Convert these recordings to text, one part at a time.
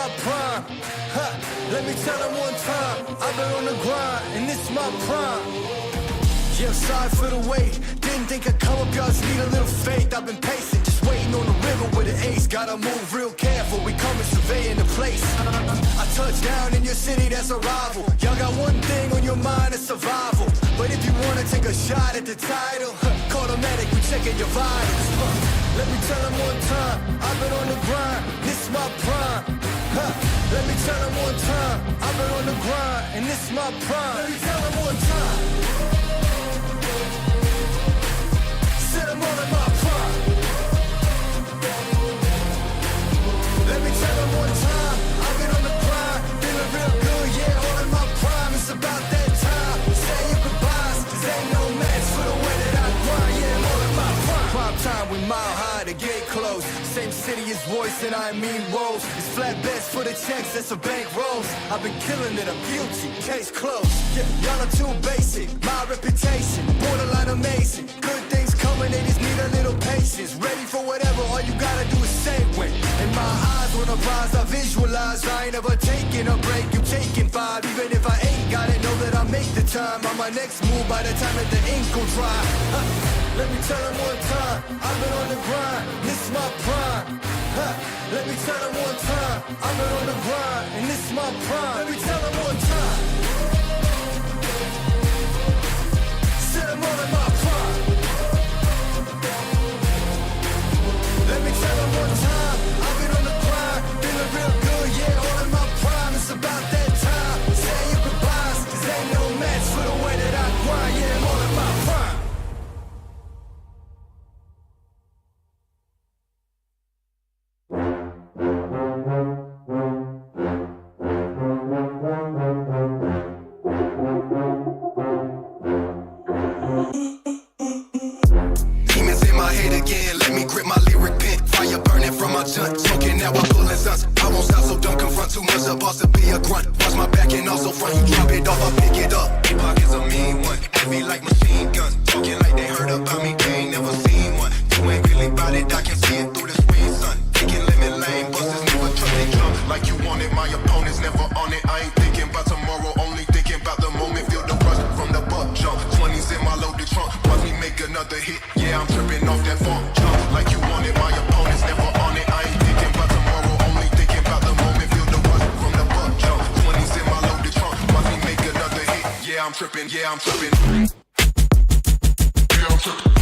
my prime. Let me tell them one time, I've been on the grind, and this my prime. Yeah, I'm sorry for the wait. Didn't think I'd come up, y'all just need a little faith. I've been patient, just waiting on the river with an ace. Gotta move real careful, we coming surveying the place. I touch down in your city, that's a rival. Y'all got one thing on your mind, it's survival. But if you wanna take a shot at the title, call the medic, we checking your vitals. Let me tell them one time, I've been on the grind, this my prime. Let me tell them one time, I've been on the grind, and this my prime. Let me tell them one time. Sit them all in my prime. Let me tell them one time, I've been on the grind, feeling real good, yeah, all in my prime. It's about that time, say your goodbyes, cause ain't no match for the way that I grind, yeah, I'm all in my prime. Prime time, we mile high, the gate closed. Same city as voice and I mean woes. It's flatbeds for the checks, that's a bank rolls. I've been killing it, I'm guilty, case closed. Yeah, y'all are too basic, my reputation, borderline amazing. Good things coming, they just need a little patience. Ready for whatever, all you gotta do is say when. In my eyes, when I rise, I visualize. I ain't ever taking a break, you taking 5. Even if I ain't got it, know that I make the time. On my next move by the time that the ink will dry. Let me tell them one time, I've been on the grind, this my prime. Let me tell them one time, I've been on the grind, and this my prime. Let me tell them one time. Sit them all in my prime. Let me tell them one time, I've been on the grind, feeling real good, yeah, all in my prime. It's about that time, say your goodbyes, cause ain't no match for the way that I grind, yeah, I'm all in my prime. Choking now, I'm pulling stunts. I won't stop, so don't confront too much. A boss to be a grunt. Watch my back and also front. You drop it off, I pick it up. Deep pockets a mean one. Heavy like machine guns. Talking like they heard about me, they ain't never seen one. You ain't really bout it, I can see it through the screen, son. Taking lemon lane, busters never trust they jump. Like you want it, my opponent's never on it. I ain't thinking about tomorrow, only thinking about the moment. Feel the rush from the butt jump. 20s in my loaded trunk. Watch me make another hit. Yeah, I'm tripping off that funk jump. Like you want it, my opponent's never on it. I ain't thinking about tomorrow, only thinking about the moment. Feel the rush from the butt jump. 20s in my loaded trunk. Watch me make another hit. Yeah, I'm tripping. Yeah, I'm tripping. Yeah, I'm tripping.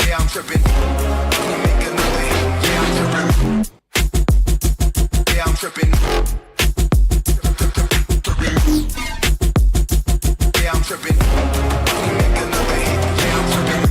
Yeah, I'm tripping. Watch me make another hit. Yeah, I'm tripping. Yeah, I'm tripping. Yeah, I'm tripping. Watch me make another hit. Yeah, I'm tripping.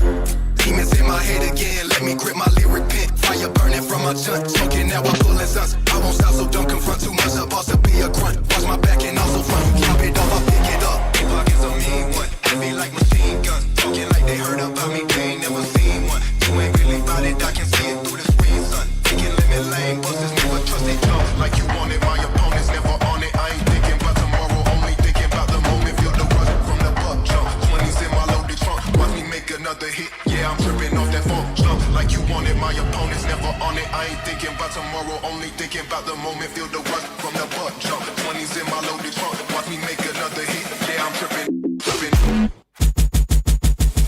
Demons in my head again. Let me grip my lyric pen. Fire burning from my junk. Choking now, I'm pulling stunts. I won't stop, so don't confront too much. A boss to be a grunt. Watch my back and also front. Drop it off, I pick it up. Deep pockets a mean one. Heavy like machine guns. Talking like they heard about me, they ain't never seen one. You ain't really bout it, I can see it through the screen, son. Taking lemon lane, busters never trust they jump. Like you want it, my opponent's never on it. I ain't thinking about tomorrow, only thinking about the moment. Feel the rush from the butt jump. 20s in my loaded trunk. Watch me make another hit. Yeah, I'm tripping off that funk jump. Like you want it, my opponent's never on it. I ain't thinking about tomorrow, only thinking about the moment. Feel the rush from the butt jump. 20s in my loaded trunk. Watch me make another hit. Yeah, I'm tripping, tripping.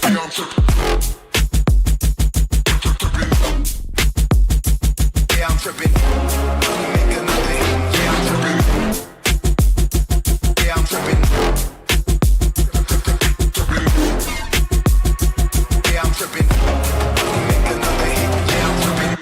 Yeah, I'm tripping. Yeah, I'm tripping. Watch me make another hit. Yeah, I'm tripping. Yeah, I'm tripping. Yeah, I'm tripping. Watch me make another hit. Yeah, I'm tripping.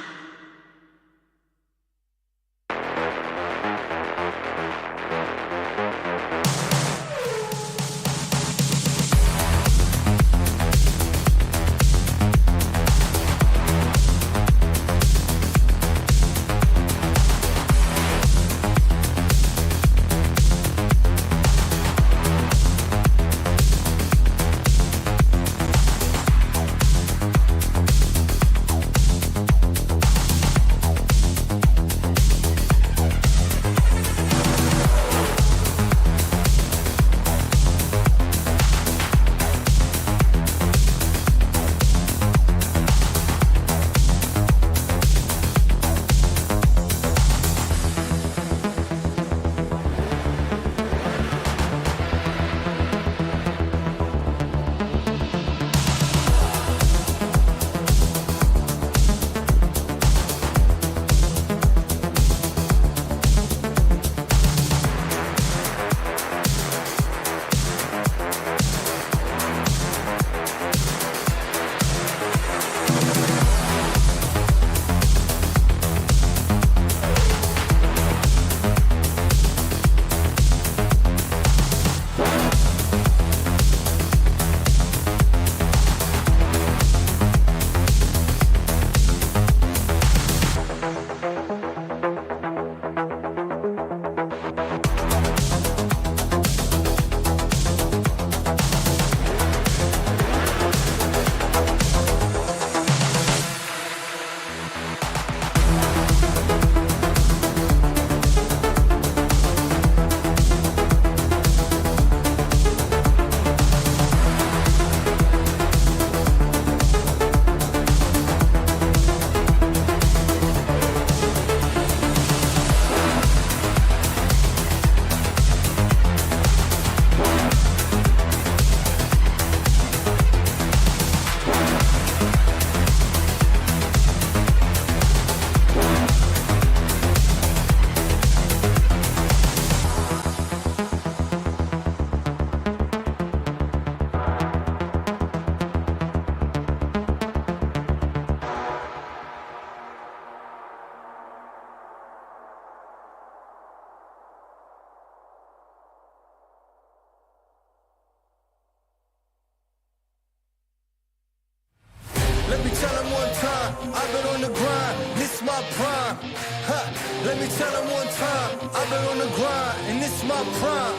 time. Huh. Let me tell them one time. I've been on the grind, and this is my prime.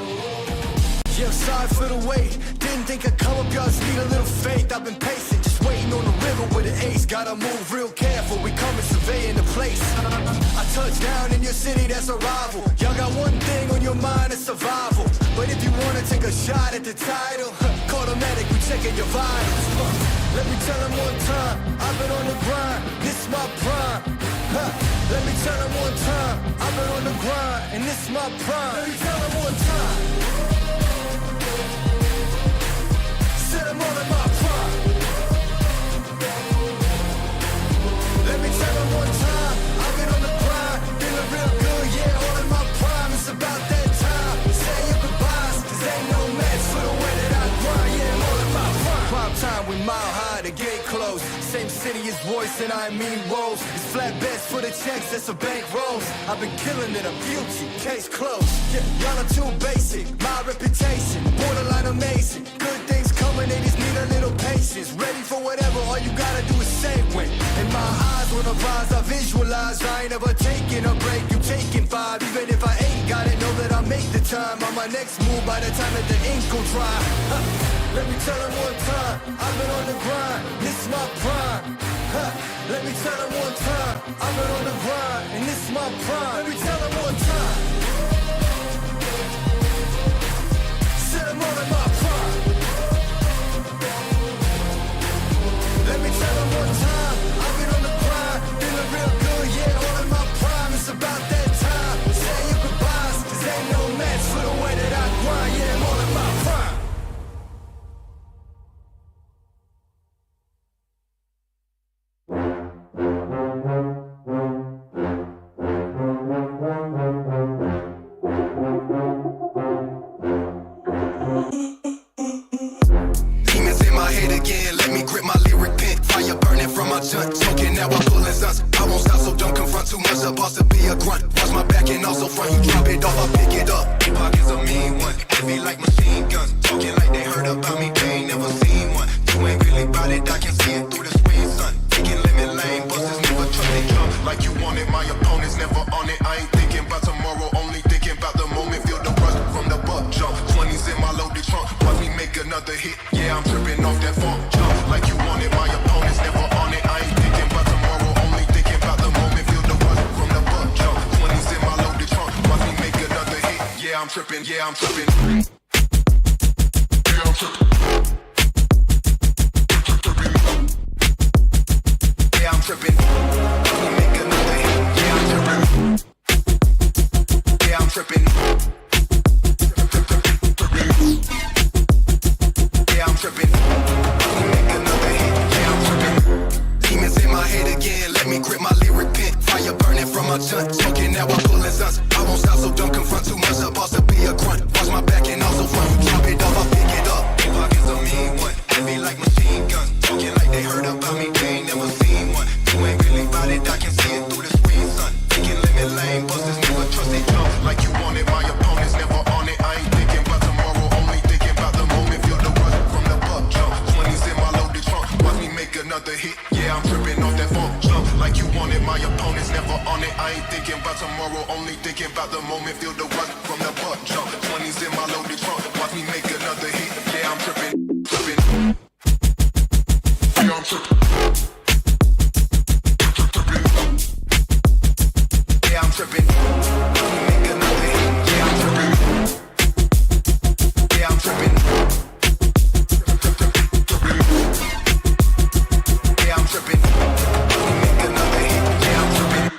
Yeah, I'm sorry for the wait. Didn't think I'd come up, y'all just need a little faith. I've been patient, just waiting on the river with an ace. Gotta move real careful, we coming surveying the place. I touch down in your city, that's a rival. Y'all got one thing on your mind, it's survival. But if you wanna take a shot at the title, call the medic, we checking your vitals. Let me tell them one time, I've been on the grind, this is my prime. Let me tell them one time, I've been on the grind, and this is my prime. Let me tell them one time. I'm all in my prime. Let me tell them one time, I've been on the grind, feeling real good, yeah, all in my prime. It's about that time, say your goodbyes, cause ain't no match for the way that I grind, yeah, I'm all in my prime. Prime time, we mile high, the gate closed, same city as Royce and I mean Rose. It's flatbeds for the checks, that's a bank rolls. I've been killing it, I'm guilty, case closed. Yeah, y'all are too basic, my reputation, borderline amazing. Good things coming, they just need a little patience. Ready for whatever, all you gotta do is say when. In my eyes, when I rise, I visualize. I ain't ever taking a break, you taking five. Even if I ain't got it, know that I make the time. On my next move, by the time that the ink gon' dry. Let me tell them one time, I've been on the grind, this is my prime. Let me tell them one time, I've been on the grind, and this is my prime. Let me tell them one time. Said I'm all in my prime. Let me tell them one time, I've been on the grind, feeling real good, yeah, all in my prime. It's about that time, say your goodbyes, cause ain't no match for the way that I grind, yeah, I'm all in my prime. Talking now I'm pulling stunts. I won't stop, so don't confront too much. Supposed to be a grunt. Watch my back and also front. You drop it off, I pick it up. Pockets a mean one. Heavy like machine guns. Talking like they heard about me, they ain't never seen one. You ain't really bout it, I can see it through the screen, son. Taking limit lane, busters never trust they jump. Like you want it, my opponent's never on it. I ain't thinking about tomorrow, only thinking about the moment. Feel the rush from the buck jump. 20s in my loaded trunk. Watch me make another hit. Yeah, I'm tripping off that funk jump. Like you want it, my opponent's never on it. I ain't thinking about tomorrow, only thinking about the moment. Feel the rush from the buck jump. 20s in my loaded trunk. Watch me make another hit. Yeah, I'm tripping. Yeah, I'm tripping. Yeah, I'm tripping. Yeah, I'm tripping. Watch me make another hit. Yeah, I'm tripping. Yeah, I'm tripping. Yeah, I'm tripping. Watch me make another hit. Yeah, I'm tripping. Demons in my head again. Let me grip my lyric pen. Fire burning from my junk. Talking now I'm pulling stunts. I won't stop, so don't confront too much. Supposed to be a grunt. Watch my back and also front. You drop it off, I pick it up. Pockets a mean one. Heavy like machine guns. Talking like they heard about me, they ain't never seen one. You ain't really bout it, I can see it through the screen, son. Taking limit lane, busters never trust they jump. Like you want it, my opponent's never on it. I ain't thinking about tomorrow, only thinking about the moment. Feel the rush from the buck jump. 20s in my loaded trunk. Watch me make another hit. Yeah, I'm tripping off that funk jump. Like you want it, my opponent's never on it. I ain't thinking about tomorrow, only thinking about the moment. Feel the rush from the buck jump. 20s in my loaded trunk. Watch me make another hit. Yeah, I'm tripping. Yeah, I'm tripping. Yeah, I'm tripping. Watch me make another hit. Yeah, I'm tripping. Yeah, I'm tripping. Yeah, I'm tripping. Watch me make another hit. Yeah, I'm tripping.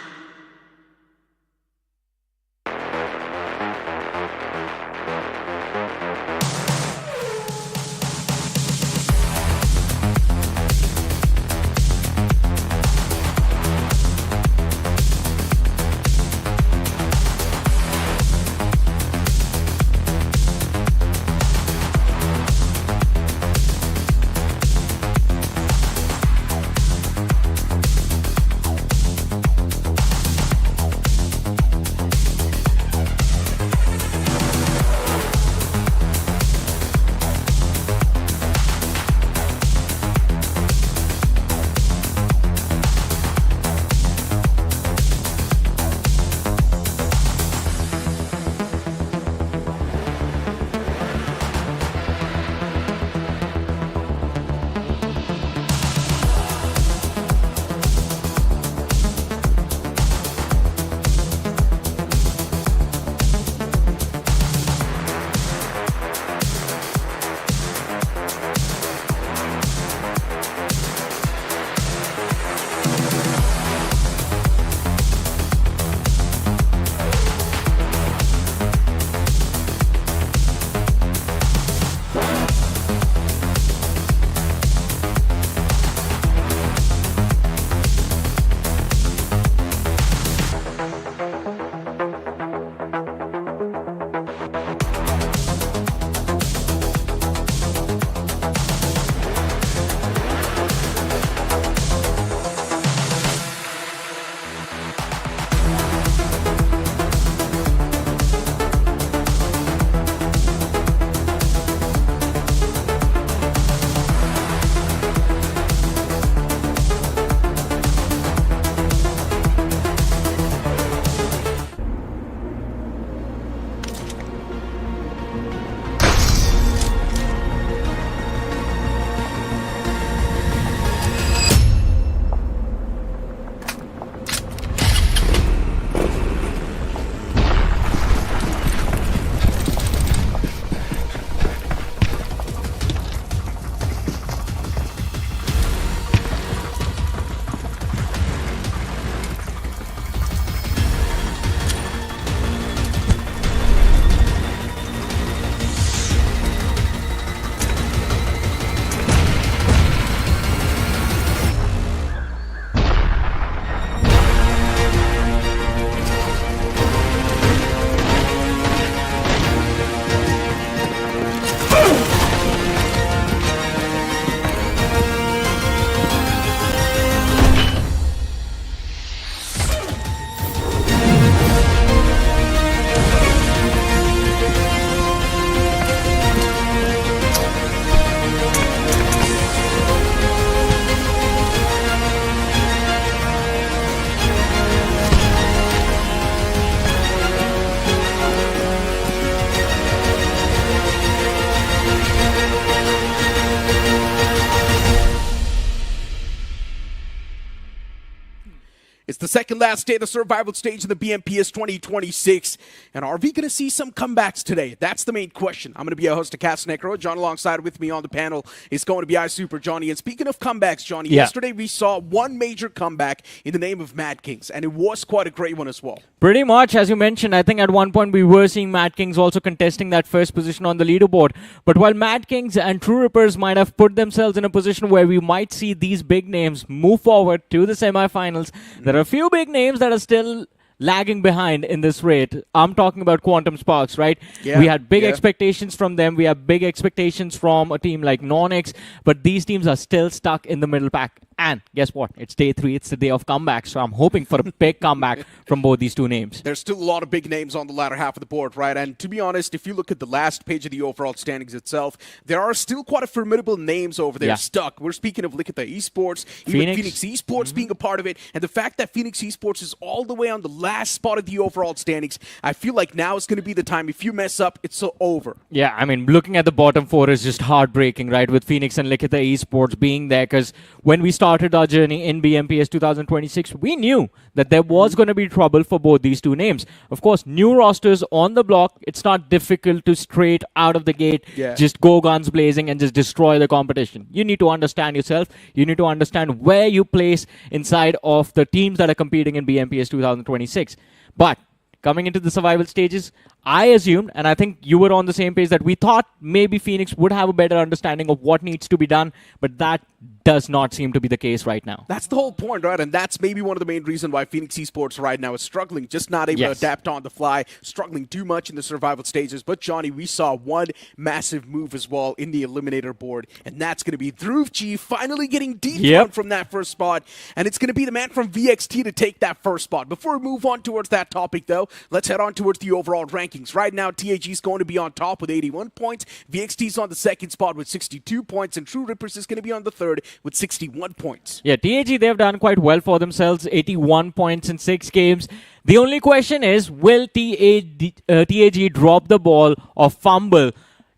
It's the second last day of the survival stage of the BMPS 2026. And are we going to see some comebacks today? That's the main question. I'm going to be your host, Cass Necro. John alongside with me on the panel is going to be iSuper Johnny. And speaking of comebacks, Johnny, yesterday we saw one major comeback in the name of MADKINGS. And it was quite a great one as well. Pretty much, as you mentioned, I think at one point we were seeing MADKINGS also contesting that first position on the leaderboard. But while MADKINGS and True Rippers might have put themselves in a position where we might see these big names move forward to the semifinals, there are a few big names that are still lagging behind in this rate. I'm talking about Quantum Sparks, right? Yeah, we had big expectations from them. We have big expectations from a team like NoNx, but these teams are still stuck in the middle pack. And guess what? It's day 3. It's the day of comeback. So I'm hoping for a big comeback from both these two names. There's still a lot of big names on the latter half of the board, right? And to be honest, if you look at the last page of the overall standings itself, there are still quite a formidable names over there stuck. We're speaking of Likitha Esports, even Phoenix Esports being a part of it. And the fact that Phoenix Esports is all the way on the last spot of the overall standings, I feel like now is going to be the time. If you mess up, it's over. Yeah, I mean, looking at the bottom 4 is just heartbreaking, right? With Phoenix and Likitha Esports being there, because when we started our journey in BMPS 2026, we knew that there was going to be trouble for both these two names. Of course, new rosters on the block, it's not difficult to straight out of the gate just go guns blazing and just destroy the competition. You need to understand yourself. You need to understand where you place inside of the teams that are competing in BMPS 2026. But coming into the survival stages, I assumed, and I think you were on the same page, that we thought maybe Phoenix would have a better understanding of what needs to be done, but that does not seem to be the case right now. That's the whole point, right? And that's maybe one of the main reasons why Phoenix Esports right now is struggling, just not able to adapt on the fly, struggling too much in the survival stages. But Johnny, we saw one massive move as well in the eliminator board, and that's going to be Dhruvji finally getting dethroned from that first spot, and it's going to be the man from VXT to take that first spot. Before we move on towards that topic, though, let's head on towards the overall rankings. Right now, TAG is going to be on top with 81 points, VXT is on the second spot with 62 points, and True Rippers is going to be on the third with 61 points. Yeah, TAG, they've done quite well for themselves, 81 points in 6 games. The only question is, will TAG drop the ball or fumble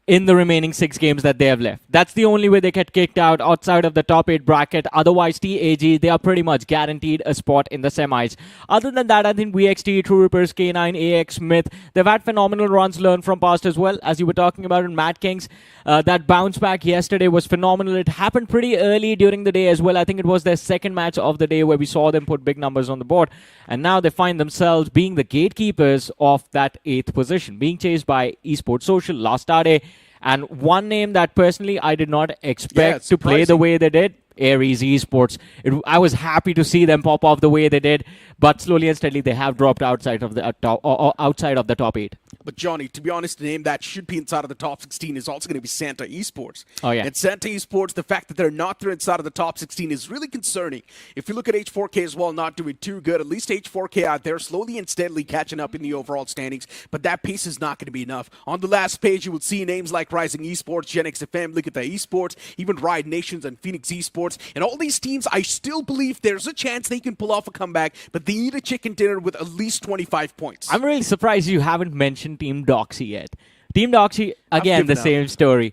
in the remaining 6 games that they have left? That's the only way they get kicked out outside of the top 8 bracket. Otherwise, TAG, they are pretty much guaranteed a spot in the semis. Other than that, I think VXT, True Rippers, K9, AX, Smith, they've had phenomenal runs learned from past as well. As you were talking about in MADKINGS, that bounce back yesterday was phenomenal. It happened pretty early during the day as well. I think it was their second match of the day where we saw them put big numbers on the board. And now they find themselves being the gatekeepers of that 8th position, being chased by Esports Social, Last Day. And one name that personally I did not expect to play the way they did, Aries Esports. I was happy to see them pop off the way they did, but slowly and steadily they have dropped outside of the top 8. But Johnny, to be honest, the name that should be inside of the top 16 is also going to be Santa Esports. Oh, yeah. And Santa Esports, the fact that they're not there inside of the top 16 is really concerning. If you look at H4K as well, not doing too good. At least H4K out there slowly and steadily catching up in the overall standings, but that pace is not going to be enough. On the last page, you will see names like Rising Esports, GenX FM, Likitha Esports, even Riot Nations and Phoenix Esports. And all these teams, I still believe there's a chance they can pull off a comeback, but they need a chicken dinner with at least 25 points. I'm really surprised you haven't mentioned Team Doxy yet. Team Doxy, again, the same story.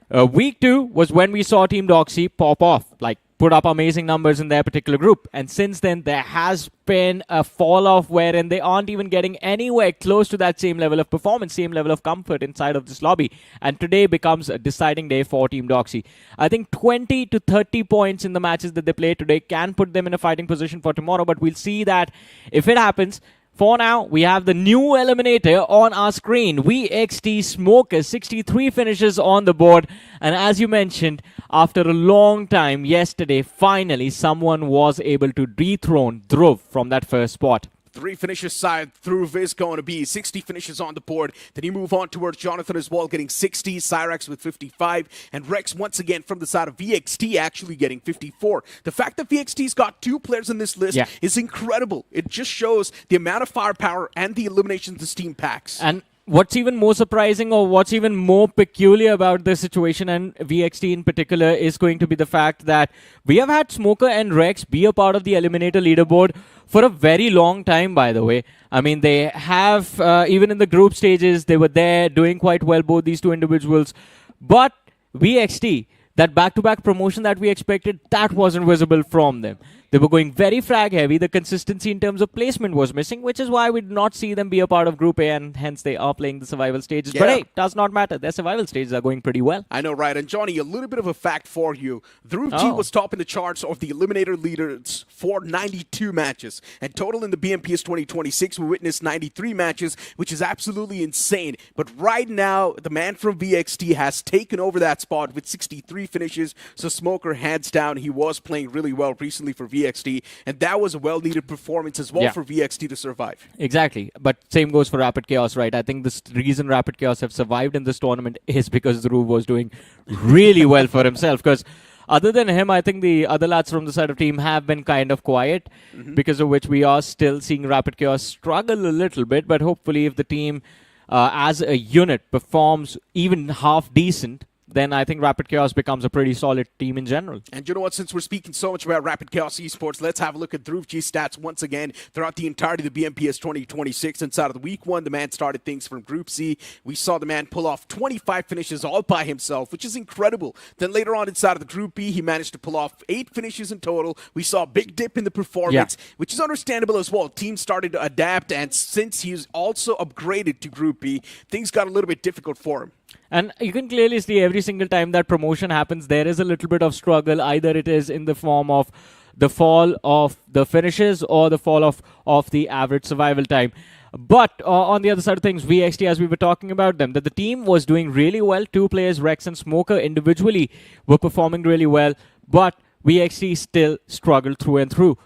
Week 2 was when we saw Team Doxy pop off, like put up amazing numbers in their particular group. And since then, there has been a fall-off wherein they aren't even getting anywhere close to that same level of performance, same level of comfort inside of this lobby. And today becomes a deciding day for Team Doxy. I think 20 to 30 points in the matches that they play today can put them in a fighting position for tomorrow. But we'll see that if it happens. For now, we have the new eliminator on our screen. VXT Smoker, 63 finishes on the board. And as you mentioned, after a long time yesterday, finally someone was able to dethrone Dhruv from that first spot. 3 finishes side through is going to be 60 finishes on the board. Then you move on towards Jonathan as well, getting 60, Cyrax with 55, and Rex once again from the side of VXT actually getting 54. The fact that VXT's got 2 players in this list is incredible. It just shows the amount of firepower and the eliminations this team packs. And what's even more surprising, or what's even more peculiar about this situation, and VXT in particular, is going to be the fact that we have had Smoker and Rex be a part of the eliminator leaderboard for a very long time, by the way. I mean, they have, even in the group stages, they were there doing quite well, both these two individuals. But VXT, that back-to-back promotion that we expected, that wasn't visible from them. They were going very frag heavy. The consistency in terms of placement was missing, which is why we did not see them be a part of Group A, and hence they are playing the survival stages. Yeah. But hey, does not matter. Their survival stages are going pretty well. I know, right? And Johnny, a little bit of a fact for you. The Group G was topping the charts of the Eliminator leaders for 92 matches. And total in the BMPS 2026, we witnessed 93 matches, which is absolutely insane. But right now, the man from VXT has taken over that spot with 63 finishes. So Smoker, hands down, he was playing really well recently for VXT, and that was a well-needed performance as well for VXT to survive. Exactly, but same goes for Rapid Chaos, right? I think the reason Rapid Chaos have survived in this tournament is because Dhruv was doing really well for himself, because other than him, I think the other lads from the side of team have been kind of quiet, because of which we are still seeing Rapid Chaos struggle a little bit, but hopefully if the team as a unit performs even half decent, then I think Rapid Chaos becomes a pretty solid team in general. And you know what, since we're speaking so much about Rapid Chaos Esports, let's have a look at Dhruv G's stats once again throughout the entirety of the BMPS 2026. Inside of the week 1, the man started things from Group C. We saw the man pull off 25 finishes all by himself, which is incredible. Then later on inside of the Group B, he managed to pull off 8 finishes in total. We saw a big dip in the performance, which is understandable as well. Teams started to adapt, and since he's also upgraded to Group B, things got a little bit difficult for him. And you can clearly see every single time that promotion happens, there is a little bit of struggle. Either it is in the form of the fall of the finishes or the fall of the average survival time. But on the other side of things, VXT, as we were talking about them, that the team was doing really well. 2 players, Rex and Smoker, individually were performing really well. But VXT still struggled through and through.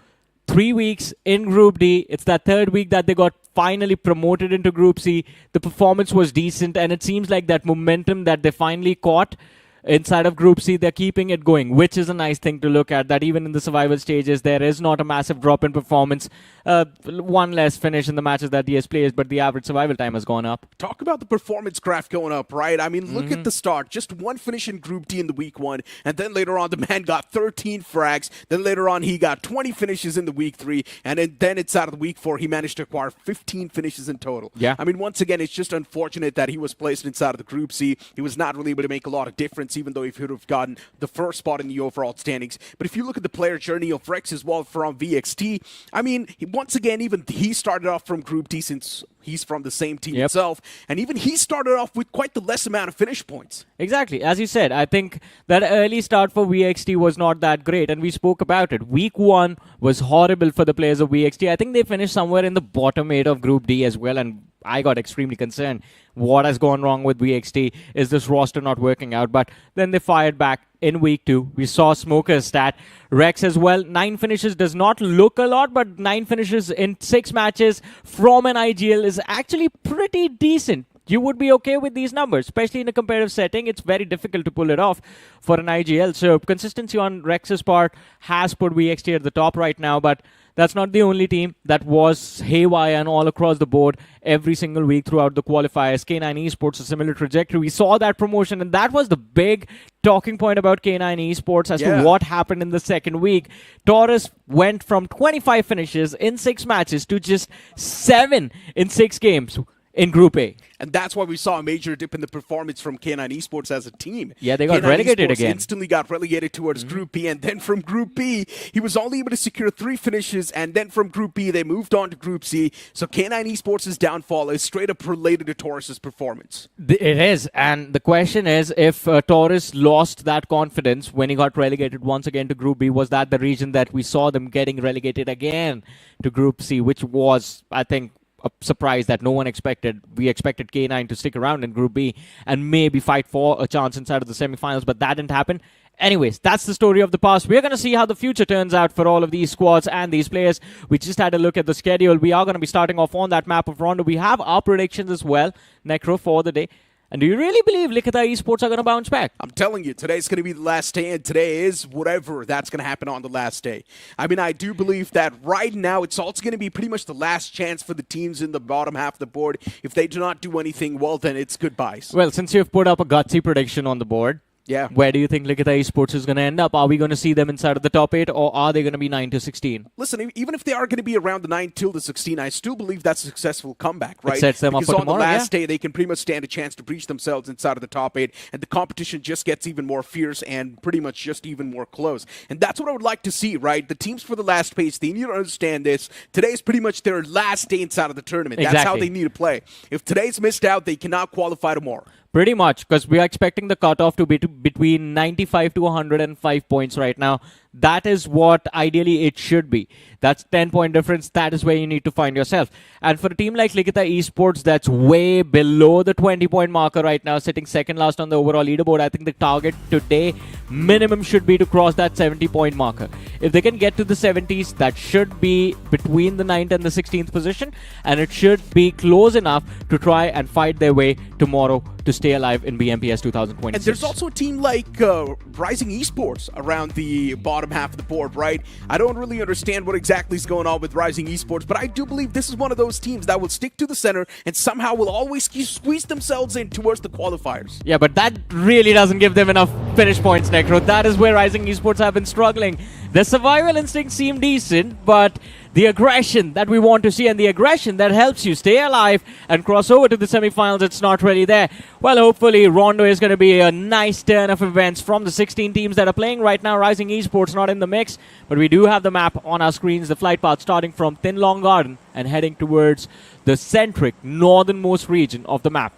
3 weeks in Group D. It's that 3rd week that they got finally promoted into Group C. The performance was decent, and it seems like that momentum that they finally caught inside of Group C, they're keeping it going, which is a nice thing to look at, that even in the survival stages, there is not a massive drop in performance. 1 less finish in the matches that DS plays, but the average survival time has gone up. Talk about the performance graph going up, right? I mean, look at the start. Just 1 finish in Group D in the week 1, and then later on, the man got 13 frags. Then later on, he got 20 finishes in the week 3, and then inside of the week 4, he managed to acquire 15 finishes in total. Yeah. I mean, once again, it's just unfortunate that he was placed inside of the Group C. He was not really able to make a lot of difference, even though he could have gotten the first spot in the overall standings. But if you look at the player journey of Rex as well from VXT, I mean, once again, even he started off from Group D since he's from the same team itself, and even he started off with quite the less amount of finish points. Exactly. As you said, I think that early start for VXT was not that great, and we spoke about it. Week 1 was horrible for the players of VXT. I think they finished somewhere in the bottom 8 of Group D as well, and I got extremely concerned. What has gone wrong with VXT? Is this roster not working out? But then they fired back in week 2. We saw Smoker's stat. Rex as well. 9 finishes does not look a lot, but 9 finishes in 6 matches from an IGL is actually pretty decent. You would be okay with these numbers, especially in a competitive setting. It's very difficult to pull it off for an IGL. So consistency on Rex's part has put VXT at the top right now, but that's not the only team that was haywire and all across the board every single week throughout the qualifiers. K9 Esports, a similar trajectory. We saw that promotion, and that was the big talking point about K9 Esports as to what happened in the 2nd week. Taurus went from 25 finishes in 6 matches to just 7 in 6 games in Group A. And that's why we saw a major dip in the performance from K9 Esports as a team. Yeah, they got K9 relegated Esports again. Instantly got relegated towards Group B, and then from Group B, he was only able to secure 3 finishes, and then from Group B, they moved on to Group C. So K9 Esports' downfall is straight up related to Taurus' performance. It is, and the question is, if Taurus lost that confidence when he got relegated once again to Group B, was that the reason that we saw them getting relegated again to Group C, which was, I think, a surprise that no one expected. We expected K9 to stick around in Group B and maybe fight for a chance inside of the semifinals, but that didn't happen. Anyways, that's the story of the past. We're going to see how the future turns out for all of these squads and these players. We just had a look at the schedule. We are going to be starting off on that map of Rondo. We have our predictions as well, Necro, for the day. And do you really believe Likitha Esports are going to bounce back? I'm telling you, today's going to be the last day, and today is whatever that's going to happen on the last day. I mean, I do believe that right now it's also going to be pretty much the last chance for the teams in the bottom half of the board. If they do not do anything well, then it's goodbyes. Well, since you've put up a gutsy prediction on the board, Yeah. Where do you think Likitha Esports is going to end up? Are we going to see them inside of the top 8, or are they going to be 9-16? Listen, even if they are going to be around the 9 till the 16, I still believe that's a successful comeback, right? It sets them up for on tomorrow, the last day, they can pretty much stand a chance to breach themselves inside of the top 8, and the competition just gets even more fierce and pretty much just even more close. And that's what I would like to see, right? The teams for the last place, they need to understand this. Today's pretty much their last day inside of the tournament. Exactly. That's how they need to play. If today's missed out, they cannot qualify tomorrow. Pretty much, because we are expecting the cutoff to be between 95 to 105 points right now. That is what ideally it should be. That's 10-point difference. That is where you need to find yourself. And for a team like Likitha Esports, that's way below the 20-point marker right now, sitting second last on the overall leaderboard. I think the target today minimum should be to cross that 70-point marker. If they can get to the 70s, that should be between the 9th and the 16th position, and it should be close enough to try and fight their way tomorrow to stay alive in BMPS 2026. And there's also a team like Rising Esports around the bottom half of the board, right? I don't really understand what exactly is going on with Rising Esports, but I do believe this is one of those teams that will stick to the center and somehow will always squeeze themselves in towards the qualifiers. Yeah, but that really doesn't give them enough finish points, Necro. That is where Rising Esports have been struggling. The survival instincts seem decent, but the aggression that we want to see and the aggression that helps you stay alive and cross over to the semifinals, it's not really there. Well, hopefully Rondo is going to be a nice turn of events from the 16 teams that are playing right now. Rising Esports not in the mix, but we do have the map on our screens, the flight path starting from Thin Long Garden and heading towards the centric northernmost region of the map.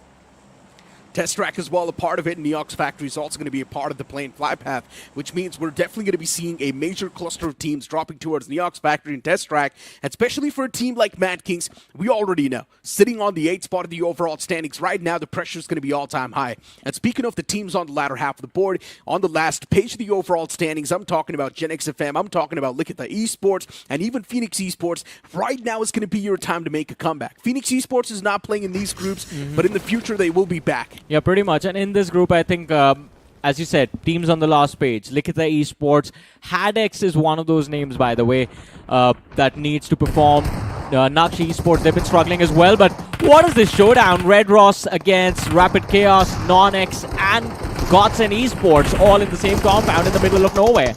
Test Track as well, a part of it, and NoNx Factory is also going to be a part of the plane fly path, which means we're definitely going to be seeing a major cluster of teams dropping towards NoNx Factory and Test Track, and especially for a team like MADKINGS, we already know, sitting on the 8th spot of the overall standings right now, the pressure is going to be all-time high. And speaking of the teams on the latter half of the board, on the last page of the overall standings, I'm talking about JAGUAR FM, I'm talking about Likitha Esports, and even NoNx Esports. Right now is going to be your time to make a comeback. NoNx Esports is not playing in these groups, but in the future they will be back. Yeah, pretty much. And in this group, I think, as you said, teams on the last page, Likitha Esports, HADX is one of those names, by the way, that needs to perform. NoNx Esports, they've been struggling as well, but what is this showdown? Red Ross against Rapid Chaos, NoNx, and Gods and Esports, all in the same compound in the middle of nowhere.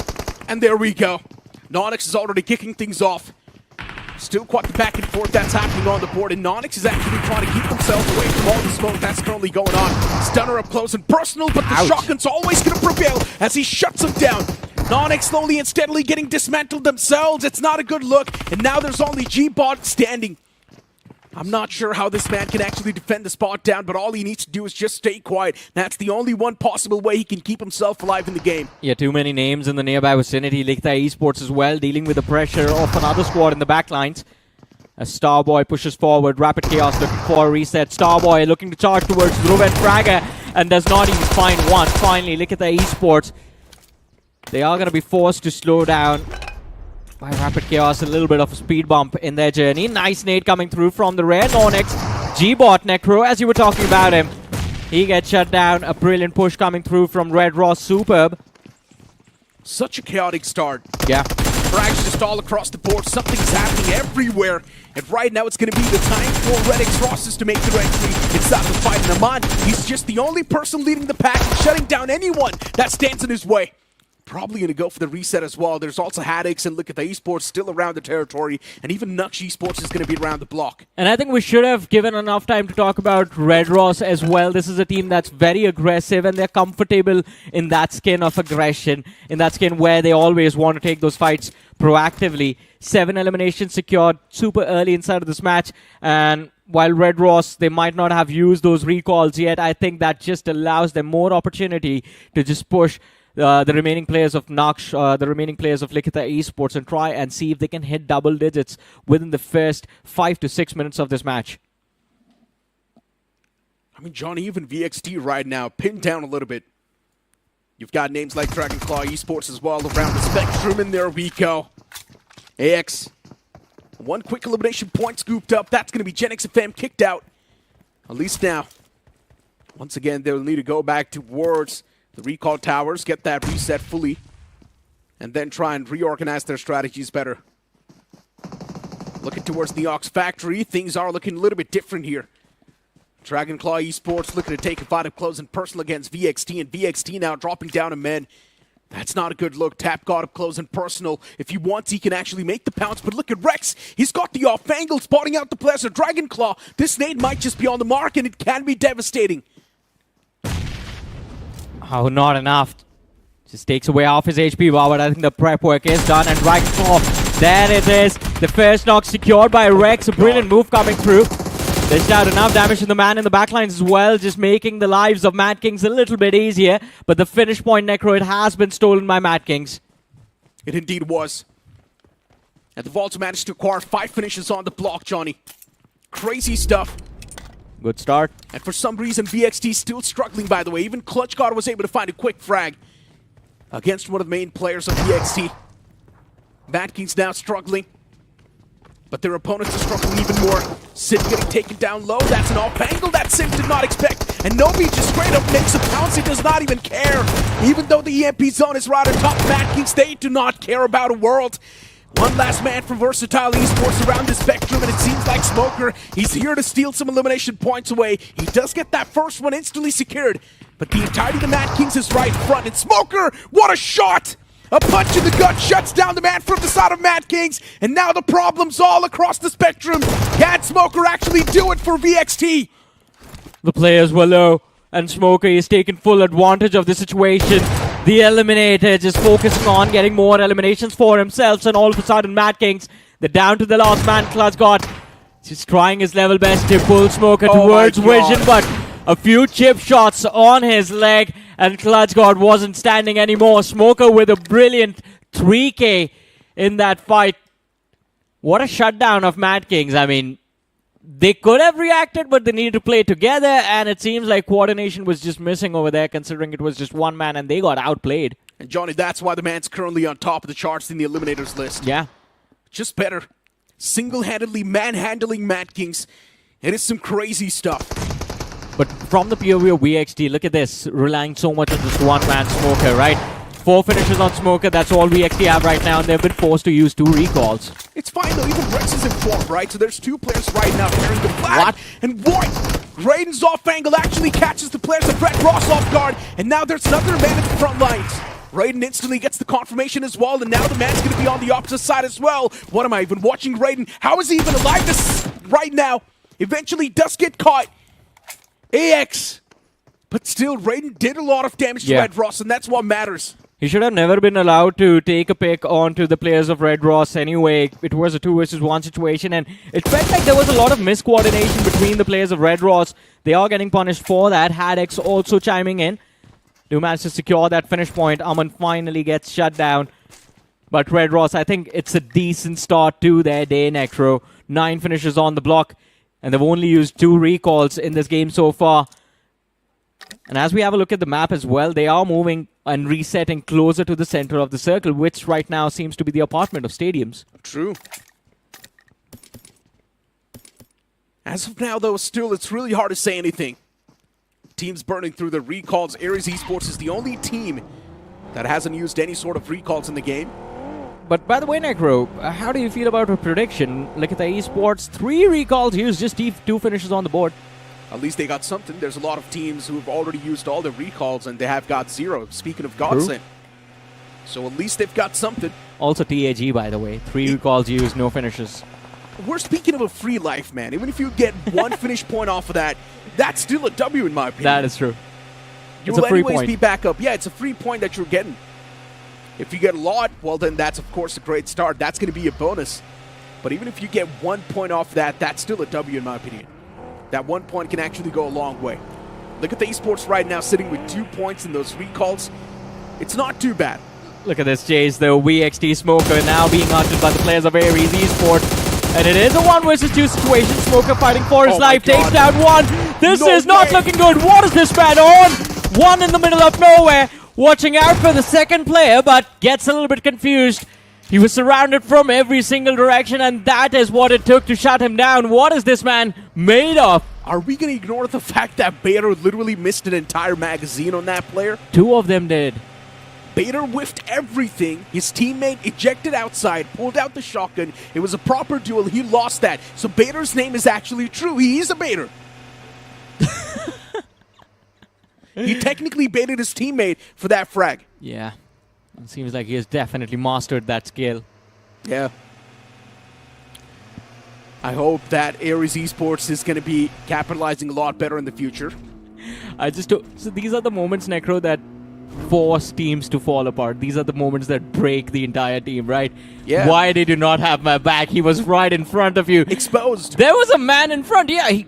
And there we go. NoNx is already kicking things off. Still quite the back and forth that's happening on the board, and NoNx is actually trying to keep themselves away from all the smoke that's currently going on. Stunner up close and personal, but the shotgun's always going to prevail as he shuts him down. NoNx slowly and steadily getting dismantled themselves. It's not a good look, and now there's only G-Bot standing. I'm not sure how this man can actually defend the spot down, but all he needs to do is just stay quiet. That's the only one possible way he can keep himself alive in the game. Yeah, too many names in the nearby vicinity. Likitha Esports as well, dealing with the pressure of another squad in the backlines. As Starboy pushes forward, Rapid Chaos looking for a reset. Starboy looking to charge towards Ruben Fraga and does not even find one. Finally, Likitha Esports, they are going to be forced to slow down by Rapid Chaos, a little bit of a speed bump in their journey. Nice nade coming through from the rear. NoNx, G-Bot Necro, as you were talking about him. He gets shut down. A brilliant push coming through from Red Ross. Superb. Such a chaotic start. Yeah. Frags just all across the board. Something's happening everywhere. And right now it's going to be the time for Red X Rosses to make their entry inside the fight. And Ahmad, he's just the only person leading the pack and shutting down anyone that stands in his way. Probably going to go for the reset as well. There's also HADX and Likitha Esports still around the territory, and even NoNx Esports is going to be around the block. And I think we should have given enough time to talk about Red Ross as well. This is a team that's very aggressive, and they're comfortable in that skin of aggression, in that skin where they always want to take those fights proactively. 7 eliminations secured super early inside of this match, and while Red Ross, they might not have used those recalls yet, I think that just allows them more opportunity to just push the remaining players of NoNx, the remaining players of Likitha Esports, and try and see if they can hit double digits within the first 5 to 6 minutes of this match. I mean, Johnny, even VXT right now, pinned down a little bit. You've got names like Dragonclaw Esports as well around the spectrum, and there we go. AX, one quick elimination point scooped up. That's going to be NoNx FM kicked out. At least now. Once again, they'll need to go back towards the recall towers, get that reset fully, and then try and reorganize their strategies better. Looking towards the NoNx Factory, things are looking a little bit different here. Dragonclaw Esports looking to take a fight up close and personal against VXT, and VXT now dropping down a men. That's not a good look. Tap got up close and personal. If he wants, he can actually make the pounce. But look at Rex. He's got the off angle, spotting out the players of Dragonclaw. This nade might just be on the mark, and it can be devastating. Oh, not enough. Just takes away half his HP bar, but I think the prep work is done. And Dragonclaw, there it is. The first knock secured by Rex. A brilliant move coming through. Dished out enough damage to the man in the backlines as well, just making the lives of MADKINGS a little bit easier. But the finish point, Necro, it has been stolen by MADKINGS. It indeed was. And the Vaults managed to acquire 5 finishes on the block, Johnny. Crazy stuff. Good start. And for some reason, VXT still struggling, by the way. Even ClutchGuard was able to find a quick frag against one of the main players of VXT. MADKINGS now struggling. But their opponents are struggling even more. Sid getting taken down low. That's an off angle that Sim did not expect. And Nobi just straight up makes a pounce. He does not even care. Even though the EMP zone is right atop MADKINGS, they do not care about a world. One last man from Versatile Esports around the spectrum, and it seems like Smoker, he's here to steal some elimination points away. He does get that first one instantly secured. But the entirety of the MADKINGS is right front. And Smoker, what a shot! A punch in the gut shuts down the man from the side of MADKINGS, and now the problem's all across the spectrum. Can Smoker actually do it for VXT? The players were low, and Smoker is taking full advantage of the situation. The Eliminator just focusing on getting more eliminations for himself, and all of a sudden MADKINGS, they're down to the last man. ClutchGuard just trying his level best to pull Smoker towards Vision, but a few chip shots on his leg, and ClutchGuard wasn't standing anymore. Smoker with a brilliant 3K in that fight. What a shutdown of MADKINGS. I mean, they could have reacted, but they needed to play together, and it seems like coordination was just missing over there, considering it was just one man, and they got outplayed. And Johnny, that's why the man's currently on top of the charts in the Eliminators list. Yeah. Just better. Single-handedly manhandling MADKINGS. It is some crazy stuff. But from the POV of VXT, look at this, relying so much on this one-man Smoker, right? 4 finishes on Smoker, that's all VXT have right now, and they've been forced to use 2 recalls. It's fine though, even Rex is in form, right? So there's 2 players right now carrying the flag. What? And what? Raiden's off angle actually catches the players of Brett Ross off guard, and now there's another man at the front lines. Raiden instantly gets the confirmation as well, and now the man's going to be on the opposite side as well. What am I even watching Raiden? How is he even alive this right now? Eventually does get caught. AX. But still, Raiden did a lot of damage to Red Ross, and that's what matters. He should have never been allowed to take a pick onto the players of Red Ross anyway. It was a 2 versus 1 situation, and it felt like there was a lot of miscoordination between the players of Red Ross. They are getting punished for that. HADX also chiming in. Do manage to secure that finish point. Aman finally gets shut down. But Red Ross, I think it's a decent start to their day, Necro. 9 finishes on the block, and they've only used 2 recalls in this game so far. And as we have a look at the map as well, they are moving and resetting closer to the center of the circle, which right now seems to be the apartment of stadiums. True. As of now, though, still, it's really hard to say anything. Teams burning through their recalls. Ares Esports is the only team that hasn't used any sort of recalls in the game. But by the way, Necro, how do you feel about a prediction? Likitha Esports, 3 recalls used, just 2 finishes on the board. At least they got something. There's a lot of teams who have already used all their recalls, and they have got 0. Speaking of Godsend. So at least they've got something. Also TAG, by the way. 3 recalls used, no finishes. We're speaking of a free life, man. Even if you get 1 finish point off of that, that's still a W in my opinion. That is true. You will anyways be back up. Yeah, it's a free point that you're getting. If you get a lot, well then that's of course a great start. That's going to be a bonus. But even if you get 1 point off that, that's still a W in my opinion. That 1 point can actually go a long way. Look at the Esports right now sitting with 2 points in those recalls. It's not too bad. Look at this chase though. VXT Smoker now being hunted by the players of Ares Esports. And it is a 1 versus 2 situation. Smoker fighting for his life. Takes down 1. This is not looking good. What is this man on? 1 in the middle of nowhere. Watching out for the second player, but gets a little bit confused. He was surrounded from every single direction, and that is what it took to shut him down. What is this man made of? Are we going to ignore the fact that Bader literally missed an entire magazine on that player? 2 of them did. Bader whiffed everything. His teammate ejected outside, pulled out the shotgun. It was a proper duel. He lost that. So Bader's name is actually true. He is a Bader. He technically baited his teammate for that frag. Yeah. It seems like he has definitely mastered that skill. Yeah. I hope that Ares Esports is going to be capitalizing a lot better in the future. So these are the moments, Necro, that force teams to fall apart. These are the moments that break the entire team, right? Yeah. Why did you not have my back? He was right in front of you. Exposed. There was a man in front. Yeah,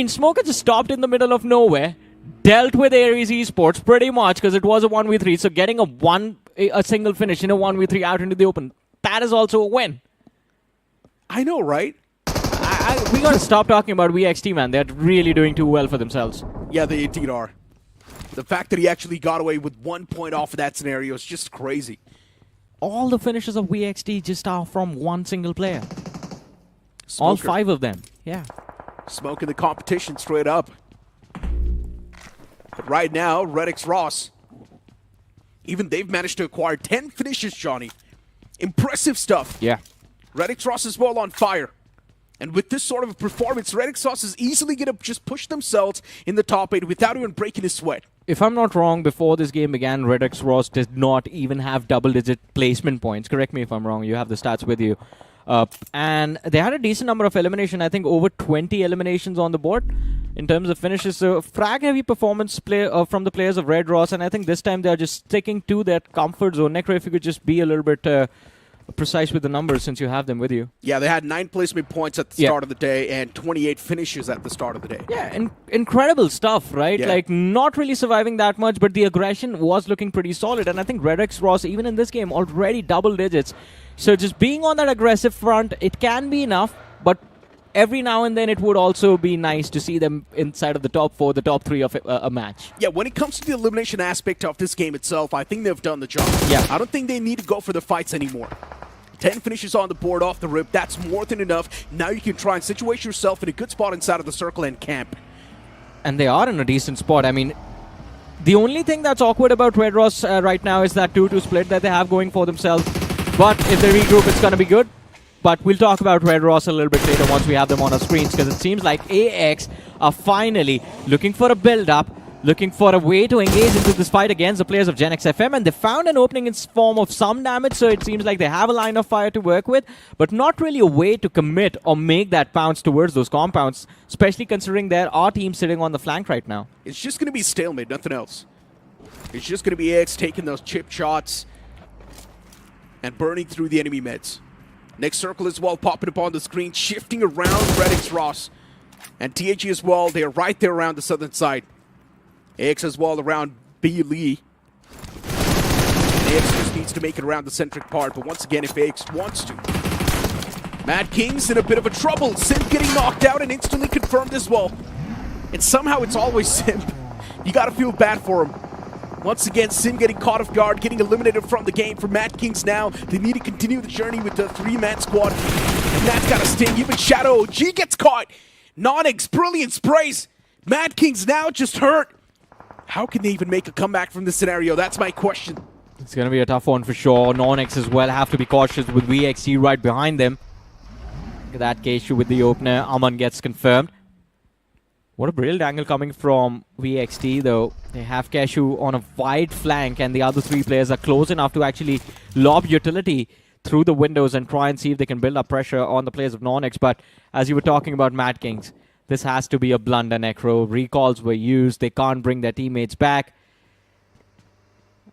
Smoker just stopped in the middle of nowhere, dealt with Ares Esports pretty much because it was a 1v3. So getting a single finish in a 1v3 out into the open, that is also a win. I know, right? We gotta stop talking about VXT, man. They're really doing too well for themselves. Yeah, they indeed are. The fact that he actually got away with 1 point off of that scenario is just crazy. All the finishes of VXT just are from one single player. Smoker. All 5 of them. Yeah. Smoking the competition straight up. But right now, HADX Ross, even they've managed to acquire 10 finishes, Johnny. Impressive stuff. Yeah. HADX Ross is well on fire. And with this sort of a performance, HADX Ross is easily going to just push themselves in the top 8 without even breaking a sweat. If I'm not wrong, before this game began, HADX Ross did not even have double-digit placement points. Correct me if I'm wrong. You have the stats with you. And they had a decent number of elimination. I think over 20 eliminations on the board in terms of finishes. So frag-heavy performance from the players of Red Ross. And I think this time they're just sticking to their comfort zone. Necro, if you could just be a little bit precise with the numbers since you have them with you. Yeah, they had 9 placement points at the start of the day and 28 finishes at the start of the day. Yeah, incredible stuff, right? Yeah. Like, not really surviving that much, but the aggression was looking pretty solid. And I think HADX Ross, even in this game, already double digits. So just being on that aggressive front, it can be enough, but every now and then it would also be nice to see them inside of the top 4, the top 3 of a match. Yeah, when it comes to the elimination aspect of this game itself, I think they've done the job. Yeah. I don't think they need to go for the fights anymore. 10 finishes on the board off the rip, that's more than enough. Now you can try and situate yourself in a good spot inside of the circle and camp. And they are in a decent spot. I mean, the only thing that's awkward about Red Ross right now is that 2-2 split that they have going for themselves. But if they regroup, it's going to be good. But we'll talk about Red Ross a little bit later once we have them on our screens, because it seems like AX are finally looking for a build-up, looking for a way to engage into this fight against the players of Gen X FM, and they found an opening in form of some damage, so it seems like they have a line of fire to work with, but not really a way to commit or make that bounce towards those compounds, especially considering there are teams sitting on the flank right now. It's just going to be stalemate, nothing else. It's just going to be AX taking those chip shots and burning through the enemy meds. Next circle as well, popping up on the screen, shifting around HADX Ross. And THE as well, they're right there around the southern side. AX as well around B. Lee. And AX just needs to make it around the centric part, but once again, if AX wants to. MADKINGS in a bit of a trouble. Sim getting knocked out and instantly confirmed as well. And somehow it's always Sim. You gotta feel bad for him. Once again, Sim getting caught off guard, getting eliminated from the game. For MADKINGS now, they need to continue the journey with the 3-man squad. And that's gotta sting. Even Shadow OG gets caught. NoNx, brilliant sprays. MADKINGS now just hurt. How can they even make a comeback from this scenario? That's my question. It's going to be a tough one for sure. NoNx as well have to be cautious with VXT right behind them. Look at that Keshu with the opener. Aman gets confirmed. What a brilliant angle coming from VXT though. They have Keshu on a wide flank and the other 3 players are close enough to actually lob utility through the windows and try and see if they can build up pressure on the players of NoNx. But as you were talking about MADKINGS, this has to be a blunder, Necro. Recalls were used. They can't bring their teammates back.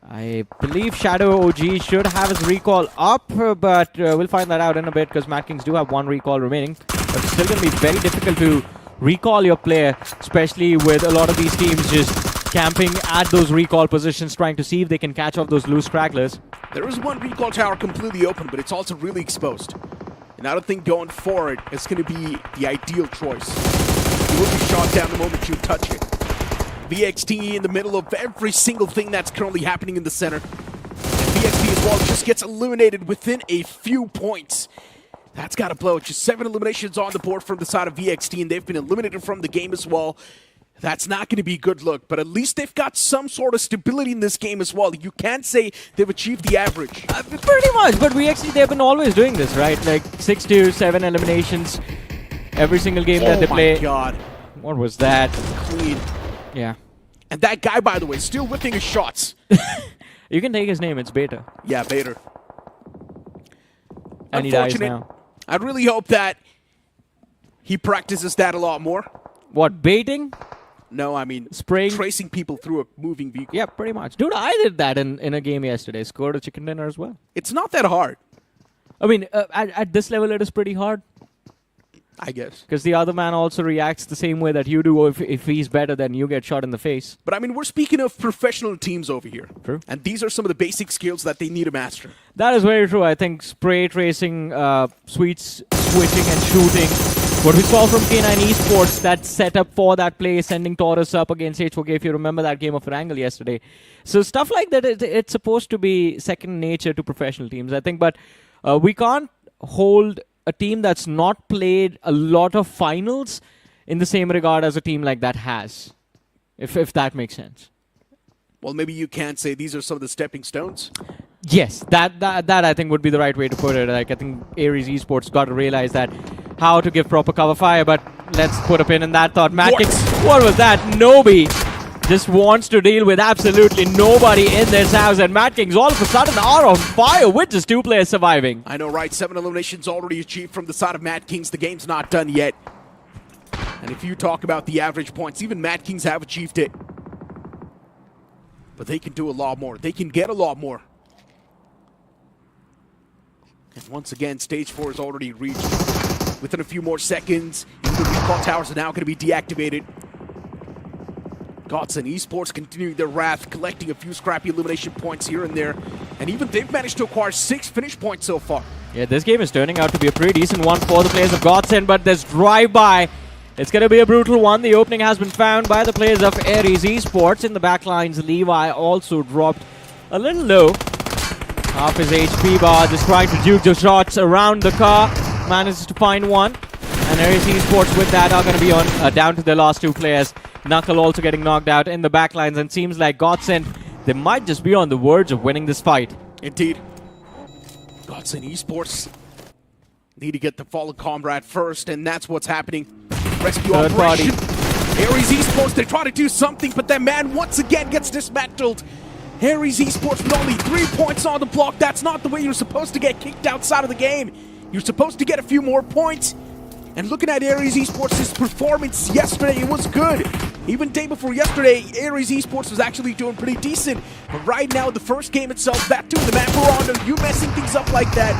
I believe Shadow OG should have his recall up, but we'll find that out in a bit because MADKINGS do have 1 recall remaining. But it's still going to be very difficult to recall your player, especially with a lot of these teams just camping at those recall positions, trying to see if they can catch off those loose stragglers. There is 1 recall tower completely open, but it's also really exposed. And I don't think going for it is going to be the ideal choice. You will be shot down the moment you touch it. VXT in the middle of every single thing that's currently happening in the center. And VXT as well just gets eliminated within a few points. That's got to blow. Just 7 eliminations on the board from the side of VXT, and they've been eliminated from the game as well. That's not going to be a good look, but at least they've got some sort of stability in this game as well. You can't say they've achieved the average. Pretty much, but VXT, they've been always doing this, right? Like 6 to 7 eliminations every single game that they play. Oh my god. What was that? clean. Yeah. And that guy, by the way, still whipping his shots. You can take his name. It's Beta. Yeah, Bader. And he dies now. I really hope that he practices that a lot more. What, baiting? No, I mean spraying, tracing people through a moving vehicle. Yeah, pretty much. Dude, I did that in a game yesterday. Scored a chicken dinner as well. It's not that hard. I mean, at this level, it is pretty hard. I guess. Because the other man also reacts the same way that you do. If he's better, then you get shot in the face. But I mean, we're speaking of professional teams over here. True. And these are some of the basic skills that they need to master. That is very true. I think spray tracing, switching and shooting. What we saw from K9 Esports, that setup for that play, sending Taurus up against H4K, if you remember that game of Erangel yesterday. So stuff like that, it's supposed to be second nature to professional teams, I think. But we can't hold a team that's not played a lot of finals in the same regard as a team like that has, if that makes sense. Well, maybe you can't say these are some of the stepping stones. Yes, that I think would be the right way to put it. Like, I think Ares Esports got to realize that how to give proper cover fire, but let's put a pin in that thought. MADKINGS, what was that? Nobi just wants to deal with absolutely nobody in this house, and MADKINGS all of a sudden are on fire with just 2 players surviving. I know, right? 7 eliminations already achieved from the side of MADKINGS. The game's not done yet. And if you talk about the average points, even MADKINGS have achieved it. But they can do a lot more. They can get a lot more. And once again, stage 4 is already reached. Within a few more seconds, even the recall towers are now going to be deactivated. NoNx Esports continuing their wrath, collecting a few scrappy elimination points here and there. And even they've managed to acquire 6 finish points so far. Yeah, this game is turning out to be a pretty decent one for the players of Godsend, but this drive-by, it's going to be a brutal one. The opening has been found by the players of Ares Esports. In the backlines, Levi also dropped a little low. Half his HP bar, just trying to juke the shots around the car. Manages to find one. And Ares Esports with that are going to be on down to their last 2 players. Knuckle also getting knocked out in the backlines, and seems like Godsend, they might just be on the verge of winning this fight. Indeed. NoNx Esports need to get the fallen comrade first, and that's what's happening. Rescue Third operation. party. Ares Esports, they try to do something, but that man once again gets dismantled. Ares Esports with only 3 points on the block. That's not the way you're supposed to get kicked outside of the game. You're supposed to get a few more points. And looking at Ares Esports' performance yesterday, it was good. Even day before yesterday, Ares Esports was actually doing pretty decent. But right now, the first game itself, that too, the man for Rondo, you messing things up like that,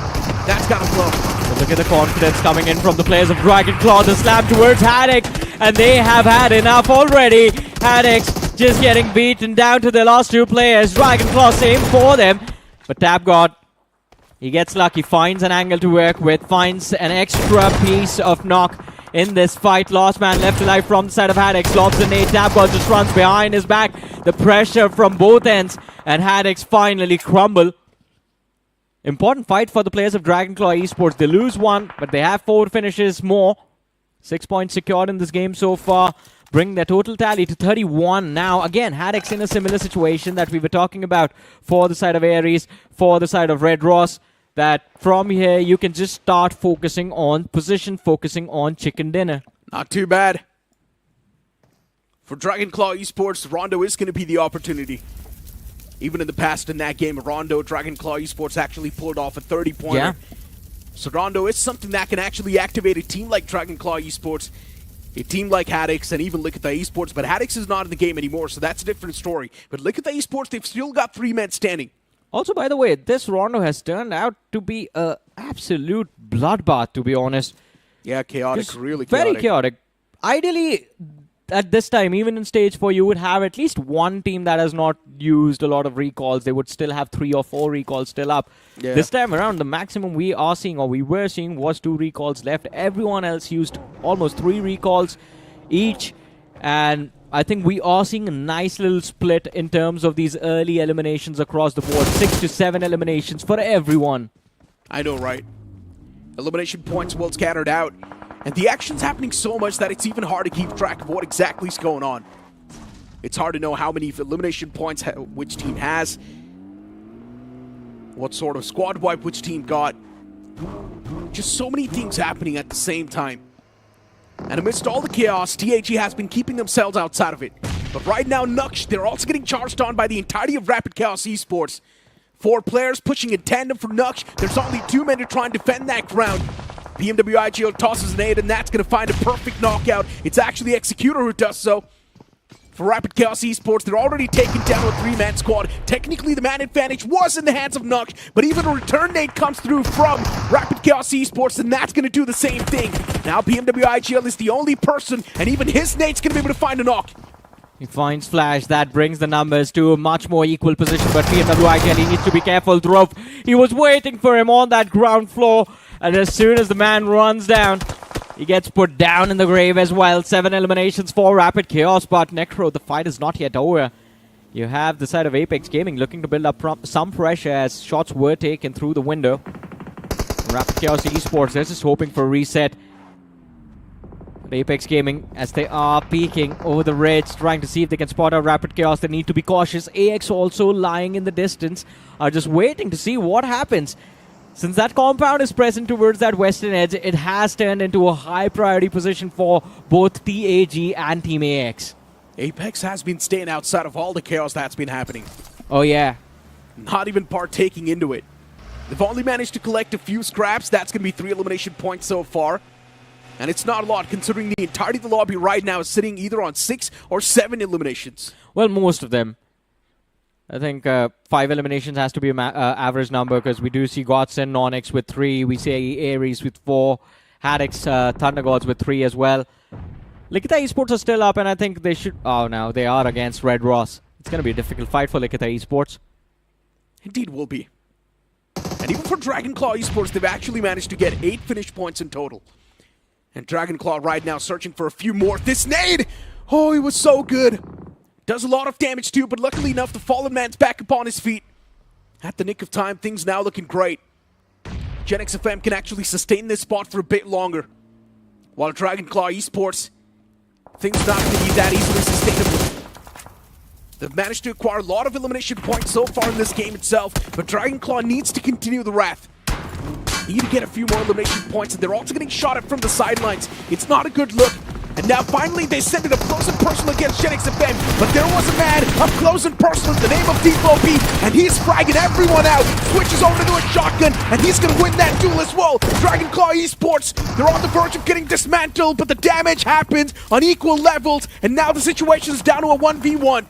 that's gotta blow. But look at the confidence coming in from the players of Dragonclaw. The slam towards HADX, and they have had enough already. HADX just getting beaten down to their last 2 players. Dragonclaw, same for them. But TapGod, he gets lucky, finds an angle to work with, finds an extra piece of knock in this fight. Last man left alive from the side of HADX. Lobs the nade, TapGod just runs behind his back. The pressure from both ends, and HADX finally crumble. Important fight for the players of Dragonclaw Esports. They lose 1, but they have 4 finishes more. 6 points secured in this game so far, bring their total tally to 31 now. Again, HADX in a similar situation that we were talking about for the side of Ares, for the side of Red Ross, that from here you can just start focusing on position, focusing on chicken dinner. Not too bad. For Dragonclaw Esports, Rondo is going to be the opportunity. Even in the past in that game, Rondo, Dragonclaw Esports actually pulled off a 30-pointer. Yeah. So Rondo is something that can actually activate a team like Dragonclaw Esports, a team like HADX, and even Likitha Esports. But HADX is not in the game anymore, so that's a different story. But Likitha Esports, they've still got 3 men standing. Also, by the way, this Rondo has turned out to be an absolute bloodbath, to be honest. Yeah, chaotic, Just really chaotic. very chaotic. Ideally, at this time, even in stage 4, you would have at least one team that has not used a lot of recalls. They would still have 3 or 4 recalls still up. Yeah. This time around, the maximum we are seeing, or we were seeing, was 2 recalls left. Everyone else used almost 3 recalls each. And I think we are seeing a nice little split in terms of these early eliminations across the board. 6 to 7 eliminations for everyone. I know, right? Elimination points well scattered out. And the action's happening so much that it's even hard to keep track of what exactly is going on. It's hard to know how many elimination points which team has, what sort of squad wipe which team got. Just so many things happening at the same time. And amidst all the chaos, TAG has been keeping themselves outside of it. But right now, NoNx, they're also getting charged on by the entirety of Rapid Chaos Esports. 4 players pushing in tandem for NoNx. There's only 2 men to try and defend that ground. BMWIGL tosses an 8, and that's going to find a perfect knockout. It's actually Executor who does so. For Rapid Chaos Esports, they're already taken down a 3-man squad. Technically, the man advantage was in the hands of NoNx, but even a return nade comes through from Rapid Chaos Esports, and that's going to do the same thing. Now BMWIGL is the only person, and even his nade's going to be able to find a knock. He finds Flash. That brings the numbers to a much more equal position, but BMWIGL, he needs to be careful. Dhruv, he was waiting for him on that ground floor, and as soon as the man runs down, he gets put down in the grave as well. 7 eliminations for Rapid Chaos, but Necro, the fight is not yet over. You have the side of Apex Gaming looking to build up some pressure as shots were taken through the window. Rapid Chaos Esports, they're just hoping for a reset. But Apex Gaming, as they are peeking over the ridge, trying to see if they can spot out Rapid Chaos, they need to be cautious. AX also lying in the distance, are just waiting to see what happens. Since that compound is present towards that western edge, it has turned into a high priority position for both TAG and Team AX. Apex has been staying outside of all the chaos that's been happening. Oh yeah. Not even partaking into it. They've only managed to collect a few scraps. That's going to be 3 elimination points so far. And it's not a lot, considering the entirety of the lobby right now is sitting either on 6 or 7 eliminations. Well, most of them. I think 5 eliminations has to be an average number, because we do see Godson, NoNx with 3. We see Ares with 4. HADX, Thunder Gods with 3 as well. Likitha Esports are still up, and I think they should... Oh, no, they are against Red Ross. It's going to be a difficult fight for Likitha Esports. Indeed will be. And even for Dragonclaw Esports, they've actually managed to get 8 finish points in total. And Dragonclaw right now searching for a few more. This nade! Oh, he was so good. Does a lot of damage too, but luckily enough, the fallen man's back upon his feet. At the nick of time, things now looking great. GenX FM can actually sustain this spot for a bit longer. While Dragonclaw Esports, things not going to be that easily sustainable. They've managed to acquire a lot of elimination points so far in this game itself, but Dragonclaw needs to continue the wrath. Need to get a few more elimination points, and they're also getting shot at from the sidelines. It's not a good look. And now finally they send it up close and personal against GenX FM. But there was a man up close and personal in the name of DeepOP, and he's fragging everyone out. Switches over to a shotgun, and he's going to win that duel as well. Dragonclaw Esports, they're on the verge of getting dismantled, but the damage happens on equal levels, and now the situation is down to a 1v1.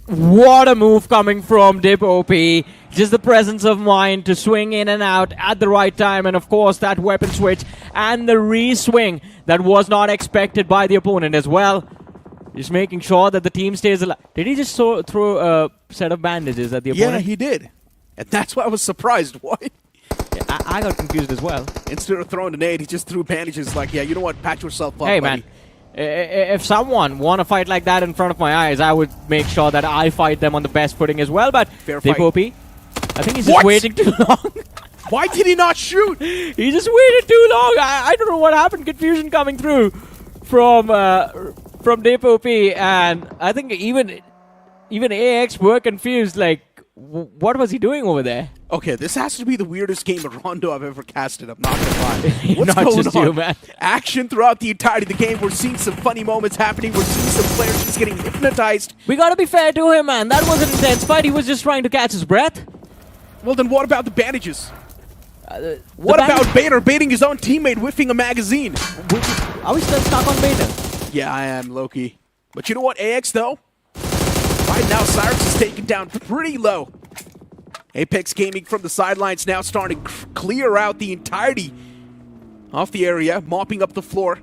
What a move coming from DeepOP. Just the presence of mind to swing in and out at the right time, and of course that weapon switch and the re-swing that was not expected by the opponent as well. Just making sure that the team stays alive. Did he just throw a set of bandages at the opponent? Yeah, he did. And that's why I was surprised. What? Yeah, I got confused as well. Instead of throwing a nade, he just threw bandages like, yeah, you know what, patch yourself up, Hey, buddy. man. If someone want to fight like that in front of my eyes, I would make sure that I fight them on the best footing as well. But DeepOP, I think he's just waiting too long. Why did he not shoot? He just waited too long. I don't know what happened. Confusion coming through from DeepOP, and I think even AX were confused. Like, what was he doing over there? Okay, this has to be the weirdest game of Rondo I've ever casted. I'm not gonna lie. What's Not going just on? you, man. Action throughout the entirety of the game. We're seeing some funny moments happening. We're seeing some players just getting hypnotized. We gotta be fair to him, man. That was an intense fight. He was just trying to catch his breath. Well, then what about the bandages? What about Bader baiting his own teammate, whiffing a magazine? Are we still stuck on Bader? Yeah, I am, Loki. But you know what, AX, though? Right now, Cyrus is taken down pretty low. Apex Gaming from the sidelines now starting to clear out the entirety of the area, mopping up the floor,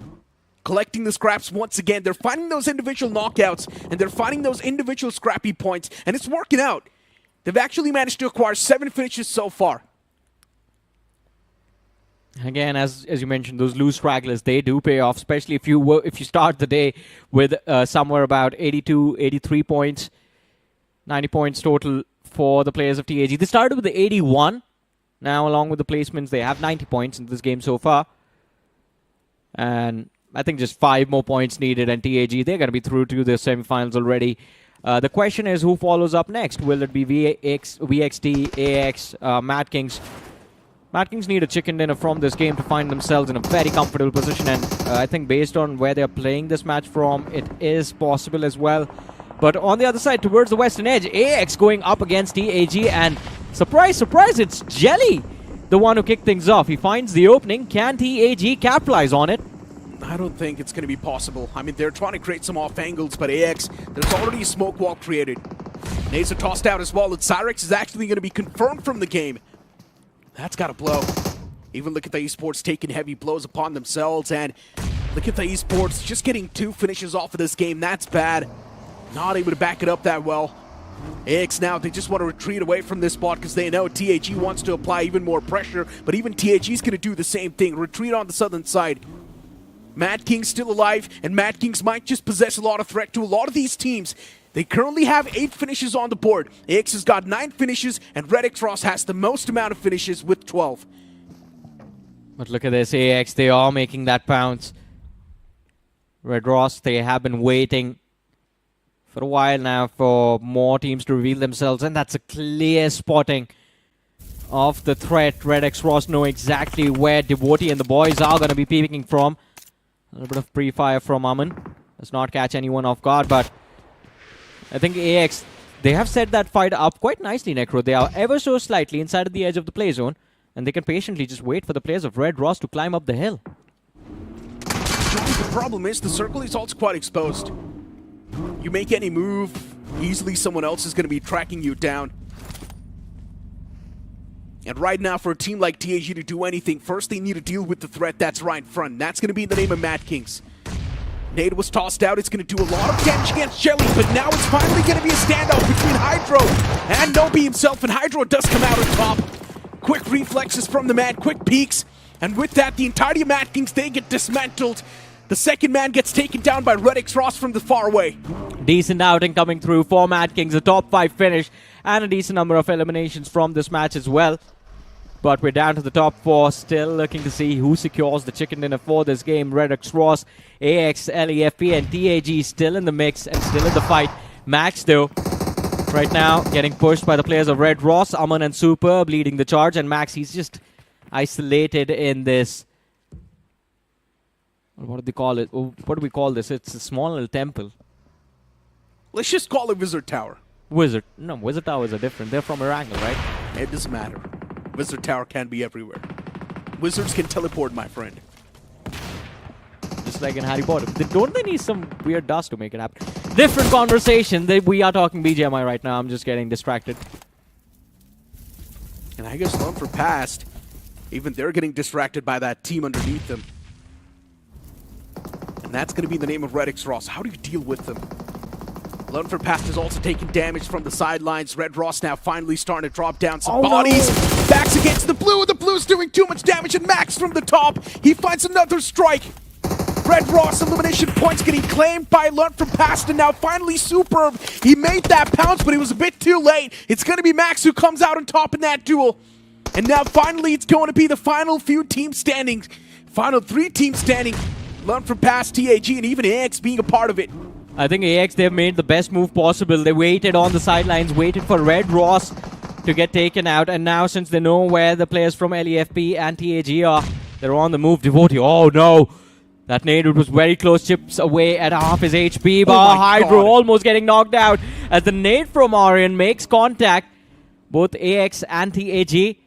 collecting the scraps once again. They're finding those individual knockouts, and they're finding those individual scrappy points, and it's working out. They've actually managed to acquire 7 finishes so far. Again, as you mentioned, those loose stragglers, they do pay off, especially if you start the day with somewhere about 82, 83 points, 90 points total for the players of TAG. They started with the 81. Now, along with the placements, they have 90 points in this game so far. And I think just 5 more points needed, and TAG, they're going to be through to the semifinals already. The question is, who follows up next? Will it be VXT, AX, MADKINGS? MADKINGS need a chicken dinner from this game to find themselves in a very comfortable position, and I think based on where they're playing this match from, it is possible as well. But on the other side, towards the western edge, AX going up against TAG, and surprise, surprise, it's Jelly, the one who kicked things off. He finds the opening. Can TAG capitalize on it? I don't think it's going to be possible. I mean, they're trying to create some off angles, but AX, there's already a smoke wall created. Nades are tossed out as well, and Cyrex is actually going to be confirmed from the game. That's got to blow. Even Likitha Esports taking heavy blows upon themselves, and Likitha Esports just getting 2 finishes off of this game. That's bad. Not able to back it up that well. AX now, they just want to retreat away from this spot because they know TAG wants to apply even more pressure, but even TAG is going to do the same thing. Retreat on the southern side. MADKINGS still alive, and MADKINGS might just possess a lot of threat to a lot of these teams. They currently have 8 finishes on the board. AX has got 9 finishes, and RedXRoss has the most amount of finishes with 12. But look at this, AX, they are making that bounce. RedRoss, they have been waiting for a while now for more teams to reveal themselves, and that's a clear spotting of the threat. RedXRoss know exactly where Devotee and the boys are going to be peeking from. A little bit of pre-fire from Aman. Does not catch anyone off guard, but I think AX, they have set that fight up quite nicely, Necro. They are ever so slightly inside of the edge of the play zone, and they can patiently just wait for the players of RedRoss to climb up the hill. The problem is the circle is also quite exposed. You make any move, easily someone else is going to be tracking you down. And right now, for a team like TAG to do anything, first they need to deal with the threat that's right in front. And that's going to be in the name of MADKINGS. Nade was tossed out. It's going to do a lot of damage against Jelly, but now it's finally going to be a standoff between Hydro and Nobi himself, and Hydro does come out on top. Quick reflexes from the man, quick peeks, and with that, the entirety of MADKINGS, they get dismantled. The second man gets taken down by RedXRoss from the far away. Decent outing coming through for MADKINGS, a top 5 finish, and a decent number of eliminations from this match as well. But we're down to the top 4, still looking to see who secures the chicken dinner for this game. RedXRoss, AX, LEFP, and TAG still in the mix and still in the fight. Max, though, right now getting pushed by the players of RedRoss. Aman and Superb leading the charge, and Max, he's just isolated in this. What do they call it? What do we call this? It's a small little temple. Let's just call it Wizard Tower. Wizard. No, Wizard Towers are different. They're from Erangel, right? It doesn't matter. Wizard Tower can be everywhere. Wizards can teleport, my friend. Just like in Harry Potter. Don't they need some weird dust to make it happen? Different conversation. We are talking BGMI right now. I'm just getting distracted. And I guess Learn for Past, even they're getting distracted by that team underneath them. And that's going to be the name of RedXRoss. How do you deal with them? Learn for Past is also taking damage from the sidelines. RedRoss now finally starting to drop down some bodies. No. Backs against the blue. The blue's doing too much damage, and Max from the top. He finds another strike. RedRoss elimination points getting claimed by Learn for Past, and now finally Superb. He made that pounce, but it was a bit too late. It's going to be Max who comes out on top in that duel. And now finally it's going to be the final few teams standing. Final 3 teams standing. Learn for Past, TAG, and even AX being a part of it. I think AX, they've made the best move possible. They waited on the sidelines, waited for RedRoss to get taken out, and now since they know where the players from LEFP and TAG are, they're on the move. Devotee, oh no! That nade was very close, chips away at half his HP, but Hydro almost getting knocked out as the nade from Arian makes contact. Both AX and TAG,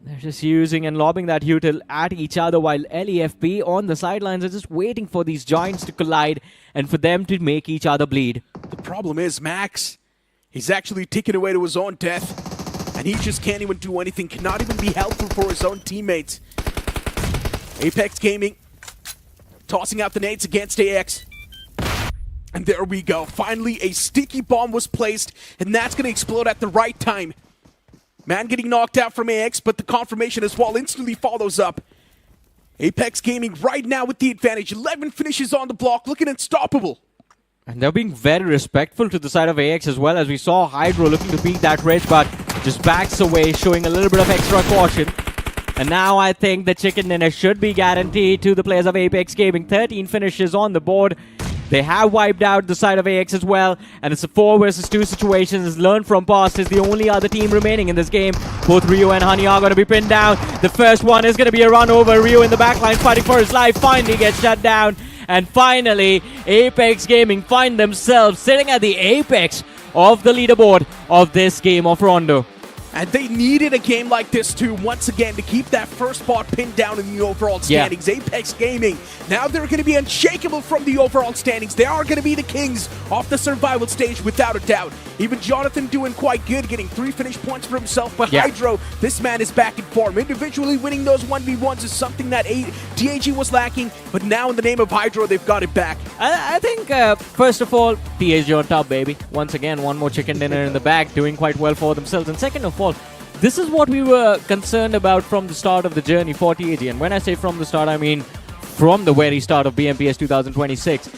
they're just using and lobbing that util at each other, while LEFP on the sidelines are just waiting for these giants to collide and for them to make each other bleed. The problem is Max, he's actually taken away to his own death, and he just can't even do anything, cannot even be helpful for his own teammates. Apex Gaming tossing out the nades against AX. And there we go. Finally, a sticky bomb was placed, and that's going to explode at the right time. Man getting knocked out from AX, but the confirmation as well instantly follows up. Apex Gaming right now with the advantage. 11 finishes on the block, looking unstoppable. And they're being very respectful to the side of AX as well, as we saw Hydro looking to beat that ridge, but just backs away, showing a little bit of extra caution. And now I think the chicken dinner should be guaranteed to the players of Apex Gaming. 13 finishes on the board. They have wiped out the side of AX as well, and it's a 4 versus 2 situation. It's learned from past. Is the only other team remaining in this game. Both Rio and Honey are going to be pinned down. The first one is going to be a run over. Rio in the backline fighting for his life. Finally gets shut down. And finally, Apex Gaming find themselves sitting at the apex of the leaderboard of this game of Rondo. And they needed a game like this too, once again, to keep that first spot pinned down in the overall standings. Yeah. Apex Gaming, now they're going to be unshakable from the overall standings. They are going to be the kings of the survival stage without a doubt. Even Jonathan doing quite good, getting 3 finish points for himself. But Hydro, this man is back in form. Individually winning those 1v1s is something that TAG was lacking, but now in the name of Hydro, they've got it back. I think, first of all, TAG on top, baby. Once again, one more chicken dinner in the bag, doing quite well for themselves. And second of all, this is what we were concerned about from the start of the journey for TAG. And when I say from the start, I mean from the very start of BMPS 2026.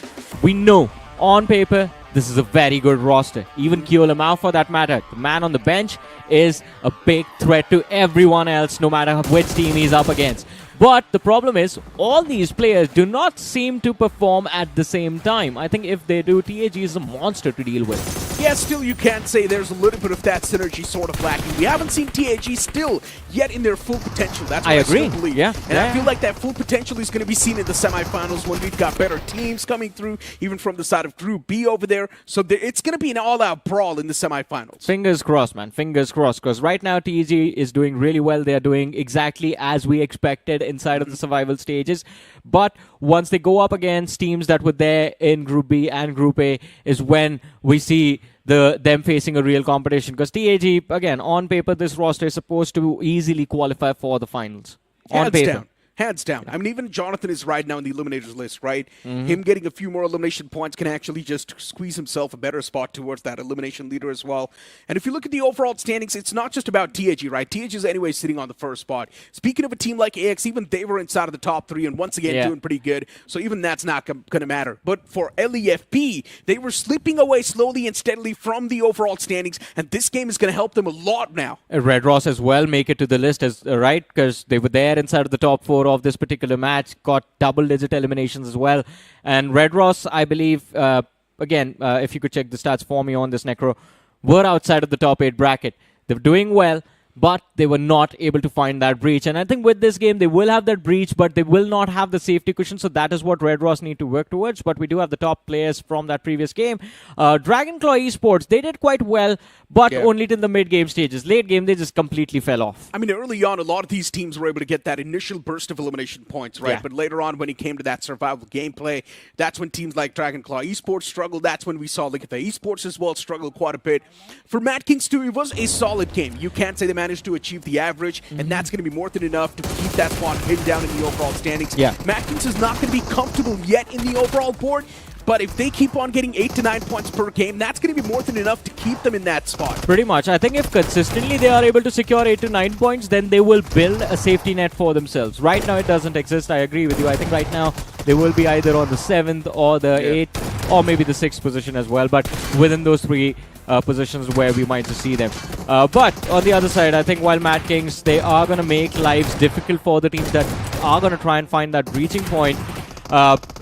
We know, on paper, this is a very good roster. Even Kyo Lamau, for that matter, the man on the bench, is a big threat to everyone else, no matter which team he's up against. But the problem is, all these players do not seem to perform at the same time. I think if they do, TAG is a monster to deal with. Yeah, still you can say there's a little bit of that synergy sort of lacking. We haven't seen TAG still yet in their full potential. That's what I agree. Still believe. Yeah. And I feel like that full potential is going to be seen in the semifinals when we've got better teams coming through, even from the side of Group B over there. So it's going to be an all-out brawl in the semifinals. Fingers crossed, man. Fingers crossed. Because right now TAG is doing really well. They're doing exactly as we expected inside of the survival stages. But once they go up against teams that were there in Group B and Group A is when we see them facing a real competition. Because TAG, again, on paper, this roster is supposed to easily qualify for the finals. On paper. Hands down. I mean, even Jonathan is right now in the eliminators list, right? Him getting a few more elimination points can actually just squeeze himself a better spot towards that elimination leader as well. And if you look at the overall standings, it's not just about TAG, right? TAG is anyway sitting on the first spot. Speaking of a team like AX, even they were inside of the top 3 and once again doing pretty good. So even that's not going to matter. But for LEFP, they were slipping away slowly and steadily from the overall standings, and this game is going to help them a lot now. Red Ross as well make it to the list, as right? Because they were there inside of the top 4 of this particular match, got double-digit eliminations as well. And Red Ross, I believe, again, if you could check the stats for me on this Necro, were outside of the top 8 bracket. They were doing well, but they were not able to find that breach. And I think with this game, they will have that breach, but they will not have the safety cushion. So that is what Red Ross need to work towards. But we do have the top players from that previous game. Dragonclaw Esports, they did quite well, but only till the mid-game stages. Late game, they just completely fell off. I mean, early on, a lot of these teams were able to get that initial burst of elimination points, right? But later on, when it came to that survival gameplay, that's when teams like Dragonclaw Esports struggled. That's when we saw Likitha Esports as well struggle quite a bit. For MADKINGS too, it was a solid game. You can't say they managed to achieve the average, and that's going to be more than enough to keep that spot pinned down in the overall standings. MADKINGS is not going to be comfortable yet in the overall board, but if they keep on getting 8 to 9 points per game, that's going to be more than enough to keep them in that spot. Pretty much. I think if consistently they are able to secure 8 to 9 points, then they will build a safety net for themselves. Right now, it doesn't exist. I agree with you. I think right now they will be either on the 7th or the 8th or maybe the 6th position as well. But within those 3 positions where we might just see them. But on the other side, I think while MADKINGS, they are going to make lives difficult for the teams that are going to try and find that reaching point.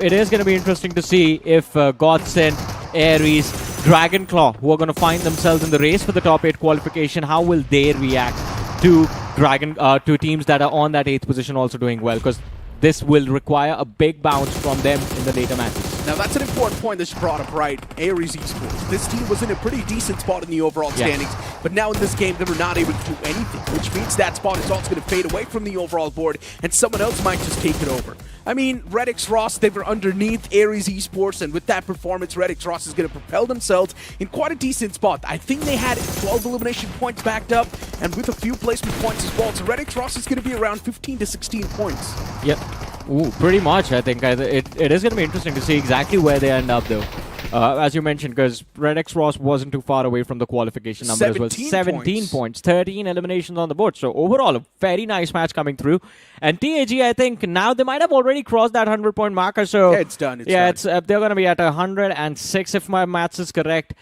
It is going to be interesting to see if Godsend, Ares, Dragonclaw, who are going to find themselves in the race for the top 8 qualification, how will they react to to teams that are on that 8th position also doing well? Because this will require a big bounce from them in the later matches. Now, that's an important point that you brought up, right? Ares Esports. This team was in a pretty decent spot in the overall standings, but now in this game, they were not able to do anything, which means that spot is also going to fade away from the overall board, and someone else might just take it over. I mean, Redx Ross, they were underneath Ares Esports, and with that performance, Redx Ross is going to propel themselves in quite a decent spot. I think they had 12 elimination points backed up, and with a few placement points as well, so Redx Ross is going to be around 15 to 16 points. Yep. Ooh, pretty much, I think. It is going to be interesting to see exactly where they end up, though. As you mentioned, because Redx Ross wasn't too far away from the qualification number as well. 17 points, 13 eliminations on the board. So overall, a very nice match coming through. And TAG, I think now they might have already crossed that 100-point marker. So it's done. It's done. They're going to be at 106 if my maths is correct.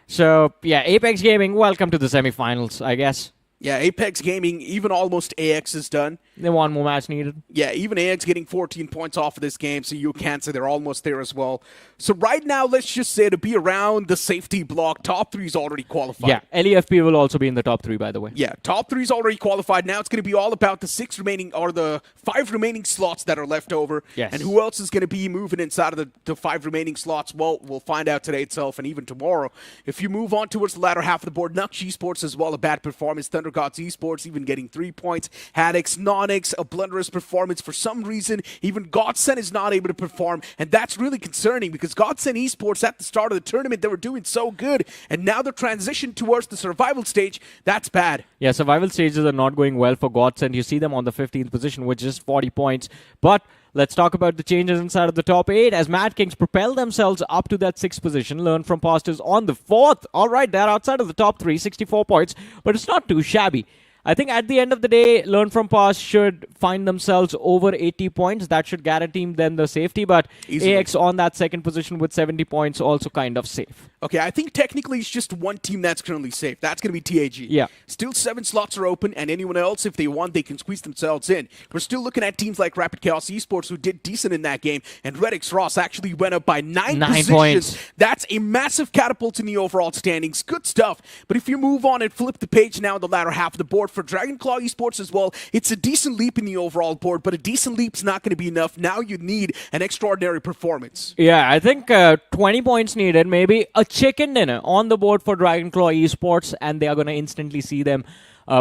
So yeah, Apex Gaming, welcome to the semifinals, I guess. Yeah, Apex Gaming, even almost AX is done. They one more match needed. Yeah, even AX getting 14 points off of this game, so you can't say they're almost there as well. So right now, let's just say to be around the safety block, top 3 is already qualified. Yeah, LEFP will also be in the top 3, by the way. Yeah, top 3 is already qualified. Now it's going to be all about the 5 remaining slots that are left over. Yes. And who else is going to be moving inside of the 5 remaining slots? Well, we'll find out today itself and even tomorrow. If you move on towards the latter half of the board, NoNx Esports as well, a bad performance. Thunder Gods Esports even getting 3 points. HADX, NoNx, a blunderous performance. For some reason, even Godsend is not able to perform, and that's really concerning because Godsend Esports at the start of the tournament, they were doing so good, and now the transition towards the survival stage, that's bad. Yeah, survival stages are not going well for Godsend. You see them on the 15th position with just 40 points, but let's talk about the changes inside of the top 8 as MADKINGS propel themselves up to that 6th position. Learn from Pastors on the 4th. All right, they're outside of the top 3, 64 points, but it's not too shabby. I think at the end of the day, Learn from Past should find themselves over 80 points. That should guarantee them the safety, but Easily. AX on that 2nd position with 70 points also kind of safe. Okay, I think technically it's just one team that's currently safe. That's going to be TAG. Yeah. Still 7 slots are open, and anyone else, if they want, they can squeeze themselves in. We're still looking at teams like Rapid Chaos Esports who did decent in that game, and Red X Ross actually went up by 9 positions. Points. That's a massive catapult in the overall standings. Good stuff. But if you move on and flip the page now in the latter half of the board for Dragonclaw Esports as well, it's a decent leap in the overall board, but a decent leap's not going to be enough. Now you need an extraordinary performance. Yeah, I think 20 points needed, maybe a chicken dinner on the board for Dragonclaw Esports, and they are going to instantly see them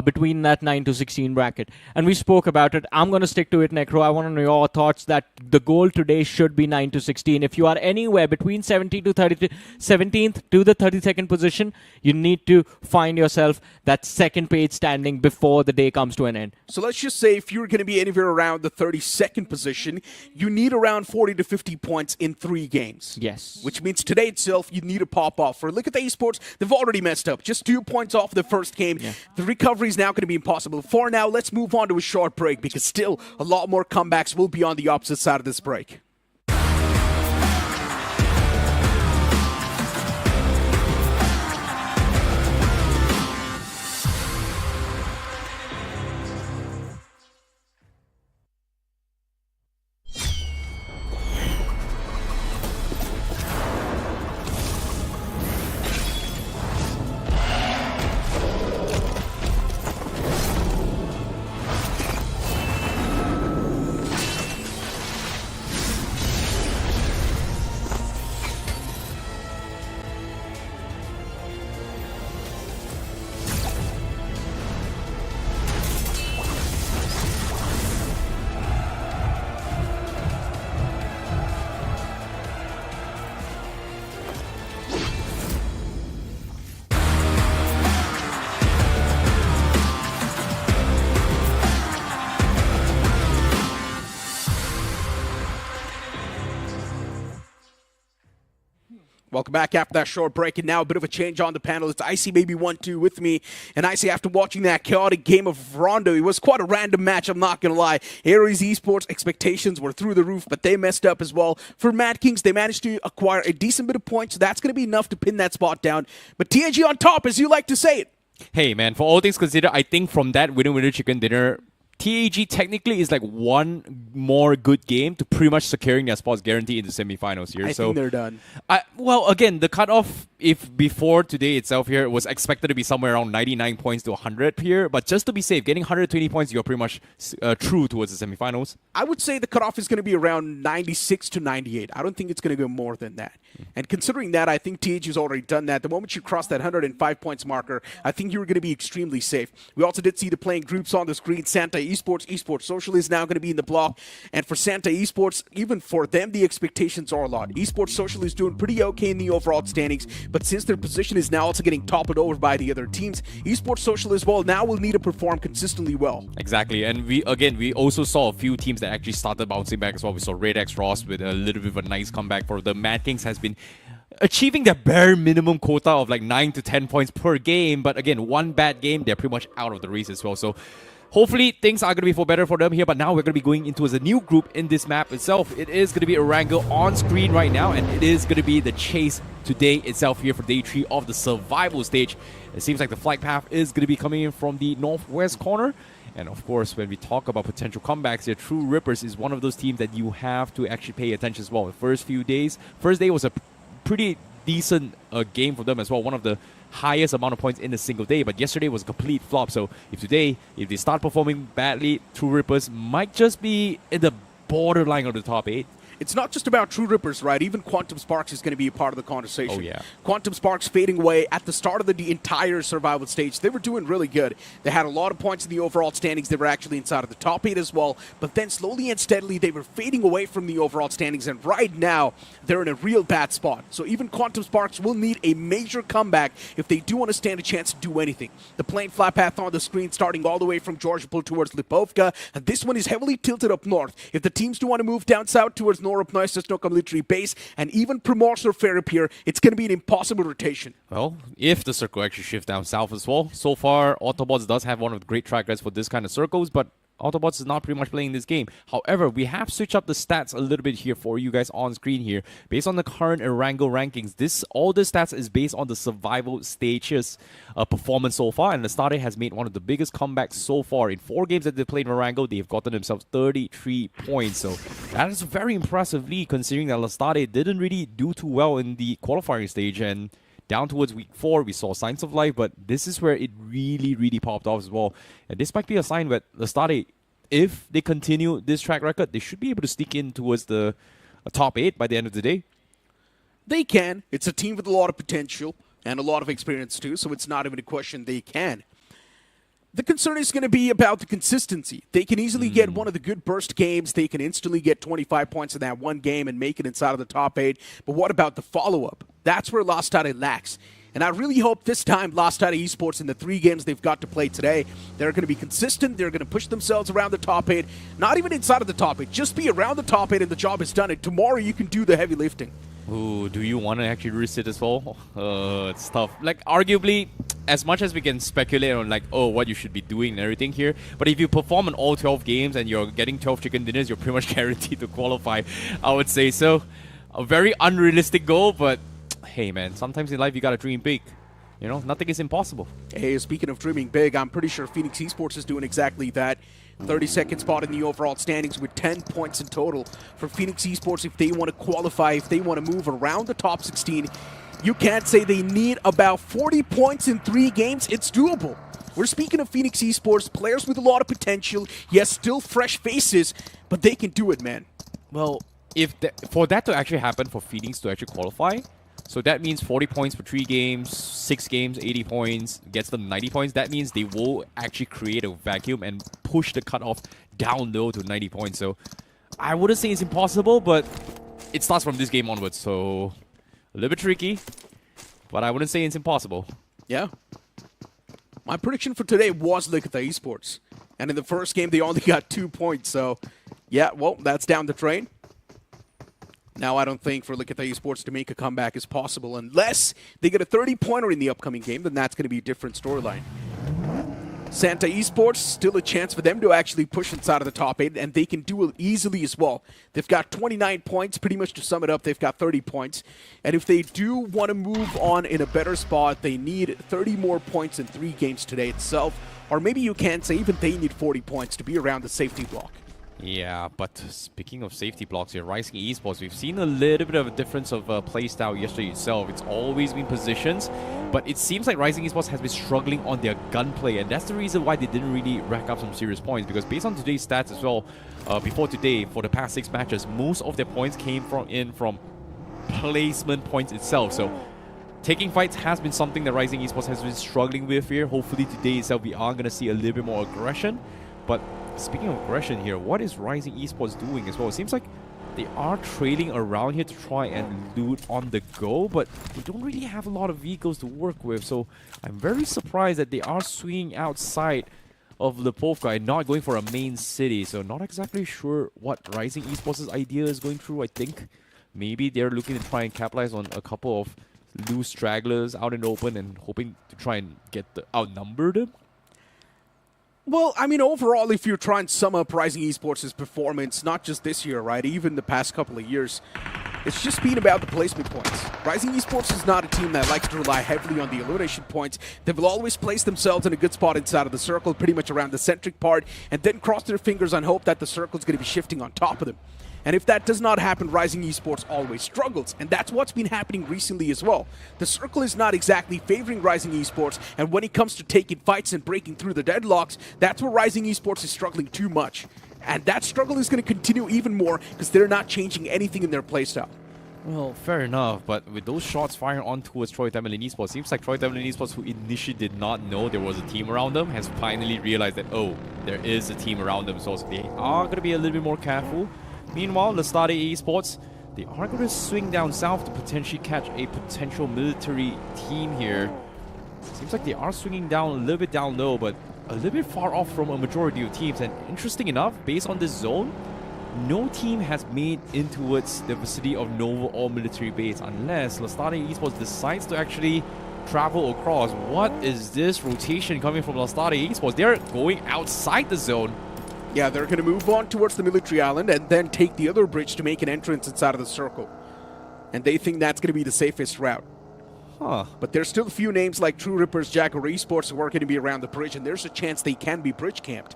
between that 9 to 16 bracket. And we spoke about it. I'm going to stick to it, Necro. I want to know your thoughts that the goal today should be 9 to 16. If you are anywhere between 17th to the 32nd position, you need to find yourself that second page standing before the day comes to an end. So let's just say if you're going to be anywhere around the 32nd position, you need around 40 to 50 points in 3 games. Yes. Which means today itself, you need to pop off. For Likitha Esports, they've already messed up. Just 2 points off the first game. Yeah. The recovery is now going to be impossible. For now, let's move on to a short break because still a lot more comebacks will be on the opposite side of this break. Welcome back after that short break, and now a bit of a change on the panel. It's Icy Baby 1-2 with me, and Icy, after watching that chaotic game of Rondo, it was quite a random match, I'm not going to lie. Ares Esports expectations were through the roof, but they messed up as well. For MADKINGS, they managed to acquire a decent bit of points, so that's going to be enough to pin that spot down. But TAG on top, as you like to say it. Hey man, for all things considered, I think from that winner chicken dinner, TAG technically is like one more good game to pretty much securing their spots guaranteed in the semifinals here. I think they're done. Well, again, the cutoff, if before today itself here, was expected to be somewhere around 99 points to 100 here. But just to be safe, getting 120 points, you're pretty much true towards the semifinals. I would say the cutoff is going to be around 96 to 98. I don't think it's going to go more than that. And considering that, I think TAG has already done that. The moment you cross that 105 points marker, I think you're going to be extremely safe. We also did see the playing groups on the screen. Santa Esports, Esports Social is now going to be in the block. And for Santa Esports, even for them, the expectations are a lot. Esports Social is doing pretty okay in the overall standings, but since their position is now also getting toppled over by the other teams, Esports Social as well now will need to perform consistently well. Exactly. And we also saw a few teams that actually started bouncing back as well. We saw Red X Ross with a little bit of a nice comeback. For the MADKINGS has been achieving their bare minimum quota of like 9 to 10 points per game. But again, one bad game, they're pretty much out of the race as well. So hopefully things are going to be for better for them here. But now we're going to be going into as a new group in this map itself. It is going to be Erangel on screen right now, and it is going to be the chase today itself here for day 3 of the survival stage. It seems like the flight path is going to be coming in from the northwest corner. And of course, when we talk about potential comebacks here, True Rippers is one of those teams that you have to actually pay attention as well. The first day was a pretty decent game for them as well. One of the highest amount of points in a single day, but yesterday was a complete flop. So if they start performing badly, True Rippers might just be in the borderline of the top 8. It's not just about True Rippers, right? Even Quantum Sparks is going to be a part of the conversation. Oh, yeah. Quantum Sparks fading away at the start of the entire survival stage. They were doing really good. They had a lot of points in the overall standings. They were actually inside of the top 8 as well. But then slowly and steadily, they were fading away from the overall standings. And right now, they're in a real bad spot. So even Quantum Sparks will need a major comeback if they do want to stand a chance to do anything. The plane flight path on the screen starting all the way from Georgiapol towards Lipovka. And this one is heavily tilted up north. If the teams do want to move down south towards Norupnoy military base and even Primorsk or Ferropier, it's going to be an impossible rotation. Well, if the circle actually shifts down south as well. So far, Autobots does have one of the great track records for this kind of circles, but Autobots is not pretty much playing this game. However, we have switched up the stats a little bit here for you guys on screen here. Based on the current Erangel rankings, all the stats is based on the survival stages performance so far, and Lestade has made one of the biggest comebacks so far. In 4 games that they played in Erangel, they've gotten themselves 33 points. So that is very impressive lead considering that Lestade didn't really do too well in the qualifying stage, and down towards week 4, we saw signs of life, but this is where it really popped off as well. And this might be a sign that Lestade, if they continue this track record, they should be able to sneak in towards the top 8 by the end of the day. They can. It's a team with a lot of potential and a lot of experience too, so it's not even a question they can. The concern is going to be about the consistency. They can easily get one of the good burst games. They can instantly get 25 points in that one game and make it inside of the top 8. But what about the follow-up? That's where Lestade lacks. And I really hope this time Lestade Esports in the 3 games they've got to play today, they're going to be consistent. They're going to push themselves around the top 8. Not even inside of the top 8. Just be around the top 8 and the job is done. And tomorrow you can do the heavy lifting. Ooh, do you want to actually risk it as well? It's tough. Like, arguably, as much as we can speculate on, like, oh, what you should be doing and everything here, but if you perform in all 12 games and you're getting 12 chicken dinners, you're pretty much guaranteed to qualify, I would say. So, a very unrealistic goal, but hey, man, sometimes in life you gotta dream big. You know, nothing is impossible. Hey, speaking of dreaming big, I'm pretty sure NoNx Esports is doing exactly that. 32nd spot in the overall standings with 10 points in total for NoNx Esports. If they want to qualify, if they want to move around the top 16, you can't say they need about 40 points in 3 games. It's doable. We're speaking of NoNx Esports, players with a lot of potential. Yes, still fresh faces, but they can do it, man. Well, for that to actually happen, for NoNx to actually qualify, so that means 40 points for 3 games, 6 games, 80 points, gets them 90 points. That means they will actually create a vacuum and push the cutoff down low to 90 points. So I wouldn't say it's impossible, but it starts from this game onwards. So a little bit tricky, but I wouldn't say it's impossible. Yeah. My prediction for today was Likitha Esports. And in the first game, they only got 2 points. So, yeah, well, that's down the drain. Now, I don't think for Likitha Esports to make a comeback is possible unless they get a 30-pointer in the upcoming game. Then that's going to be a different storyline. Santa Esports, still a chance for them to actually push inside of the top 8, and they can do it easily as well. They've got 29 points, pretty much to sum it up, they've got 30 points. And if they do want to move on in a better spot, they need 30 more points in 3 games today itself. Or maybe you can say even they need 40 points to be around the safety block. Yeah, but speaking of safety blocks here, Rising Esports, we've seen a little bit of a difference of playstyle yesterday itself. It's always been positions, but it seems like Rising Esports has been struggling on their gunplay, and that's the reason why they didn't really rack up some serious points, because based on today's stats as well, before today, for the past 6 matches, most of their points came from placement points itself. So taking fights has been something that Rising Esports has been struggling with here. Hopefully today itself we are going to see a little bit more aggression, but speaking of aggression here, what is Rising Esports doing as well? It seems like they are trailing around here to try and loot on the go, but they don't really have a lot of vehicles to work with. So I'm very surprised that they are swinging outside of Lipovka and not going for a main city. So not exactly sure what Rising Esports' idea is going through. I think maybe they're looking to try and capitalize on a couple of loose stragglers out in the open and hoping to try and outnumber them. Well, I mean, overall, if you try and sum up Rising Esports' performance, not just this year, right, even the past couple of years, it's just been about the placement points. Rising Esports is not a team that likes to rely heavily on the elimination points. They will always place themselves in a good spot inside of the circle, pretty much around the centric part, and then cross their fingers and hope that the circle is going to be shifting on top of them. And if that does not happen, Rising Esports always struggles. And that's what's been happening recently as well. The circle is not exactly favoring Rising Esports, and when it comes to taking fights and breaking through the deadlocks, that's where Rising Esports is struggling too much. And that struggle is going to continue even more because they're not changing anything in their playstyle. Well, fair enough, but with those shots firing on towards Troy Tamilin Esports, seems like Troy Tamilin Esports, who initially did not know there was a team around them, has finally realized that, oh, there is a team around them, so they are going to be a little bit more careful. Meanwhile, Likitha Esports, they are going to swing down south to potentially catch a potential military team here. Seems like they are swinging down a little bit down low, but a little bit far off from a majority of teams. And interesting enough, based on this zone, no team has made in towards the vicinity of Nova or military base unless Likitha Esports decides to actually travel across. What is this rotation coming from Likitha Esports? They're going outside the zone. Yeah, they're going to move on towards the military island and then take the other bridge to make an entrance inside of the circle. And they think that's going to be the safest route. Huh. But there's still a few names like True Rippers, JAGUAR Esports who are going to be around the bridge, and there's a chance they can be bridge camped.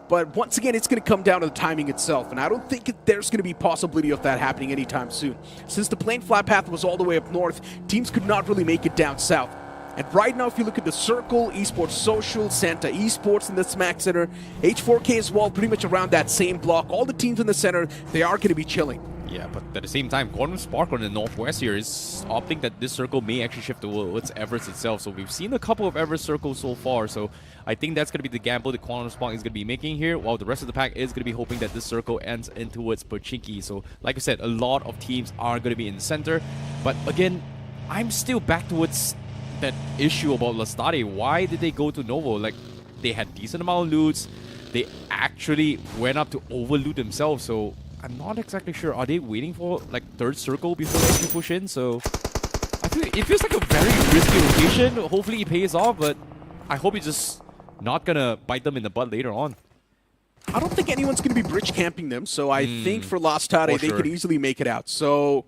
But once again, it's going to come down to the timing itself, and I don't think there's going to be possibility of that happening anytime soon. Since the plane flat path was all the way up north, teams could not really make it down south. And right now, if you look at the Circle, Esports Social, Santa Esports in the Smack Center, H4K as well, pretty much around that same block, all the teams in the center, they are going to be chilling. Yeah, but at the same time, Quantum Spark on the northwest here is opting that this circle may actually shift towards Everest itself. So we've seen a couple of Everest circles so far. So I think that's going to be the gamble that Quantum Spark is going to be making here, while the rest of the pack is going to be hoping that this circle ends in towards Pochinki. So like I said, a lot of teams are going to be in the center. But again, I'm still back towards that issue about Likitha. Why did they go to Novo? Like, they had decent amount of loots. They actually went up to overloot themselves. So I'm not exactly sure. Are they waiting for like third circle before they actually push in? So I feel it feels like a very risky rotation. Hopefully it pays off, but I hope it's just not gonna bite them in the butt later on. I don't think anyone's going to be bridge camping them, so I think for Likitha, they could easily make it out. So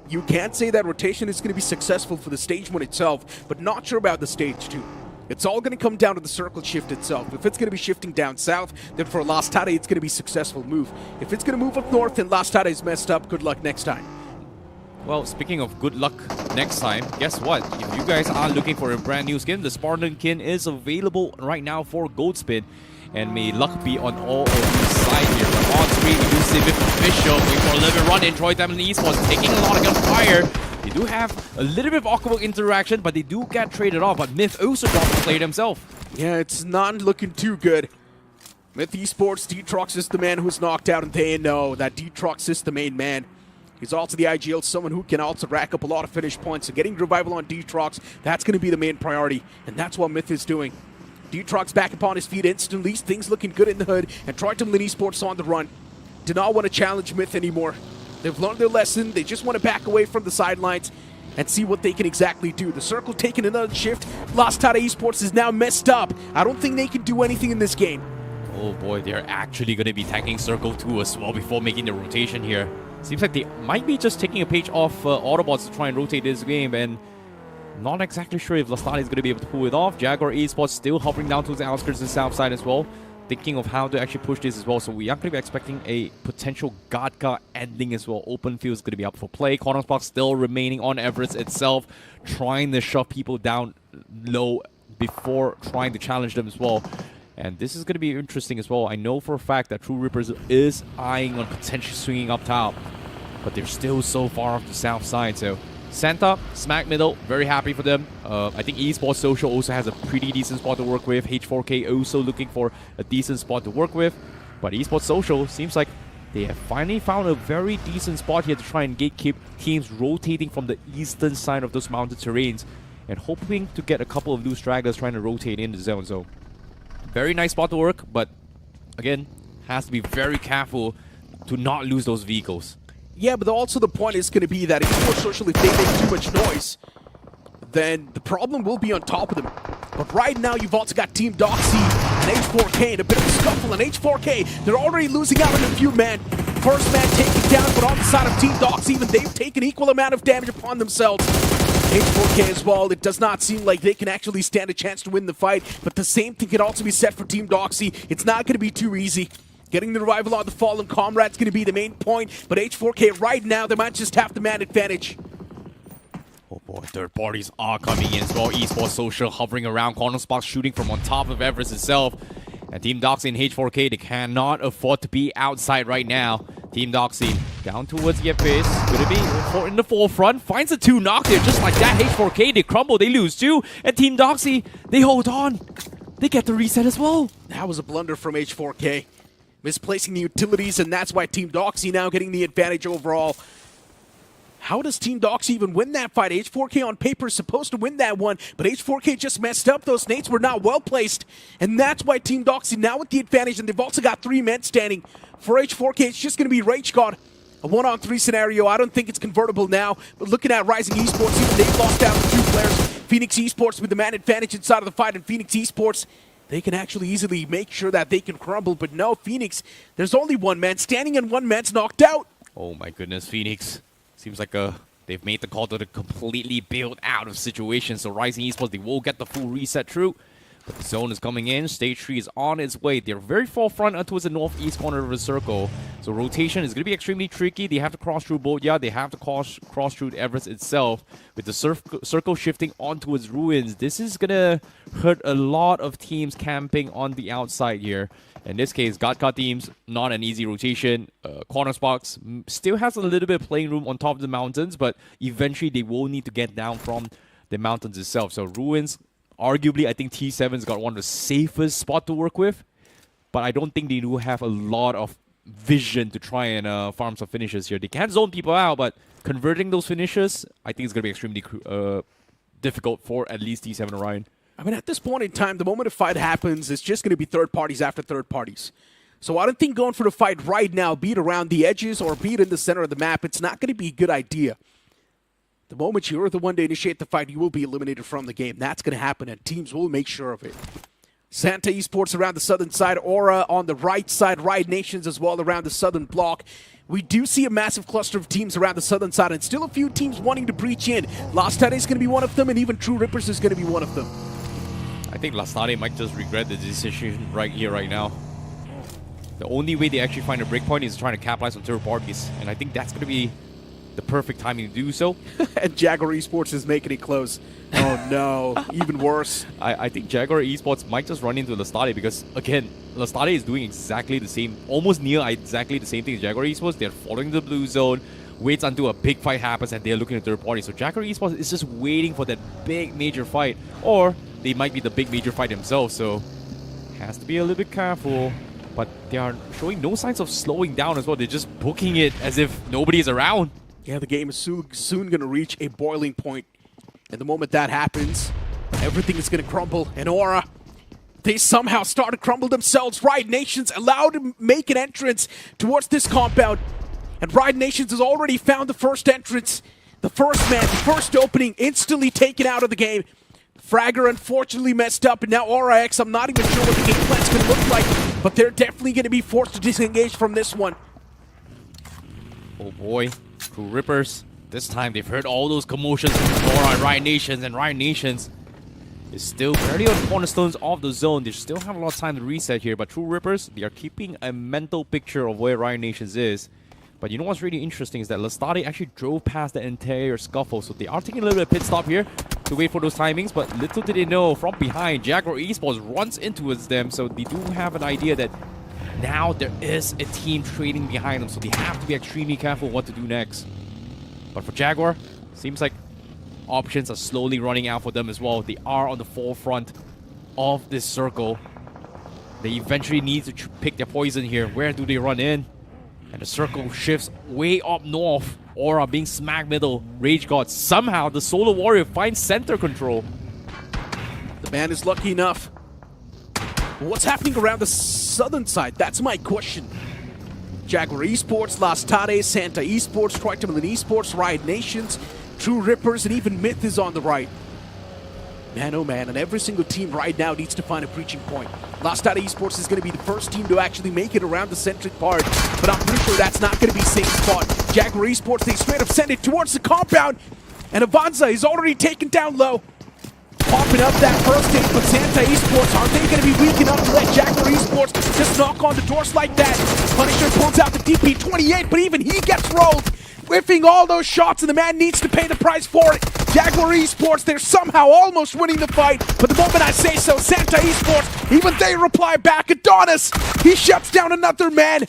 you can't say that rotation is going to be successful for the stage 1 itself, but not sure about the stage 2. It's all going to come down to the circle shift itself. If it's going to be shifting down south, then for Likitha, it's going to be a successful move. If it's going to move up north and Likitha is messed up, good luck next time. Well, speaking of good luck next time, guess what? If you guys are looking for a brand new skin, the Spartan Kin is available right now for Gold Spin. And may luck be on all of these sides here. But on screen, we do see Myth Official waiting for a little bit run in. Troy Tamilin Esports taking a lot of gunfire. They do have a little bit of awkward interaction, but they do get traded off. But Myth also dropped the play himself. Yeah, it's not looking too good. Myth Esports, Detrox is the man who's knocked out, and they know that Detrox is the main man. He's also the IGL, someone who can also rack up a lot of finish points. So getting revival on Detrox, that's going to be the main priority, and that's what Myth is doing. Detrox back upon his feet instantly, things looking good in the hood, and Troy Tamilin Esports on the run. Do not want to challenge Myth anymore. They've learned their lesson, they just want to back away from the sidelines and see what they can exactly do. The circle taking another shift. Likitha Esports is now messed up. I don't think they can do anything in this game. Oh boy, they're actually going to be tanking Circle 2 as well before making the rotation here. Seems like they might be just taking a page off Autobots to try and rotate this game, and not exactly sure if Likitha is going to be able to pull it off. JAGUAR Esports still hovering down towards the outskirts and south side as well, thinking of how to actually push this as well. So we are going to be expecting a potential Gadka ending as well. Open field is going to be up for play. Corner Spark still remaining on Everest itself, trying to shove people down low before trying to challenge them as well. And this is going to be interesting as well. I know for a fact that True Rippers is eyeing on potentially swinging up top, but they're still so far off the south side. So Santa, smack middle, very happy for them. I think Esports Social also has a pretty decent spot to work with. H4K also looking for a decent spot to work with. But Esports Social seems like they have finally found a very decent spot here to try and gatekeep teams rotating from the eastern side of those mountain terrains and hoping to get a couple of loose stragglers trying to rotate in the zone. So very nice spot to work, but again, has to be very careful to not lose those vehicles. Yeah, but also the point is going to be that if Esports Social, if they make too much noise, then the problem will be on top of them. But right now, you've also got Team Doxy And H4K in a bit of a scuffle, and H4K, they're already losing out on a few men. First man taken down, but on the side of Team Docs, even they've taken equal amount of damage upon themselves. H4K as well, it does not seem like they can actually stand a chance to win the fight, but the same thing can also be said for Team Doxy. It's not going to be too easy. Getting the revival on the fallen comrade's going to be the main point, but H4K right now, they might just have the man advantage. Oh boy, third parties are coming in as well. Esports Social hovering around, corner spots shooting from on top of Everest itself. And Team Doxy and H4K, they cannot afford to be outside right now. Team Doxy down towards the abyss. Gonna be in the forefront. Finds the 2 knock there just like that. H4K, they crumble, they lose too. And Team Doxy, they hold on. They get the reset as well. That was a blunder from H4K. Misplacing the utilities, and that's why Team Doxy now getting the advantage overall. How does Team Doxy even win that fight? H4K on paper is supposed to win that one, but H4K just messed up. Those nades were not well placed, and that's why Team Doxy now with the advantage, and they've also got 3 men standing. For H4K, it's just going to be Rage God. A 1-on-3 scenario. I don't think it's convertible now, but looking at Rising Esports, even they've lost out to 2 players. Phoenix Esports with the man advantage inside of the fight, and Phoenix Esports, they can actually easily make sure that they can crumble, but no, Phoenix, there's only 1 man standing, and 1 man's knocked out. Oh my goodness, Phoenix. Seems like they've made the call to the completely bailed out of situation. So Rising Esports, they will get the full reset through. But the zone is coming in. Stage 3 is on its way. They're very forefront towards the northeast corner of the circle. So rotation is going to be extremely tricky. They have to cross through Bodya. They have to cross through Everest itself. With the circle shifting on towards Ruins, this is going to hurt a lot of teams camping on the outside here. In this case, Gatka teams, not an easy rotation. Corner Sparks still has a little bit of playing room on top of the mountains, but eventually they will need to get down from the mountains itself. So Ruins, arguably, I think T7's got one of the safest spot to work with, but I don't think they do have a lot of vision to try and farm some finishes here. They can zone people out, but converting those finishes, I think it's going to be extremely difficult for at least T7 Orion. I mean, at this point in time, the moment a fight happens, it's just going to be third parties after third parties. So I don't think going for the fight right now, be it around the edges or be it in the center of the map, it's not going to be a good idea. The moment you're the one to initiate the fight, you will be eliminated from the game. That's going to happen, and teams will make sure of it. Santa Esports around the southern side, Aura on the right side, Riot Nations as well around the southern block. We do see a massive cluster of teams around the southern side, and still a few teams wanting to breach in. Lastade is going to be one of them, and even True Rippers is going to be one of them. I think Lastade might just regret the decision right here, right now. The only way they actually find a breakpoint is trying to capitalize on third parties, and I think that's going to be the perfect timing to do so. And Jaguar Esports is making it close. Oh no, even worse. I think Jaguar Esports might just run into Lastade because, again, Lastade is doing exactly the same, almost near exactly the same thing as Jaguar Esports. They're following the blue zone, waits until a big fight happens, and they're looking at third party. So Jaguar Esports is just waiting for that big major fight, or they might be the big major fight themselves, so has to be a little bit careful. But they are showing no signs of slowing down as well. They're just booking it as if nobody is around. Yeah, the game is soon going to reach a boiling point. And the moment that happens, everything is going to crumble. And Aura, they somehow start to crumble themselves. Riot Nations allowed to make an entrance towards this compound. And Riot Nations has already found the first entrance. The first man, the first opening, instantly taken out of the game. Fragger unfortunately messed up, and now Aura X, I'm not even sure what the game plan's going to look like, but they're definitely going to be forced to disengage from this one. Oh boy, True Rippers. This time they've heard all those commotions from Aura and Riot Nations, and Riot Nations is still barely on cornerstones of the zone. They still have a lot of time to reset here, but True Rippers, they are keeping a mental picture of where Riot Nations is. But you know what's really interesting is that Lastade actually drove past the entire scuffle, so they are taking a little bit of pit stop here to wait for those timings, but little did they know, from behind, Jaguar Esports runs into them, so they do have an idea that now there is a team trading behind them, so they have to be extremely careful what to do next. But for Jaguar, seems like options are slowly running out for them as well. They are on the forefront of this circle. They eventually need to pick their poison here. Where do they run in? And the circle shifts way up north. Aura being smack middle. Rage God. Somehow the Solar Warrior finds center control. The man is lucky enough. What's happening around the southern side? That's my question. Jaguar Esports, Lastade, Santa Esports, Krafton Esports, Riot Nations, True Rippers, and even Myth is on the right. Man, oh man, and every single team right now needs to find a breaching point. Likitha Esports is going to be the first team to actually make it around the centric part, but I'm pretty sure that's not going to be safe spot. JAGUAR Esports, they straight up send it towards the compound, and Avanza is already taken down low. Popping up that first hit, but Santa Esports, aren't they going to be weak enough to let JAGUAR Esports just knock on the doors like that? Punisher pulls out the DP28, but even he gets rolled. Whiffing all those shots, and the man needs to pay the price for it. JAGUAR Esports, they're somehow almost winning the fight, but the moment I say so, Santa Esports, even they reply back. Adonis, he shuts down another man.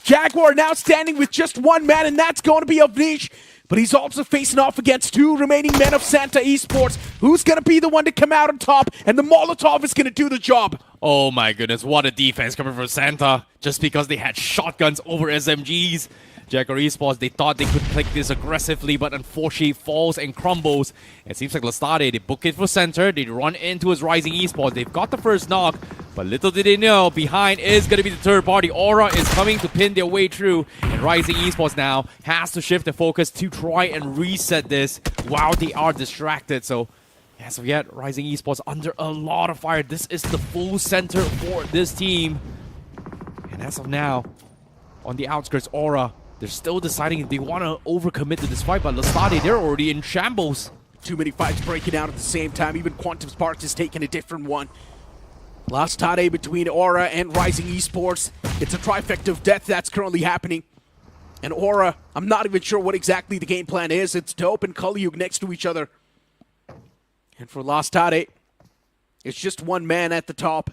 JAGUAR now standing with just one man, and that's going to be Avnish. But he's also facing off against two remaining men of Santa Esports. Who's going to be the one to come out on top? And the Molotov is going to do the job. Oh my goodness, what a defense coming from Santa. Just because they had shotguns over SMGs. JAGUAR Esports, they thought they could click this aggressively, but unfortunately falls and crumbles. It seems like Lastade, they book it for center, they run into his Rising Esports. They've got the first knock, but little did they know, behind is going to be the third party. Aura is coming to pin their way through, and Rising Esports now has to shift the focus to try and reset this while they are distracted. So, as of yet, Rising Esports under a lot of fire. This is the full center for this team. And as of now, on the outskirts, Aura, they're still deciding if they want to overcommit to this fight, but Lastade, they're already in shambles. Too many fights breaking out at the same time. Even Quantum Sparks is taking a different one. Lastade between Aura and Rising Esports. It's a trifecta of death that's currently happening. And Aura, I'm not even sure what exactly the game plan is. It's Dope and Kalyug next to each other. And for Lastade, it's just one man at the top.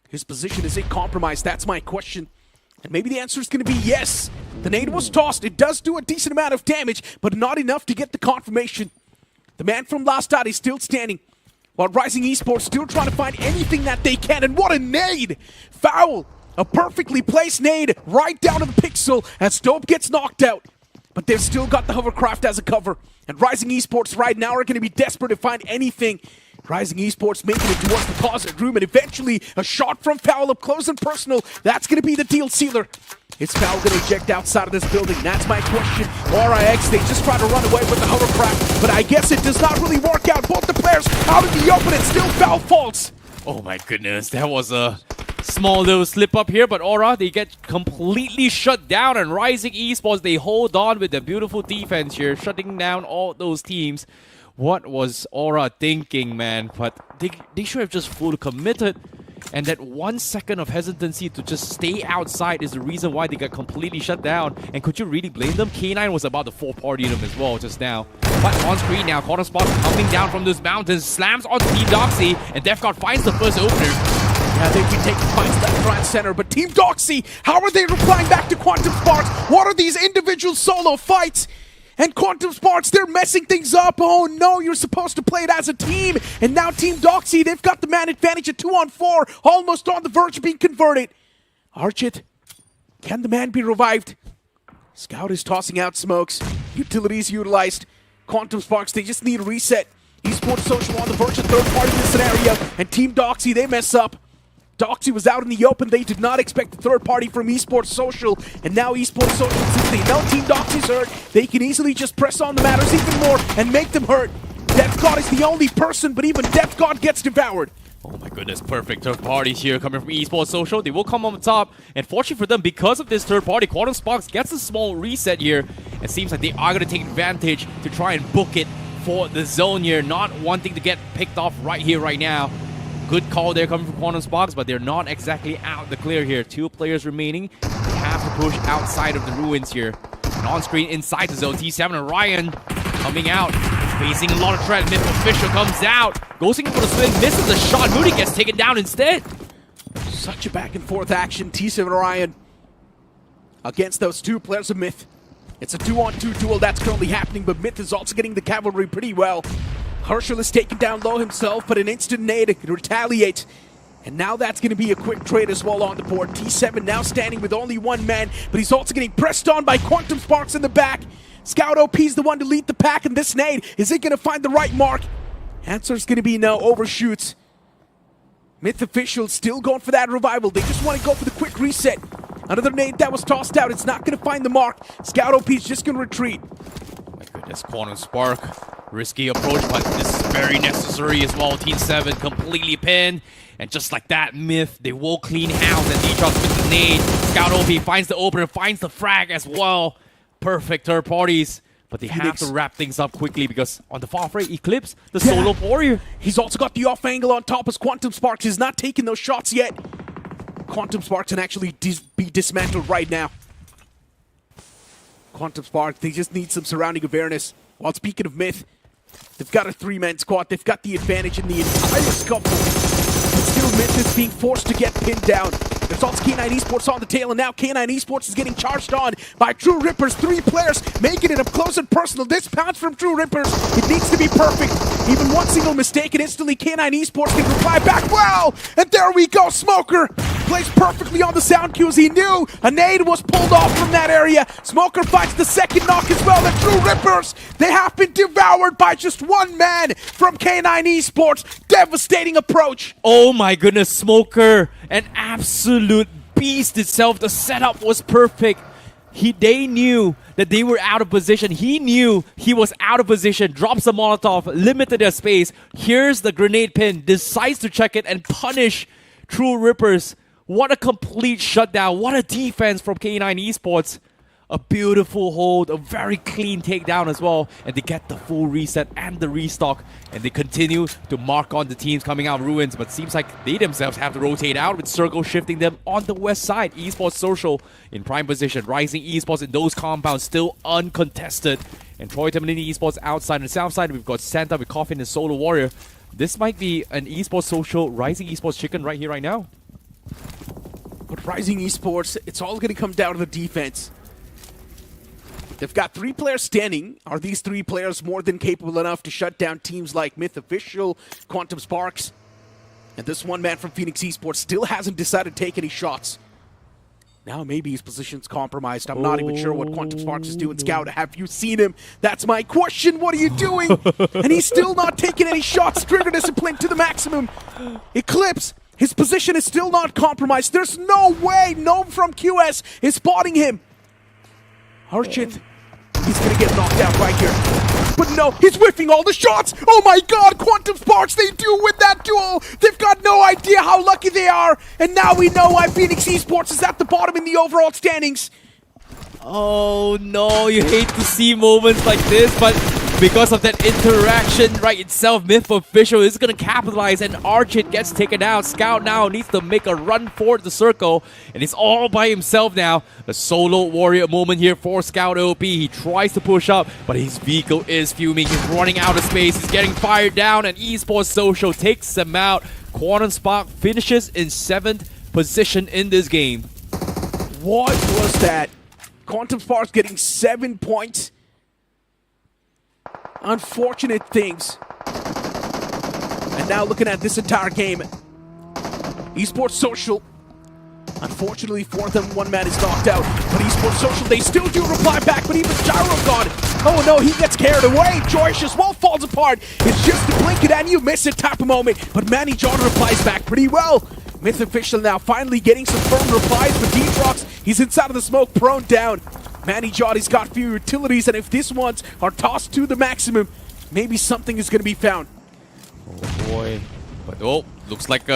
His position is it compromised? That's my question. And maybe the answer is going to be yes. The nade was tossed. It does do a decent amount of damage, but not enough to get the confirmation. The man from Lastade is still standing, while Rising Esports still trying to find anything that they can. And what a nade! Foul! A perfectly placed nade right down to the pixel as Dope gets knocked out. But they've still got the hovercraft as a cover. And Rising Esports right now are going to be desperate to find anything. Rising Esports making it towards the closet room, and eventually a shot from Foul up close and personal. That's going to be the deal sealer. Is Foul going to eject outside of this building? That's my question. RIX, they just try to run away with the hovercraft, but I guess it does not really work out. Both the players out in the open, and still Foul falls. Oh my goodness, that was a small little slip up here, but Aura, they get completely shut down, and Rising Esports, they hold on with the beautiful defense here, shutting down all those teams. What was Aura thinking, man? But they should have just full committed. And that 1 second of hesitancy to just stay outside is the reason why they got completely shut down. And could you really blame them? K9 was about to 4-party them as well just now. But on screen now, Corner Spot coming down from those mountains, slams onto Team Doxy, and DefCon finds the first opener. Yeah, they've been taking fights left, right, center, but Team Doxy, how are they replying back to Quantum Sparks? What are these individual solo fights? And Quantum Sparks, they're messing things up. Oh no, you're supposed to play it as a team. And now Team Doxy, they've got the man advantage at 2-on-4, almost on the verge of being converted. Archit, can the man be revived? Scout is tossing out smokes. Utilities utilized. Quantum Sparks, they just need a reset. Esports Social on the verge of third party in this scenario. And Team Doxy, they mess up. Doxy was out in the open. They did not expect the third party from Esports Social. And now Esports Social, since they know Team Doxy's hurt, they can easily just press on the matters even more and make them hurt. Death God is the only person, but even Death God gets devoured. Oh my goodness, perfect third parties here coming from Esports Social. They will come on top. And fortunately for them, because of this third party, Quantum Sparks gets a small reset here. It seems like they are going to take advantage to try and book it for the zone here, not wanting to get picked off right here, right now. Good call there coming from Quantum Sparks, but they're not exactly out the clear here. 2 players remaining. They have to push outside of the ruins here. And on screen inside the zone, T7 and Ryan coming out. Facing a lot of threat. Myth Official comes out. Goes in for the spin, misses the shot. Moody gets taken down instead. Such a back and forth action. T7 Ryan against those 2 players of Myth. It's a 2-on-2 duel that's currently happening, but Myth is also getting the cavalry pretty well. Herschel is taken down low himself, but an instant nade can retaliate. And now that's going to be a quick trade as well on the board. T7 now standing with only 1 man, but he's also getting pressed on by Quantum Sparks in the back. Scout OP's the one to lead the pack in this nade. Is it going to find the right mark? Answer's going to be no, overshoots. Myth Official still going for that revival. They just want to go for the quick reset. Another nade that was tossed out. It's not going to find the mark. Scout OP's just going to retreat. My goodness, Quantum Spark Risky approach, but this is very necessary as well. Team 7 completely pinned. And just like that, Myth, they will clean house. And D-Trox with the nade. Scout OP finds the opener, finds the frag as well. Perfect third parties. But they have to wrap things up quickly because on the far right, Eclipse, the solo warrior. He's also got the off angle on top as Quantum Sparks is not taking those shots yet. Quantum Sparks can actually be dismantled right now. Quantum Sparks, they just need some surrounding awareness. While speaking of Myth, they've got a 3-man squad. They've got the advantage in the entire scuffle. But still, Myth is being forced to get pinned down. There's also K9 Esports on the tail, and now K9 Esports is getting charged on by True Rippers. 3 players making it up close and personal. This pounce from True Rippers, it needs to be perfect. Even one single mistake, and instantly K9 Esports can reply back well. And there we go, Smoker plays perfectly on the sound cues. He knew a nade was pulled off from that area. Smoker finds the second knock as well. The True Rippers, they have been devoured by just one man from K9 Esports. Devastating approach. Oh my goodness, Smoker, an absolute beast itself. The setup was perfect. They knew that they were out of position. He knew he was out of position. Drops the Molotov, limited their space. Here's the grenade pin. Decides to check it and punish True Rippers. What a complete shutdown. What a defense from K9 Esports. A beautiful hold, a very clean takedown as well. And they get the full reset and the restock. And they continue to mark on the teams coming out of ruins. But seems like they themselves have to rotate out with Circle shifting them on the west side. Esports Social in prime position. Rising Esports in those compounds still uncontested. And Troy Tamalini Esports outside. On the south side, we've got Santa with Coffin and Solo Warrior. This might be an Esports Social Rising Esports chicken right here, right now. But Rising Esports, it's all going to come down to the defense. They've got 3 players standing. Are these 3 players more than capable enough to shut down teams like Myth Official, Quantum Sparks? And this one man from Phoenix Esports still hasn't decided to take any shots. Now maybe his position's compromised. I'm not even sure what Quantum Sparks is doing. Scout, have you seen him? That's my question. What are you doing? And he's still not taking any shots. Trigger discipline to the maximum. Eclipse, his position is still not compromised. There's no way Gnome from QS is spotting him. Archit, he's gonna get knocked out right here. But no, he's whiffing all the shots! Oh my god, Quantum Sparks, they do win that duel! They've got no idea how lucky they are! And now we know why Phoenix Esports is at the bottom in the overall standings. Oh no, you hate to see moments like this, but because of that interaction right itself, Myth Official is going to capitalize and Archit gets taken out. Scout now needs to make a run for the circle and he's all by himself now. The solo warrior moment here for Scout OP. He tries to push up, but his vehicle is fuming. He's running out of space. He's getting fired down and Esports Social takes him out. Quantum Spark finishes in 7th position in this game. What was that? Quantum Sparks getting 7 points. Unfortunate things. And now looking at this entire game, Esports Social, unfortunately for them, one man is knocked out. But Esports Social, they still do reply back, but even Gyro God, oh no, he gets carried away. Joyous as well falls apart. It's just a blink it and you miss it type of moment. But Manny John replies back pretty well. Myth Official now finally getting some firm replies, but D-Trox, he's inside of the smoke, prone down. Manny Jotty's got few utilities, and if these ones are tossed to the maximum, maybe something is going to be found. Oh boy. But oh, looks like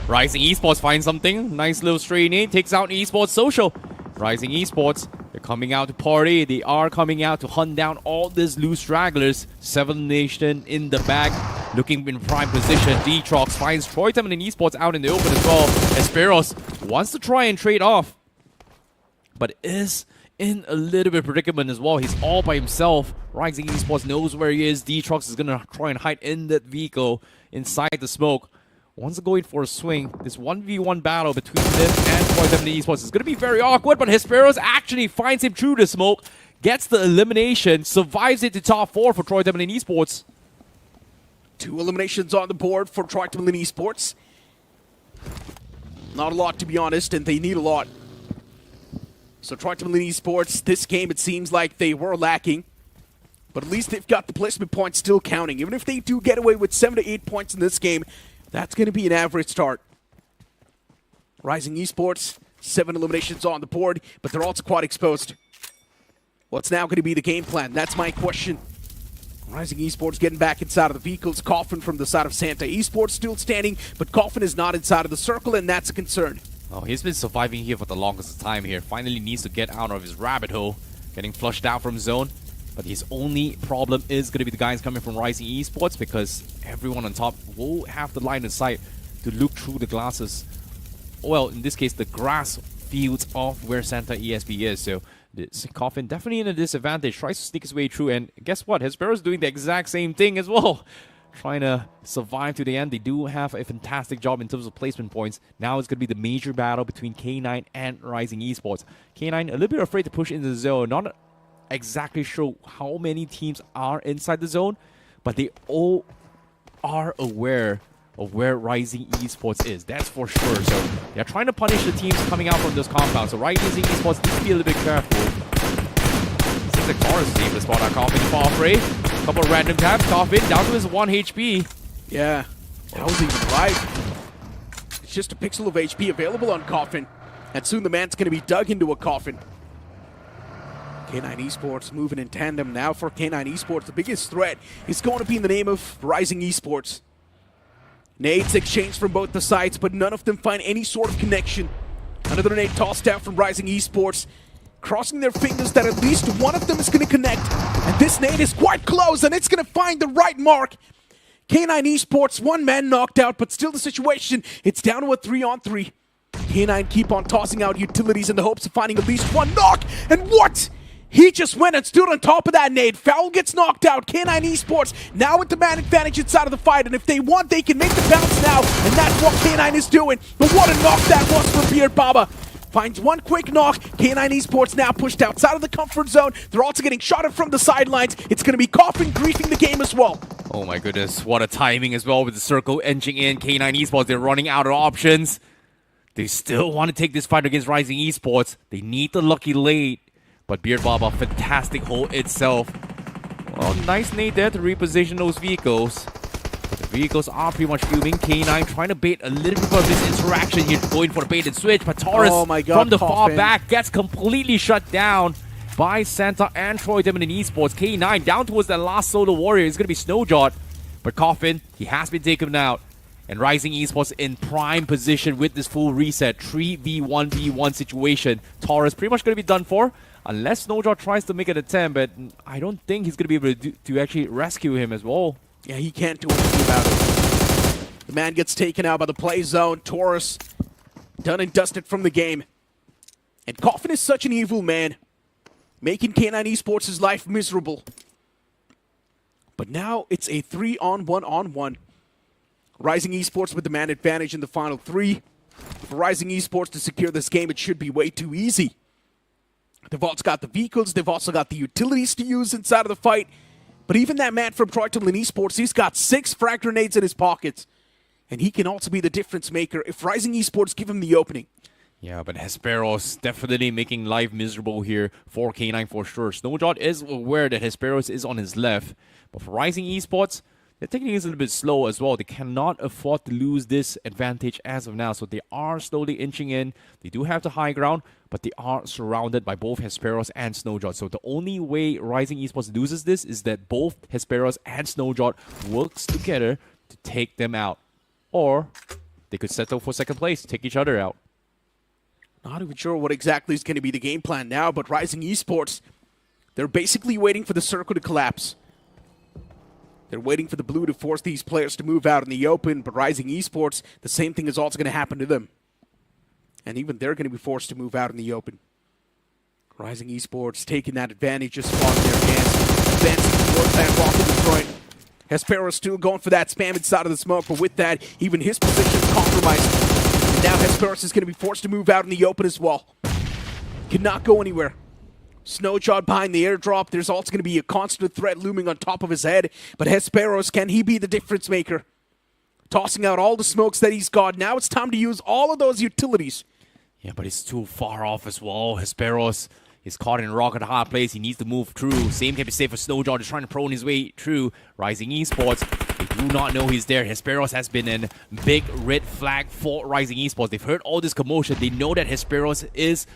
Rising Esports finds something. Nice little stray nade, takes out Esports Social. Rising Esports, they're coming out to party. They are coming out to hunt down all these loose stragglers. 7 Nation in the bag, looking in prime position. D-Trox finds Troy Taman and Esports out in the open as well. Esperos wants to try and trade off, but is in a little bit of predicament as well. He's all by himself. Rising Esports knows where he is. D-Trox is gonna try and hide in that vehicle inside the smoke. Wants to go in for a swing. This 1v1 battle between him and Troy Taman Esports is gonna be very awkward, but Hesperos actually finds him through the smoke, gets the elimination, survives it to top 4 for Troy Taman Esports. 2 eliminations on the board for Troy Taman Esports. Not a lot, to be honest, and they need a lot. So Troy Taman Esports, this game it seems like they were lacking. But at least they've got the placement points still counting. Even if they do get away with 7 to 8 points in this game, that's going to be an average start. Rising Esports, 7 eliminations on the board, but they're also quite exposed. What's now going to be the game plan? That's my question. Rising Esports getting back inside of the vehicles. Krafton from the side of Santa Esports still standing, but Krafton is not inside of the circle, and that's a concern. Oh, he's been surviving here for the longest time here. Finally needs to get out of his rabbit hole. Getting flushed out from zone. But his only problem is going to be the guys coming from Rising Esports, because everyone on top will have the line of sight to look through the glasses. Well, in this case, the grass fields of where Santa ESP is. So Krafton definitely in a disadvantage. Tries to sneak his way through. And guess what? Hespero's doing the exact same thing as well. Trying to survive to the end. They do have a fantastic job in terms of placement points. Now it's going to be the major battle between K9 and Rising Esports. K9 a little bit afraid to push into the zone. Not exactly sure how many teams are inside the zone, but they all are aware of where Rising Esports is. That's for sure. So they're trying to punish the teams coming out from those compounds. So Rising Esports needs to be a little bit careful. Seems like Taurus is able to spot out Krafton far free. A couple of random taps. Krafton down to his 1 HP. Yeah, that was even right. It's just a pixel of HP available on Krafton. And soon the man's going to be dug into a coffin. K9 Esports moving in tandem now for K9 Esports. The biggest threat is going to be in the name of Rising Esports. Nades exchanged from both the sides, but none of them find any sort of connection. Another nade tossed out from Rising Esports, crossing their fingers that at least one of them is going to connect. And this nade is quite close, and it's going to find the right mark. K9 Esports, one man knocked out, but still the situation, it's down to a 3-on-3. K9 keep on tossing out utilities in the hopes of finding at least one knock. And what? He just went and stood on top of that nade. Foul gets knocked out. K9 Esports now with the man advantage inside of the fight. And if they want, they can make the bounce now. And that's what K9 is doing. But what a knock that was for Beard Baba. Finds one quick knock. K9 Esports now pushed outside of the comfort zone. They're also getting shotted from the sidelines. It's going to be Krafton griefing the game as well. Oh my goodness, what a timing as well with the circle edging in. K9 Esports, they're running out of options. They still want to take this fight against Rising Esports. They need the lucky late. But Beard Baba, fantastic hold itself. Well, nice nade there to reposition those vehicles. But the vehicles are pretty much fuming. K9 trying to bait a little bit of this interaction here, going for the bait and switch. But Taurus from the far back gets completely shut down by Santa and Troy Demon and Esports. K9 down towards that last solo warrior. It's going to be Snowjot. But Krafton, he has been taken out. And Rising Esports in prime position with this full reset. 3v1v1 situation. Taurus pretty much going to be done for. Unless Snowjaw tries to make an attempt, but I don't think he's going to be able to actually rescue him as well. Yeah, he can't do anything about it. The man gets taken out by the play zone. Taurus done and dusted from the game. And Krafton is such an evil man, making K9 Esports' life miserable. But now it's a 3-on-1-on-1. Rising Esports with the man advantage in the final 3. For Rising Esports to secure this game, it should be way too easy. They've also got the vehicles, they've also got the utilities to use inside of the fight. But even that man from Troy Demon Esports, he's got 6 frag grenades in his pockets. And he can also be the difference maker if Rising Esports give him the opening. Yeah, but Hesperos definitely making life miserable here for K9 for sure. Snowjot is aware that Hesperos is on his left. But for Rising Esports, they're taking it a little bit slow as well. They cannot afford to lose this advantage as of now. So they are slowly inching in. They do have the high ground, but they are surrounded by both Hesperos and Snowjot. So the only way Rising Esports loses this is that both Hesperos and Snowjot works together to take them out. Or they could settle for second place, take each other out. Not even sure what exactly is going to be the game plan now, but Rising Esports, they're basically waiting for the circle to collapse. They're waiting for the blue to force these players to move out in the open, but Rising Esports, the same thing is also going to happen to them. And even they're going to be forced to move out in the open. Rising Esports taking that advantage, just spotting their hands, advancing towards that rocket destroying. Hesperos still going for that spam inside of the smoke, but with that, even his position is compromised. And now Hesperos is going to be forced to move out in the open as well. Cannot go anywhere. Snowjot behind the airdrop. There's also going to be a constant threat looming on top of his head. But Hesperos, can he be the difference maker? Tossing out all the smokes that he's got. Now it's time to use all of those utilities. Yeah, but it's too far off as well. Hesperos is caught in a rock at a hard place. He needs to move through. Same can be said for Snowjot. Just trying to prone his way through. Rising Esports, they do not know he's there. Hesperos has been a big red flag for Rising Esports. They've heard all this commotion. They know that Hesperos is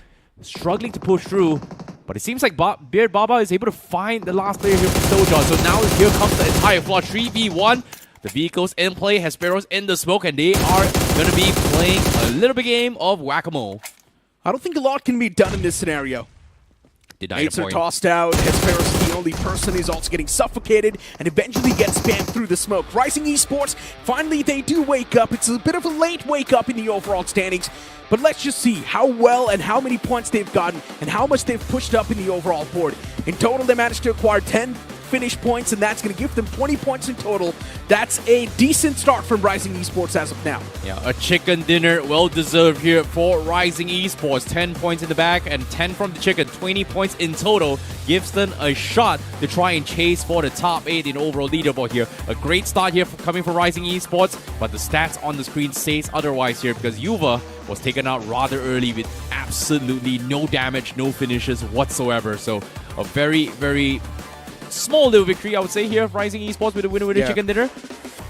struggling to push through. But it seems like Beard Baba is able to find the last player here from Soja. So now here comes the entire floor. 3v1. The vehicles in play, Hesperos in the smoke, and they are going to be playing a little bit game of whack-a-mole. I don't think a lot can be done in this scenario. Mates are tossed out. Hesperos is the only person who's also getting suffocated and eventually gets spammed through the smoke. Rising Esports, finally they do wake up. It's a bit of a late wake up in the overall standings, but let's just see how well and how many points they've gotten and how much they've pushed up in the overall board. In total, they managed to acquire 10 finish points, and that's going to give them 20 points in total. That's a decent start from Rising Esports as of now. Yeah, a chicken dinner well deserved here for Rising Esports. 10 points in the bag and 10 from the chicken. 20 points in total gives them a shot to try and chase for the top 8 in overall leaderboard here. A great start here coming from Rising Esports, but the stats on the screen says otherwise here because Yuva was taken out rather early with absolutely no damage, no finishes whatsoever. So a very, very small little victory, I would say, here of Rising Esports with a winner with a chicken dinner.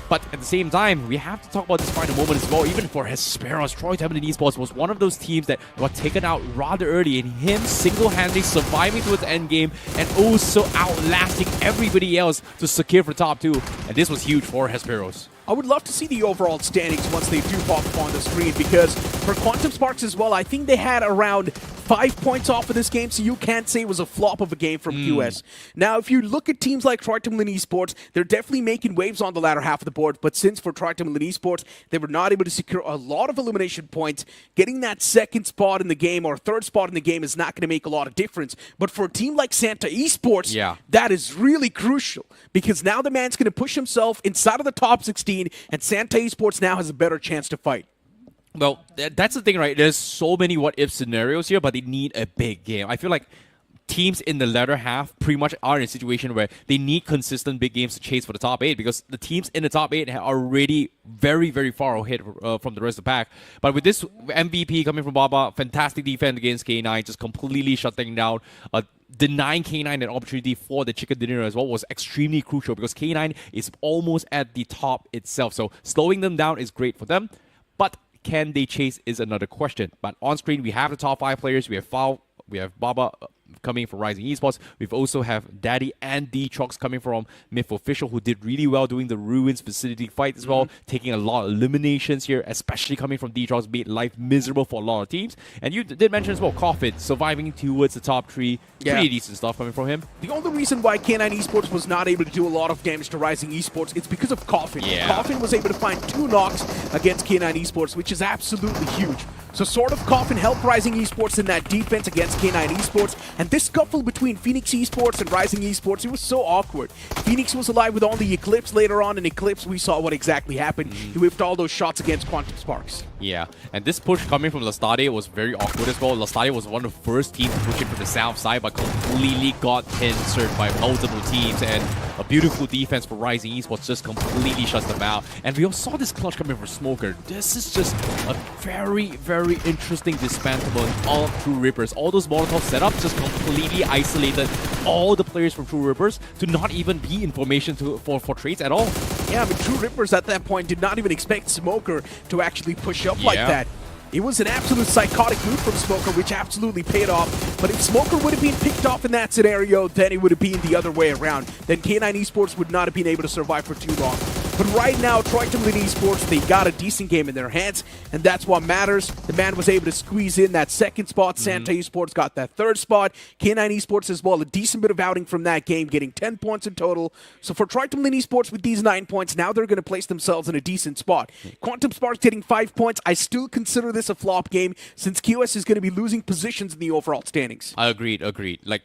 But at the same time, we have to talk about this final moment as well. Even for Hesperos, Troy Temple Esports was one of those teams that got taken out rather early, and him single-handedly surviving towards the end game and also outlasting everybody else to secure for top 2. And this was huge for Hesperos. I would love to see the overall standings once they do pop up on the screen, because for Quantum Sparks as well, I think they had around 5 points off of this game, so you can't say it was a flop of a game from QS. Now, if you look at teams like Troy Temple Esports, they're definitely making waves on the latter half of the board, but since for Troy Temple Esports, they were not able to secure a lot of elimination points, getting that second spot in the game or third spot in the game is not going to make a lot of difference. But for a team like Santa Esports, that is really crucial, because now the man's going to push himself inside of the top 16, and Santa Esports now has a better chance to fight. Well, that's the thing, right? There's so many what-if scenarios here, but they need a big game. I feel like teams in the latter half pretty much are in a situation where they need consistent big games to chase for the top 8, because the teams in the top 8 are already very, very far ahead from the rest of the pack. But with this MVP coming from Baba, fantastic defense against K9, just completely shutting down. Denying K9 an opportunity for the chicken dinner as well was extremely crucial, because K9 is almost at the top itself. So slowing them down is great for them, but can they chase is another question. But on screen, we have the top 5 players. We have Fao, we have Baba coming from Rising Esports. We've also have Daddy and D-Trox coming from Myth Official, who did really well doing the Ruins facility fight as well, taking a lot of eliminations here, especially coming from D-Trox, made life miserable for a lot of teams. And you did mention as well, Coffin surviving towards the top 3. Pretty decent stuff coming from him. The only reason why K9 Esports was not able to do a lot of damage to Rising Esports, it's because of Coffin. Coffin was able to find 2 knocks against K9 Esports, which is absolutely huge. So sort of Coffin helped Rising Esports in that defense against K9 Esports, and this scuffle between Phoenix Esports and Rising Esports, it was so awkward. Phoenix was alive with all the Eclipse. Later on in Eclipse, we saw what exactly happened. He whipped all those shots against Quantum Sparks. Yeah, and this push coming from Lastade was very awkward as well. Lastade was one of the first teams pushing from the south side, but completely got pincered by multiple teams, and a beautiful defense for Rising Esports just completely shuts them out. And we also saw this clutch coming from Smoker. This is just a very, very interesting dismantlement of True Rippers. All those Molotov setups just completely isolated all the players from True Rippers to not even be in formation for trades at all. Yeah, I mean, True Rippers at that point did not even expect Smoker to actually push up like that. It was an absolute psychotic move from Smoker, which absolutely paid off. But if Smoker would have been picked off in that scenario, then it would have been the other way around. Then K9 Esports would not have been able to survive for too long. But right now, Troy Temple Esports, they got a decent game in their hands, and that's what matters. The man was able to squeeze in that second spot. Santa Esports got that third spot. K9 Esports as well, a decent bit of outing from that game, getting 10 points in total. So for Troy Temple Esports with these 9 points, now they're going to place themselves in a decent spot. Quantum Sparks getting 5 points. I still consider this a flop game, since QS is going to be losing positions in the overall standings. Agreed. Like,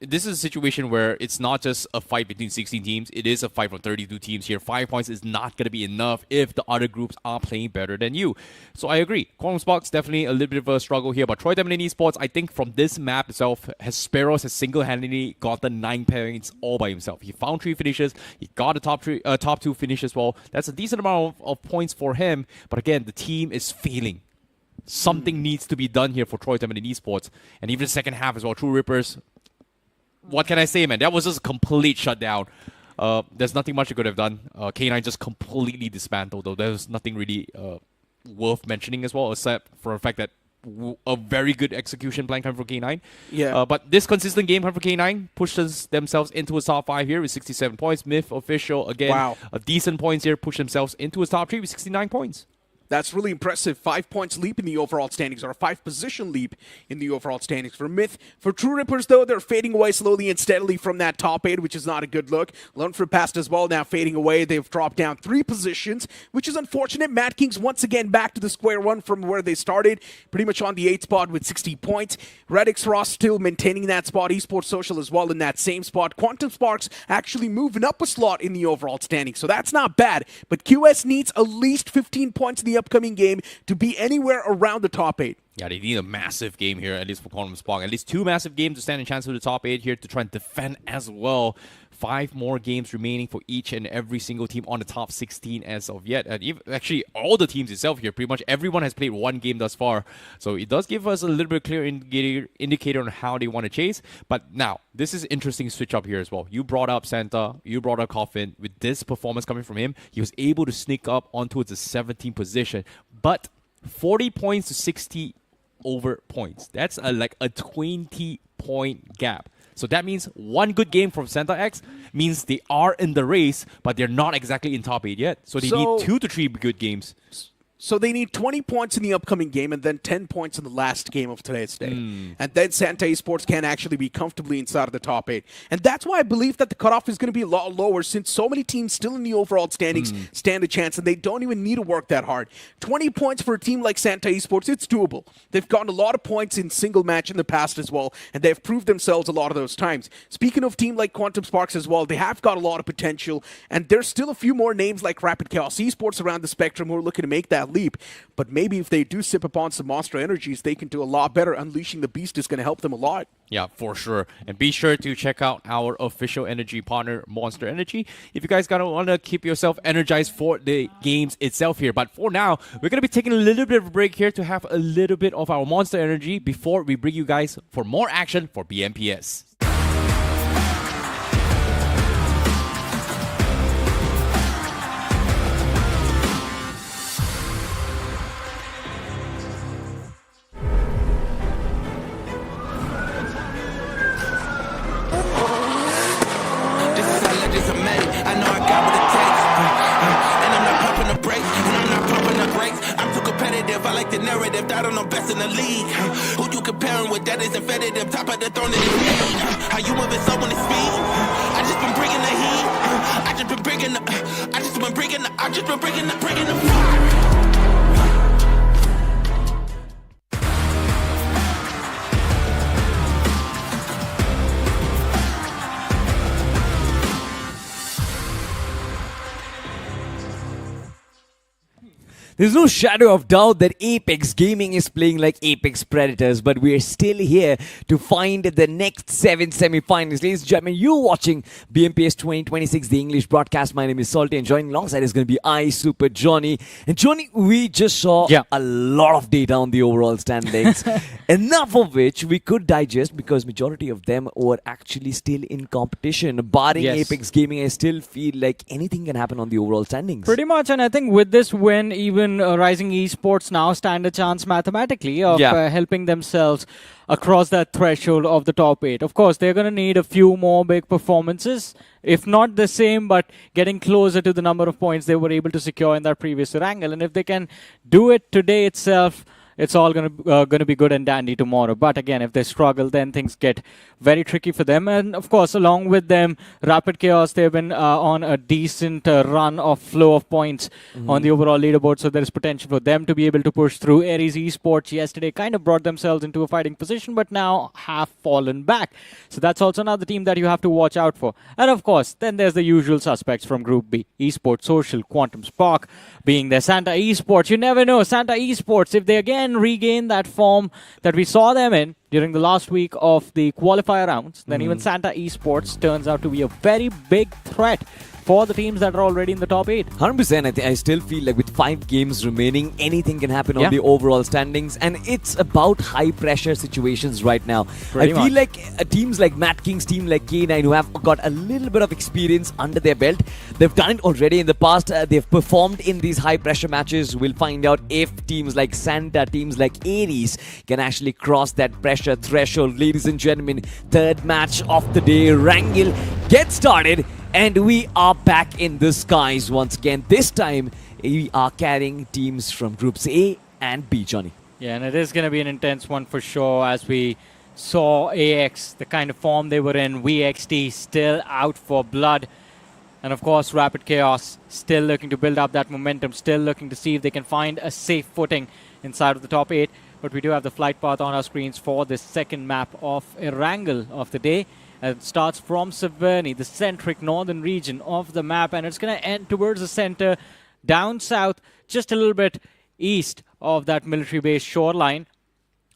this is a situation where it's not just a fight between 16 teams. It is a fight from 32 teams here. 5 points is not going to be enough if the other groups are playing better than you. So I agree. Quantum Sparks definitely a little bit of a struggle here, but Troy Temple Esports, I think from this map itself, Hesperos has single-handedly got the 9 points all by himself. He found 3 finishes. He got a top 2 finish as well. That's a decent amount of points for him, but again, the team is failing. Something needs to be done here for Troy Temple Esports, and even the second half as well. True Rippers, what can I say, man? That was just a complete shutdown. There's nothing much you could have done. K9 just completely dismantled, though. There's nothing really worth mentioning as well, except for the fact that a very good execution plan coming from K9. Yeah. But this consistent game coming from K9 pushes themselves into a top 5 here with 67 points. Myth official, again, a decent points here, push themselves into a top 3 with 69 points. That's really impressive. 5 points leap in the overall standings, or a 5-position leap in the overall standings for Myth. For True Rippers, though, they're fading away slowly and steadily from that top 8, which is not a good look. Learn for Past as well, now fading away. They've dropped down 3 positions, which is unfortunate. MADKINGS once again back to the square one from where they started, pretty much on the 8th spot with 60 points. HADX Ross still maintaining that spot. Esports Social as well in that same spot. Quantum Sparks actually moving up a slot in the overall standings, so that's not bad. But QS needs at least 15 points in the upcoming game to be anywhere around the top 8. Yeah, they need a massive game here, at least for Quantum Spark. At least 2 massive games to stand a chance for the top 8 here to try and defend as well. 5 more games remaining for each and every single team on the top 16 as of yet. And even, actually, all the teams itself here, pretty much everyone has played 1 game thus far. So it does give us a little bit clear indicator on how they want to chase. But now, this is interesting switch up here as well. You brought up Santa, you brought up Krafton. With this performance coming from him, he was able to sneak up onto the 17th position. But 40 points to 60 over points. That's like a 20-point gap. So that means 1 good game from Santa X means they are in the race, but they're not exactly in top 8 yet. So they need 2 to 3 good games. So they need 20 points in the upcoming game and then 10 points in the last game of today's day. And then Santa Esports can actually be comfortably inside of the top 8. And that's why I believe that the cutoff is going to be a lot lower, since so many teams still in the overall standings stand a chance and they don't even need to work that hard. 20 points for a team like Santa Esports, it's doable. They've gotten a lot of points in single match in the past as well, and they've proved themselves a lot of those times. Speaking of team like Quantum Sparks as well, they have got a lot of potential, and there's still a few more names like Rapid Chaos Esports around the spectrum who are looking to make that leap. But maybe if they do sip upon some monster energies, they can do a lot better. Unleashing the Beast is going to help them a lot. Yeah, for sure. And be sure to check out our official energy partner, Monster Energy, if you guys want to keep yourself energized for the games itself here. But for now, we're going to be taking a little bit of a break here to have a little bit of our Monster Energy before we bring you guys for more action for BMPS. Narrative that I'm the best in the league. Who you comparing with? That is infinitive. Top of the throne in the league. How you moving so on the speed? I just been bringing the heat. I just been bringing the fire. There's no shadow of doubt that Apex Gaming is playing like Apex Predators, but we're still here to find the next 7 semi-finals. Ladies and gentlemen, you're watching BMPS 2026, the English broadcast. My name is Salty, and joining alongside is going to be I, Super Johnny. And Johnny, we just saw a lot of data on the overall standings, enough of which we could digest because majority of them were actually still in competition. Barring Apex Gaming, I still feel like anything can happen on the overall standings. Pretty much, and I think with this win, even Rising Esports now stand a chance mathematically of helping themselves across that threshold of the top 8. Of course, they're going to need a few more big performances, if not the same, but getting closer to the number of points they were able to secure in that previous Erangel. And if they can do it today itself, it's all going to be good and dandy tomorrow. But again, if they struggle, then things get very tricky for them. And of course, along with them, Rapid Chaos, they've been on a decent run of flow of points on the overall leaderboard. So there is potential for them to be able to push through. Aries Esports yesterday kind of brought themselves into a fighting position, but now have fallen back. So that's also another team that you have to watch out for. And of course, then there's the usual suspects from Group B. Esports Social, Quantum Spark being there. Santa Esports, you never know. Santa Esports, if they again regain that form that we saw them in during the last week of the qualifier rounds, then even Santa Esports turns out to be a very big threat for the teams that are already in the top 8. 100%. I still feel like with 5 games remaining, anything can happen on the overall standings, and it's about high pressure situations right now. Pretty I feel much. like teams like MADKINGS, team like K9, who have got a little bit of experience under their belt, they've done it already in the past. They've performed in these high pressure matches. We'll find out if teams like Santa, teams like Ares can actually cross that pressure threshold. Ladies and gentlemen, third match of the day. Erangel gets started. And we are back in the skies once again. This time, we are carrying teams from Groups A and B, Johnny. Yeah, and it is going to be an intense one for sure, as we saw AX, the kind of form they were in, VXT still out for blood. And of course, Rapid Chaos still looking to build up that momentum, still looking to see if they can find a safe footing inside of the top 8. But we do have the flight path on our screens for this second map of Erangel of the day. It starts from Severny, the centric northern region of the map, and it's going to end towards the center, down south, just a little bit east of that military base shoreline.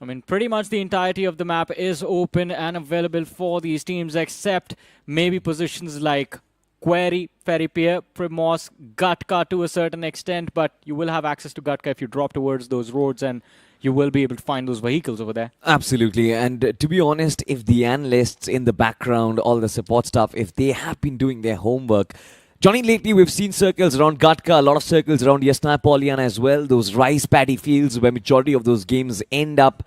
I mean, pretty much the entirety of the map is open and available for these teams, except maybe positions like Quarry, Ferry Pier, Primos, Gatka to a certain extent, but you will have access to Gatka if you drop towards those roads, and you will be able to find those vehicles over there. Absolutely. And to be honest, if the analysts in the background, all the support staff, if they have been doing their homework, Johnny, lately we've seen circles around Gatka, a lot of circles around Yasna Polyana as well, those rice paddy fields where majority of those games end up.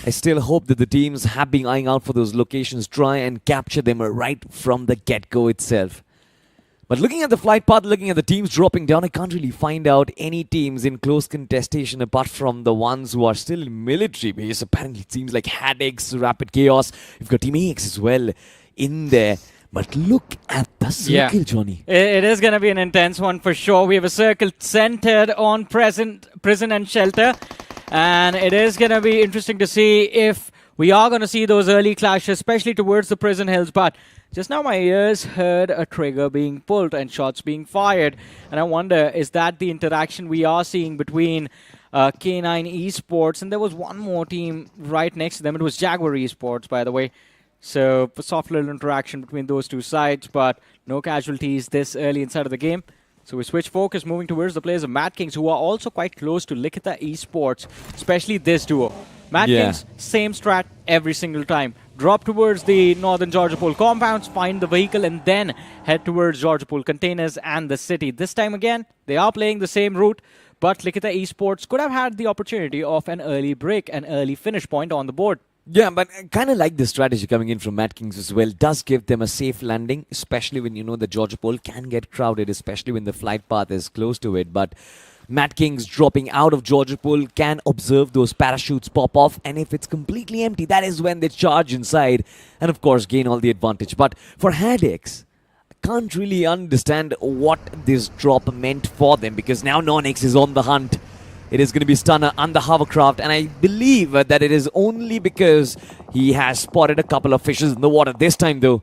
I still hope that the teams have been eyeing out for those locations, try and capture them right from the get-go itself. But looking at the flight path, looking at the teams dropping down, I can't really find out any teams in close contestation apart from the ones who are still in military base. Apparently it seems like HADX, Rapid Chaos. We've got Team AX as well in there. But look at the circle, Johnny. It is going to be an intense one for sure. We have a circle centered on prison and shelter. And it is going to be interesting to see if we are going to see those early clashes, especially towards the prison hills. But just now my ears heard a trigger being pulled and shots being fired. And I wonder, is that the interaction we are seeing between K9 Esports? And there was one more team right next to them. It was Jaguar Esports, by the way. So a soft little interaction between those two sides, but no casualties this early inside of the game. So we switch focus, moving towards the players of MADKINGS, who are also quite close to Likitha Esports, especially this duo. MADKINGS, same strat every single time. Drop towards the northern Georgopol compounds, find the vehicle, and then head towards Georgopol containers and the city. This time again, they are playing the same route, but Likitha Esports could have had the opportunity of an early break, an early finish point on the board. Yeah, but I kind of like the strategy coming in from MADKINGS as well. Does give them a safe landing, especially when you know the Georgopol can get crowded, especially when the flight path is close to it. But MADKINGS dropping out of Georgopol can observe those parachutes pop off, and if it's completely empty, that is when they charge inside and of course gain all the advantage. But for HADX, I can't really understand what this drop meant for them, because now NoNx is on the hunt. It is going to be Stunner and the hovercraft, and I believe that it is only because he has spotted a couple of fishes in the water. This time though,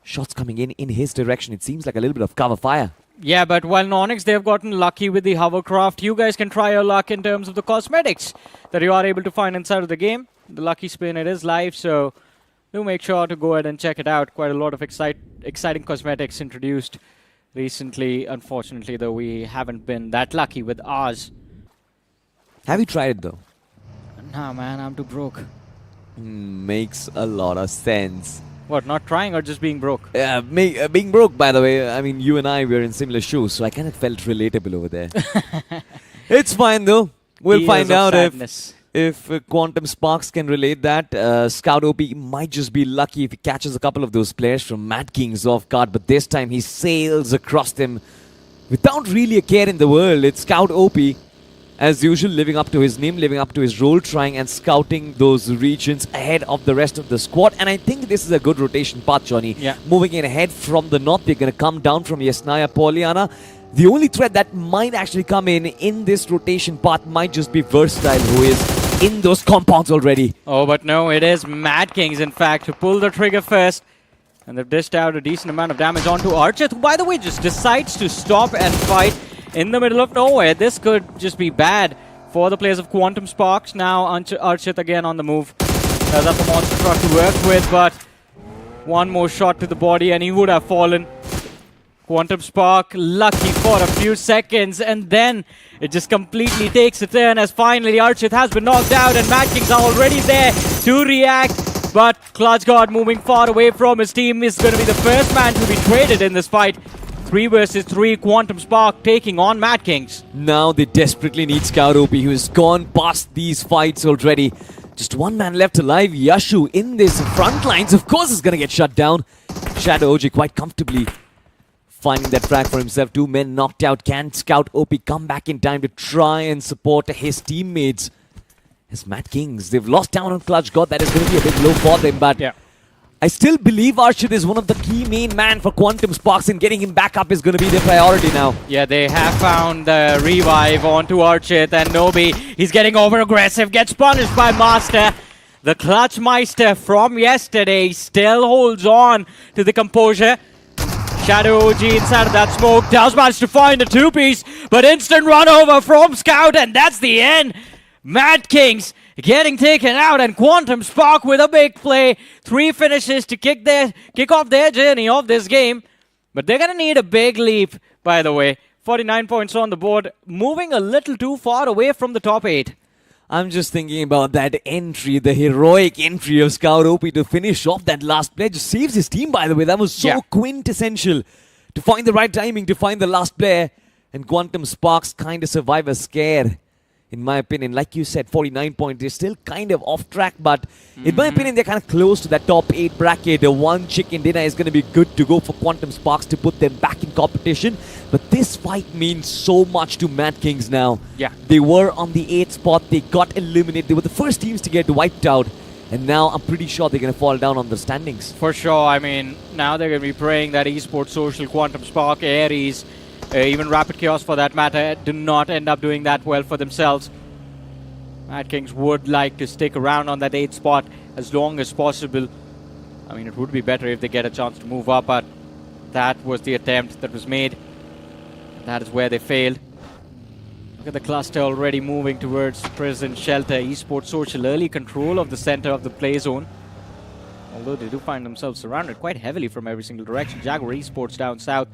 shots coming in his direction. It seems like a little bit of cover fire. Yeah, but while NoNx, they've gotten lucky with the hovercraft, you guys can try your luck in terms of the cosmetics that you are able to find inside of the game. The Lucky Spin, it is live, so do make sure to go ahead and check it out. Quite a lot of exciting cosmetics introduced recently. Unfortunately, though, we haven't been that lucky with ours. Have you tried it though? Nah, man, I'm too broke. Makes a lot of sense. What, not trying or just being broke? Being broke, by the way. I mean, you and I were in similar shoes, so I kind of felt relatable over there. It's fine though. We'll find out if Quantum Sparks can relate that. Scout OP might just be lucky if he catches a couple of those players from MADKINGS off guard, but this time he sails across them without really a care in the world. It's Scout OP, as usual, living up to his name, living up to his role, trying and scouting those regions ahead of the rest of the squad. And I think this is a good rotation path, Johnny. Yeah. Moving in ahead from the north, they're going to come down from Yasnaya Polyana. The only threat that might actually come in this rotation path might just be Versatile, who is in those compounds already. Oh, but no, it is MADKINGS, in fact, who pull the trigger first. And they've dished out a decent amount of damage onto Archit, who, by the way, just decides to stop and fight in the middle of nowhere. This could just be bad for the players of Quantum Sparks. Now Archit again on the move. Does have the monster truck to work with, but one more shot to the body and he would have fallen. Quantum Spark lucky for a few seconds, and then it just completely takes a turn as finally Archit has been knocked out and MADKINGS are already there to react. But ClutchGod moving far away from his team is going to be the first man to be traded in this fight. 3 versus 3, Quantum Spark taking on MADKINGS. Now they desperately need Scout OP, who has gone past these fights already. Just one man left alive. Yashu in this front lines, of course, is going to get shut down. Shadow OG quite comfortably finding that frag for himself. 2 men knocked out. Can Scout OP come back in time to try and support his teammates? As MADKINGS, they've lost down on ClutchGod. That is going to be a bit low for them, but yeah. I still believe Archit is one of the key main man for Quantum Sparks, and getting him back up is going to be their priority now. Yeah, they have found the revive onto Archit, and Nobi, he's getting over aggressive, gets punished by Master. The Clutchmeister from yesterday still holds on to the composure. Shadow OG inside of that smoke does manage to find a 2-piece, but instant run over from Scout, and that's the end. MADKINGS getting taken out, and Quantum Spark with a big play. 3 finishes to kick off their journey of this game. But they're going to need a big leap, by the way. 49 points on the board, moving a little too far away from the top 8. I'm just thinking about that entry, the heroic entry of Scout OP to finish off that last play. Just saves his team, by the way. That was so quintessential to find the right timing, to find the last player. And Quantum Sparks kind of survive a scare, in my opinion. Like you said, 49 points. They're still kind of off track, but in my opinion, they're kind of close to that top 8 bracket. The 1 chicken dinner is going to be good to go for Quantum Sparks to put them back in competition. But this fight means so much to MADKINGS now. Yeah. They were on the 8th spot. They got eliminated. They were the first teams to get wiped out. And now I'm pretty sure they're going to fall down on the standings. For sure. I mean, now they're going to be praying that Esports Social, Quantum Spark, Ares, even Rapid Chaos for that matter, do not end up doing that well for themselves. MADKINGS would like to stick around on that 8th spot as long as possible. I mean, it would be better if they get a chance to move up, but that was the attempt that was made. That is where they failed. Look at the cluster already moving towards Prison Shelter. Esports Social early control of the center of the play zone. Although they do find themselves surrounded quite heavily from every single direction. Jaguar Esports down south.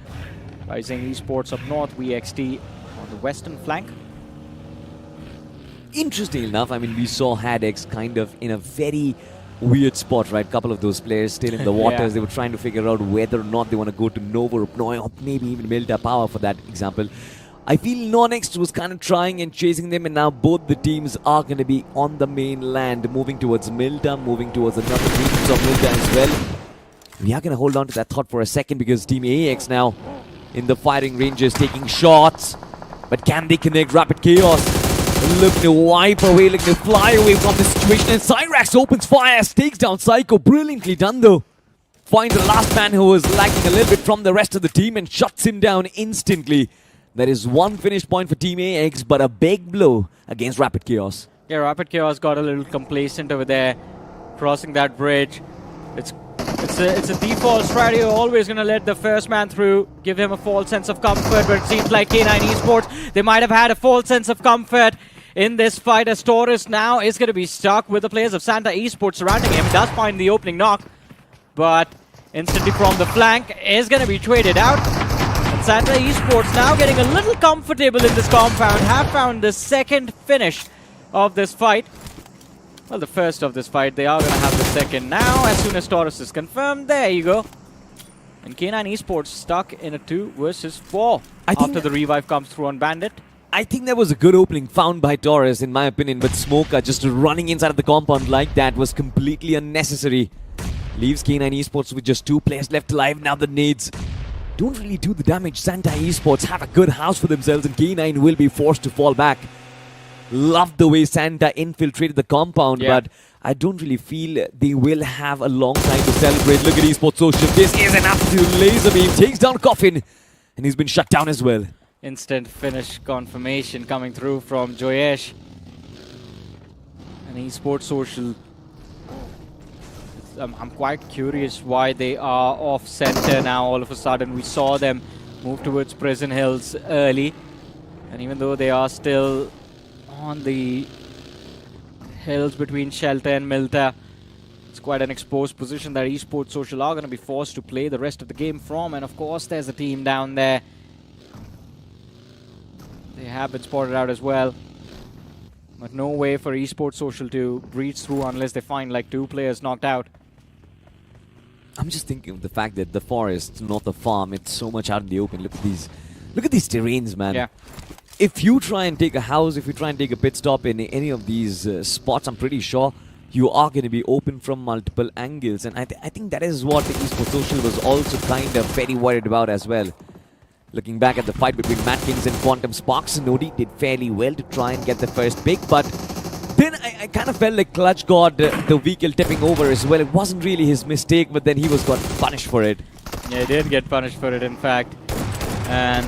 Rising Esports up north. VXT on the western flank. Interesting enough, I mean, we saw HADX kind of in a very weird spot, right? Couple of those players still in the waters. Yeah. They were trying to figure out whether or not they want to go to Nova or Pnoy, or maybe even Milda Power for that example. I feel NoNx was kind of trying and chasing them, and now both the teams are going to be on the mainland, moving towards Milda, moving towards another regions of Milda as well. We are going to hold on to that thought for a second, because Team AX now in the firing ranges, taking shots. But can they connect? Rapid Chaos looking to wipe away, looking to fly away from the situation, and Cyrax opens fire, takes down Psycho. Brilliantly done though. Finds the last man who was lacking a little bit from the rest of the team and shuts him down instantly. That is 1 finish point for Team AX, but a big blow against Rapid Chaos. Yeah, Rapid Chaos got a little complacent over there, crossing that bridge. It's a default strategy. Always going to let the first man through, give him a false sense of comfort, but it seems like K9 Esports, they might have had a false sense of comfort in this fight, as Taurus now is going to be stuck with the players of Santa Esports surrounding him. He does find the opening knock, but instantly from the flank is going to be traded out. And Santa Esports now getting a little comfortable in this compound, have found the second finish of this fight. Well, the first of this fight. They are going to have the second now as soon as Taurus is confirmed. There you go. And K9 Esports stuck in a 2 versus 4 after the revive comes through on Bandit. I think that was a good opening found by Taurus, in my opinion, but Smoker just running inside of the compound like that was completely unnecessary. Leaves K9 Esports with just 2 players left alive. Now the nades don't really do the damage. Santa Esports have a good house for themselves, and K9 will be forced to fall back. Love the way Santa infiltrated the compound, but I don't really feel they will have a long time to celebrate. Look at Esports Social. This is an absolute laser beam. Takes down Coffin, and he's been shut down as well. Instant finish confirmation coming through from Joyesh. And Esports Social. I'm quite curious why they are off center now all of a sudden. We saw them move towards Prison Hills early. And even though they are still on the hills between Shelter and Milta, It's quite an exposed position that Esports Social are going to be forced to play the rest of the game from. And of course, there's a team down there. They have been spotted out as well. But no way for Esports Social to breach through unless they find like 2 players knocked out. I'm just thinking of the fact that the forest, not the farm, it's so much out in the open. Look at these terrains, man. Yeah. If you try and take a house, if you try and take a pit stop in any of these spots, I'm pretty sure you are going to be open from multiple angles. And I think that is what the Esports Social was also kind of very worried about as well. Looking back at the fight between MADKINGS and Quantum Sparks, Nodi did fairly well to try and get the first pick, but then I kind of felt like Clutch got the vehicle tipping over as well. It wasn't really his mistake, but then he got punished for it. Yeah, he did get punished for it, in fact. And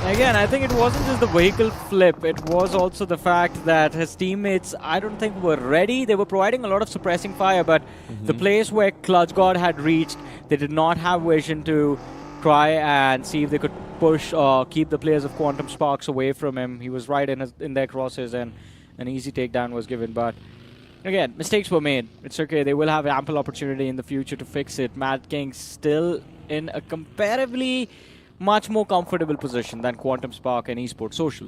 again, I think it wasn't just the vehicle flip. It was also the fact that his teammates, I don't think, were ready. They were providing a lot of suppressing fire, but the place where Clutch God had reached, they did not have vision to try and see if they could push or keep the players of Quantum Sparks away from him. He was right in their crosses, and an easy takedown was given. But again, mistakes were made. It's okay. They will have ample opportunity in the future to fix it. MADKINGS still in a comparatively much more comfortable position than Quantum Spark and Esports Social.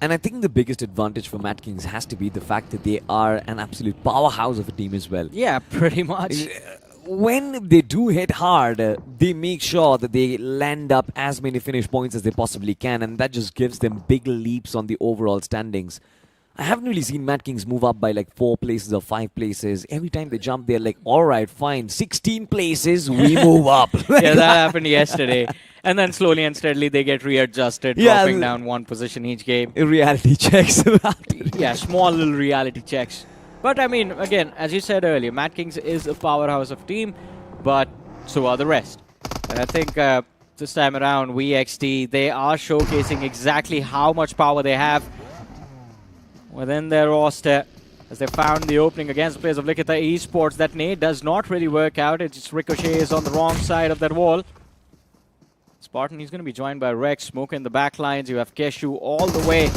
And I think the biggest advantage for MADKINGS has to be the fact that they are an absolute powerhouse of a team as well. Yeah, pretty much. When they do hit hard, they make sure that they land up as many finish points as they possibly can, and that just gives them big leaps on the overall standings. I haven't really seen MADKINGS move up by like 4 places or 5 places. Every time they jump, they're like, alright, fine, 16 places, we move up. Yeah, that happened yesterday. And then slowly and steadily they get readjusted, dropping down 1 position each game. Reality checks. Yeah, small little reality checks. But I mean, again, as you said earlier, MADKINGS is a powerhouse of team, but so are the rest. And I think this time around, VXT, they are showcasing exactly how much power they have within their roster, as they found the opening against the players of Likitha Esports. That nade does not really work out. It just ricochets on the wrong side of that wall. Spartan, he's going to be joined by Rex, Smoke in the back lines. You have Keshu all the way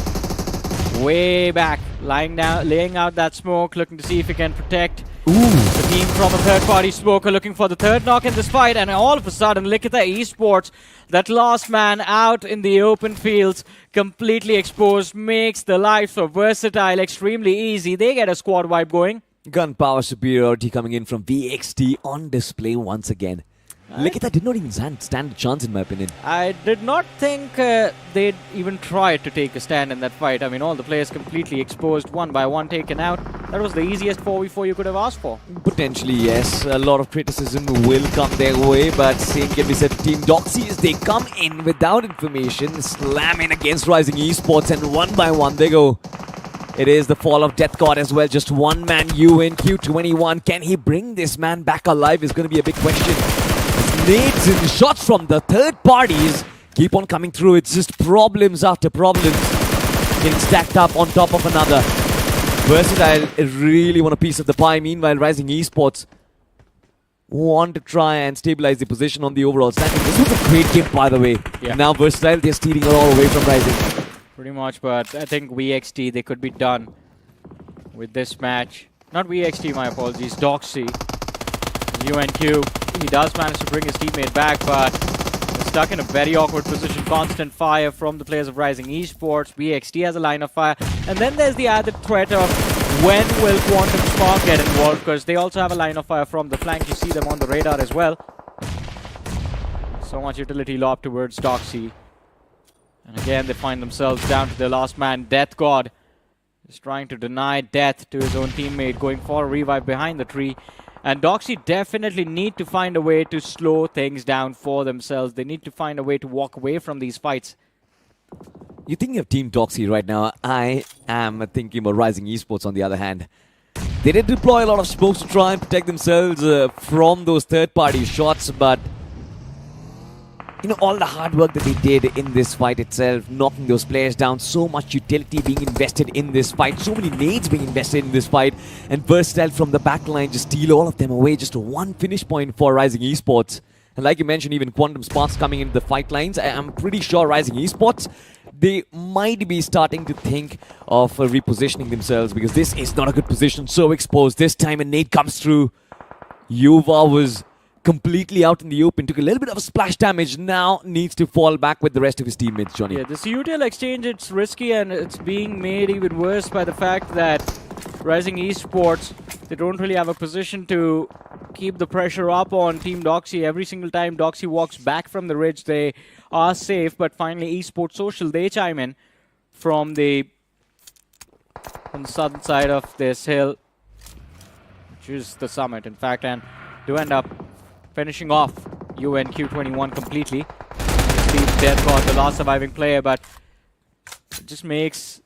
back, laying out that smoke, looking to see if he can protect the team from a third-party smoker, looking for the 3rd knock in this fight. And all of a sudden, Likitha Esports, that last man out in the open fields, completely exposed, makes the life of Versatile extremely easy. They get a squad wipe going. Gunpower superiority coming in from VXT on display once again. Likitha did not even stand a chance, in my opinion. I did not think they'd even try to take a stand in that fight. I mean, all the players completely exposed, 1 by 1 taken out. That was the easiest 4v4 you could have asked for. Potentially, yes. A lot of criticism will come their way, but same can be said to Team Doxy as they come in without information, slamming against Rising Esports, and 1 by 1 they go. It is the fall of Death God as well. Just one man in Q21. Can he bring this man back alive is going to be a big question. Nades and shots from the third parties keep on coming through. It's just problems after problems getting stacked up on top of another. Versatile really want a piece of the pie. Meanwhile, Rising Esports want to try and stabilize the position on the overall standing. This was a great game, by the way. Yeah. Now Versatile, they're stealing it all away from Rising. Pretty much, but I think VXT, they could be done with this match. Not VXT, my apologies. Doxy. UNQ. He does manage to bring his teammate back, but they're stuck in a very awkward position. Constant fire from the players of Rising Esports. VXT has a line of fire. And then there's the added threat of when will Quantum Spark get involved, because they also have a line of fire from the flank. You see them on the radar as well. So much utility lob towards Doxy. And again, they find themselves down to their last man. Death God is trying to deny death to his own teammate, going for a revive behind the tree. And Doxy definitely need to find a way to slow things down for themselves. They need to find a way to walk away from these fights. You're thinking of Team Doxy right now. I am thinking about Rising Esports on the other hand. They did deploy a lot of smokes to try and protect themselves from those third-party shots, but you know, all the hard work that they did in this fight itself, knocking those players down, so much utility being invested in this fight, so many nades being invested in this fight, and Versatile from the backline just steal all of them away. Just a 1 finish point for Rising Esports. And like you mentioned, even Quantum Sparks coming into the fight lines. I'm pretty sure Rising Esports, they might be starting to think of repositioning themselves, because this is not a good position. So exposed this time, and nade comes through. Yuva was completely out in the open, took a little bit of a splash damage, now needs to fall back with the rest of his teammates, Johnny. Yeah, this UTL exchange, it's risky, and it's being made even worse by the fact that Rising Esports, they don't really have a position to keep the pressure up on Team Doxy. Every single time Doxy walks back from the ridge, they are safe, but finally Esports Social, they chime in from the southern side of this hill, which is the summit, in fact, and do end up finishing off UNQ21 completely. Steve Deathbot, the last surviving player, but it just makes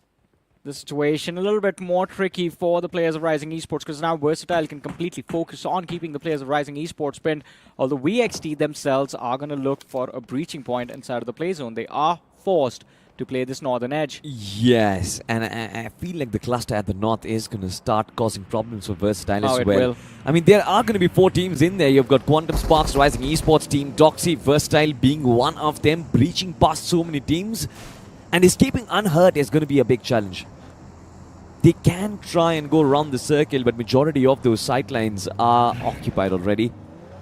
the situation a little bit more tricky for the players of Rising Esports, because now Versatile can completely focus on keeping the players of Rising Esports pinned, although VXT themselves are going to look for a breaching point inside of the play zone. They are forced to play this northern edge. Yes, and I feel like the cluster at the north is going to start causing problems for Versatile as well. Will. I mean, there are going to be 4 teams in there. You've got Quantum Sparks, Rising Esports team, Doxy, Versatile being one of them, breaching past so many teams. And escaping unhurt is going to be a big challenge. They can try and go around the circle, but majority of those sidelines are occupied already.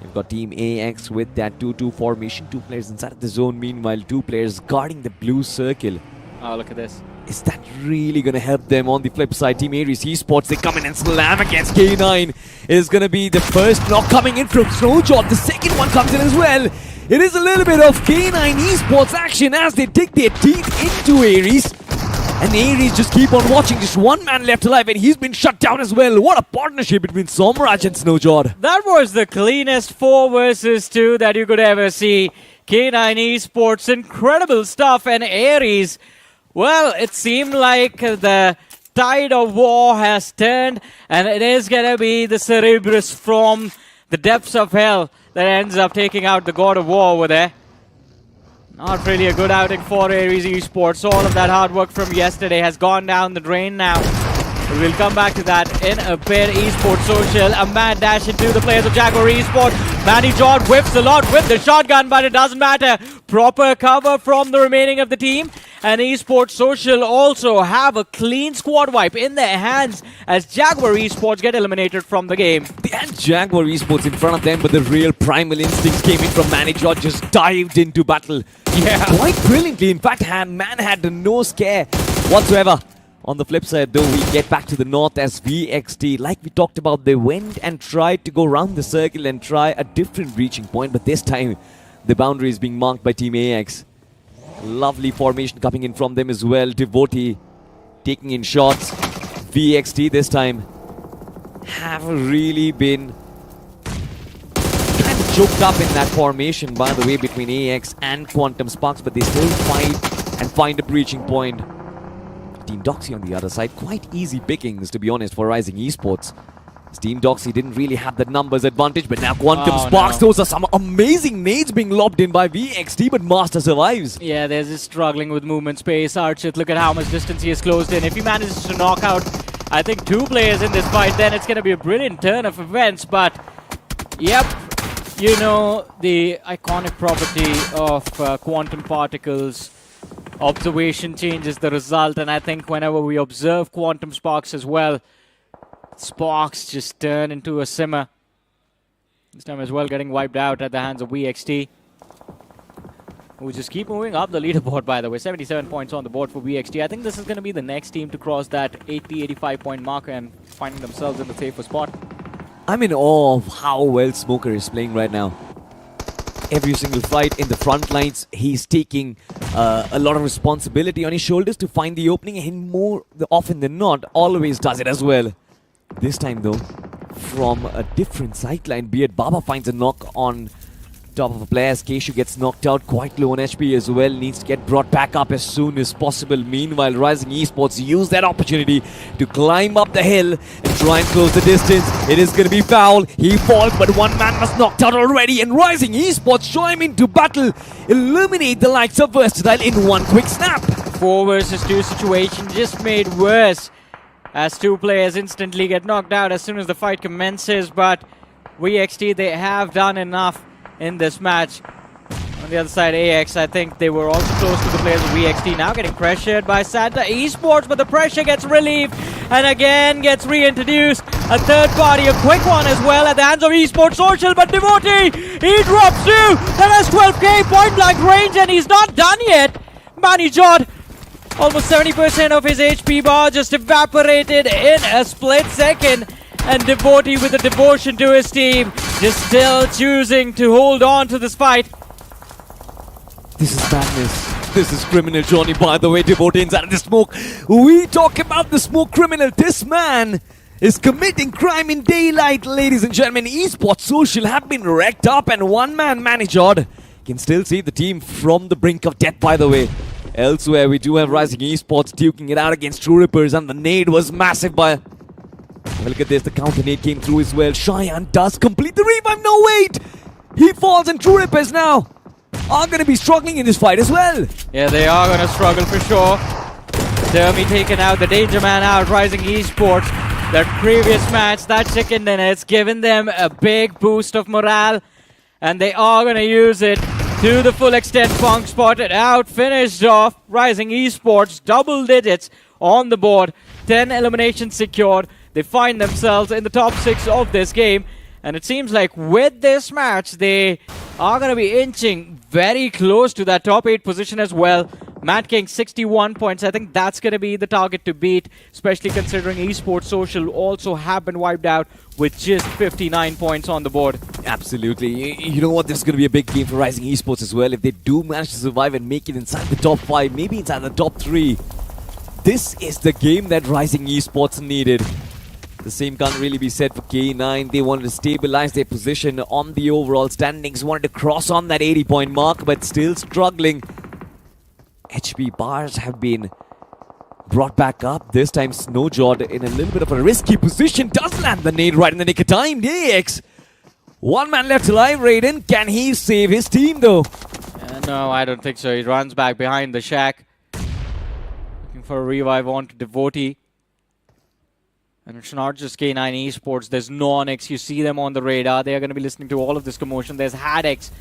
You've got Team AX with that 2-2 formation, 2 players inside of the zone, meanwhile 2 players guarding the blue circle. Oh, look at this. Is that really going to help them? On the flip side, Team Aries Esports, they come in and slam against K9. It is going to be the first knock coming in from Snowjob. The second one comes in as well. It is a little bit of K9 Esports action as they dig their teeth into Aries. And Aries just keep on watching. Just one man left alive, and he's been shut down as well. What a partnership between Somraj and Snowjord. That was the cleanest 4 versus 2 that you could ever see. K9 Esports, incredible stuff. And Aries, well, it seemed like the tide of war has turned, and it is going to be the Cerberus from the depths of hell that ends up taking out the God of War over there. Not really a good outing for Aries Esports. All of that hard work from yesterday has gone down the drain now. We'll come back to that in a bit. Esports Social, a mad dash into the players of Jaguar Esports. Manny John whips a lot with the shotgun, but it doesn't matter. Proper cover from the remaining of the team. And Esports Social also have a clean squad wipe in their hands as Jaguar Esports get eliminated from the game. They had Jaguar Esports in front of them, but the real primal instincts came in from Manny John, just dived into battle. Yeah. Quite brilliantly. In fact, man had no scare whatsoever. On the flip side, though, we get back to the north as VXT. Like we talked about, they went and tried to go around the circle and try a different reaching point, but this time the boundary is being marked by Team AX. Lovely formation coming in from them as well. Devotee taking in shots. VXT this time have really been kind of choked up in that formation, by the way, between AX and Quantum Sparks, but they still fight and find a breaching point. Team Doxy on the other side, quite easy pickings, to be honest, for Rising Esports. Team Doxy didn't really have the numbers advantage, but now Quantum Sparks, those are some amazing nades being lobbed in by VXT, but Master survives. Yeah, there's just struggling with movement space. Archit, look at how much distance he has closed in. If he manages to knock out, I think, 2 players in this fight, then it's going to be a brilliant turn of events, but yep, you know, the iconic property of quantum particles. Observation changes the result, and I think whenever we observe Quantum Sparks as well, sparks just turn into a simmer. This time as well getting wiped out at the hands of VXT, who just keep moving up the leaderboard, by the way. 77 points on the board for VXT. I think this is going to be the next team to cross that 80-85 point marker and finding themselves in the safer spot. I'm in awe of how well Smoker is playing right now. Every single fight in the front lines, he's taking a lot of responsibility on his shoulders to find the opening, and more often than not, always does it as well. This time, though, from a different sideline, be it Baba finds a knock on top of a player as Keshu gets knocked out, quite low on HP as well, needs to get brought back up as soon as possible. Meanwhile, Rising Esports use that opportunity to climb up the hill and try and close the distance. It is going to be foul. He falls, but one man was knocked out already, and Rising Esports show him into battle, eliminate the likes of Versatile in one quick snap. 4 versus 2 situation just made worse as 2 players instantly get knocked out as soon as the fight commences, but VXT, they have done enough in this match. On the other side, AX, I think they were also close to the players of VXT. Now getting pressured by Santa Esports, but the pressure gets relieved and again gets reintroduced. A third party, a quick one as well at the hands of Esports Social, but Devotee, he drops too. That has 12k point blank range and he's not done yet. Manijod, almost 70% of his HP bar just evaporated in a split second. And Devotee with a devotion to his team, just still choosing to hold on to this fight. This is madness. This is criminal, Johnny. By the way, Devotee inside of the smoke. We talk about the smoke criminal. This man is committing crime in daylight, ladies and gentlemen. Esports Social have been wrecked up, and one man, Manijod, can still save the team from the brink of death, by the way. Elsewhere, we do have Rising Esports duking it out against True Rippers, and the nade was massive by... Well, look at this. The counter nade came through as well. Cheyenne does complete the revive. No, wait! He falls, and True Rippers now are going to be struggling in this fight as well. Yeah, they are going to struggle for sure. Dermy taken out, the Danger Man out, Rising Esports. That previous match, that chicken dinner, it's given them a big boost of morale. And they are going to use it to the full extent. Funk spotted out, finished off. Rising Esports, double digits on the board. 10 eliminations secured. They find themselves in the top 6 of this game. And it seems like with this match, they are going to be inching very close to that top 8 position as well. MADKINGS 61 points. I think that's going to be the target to beat, especially considering Esports Social also have been wiped out with just 59 points on the board. Absolutely. You know what? This is going to be a big game for Rising Esports as well. If they do manage to survive and make it inside the top 5, maybe inside the top 3, this is the game that Rising Esports needed. The same can't really be said for K9. They wanted to stabilize their position on the overall standings, wanted to cross on that 80-point mark, but still struggling. HP bars have been brought back up. This time Snowjawed in a little bit of a risky position. Does land the nade right in the nick of time. AX, one man left alive. Raiden, can he save his team though? No, I don't think so. He runs back behind the shack. Looking for a revive on to Devotee. And it's not just K9 Esports, there's NoNx, you see them on the radar. They are going to be listening to all of this commotion. There's HADX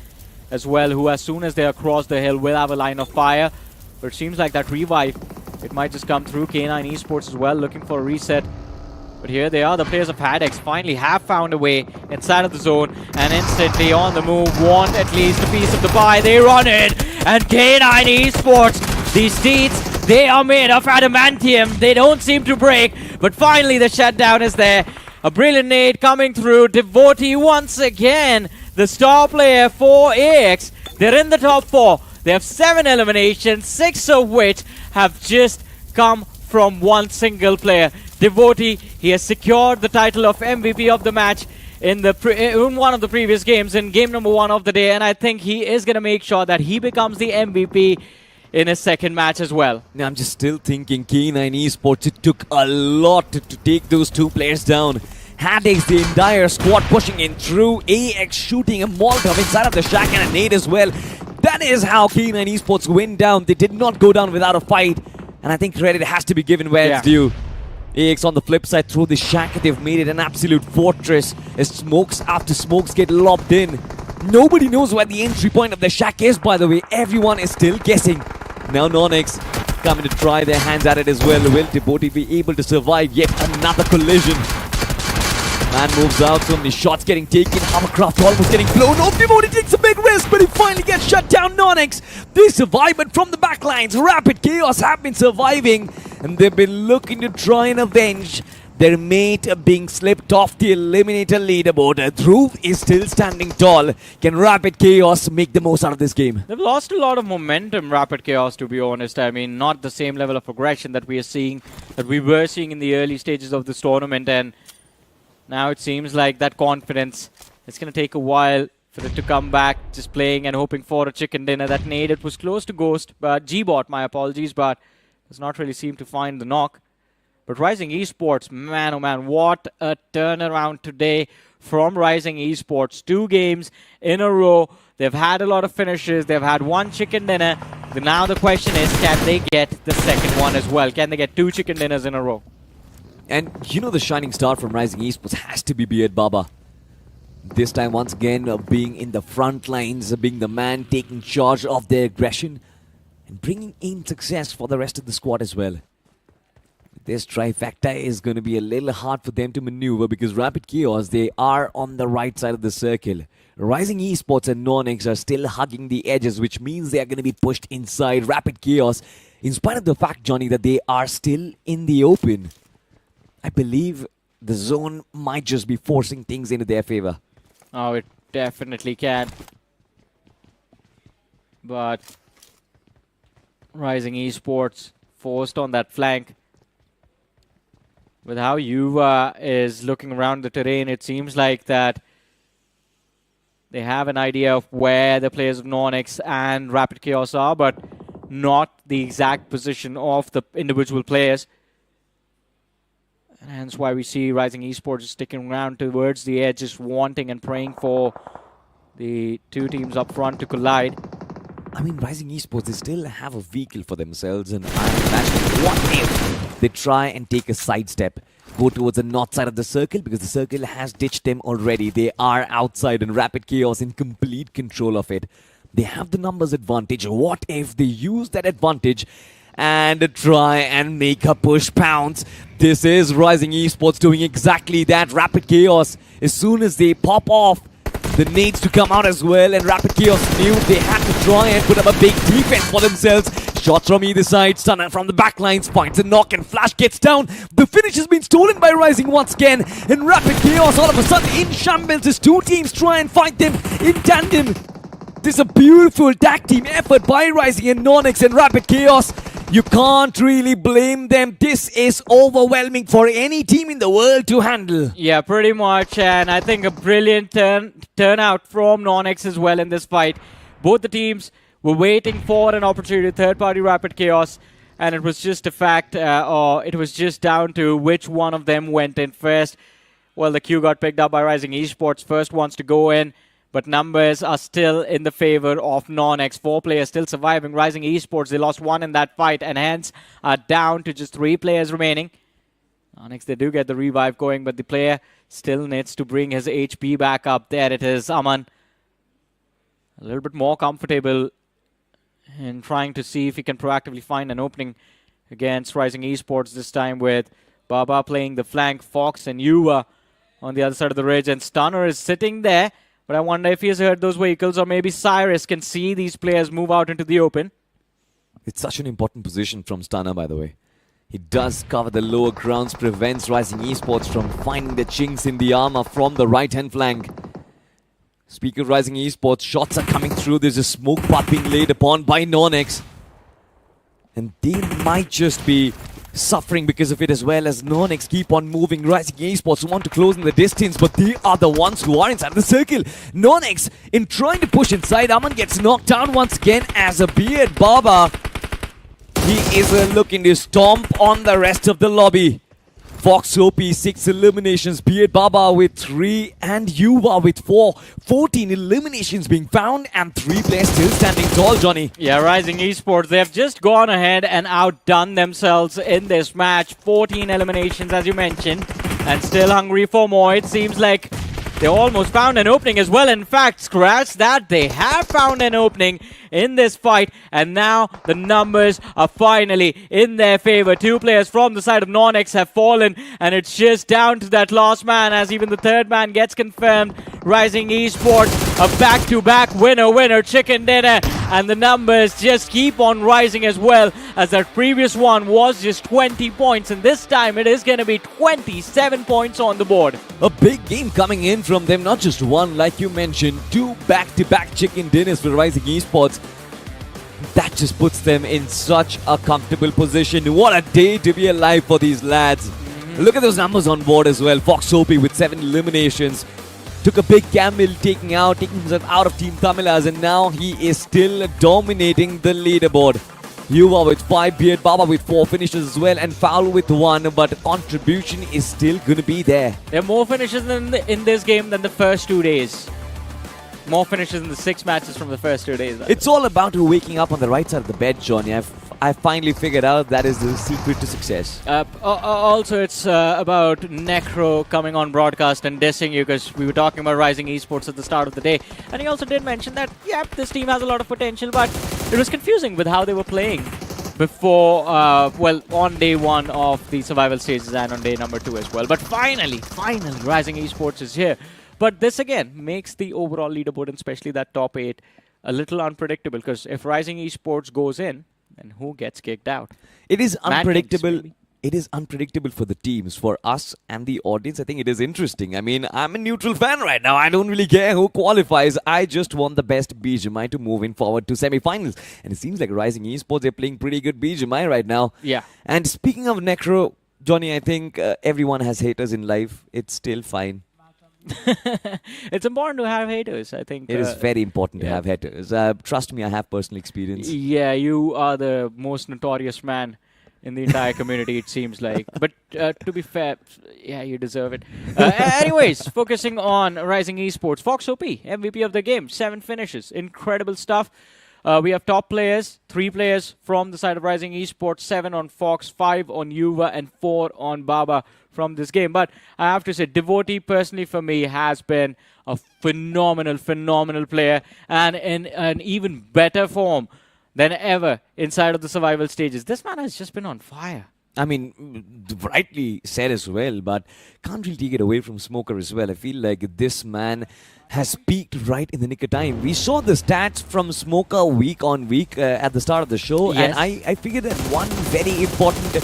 as well, who as soon as they are across the hill will have a line of fire. But it seems like that revive, it might just come through. K9 Esports as well, looking for a reset. But here they are, the players of HADX finally have found a way inside of the zone. And instantly on the move, want at least a piece of the pie. They run in, and K9 Esports, these steeds, they are made of adamantium. They don't seem to break. But finally the shutdown is there. A brilliant nade coming through. Devotee once again, the star player for AX. They're in the top 4. They have 7 eliminations, 6 of which have just come from one single player. Devotee, he has secured the title of MVP of the match in one of the previous games, in game number 1 of the day. And I think he is going to make sure that he becomes the MVP in his second match as well. Now I'm just still thinking K9 Esports, it took a lot to take those 2 players down. HADX, the entire squad pushing in through. AX shooting a Molotov inside of the shack and a nade as well. That is how K9 Esports went down. They did not go down without a fight. And I think credit has to be given where it's due. AX on the flip side through the shack, they've made it an absolute fortress as smokes after smokes get lobbed in. Nobody knows where the entry point of the shack is, by the way. Everyone is still guessing. Now NoNx coming to try their hands at it as well. Will Devotee be able to survive yet another collision? Man moves out, so many shots getting taken. Hovercraft almost getting blown off. Devotee takes a big risk, but he finally gets shut down. NoNx, they survive, but from the backlines, Rapid Chaos have been surviving. And they've been looking to try and avenge their mate being slipped off the Eliminator leaderboard. Dhruv is still standing tall. Can Rapid Chaos make the most out of this game? They've lost a lot of momentum, Rapid Chaos, to be honest. I mean, not the same level of aggression that we were seeing in the early stages of this tournament. And now it seems like that confidence, it's going to take a while for it to come back, just playing and hoping for a chicken dinner. That nade, it was close to Ghost, but G-Bot, my apologies, but does not really seem to find the knock. But Rising Esports, man oh man, what a turnaround today from Rising Esports. 2 games in a row. They've had a lot of finishes. They've had 1 chicken dinner. Now the question is, can they get the second one as well? Can they get 2 chicken dinners in a row? And you know the shining star from Rising Esports has to be Beard Baba. This time, once again, being in the front lines, being the man taking charge of their aggression and bringing in success for the rest of the squad as well. This trifecta is going to be a little hard for them to maneuver because Rapid Chaos, they are on the right side of the circle. Rising Esports and NoNx are still hugging the edges, which means they are going to be pushed inside. Rapid Chaos, in spite of the fact, Johnny, that they are still in the open, I believe the zone might just be forcing things into their favor. Oh, it definitely can. But Rising Esports forced on that flank. With how Yuva is looking around the terrain, it seems like that they have an idea of where the players of NoNx and Rapid Chaos are, but not the exact position of the individual players. And hence why we see Rising Esports sticking around towards the edge, just wanting and praying for the two teams up front to collide. I mean, Rising Esports, they still have a vehicle for themselves, and I'm imagining what if they try and take a sidestep, go towards the north side of the circle, because the circle has ditched them already. They are outside, and Rapid Chaos in complete control of it. They have the numbers advantage. What if they use that advantage and try and make a push pounce? This is Rising Esports doing exactly that. Rapid Chaos, as soon as they pop off, the nades to come out as well, and Rapid Chaos knew they had to try and put up a big defense for themselves. Shots from either side, Stunner from the back lines finds a knock, and Flash gets down. The finish has been stolen by Rising once again, and Rapid Chaos all of a sudden in shambles as two teams try and fight them in tandem. This is a beautiful tag team effort by Rising and NoNx and Rapid Chaos. You can't really blame them. This is overwhelming for any team in the world to handle. Yeah, pretty much. And I think a brilliant turnout from NoNx as well in this fight. Both the teams were waiting for an opportunity, third-party Rapid Chaos. And it was just a fact, or it was just down to which one of them went in first. Well, the queue got picked up by Rising Esports. First ones to go in. But numbers are still in the favor of NoNx. 4 players still surviving. Rising Esports, they lost 1 in that fight and hence are down to just 3 players remaining. NoNx, they do get the revive going, but the player still needs to bring his HP back up. There it is, Aman. A little bit more comfortable in trying to see if he can proactively find an opening against Rising Esports, this time with Baba playing the flank, Fox and Yuva on the other side of the ridge, and Stunner is sitting there. But I wonder if he has heard those vehicles, or maybe Cyrus can see these players move out into the open. It's such an important position from Stunner, by the way. He does cover the lower grounds, prevents Rising Esports from finding the chinks in the armor from the right-hand flank. Speaking of Rising Esports, shots are coming through. There's a smoke pot being laid upon by NoNx. And they might just be suffering because of it as well, as NoNx keep on moving. Rising Esports want to close in the distance, but they are the ones who are inside the circle. NoNx, in trying to push inside, Aman gets knocked down once again as a Beard Baba. He is looking to stomp on the rest of the lobby. Fox OP 6 eliminations, Beard Baba with 3 and Yuva with 4. 14 eliminations being found and 3 players still standing tall, Johnny. Yeah, Rising Esports, they have just gone ahead and outdone themselves in this match. 14 eliminations, as you mentioned, and still hungry for more. It seems like they almost found an opening as well. In fact, scratch that, they have found an opening in this fight, and now the numbers are finally in their favor. 2 players from the side of NoNx have fallen, and it's just down to that last man as even the third man gets confirmed. Rising Esports, a back-to-back winner chicken dinner, and the numbers just keep on rising as well, as that previous one was just 20 points, and this time it is going to be 27 points on the board. A big game coming in from them, not just one, like you mentioned, 2 back-to-back chicken dinners for Rising Esports. That just puts them in such a comfortable position. What a day to be alive for these lads. Look at those numbers on board as well. Fox OP with 7 eliminations. Took a big gamble taking himself out of Team Tamilas, and now he is still dominating the leaderboard. Yuva with 5, Beard Baba with 4 finishes as well, and Foul with 1, but contribution is still going to be there. There are more finishes in this game than the first 2 days. More finishes in the 6 matches from the first 2 days. It's all about waking up on the right side of the bed, Johnny. I finally figured out that is the secret to success. Also, it's about Necro coming on broadcast and dissing you because we were talking about Rising Esports at the start of the day. And he also did mention that, yep, this team has a lot of potential, but it was confusing with how they were playing before, on day 1 of the survival stages and on day number 2 as well. But finally, Rising Esports is here. But this again makes the overall leaderboard, and especially that top 8, a little unpredictable because if Rising Esports goes in, then who gets kicked out? It is unpredictable. Maybe. It is unpredictable for the teams. For us and the audience, I think it is interesting. I mean, I'm a neutral fan right now. I don't really care who qualifies. I just want the best BGMI to move in forward to semi-finals. And it seems like Rising Esports, they're playing pretty good BGMI right now. Yeah. And speaking of Necro, Johnny, I think everyone has haters in life. It's still fine. It's important to have haters, I think. It is very important to have haters. Trust me, I have personal experience. Yeah, you are the most notorious man in the entire community, it seems like. But to be fair, yeah, you deserve it. Anyways, focusing on Rising Esports, Fox OP, MVP of the game, 7 finishes, incredible stuff. We have top players, 3 players from the side of Rising Esports, 7 on Fox, 5 on Yuva, and 4 on Baba from this game. But I have to say, Devotee personally for me has been a phenomenal player and in an even better form than ever inside of the survival stages. This man has just been on fire. I mean, rightly said as well, but can't really take it away from Smoker as well. I feel like this man has peaked right in the nick of time. We saw the stats from Smoker week on week at the start of the show, yes. and I figured that one very important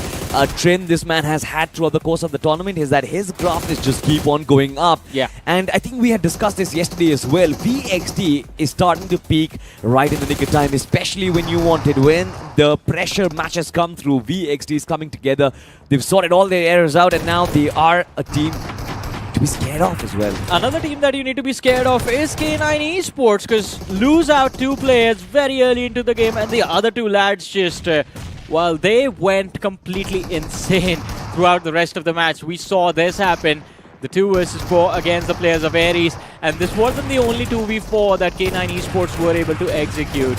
trend this man has had throughout the course of the tournament is that his graph is just keep on going up. Yeah. And I think we had discussed this yesterday as well. VXT is starting to peak right in the nick of time, especially when you want it. When the pressure matches come through, VXT is coming together. They've sorted all their errors out, and now they are a team to be scared of as well. Another team that you need to be scared of is K9 Esports, because lose out 2 players very early into the game, and the other 2 lads just, they went completely insane throughout the rest of the match. We saw this happen. The 2 versus 4 against the players of Ares, and this wasn't the only 2v4 that K9 Esports were able to execute.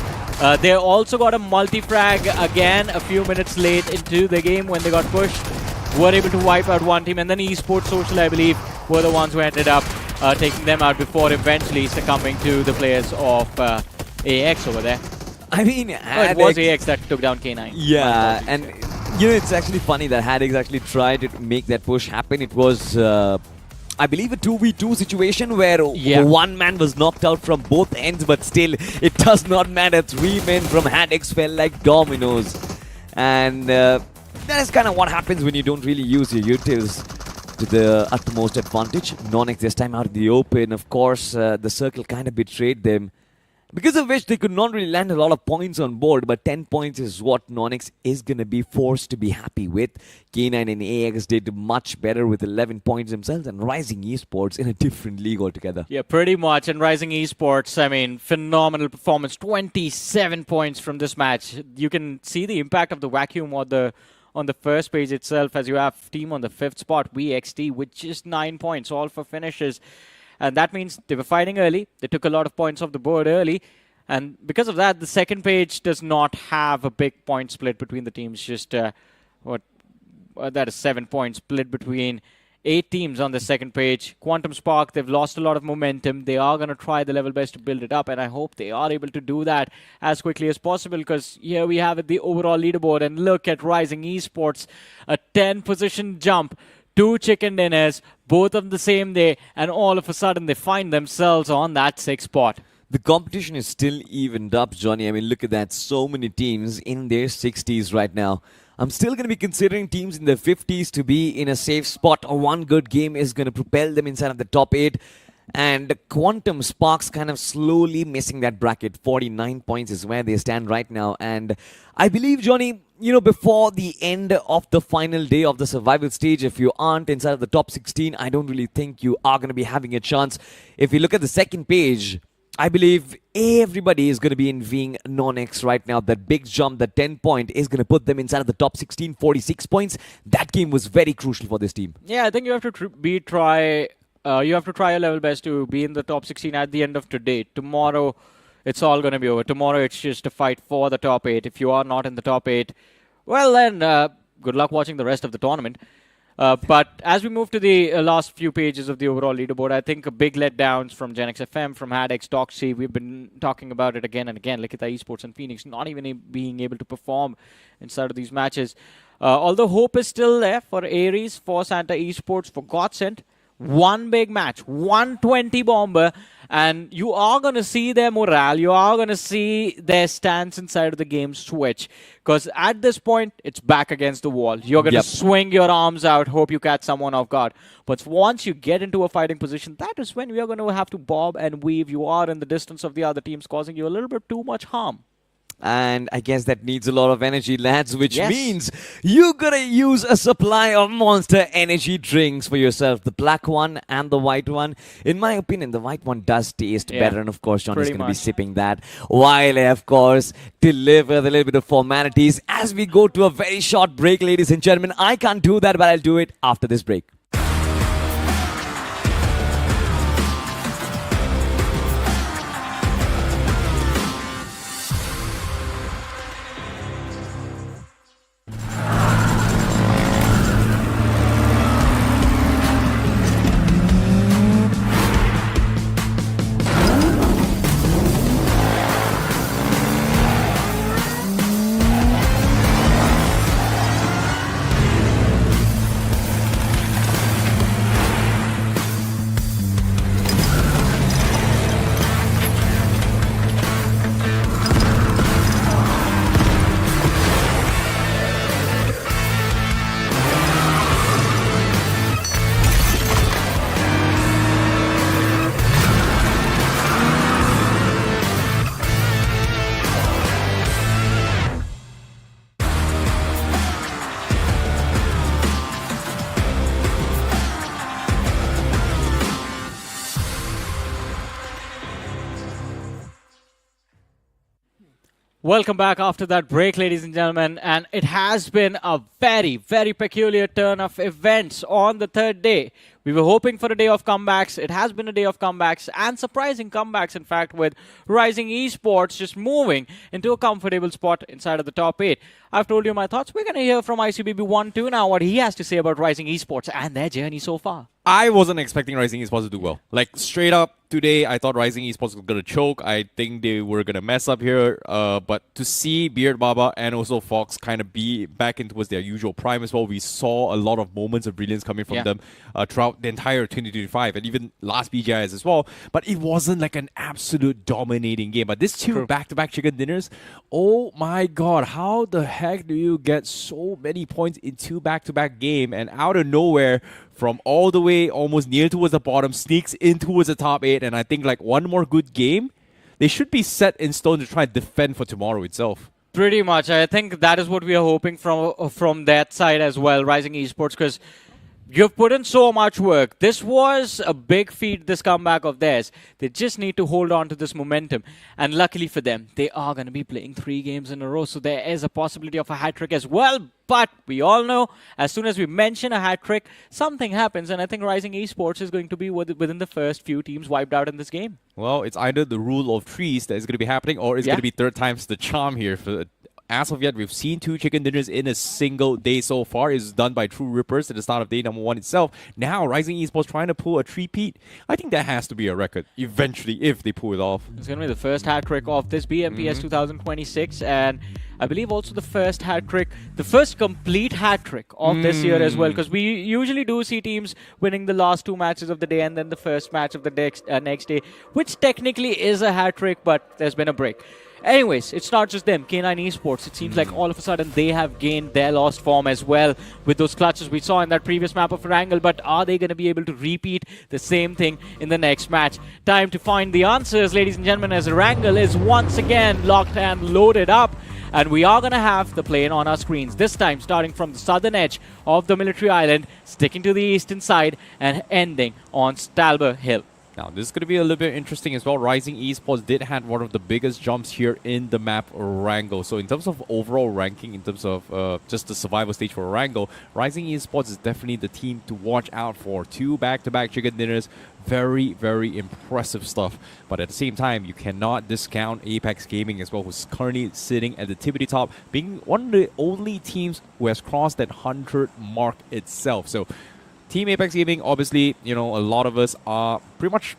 They also got a multi-frag again a few minutes late into the game when they got pushed. Were able to wipe out one team, and then Esports Social, I believe, were the ones who ended up taking them out before eventually succumbing to the players of AX over there. I mean, it was AX that took down K9. Yeah, and you know, it's actually funny that HADX actually tried to make that push happen. It was, I believe, a 2v2 situation where one man was knocked out from both ends, but still, it does not matter. 3 men from HADX fell like dominoes. And that is kind of what happens when you don't really use your utils to the utmost advantage. NoNx this time out in the open. Of course, the circle kind of betrayed them, because of which they could not really land a lot of points on board, but 10 points is what NoNx is going to be forced to be happy with. K9 and AX did much better with 11 points themselves, and Rising Esports in a different league altogether. Yeah, pretty much. And Rising Esports, I mean, phenomenal performance. 27 points from this match. You can see the impact of the vacuum on the first page itself, as you have team on the 5th spot, VXT, with just 9 points, all for finishes. And that means they were fighting early. They took a lot of points off the board early. And because of that, the second page does not have a big point split between the teams. Just, that is 7 points split between 8 teams on the second page. Quantum Spark, they've lost a lot of momentum. They are going to try the level best to build it up, and I hope they are able to do that as quickly as possible, because here we have it, the overall leaderboard, and look at Rising Esports, a 10-position jump, 2 chicken dinners, both on the same day, and all of a sudden they find themselves on that 6th spot. The competition is still evened up, Johnny. I mean, look at that. So many teams in their 60s right now. I'm still going to be considering teams in their 50s to be in a safe spot. Or one good game is going to propel them inside of the top 8. And Quantum Sparks kind of slowly missing that bracket. 49 points is where they stand right now. And I believe, Johnny, you know, before the end of the final day of the survival stage, if you aren't inside of the top 16, I don't really think you are going to be having a chance. If you look at the second page, I believe everybody is going to be envying NoNx right now. That big jump, that 10 point, is going to put them inside of the top 16, 46 points. That game was very crucial for this team. Yeah, I think you have to try your level best to be in the top 16 at the end of today. Tomorrow it's all going to be over. Tomorrow, it's just a fight for the top 8. If you are not in the top 8, well then, good luck watching the rest of the tournament. But as we move to the last few pages of the overall leaderboard, I think a big letdowns from GenX FM, from HADX, Doxy. We've been talking about it again and again. Likitha Esports and Phoenix not even being able to perform inside of these matches. Although hope is still there for Ares, for Santa Esports, for Godsend. One big match, 120 bomber, and you are going to see their morale. You are going to see their stance inside of the game switch. Because at this point, it's back against the wall. You're going to swing your arms out, hope you catch someone off guard. But once you get into a fighting position, that is when we are going to have to bob and weave. You are in the distance of the other teams, causing you a little bit too much harm. And I guess that needs a lot of energy, lads, which means you gotta use a supply of Monster energy drinks for yourself. The black one and the white one. In my opinion, the white one does taste better. And of course, John is gonna be sipping that while I, of course, deliver the little bit of formalities as we go to a very short break, ladies and gentlemen. I can't do that, but I'll do it after this break. Welcome back after that break, ladies and gentlemen, and it has been a very, very peculiar turn of events on the third day. We were hoping for a day of comebacks. It has been a day of comebacks, and surprising comebacks, in fact, with Rising Esports just moving into a comfortable spot inside of the top 8. I've told you my thoughts. We're going to hear from ICBB12 now what he has to say about Rising Esports and their journey so far. I wasn't expecting Rising Esports to do well. Like, straight up, today, I thought Rising Esports was going to choke. I think they were going to mess up here. But to see Beard Baba and also Fox kind of be back in towards their usual prime as well, we saw a lot of moments of brilliance coming from them throughout the entire 2025 and even last BGIs as well. But it wasn't like an absolute dominating game. But this two back-to-back chicken dinners, oh my god, how the heck do you get so many points in two back-to-back game and out of nowhere from all the way almost near towards the bottom, sneaks in towards the top 8, and I think like one more good game, they should be set in stone to try and defend for tomorrow itself. Pretty much. I think that is what we are hoping from that side as well, Rising Esports, because you've put in so much work. This was a big feat, this comeback of theirs. They just need to hold on to this momentum. And luckily for them, they are going to be playing 3 games in a row. So there is a possibility of a hat-trick as well. But we all know, as soon as we mention a hat-trick, something happens. And I think Rising Esports is going to be within the first few teams wiped out in this game. Well, it's either the rule of threes that is going to be happening, or it's going to be third time's the charm here. As of yet, we've seen 2 chicken dinners in a single day so far. It's done by True Rippers at the start of day number 1 itself. Now, Rising Esports trying to pull a 3-peat. I think that has to be a record eventually if they pull it off. It's going to be the first hat-trick of this BMPS 2026, and I believe also the first hat-trick, the first complete hat-trick of this year as well, because we usually do see teams winning the last 2 matches of the day and then the first match of the next day, which technically is a hat-trick, but there's been a break. Anyways, it's not just them. K9 Esports, it seems like all of a sudden they have gained their lost form as well with those clutches we saw in that previous map of Erangel. But are they going to be able to repeat the same thing in the next match? Time to find the answers, ladies and gentlemen, as Erangel is once again locked and loaded up. And we are going to have the plane on our screens, this time starting from the southern edge of the military island, sticking to the eastern side and ending on Stalber Hill. Now, this is going to be a little bit interesting as well. Rising Esports did have one of the biggest jumps here in the map, Erangel. So in terms of overall ranking, in terms of just the survival stage for Erangel, Rising Esports is definitely the team to watch out for. 2 back-to-back chicken dinners. Very, very impressive stuff. But at the same time, you cannot discount Apex Gaming as well, who's currently sitting at the tippity top, being one of the only teams who has crossed that 100 mark itself. So Team Apex Gaming, obviously, you know, a lot of us are pretty much,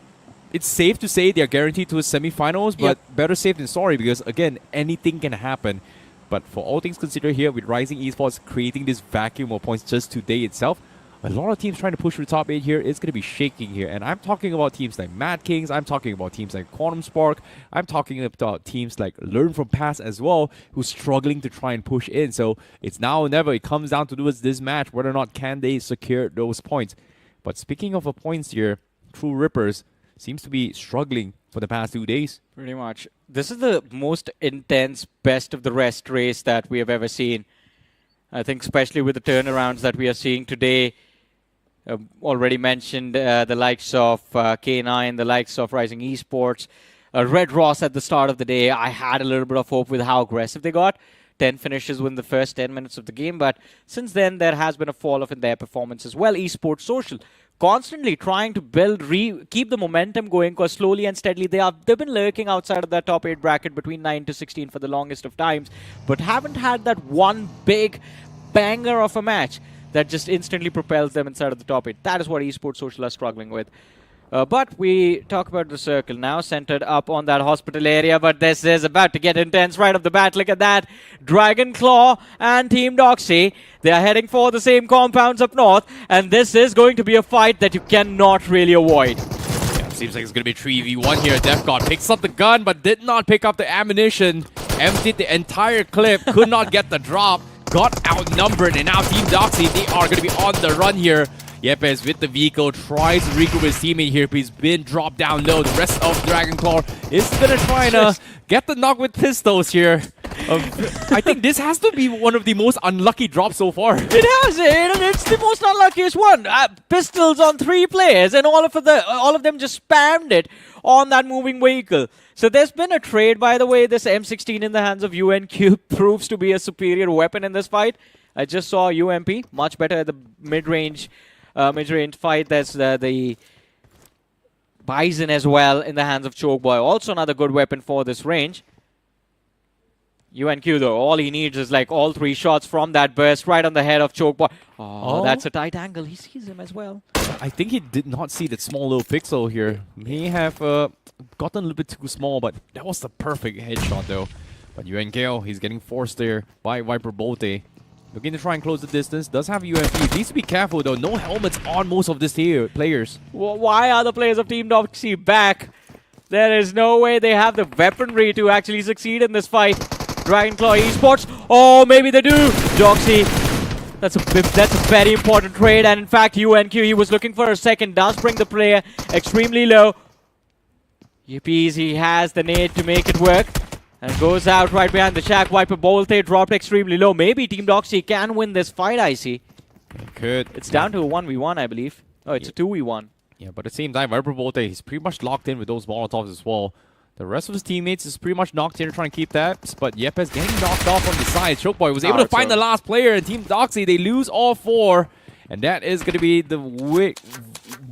it's safe to say they're guaranteed to a semifinals, but better safe than sorry because, again, anything can happen. But for all things considered here, with Rising Esports creating this vacuum of points just today itself, a lot of teams trying to push for the top 8 here, it's going to be shaking here. And I'm talking about teams like MADKINGS, I'm talking about teams like Quantum Spark, I'm talking about teams like Learn From Past as well, who's struggling to try and push in. So it's now or never. It comes down to this match, whether or not can they secure those points. But speaking of points here, True Rippers seems to be struggling for the past 2 days. Pretty much. This is the most intense best of the rest race that we have ever seen. I think especially with the turnarounds that we are seeing today. Already mentioned the likes of K9, the likes of Rising Esports, Red Ross at the start of the day. I had a little bit of hope with how aggressive they got. 10 finishes within the first 10 minutes of the game, but since then there has been a fall-off in their performance as well. Esports Social constantly trying to build, keep the momentum going, because slowly and steadily they've been lurking outside of that top 8 bracket between 9 to 16 for the longest of times, but haven't had that one big banger of a match that just instantly propels them inside of the top 8. That is what Esports Social are struggling with. But we talk about the circle now, centered up on that hospital area. But this is about to get intense right off the bat. Look at that. Dragon Claw and Team Doxy. They are heading for the same compounds up north. And this is going to be a fight that you cannot really avoid. Yeah, seems like it's going to be 3v1 here. DefGod picks up the gun, but did not pick up the ammunition. Emptied the entire clip. Could not get the drop. Got outnumbered, and now Team Doxy, they are going to be on the run here. Yepes with the vehicle, tries to regroup his teammate here, but he's been dropped down low. The rest of Dragon Claw is going to try and get the knock with pistols here. I think this has to be one of the most unlucky drops so far. It has, and it's the most unluckiest one. Pistols on 3 players, and all of them just spammed it on that moving vehicle. So there's been a trade, by the way. This M16 in the hands of UNQ proves to be a superior weapon in this fight. I just saw UMP, much better at the mid-range fight. There's the Bison as well in the hands of Chokeboy. Also another good weapon for this range. UNQ, though, all he needs is like all 3 shots from that burst right on the head of Chokeboy. Oh, that's a tight angle. He sees him as well. I think he did not see that small little pixel here. May have gotten a little bit too small, but that was the perfect headshot, though. But UNQ, he's getting forced there by Viper Bolte. Looking to try and close the distance. Does have UMP. Needs to be careful, though. No helmets on most of these players. Why are the players of Team Doxy back? There is no way they have the weaponry to actually succeed in this fight. Dragonclaw Esports. Oh, maybe they do. Doxy. That's a very important trade. And in fact, UNQ, he was looking for a second. Does bring the player extremely low. Yippies, he has the nade to make it work. And goes out right behind the shack. Viper Bolte dropped extremely low. Maybe Team Doxy can win this fight, I see. It could. It's down to a 1v1, I believe. Oh, it's a 2v1. Yeah, but at the same time, Viper Bolte, he's pretty much locked in with those Molotovs as well. The rest of his teammates is pretty much knocked in trying to keep that. But Yepes getting knocked off on the side. Chokeboy was able to find the last player. And Team Doxy, they lose all 4. And that is going to be the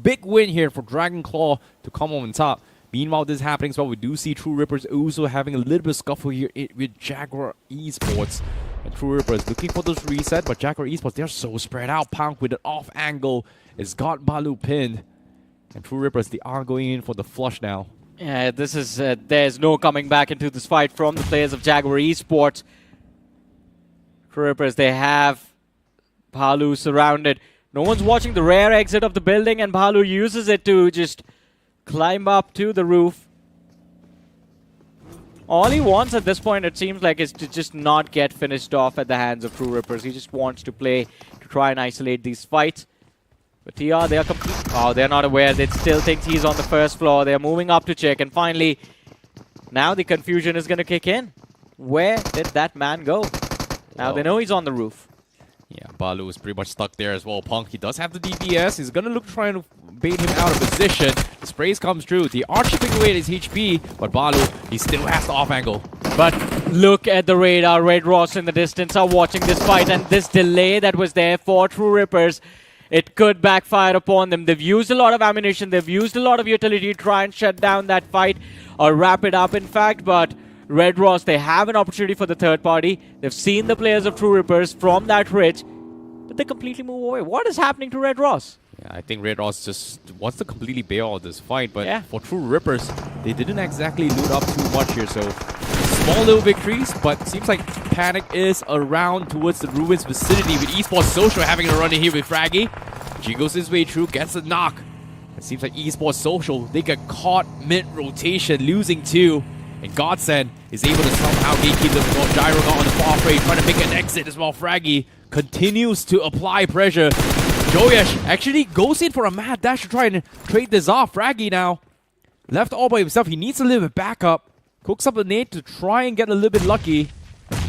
big win here for Dragonclaw to come on top. Meanwhile, this is happening as well. We do see True Rippers also having a little bit of scuffle here with Jaguar Esports. And True Rippers looking for this reset, but Jaguar Esports, they're so spread out. Punk with an off angle has got Balu pinned. And True Rippers, they are going in for the flush now. Yeah, this is, there's no coming back into this fight from the players of Jaguar Esports. True Rippers, they have Balu surrounded. No one's watching the rear exit of the building, and Balu uses it to just climb up to the roof. All he wants at this point, it seems like, is to just not get finished off at the hands of True Rippers. He just wants to play to try and isolate these fights. But TR, they are they're not aware. They still think he's on the first floor. They're moving up to check. And finally, now the confusion is going to kick in. Where did that man go? Now they know he's on the roof. Yeah, Balu is pretty much stuck there as well. Punk, he does have the DPS. He's gonna look trying to bait him out of position. The sprays comes through. The are chipping away at his HP, but Balu, he still has the off angle. But look at the radar. Red Ross in the distance are watching this fight, and this delay that was there for True Rippers, it could backfire upon them. They've used a lot of ammunition. They've used a lot of utility to try and shut down that fight, or wrap it up, in fact. But Red Ross, they have an opportunity for the third party. They've seen the players of True Rippers from that ridge, but they completely move away. What is happening to Red Ross? Yeah, I think Red Ross just wants to completely bail out this fight, but Yeah. for True Rippers, they didn't exactly loot up too much here, so small little victories, but seems like panic is around towards the Ruins vicinity with Esports Social having a run in here with Fraggy. G goes his way through, gets a knock. It seems like Esports Social, they get caught mid-rotation, losing 2. And Godsend is able to somehow gatekeep them. Gyro got on the far fray, trying to make an exit as well. Fraggy continues to apply pressure. Joyesh actually goes in for a mad dash to try and trade this off. Fraggy now left all by himself. He needs a little bit backup. Cooks up a nade to try and get a little bit lucky.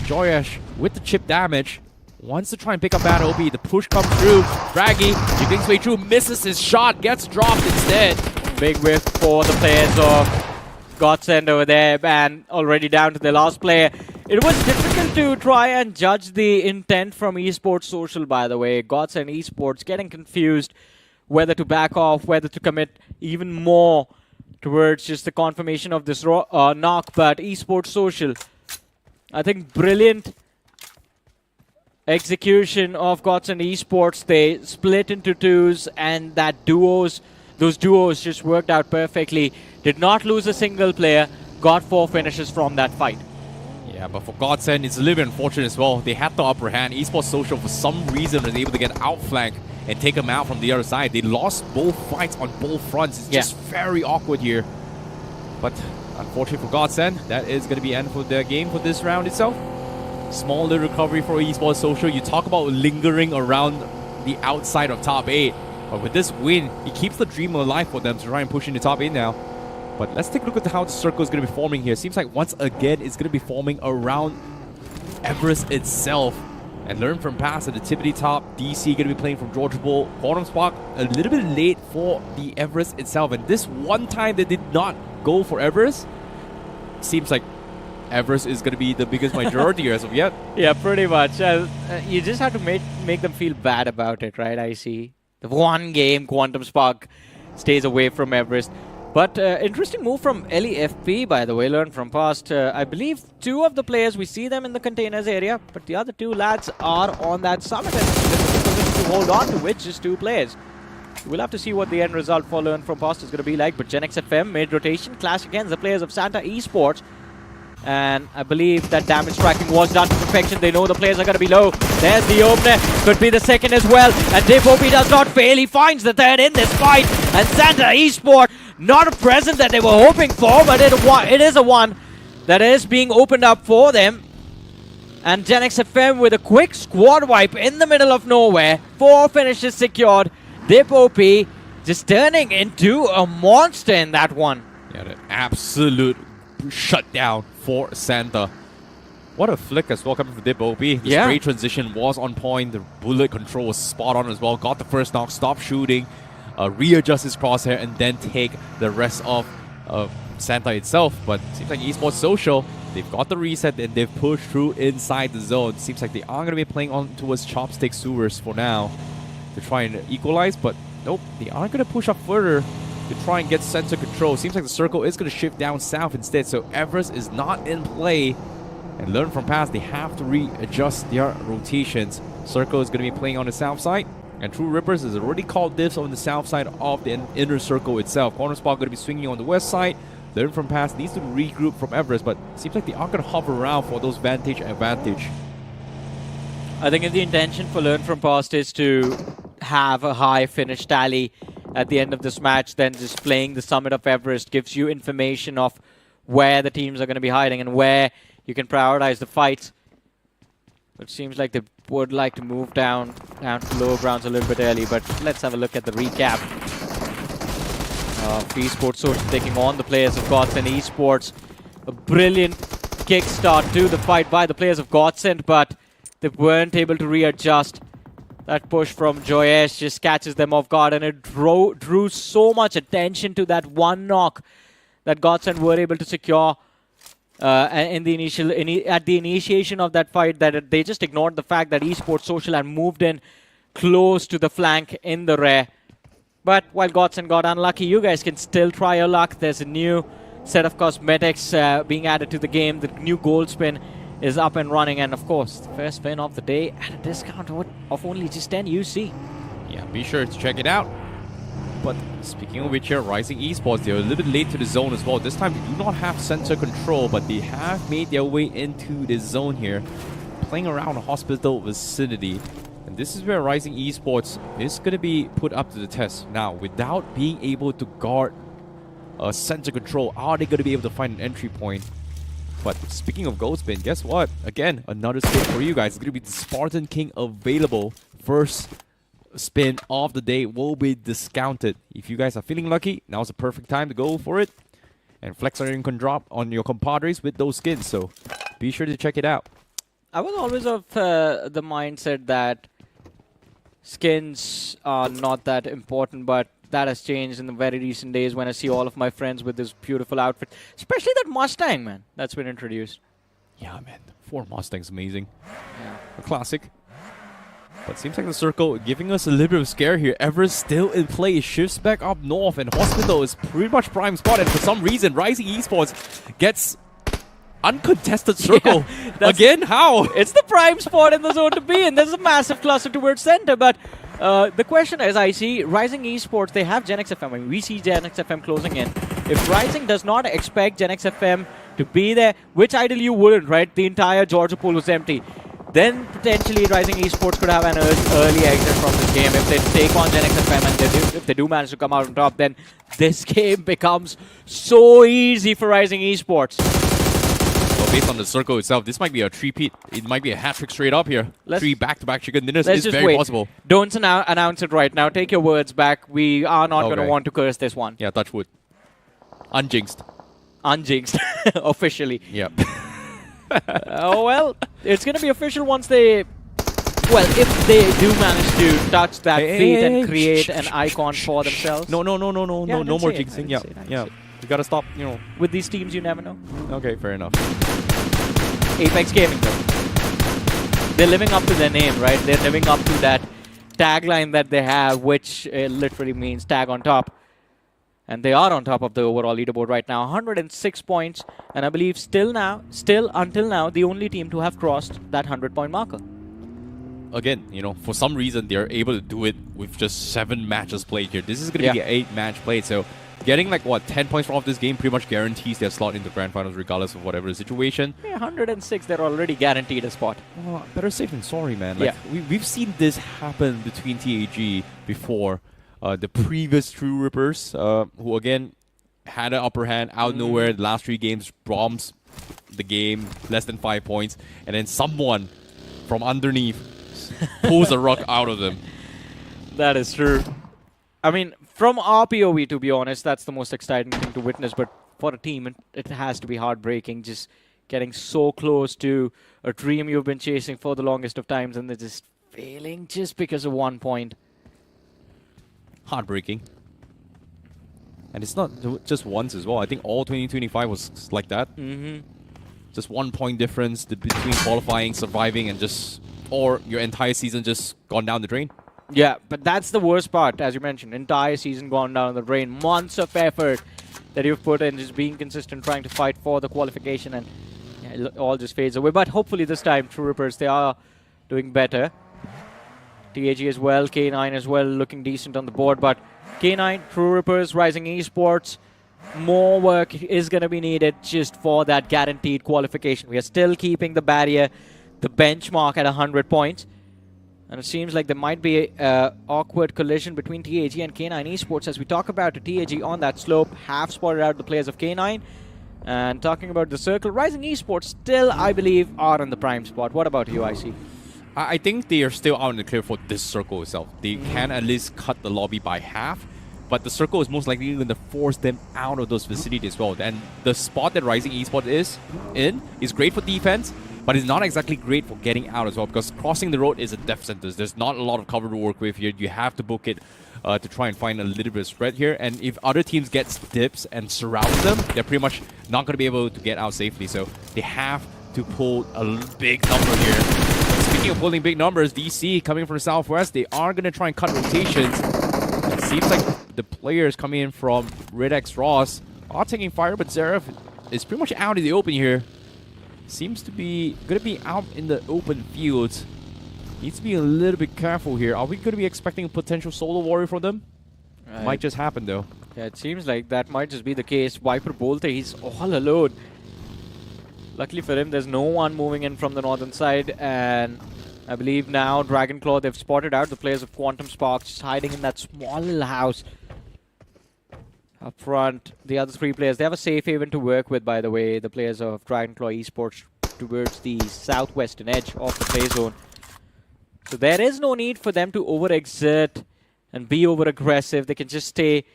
Joyesh with the chip damage wants to try and pick up that OP. The push comes through. Fraggy jiggling his way through, misses his shot, gets dropped instead. Big whiff for the players of Godsend over there, and already down to the last player. It was difficult to try and judge the intent from Esports Social, by the way. Godsend Esports getting confused whether to back off, whether to commit even more towards just the confirmation of this knock. But Esports Social, I think brilliant execution of Godsend Esports. They split into twos, and those duos just worked out perfectly. Did not lose a single player. Got 4 finishes from that fight. Yeah, but for Godsend, it's a little bit unfortunate as well. They had the upper hand. Esports Social, for some reason, was able to get outflanked and take them out from the other side. They lost both fights on both fronts. It's just very awkward here. But unfortunately for Godsend, that is going to be the end for the game for this round itself. Small little recovery for Esports Social. You talk about lingering around the outside of top 8. But with this win, it keeps the dream alive for them to try and push into top 8 now. But let's take a look at how the circle is going to be forming here. Seems like once again, it's going to be forming around Everest itself. And learn from past at the tippity top. DC going to be playing from Georgia Bowl. Quantum Spark a little bit late for the Everest itself. And this one time they did not go for Everest, seems like Everest is going to be the biggest majority as of yet. Yeah, pretty much. You just have to make them feel bad about it, right? I see. The one game Quantum Spark stays away from Everest. But interesting move from LEFP, by the way, learned from past. I believe 2 of the players, we see them in the containers area, but the other 2 lads are on that summit and to hold on to which is 2 players. We'll have to see what the end result for Learn from Past is going to be like. But NoNx FM mid-rotation clash against the players of Santa Esports. And I believe that damage tracking was done to perfection. They know the players are going to be low. There's the opener. Could be the second as well. And DipOP does not fail. He finds the third in this fight. And Santa Esports, not a present that they were hoping for, but it is a one that is being opened up for them. And NoNx FM with a quick squad wipe in the middle of nowhere. 4 finishes secured. DipOP just turning into a monster in that one. Yeah, the absolute shutdown for Santa. What a flick as well coming from DipOP. The spray transition was on point. The bullet control was spot on as well. Got the first knock, stop shooting, readjust his crosshair, and then take the rest of Santa itself. But seems like Esports Social, they've got the reset and they've pushed through inside the zone. Seems like they are going to be playing on towards Chopstick Sewers for now to try and equalize. But nope, they are going to push up further to try and get center control. Seems like the circle is going to shift down south instead, so Everest is not in play. And Learn from past, they have to readjust their rotations. Circle is going to be playing on the south side, and True Rippers has already called diffs on the south side of the inner circle itself. Corner Spot going to be swinging on the west side. Learn from past needs to regroup from Everest, but seems like they are going to hover around for those advantage. I think if the intention for Learn from Past is to have a high finish tally at the end of this match, then just playing the summit of Everest gives you information of where the teams are going to be hiding and where you can prioritize the fights. It seems like they would like to move down to lower grounds a little bit early, but let's have a look at the recap. Esports Social taking on the players of Godsend Esports. A brilliant kickstart to the fight by the players of Godsend, but they weren't able to readjust That push from Joyesh just catches them off guard, and it drew so much attention to that one knock that Godsend were able to secure in the at the initiation of that fight, that they just ignored the fact that Esports Social had moved in close to the flank in the rear. But while Godsend got unlucky, you guys can still try your luck. There's a new set of cosmetics being added to the game. The new gold spin is up and running, and of course, the first spin of the day at a discount of only just 10 UC. Yeah, be sure to check it out. But speaking of which here, Rising Esports, they're a little bit late to the zone as well. This time they do not have center control, but they have made their way into the zone here, playing around a hospital vicinity. And this is where Rising Esports is going to be put up to the test. Now, without being able to guard center control, are they going to be able to find an entry point? But speaking of gold spin, guess what? Again, another spin for you guys. It's going to be the Spartan King available. First spin of the day will be discounted. If you guys are feeling lucky, now's the perfect time to go for it and flex on your compadres with those skins. So be sure to check it out. I was always of the mindset that skins are not that important, but that has changed in the very recent days when I see all of my friends with this beautiful outfit, especially that Mustang, man, that's been introduced. Yeah, man, Ford Mustang's amazing. Yeah. A classic. But seems like the circle giving us a little bit of scare here. Everest still in play, shifts back up north, and Hospital is pretty much prime spot. And for some reason, Rising Esports gets uncontested circle. Yeah, again. How? It's the prime spot in the zone to be in. There's a massive cluster towards center, but the question is, I see Rising Esports, they have GenX FM. I mean, we see GenX FM closing in. If Rising does not expect GenX FM to be there, which ideally you wouldn't, right? The entire Georgia pool was empty. Then potentially Rising Esports could have an early exit from this game. If they take on GenX FM and if they do manage to come out on top, then this game becomes so easy for Rising Esports. Well, based on the circle itself, this might be a three-peat. It might be a hat-trick straight up here. 3 back-to-back chicken dinners is very possible. Don't announce it right now. Take your words back. We are not going to want to curse this one. Yeah, touch wood. Unjinxed. Unjinxed. Officially. Yep. Oh, well, it's going to be official once they... Well, if they do manage to touch that feat and create an icon for themselves. No more jinxing. Yeah. You gotta stop, With these teams, you never know. Okay, fair enough. Apex Gaming, though. They're living up to their name, right? They're living up to that tagline that they have, which literally means tag on top. And they are on top of the overall leaderboard right now. 106 points. And I believe still until now, the only team to have crossed that 100-point marker. Again, for some reason, they're able to do it with just 7 matches played here. This is going to be an 8-match played, so getting 10 points off this game pretty much guarantees their slot in the grand finals regardless of whatever the situation. Yeah, 106, they're already guaranteed a spot. Well, better safe than sorry, man. We've seen this happen between TAG before. The previous True Rippers, who again had an upper hand out of nowhere. The last 3 games bombs the game, less than 5 points, and then someone from underneath pulls the rug out of them. That is true. I mean, from our POV, to be honest, that's the most exciting thing to witness. But for a team, it has to be heartbreaking, just getting so close to a dream you've been chasing for the longest of times, and they're just failing just because of 1 point. Heartbreaking. And it's not just once as well. I think all 2025 was like that. Just 1 point difference between qualifying, surviving, and or your entire season just gone down the drain. Yeah, but that's the worst part, as you mentioned. Entire season gone down the drain. Months of effort that you've put in, just being consistent, trying to fight for the qualification, and it all just fades away. But hopefully this time, True Rippers, they are doing better. TAG as well, K9 as well, looking decent on the board. But K9, True Rippers, Rising Esports, more work is going to be needed just for that guaranteed qualification. We are still keeping the barrier, the benchmark at 100 points. And it seems like there might be an awkward collision between TAG and K9 Esports as we talk about TAG on that slope, have spotted out the players of K9. And talking about the circle, Rising Esports still, I believe, are in the prime spot. What about you, IC? I think they are still out in the clear for this circle itself. They can at least cut the lobby by half, but the circle is most likely going to force them out of those facilities as well. And the spot that Rising Esports is in is great for defense, but it's not exactly great for getting out as well, because crossing the road is a death sentence. There's not a lot of cover to work with here. You have to book it to try and find a little bit of spread here. And if other teams get dips and surround them, they're pretty much not going to be able to get out safely. So they have to pull a big number here. Speaking of pulling big numbers, DC coming from Southwest, they are going to try and cut rotations. It seems like the players coming in from Red X Ross are taking fire, but Zeref is pretty much out in the open here. Seems to be going to be out in the open fields. Needs to be a little bit careful here. Are we going to be expecting a potential solo warrior from them? Might just happen though. Yeah, it seems like that might just be the case. Viper Bolte, he's all alone. Luckily for him, there's no one moving in from the northern side, and I believe now Dragonclaw, they've spotted out the players of Quantum Spark just hiding in that small little house up front. The other three players, they have a safe haven to work with, by the way, the players of Dragonclaw Esports, towards the southwestern edge of the play zone. So there is no need for them to over-exert and be over-aggressive. They can just stay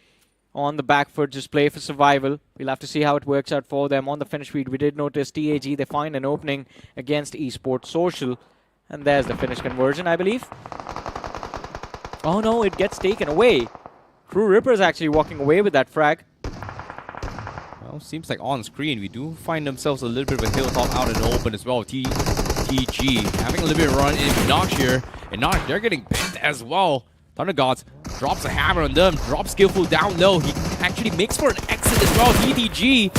on the back foot, just play for survival. We'll have to see how it works out for them. On the finish feed, we did notice TAG, they find an opening against eSports Social. And there's the finish conversion, I believe. Oh no, it gets taken away. True Ripper is actually walking away with that frag. Well, seems like on screen we do find themselves a little bit of a hilltop out in the open as well. TG having a little bit of run in Nox here. And Nox, they're getting bent as well. Thunder Gods drops a hammer on them, drops Skillful down low. He actually makes for an exit as well. TTG,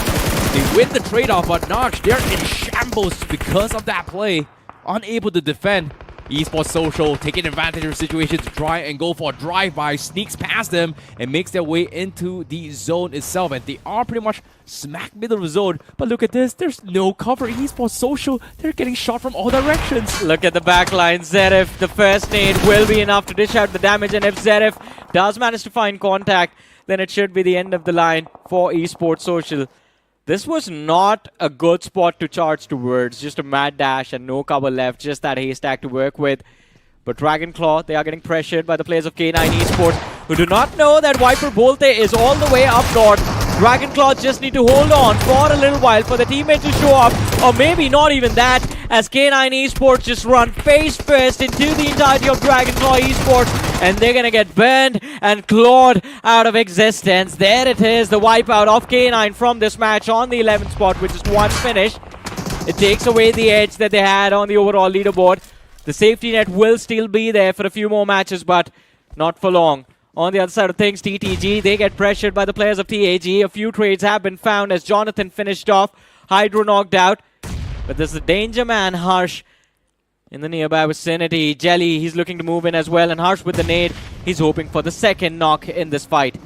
they win the trade-off, but Nox, they're in shambles because of that play. Unable to defend. Esports Social taking advantage of the situation to try and go for a drive-by, sneaks past them and makes their way into the zone itself. And they are pretty much smack middle of the zone. But look at this, there's no cover. Esports Social, they're getting shot from all directions. Look at the back line. Zeref, the first nade will be enough to dish out the damage. And if Zeref does manage to find contact, then it should be the end of the line for Esports Social. This was not a good spot to charge towards. Just a mad dash and no cover left. Just that haystack to work with. But Dragonclaw, they are getting pressured by the players of K9 Esports, who do not know that Viper Bolte is all the way up north. Dragonclaw just need to hold on for a little while for the teammate to show up. Or maybe not even that, as K9 Esports just run face first into the entirety of Dragonclaw Esports. And they're going to get burned and clawed out of existence. There it is, the wipeout of K9 from this match on the 11th spot with just one finish. It takes away the edge that they had on the overall leaderboard. The safety net will still be there for a few more matches, but not for long. On the other side of things, TTG, they get pressured by the players of TAG. A few trades have been found as Jonathan finished off. Hydro knocked out. But there's a danger man, Harsh, in the nearby vicinity. Jelly, he's looking to move in as well. And Harsh with the nade, he's hoping for the second knock in this fight.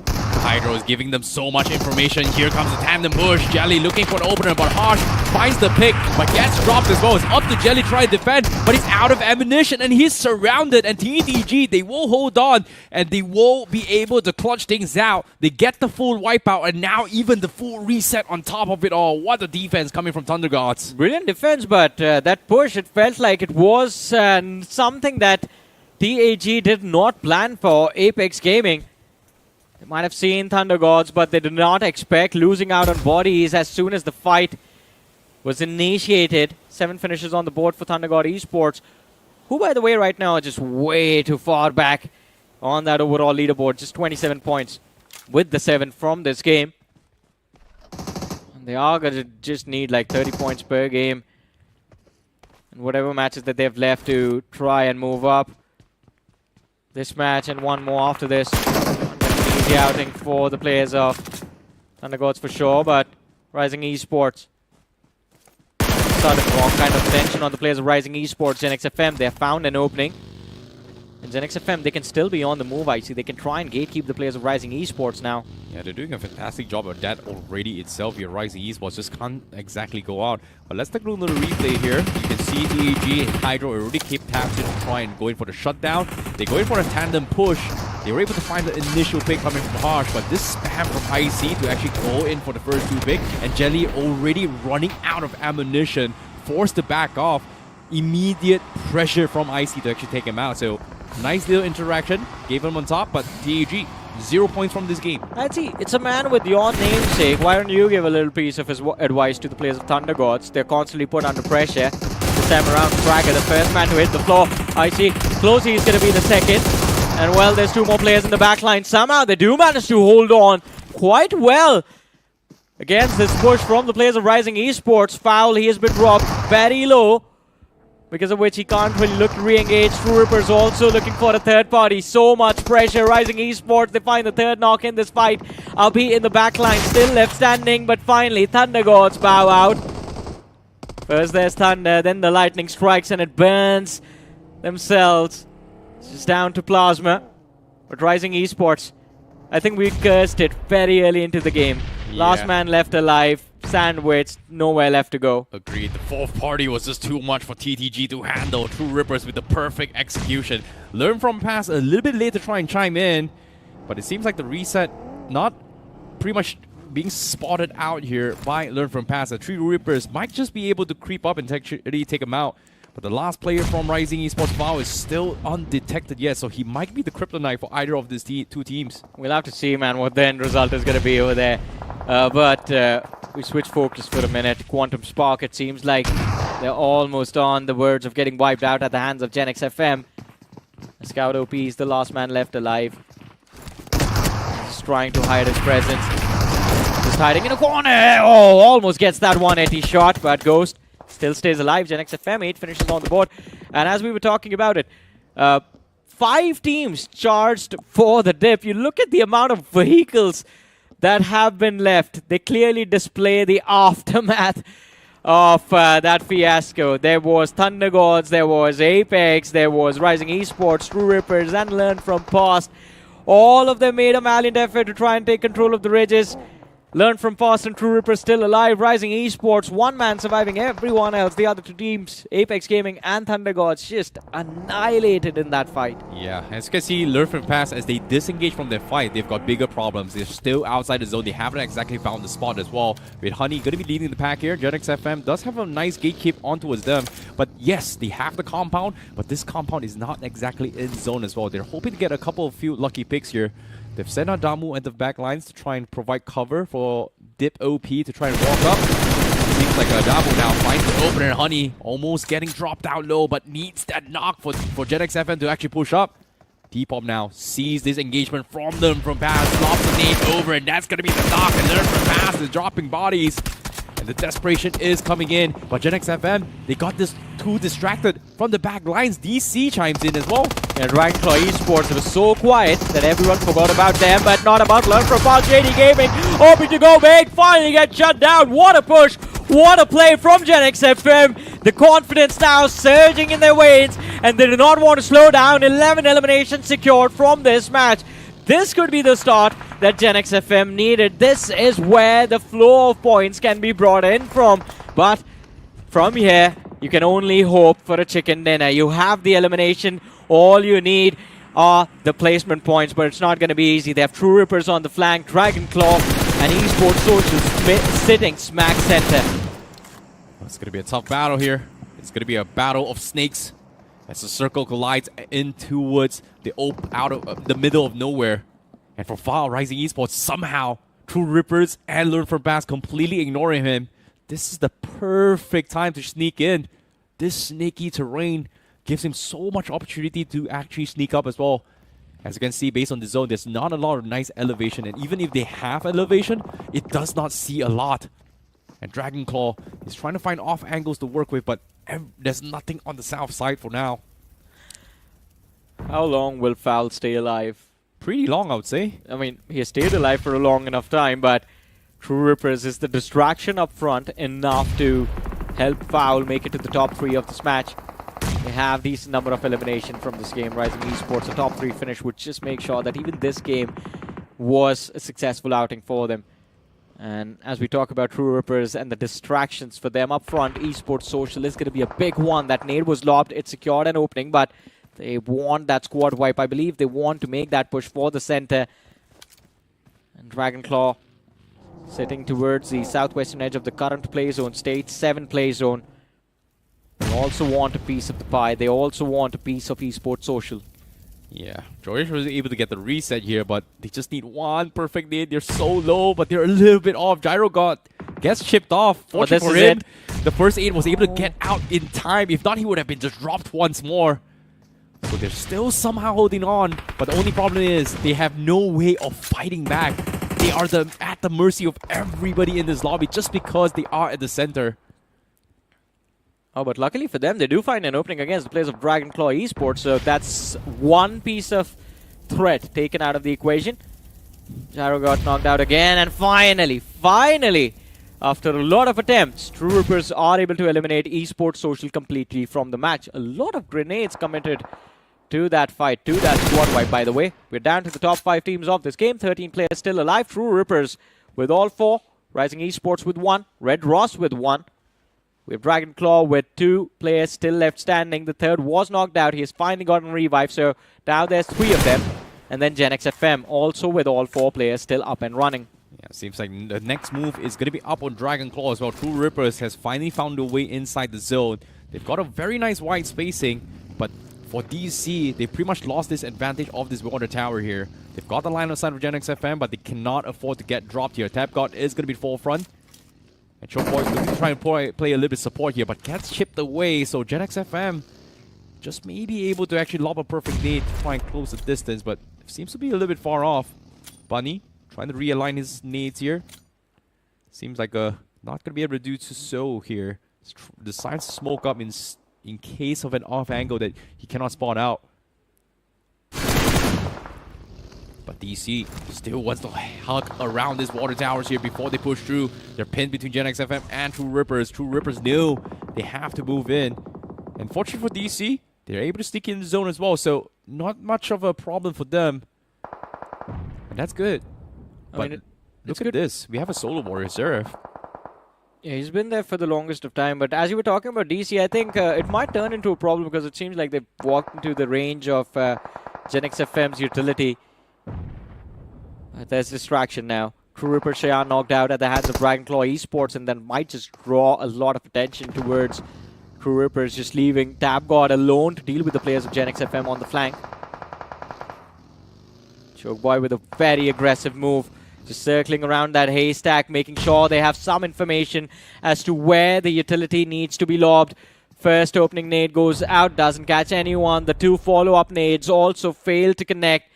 Hydro is giving them so much information. Here comes the tandem push. Jelly looking for an opener, but Harsh finds the pick, but gets dropped as well. It's up to Jelly trying to defend, but he's out of ammunition and he's surrounded. And TTG, they will hold on and they will be able to clutch things out. They get the full wipeout and now even the full reset on top of it all. What a defense coming from Thunder Gods. Brilliant defense, but that push, it felt like it was something that TAG did not plan for Apex Gaming. They might have seen Thunder Gods, but they did not expect losing out on bodies as soon as the fight was initiated. 7 finishes on the board for Thunder God Esports, who, by the way, right now are just way too far back on that overall leaderboard. Just 27 points with the 7 from this game. And they are going to just need like 30 points per game. And whatever matches that they have left to try and move up. This match and one more after this. Easy outing for the players of Thunder Gods for sure, but Rising Esports. Started wrong kind of tension on the players of Rising Esports. NoNx FM, they have found an opening. And NoNx FM, they can still be on the move, I see. They can try and gatekeep the players of Rising Esports now. Yeah, they're doing a fantastic job of that already itself. Your Rising Esports just can't exactly go out. But let's take a little replay here. You can see TAG and Hydro already keep tapped in to try and go in for the shutdown. They go in for a tandem push. They were able to find the initial pick coming from Harsh, but this spam from IC to actually go in for the first 2 pick, and Jelly already running out of ammunition, forced to back off. Immediate pressure from IC to actually take him out. So nice little interaction, gave him on top, but TAG, 0 points from this game. I see, it's a man with your namesake. Why don't you give a little piece of his advice to the players of Thunder Gods? They're constantly put under pressure. The this time around. Tracker, the first man to hit the floor. I see Closey is going to be the second. And well, there's 2 more players in the back line. Somehow they do manage to hold on quite well against this push from the players of Rising Esports. Foul, he has been dropped very low, because of which he can't really look to re-engage. True Rippers also looking for a third party. So much pressure. Rising Esports, they find the third knock in this fight. Abhi in the back line, still left standing, but finally Thunder Gods bow out. First there's Thunder, then the lightning strikes and it burns themselves. It's just down to Plasma. But Rising Esports, I think we cursed it very early into the game. Last man left alive, sandwiched, nowhere left to go. Agreed. The 4th party was just too much for TTG to handle. True Rippers with the perfect execution. Learn from pass a little bit late to try and chime in, but it seems like the reset not pretty much being spotted out here by Learn from pass. The True Rippers might just be able to creep up and actually take him out. But the last player from Rising Esports, Vow, is still undetected yet, so he might be the kryptonite for either of these 2 teams. We'll have to see, man, what the end result is going to be over there. But we switch focus for a minute. Quantum Spark, it seems like they're almost on the verge of getting wiped out at the hands of Gen X FM. Scout OP is the last man left alive. He's trying to hide his presence. Just hiding in a corner. Oh, almost gets that 180 shot, but Ghost still stays alive. Gen X FM 8 finishes on the board. And as we were talking about it, 5 teams charged for the dip. You look at the amount of vehicles that have been left. They clearly display the aftermath of that fiasco. There was Thunder Gods, there was Apex, there was Rising Esports, True Rippers, and Learn from Past. All of them made a valiant effort to try and take control of the ridges. Learn from Past and True Rippers still alive. Rising Esports, 1 man surviving everyone else. The other 2 teams, Apex Gaming and Thunder Gods, just annihilated in that fight. Yeah, as you can see, Learn from Past, as they disengage from their fight, they've got bigger problems. They're still outside the zone. They haven't exactly found the spot as well. With Honey going to be leading the pack here. Gen X FM does have a nice gatekeep on towards them. But yes, they have the compound, but this compound is not exactly in zone as well. They're hoping to get a few lucky picks here. They've sent out Damu at the back lines to try and provide cover for Dip OP to try and walk up. Seems like Damu now finds the opener. Honey almost getting dropped down low, but needs that knock for Gen X FM to actually push up. Depop now sees this engagement from them from Pass, lobs the nade over, and that's going to be the knock. And Learn from Pass is dropping bodies. And the desperation is coming in, but Gen X FM, they got this too distracted from the back lines. DC chimes in as well. And Erangel Esports, it was so quiet that everyone forgot about them, but not about Learn from Past. JD Gaming hoping to go big, finally get shut down. What a push, what a play from Gen X FM. The confidence now surging in their veins, and they do not want to slow down. 11 eliminations secured from this match. This could be the start that Gen X FM needed. This is where the flow of points can be brought in from. But from here, you can only hope for a chicken dinner. You have the elimination. All you need are the placement points, but it's not going to be easy. They have True Rippers on the flank, Dragon Claw, and Esports Social sitting smack center. It's going to be a tough battle here. It's going to be a battle of snakes as the circle collides in towards the out of the middle of nowhere. And for File, Rising Esports, somehow True Rippers and Learn from Past completely ignoring him. This is the perfect time to sneak in. This snaky terrain gives him so much opportunity to actually sneak up as well. As you can see, based on the zone, there's not a lot of nice elevation. And even if they have elevation, it does not see a lot. And Dragon Claw is trying to find off angles to work with, but there's nothing on the south side for now. How long will Foul stay alive? Pretty long, I would say. I mean, he has stayed alive for a long enough time, but True Rippers is the distraction up front enough to help Foul make it to the top 3 of this match. They have decent number of elimination from this game. Rising Esports, a top 3 finish would just make sure that even this game was a successful outing for them. And as we talk about True Rippers and the distractions for them up front, Esports Social is going to be a big one. That nade was lobbed, it secured an opening, but they want that squad wipe. I believe they want to make that push for the center. And Dragonclaw sitting towards the southwestern edge of the current play zone, stage 7 play zone. They also want a piece of the pie. They also want a piece of Esports Social. Yeah, George was able to get the reset here, but they just need one perfect nade. They're so low, but they're a little bit off. Gyro Gets chipped off. Fortunate this for is him, it. the first aid was able to get out in time. If not, he would have been just dropped once more. So they're still somehow holding on. But the only problem is they have no way of fighting back. They are at the mercy of everybody in this lobby just because they are at the center. Oh, but luckily for them, they do find an opening against the players of Dragonclaw Esports. So that's one piece of threat taken out of the equation. Jaro got knocked out again, and finally, after a lot of attempts, True Rippers are able to eliminate Esports Social completely from the match. A lot of grenades committed to that fight, to that squad wipe, by the way. We're down to the top 5 teams of this game. 13 players still alive. True Rippers with all 4. Rising Esports with 1. Red Ross with 1. We have Dragonclaw with 2 players still left standing. The third was knocked out. He has finally gotten revived. So now there's 3 of them. And then JAGUAR FM also with all 4 players still up and running. Yeah, seems like the next move is going to be up on Dragonclaw as well. True Rippers has finally found a way inside the zone. They've got a very nice wide spacing, but for DC, they pretty much lost this advantage of this water tower here. They've got the line of sight of NoNx FM, but they cannot afford to get dropped here. Tap God is going to be forefront. And Chokeboy is going to try and play a little bit support here, but gets chipped away. So NoNx FM just may be able to actually lob a perfect nade to try and close the distance, but seems to be a little bit far off. Bunny trying to realign his nades here. Seems like not going to be able to do so here. Decides to smoke up in case of an off angle that he cannot spot out. But DC still wants to hug around these water towers here before they push through. They're pinned between NoNx FM and True Rippers. True Rippers know they have to move in. And fortunately for DC, they're able to sneak in the zone as well. So not much of a problem for them. And that's good. But look at this. We have a solo warrior, Seraph. Yeah, he's been there for the longest of time. But as you were talking about DC, I think it might turn into a problem because it seems like they've walked into the range of NoNx FM's utility. There's distraction now. True Ripper Shayan knocked out at the hands of Dragonclaw Esports, and then might just draw a lot of attention towards True Rippers, just leaving Tab God alone to deal with the players of NoNx FM on the flank. Chokeboy with a very aggressive move, just circling around that haystack, making sure they have some information as to where the utility needs to be lobbed. First opening nade goes out, doesn't catch anyone. The 2 follow-up nades also fail to connect.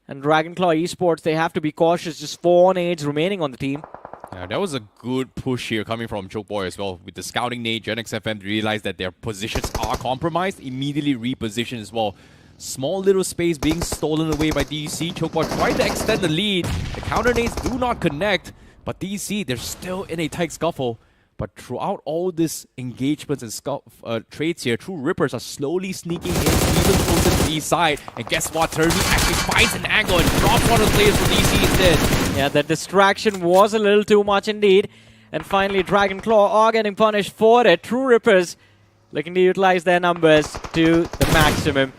And Dragonclaw Esports, they have to be cautious. Just 4 nades remaining on the team. Yeah, that was a good push here coming from Chokeboy as well. With the scouting nade, NoNx FM realized that their positions are compromised. Immediately reposition as well. Small little space being stolen away by DC. Chokeboy trying to extend the lead. The counter nades do not connect. But DC, they're still in a tight scuffle. But throughout all this engagements and trades here, True Rippers are slowly sneaking in even closer to the east side. And guess what? Turvey actually finds an angle and drops one of the players for DC instead. Yeah, the distraction was a little too much indeed. And finally, Dragonclaw are getting punished for it. True Rippers looking to utilize their numbers to the maximum.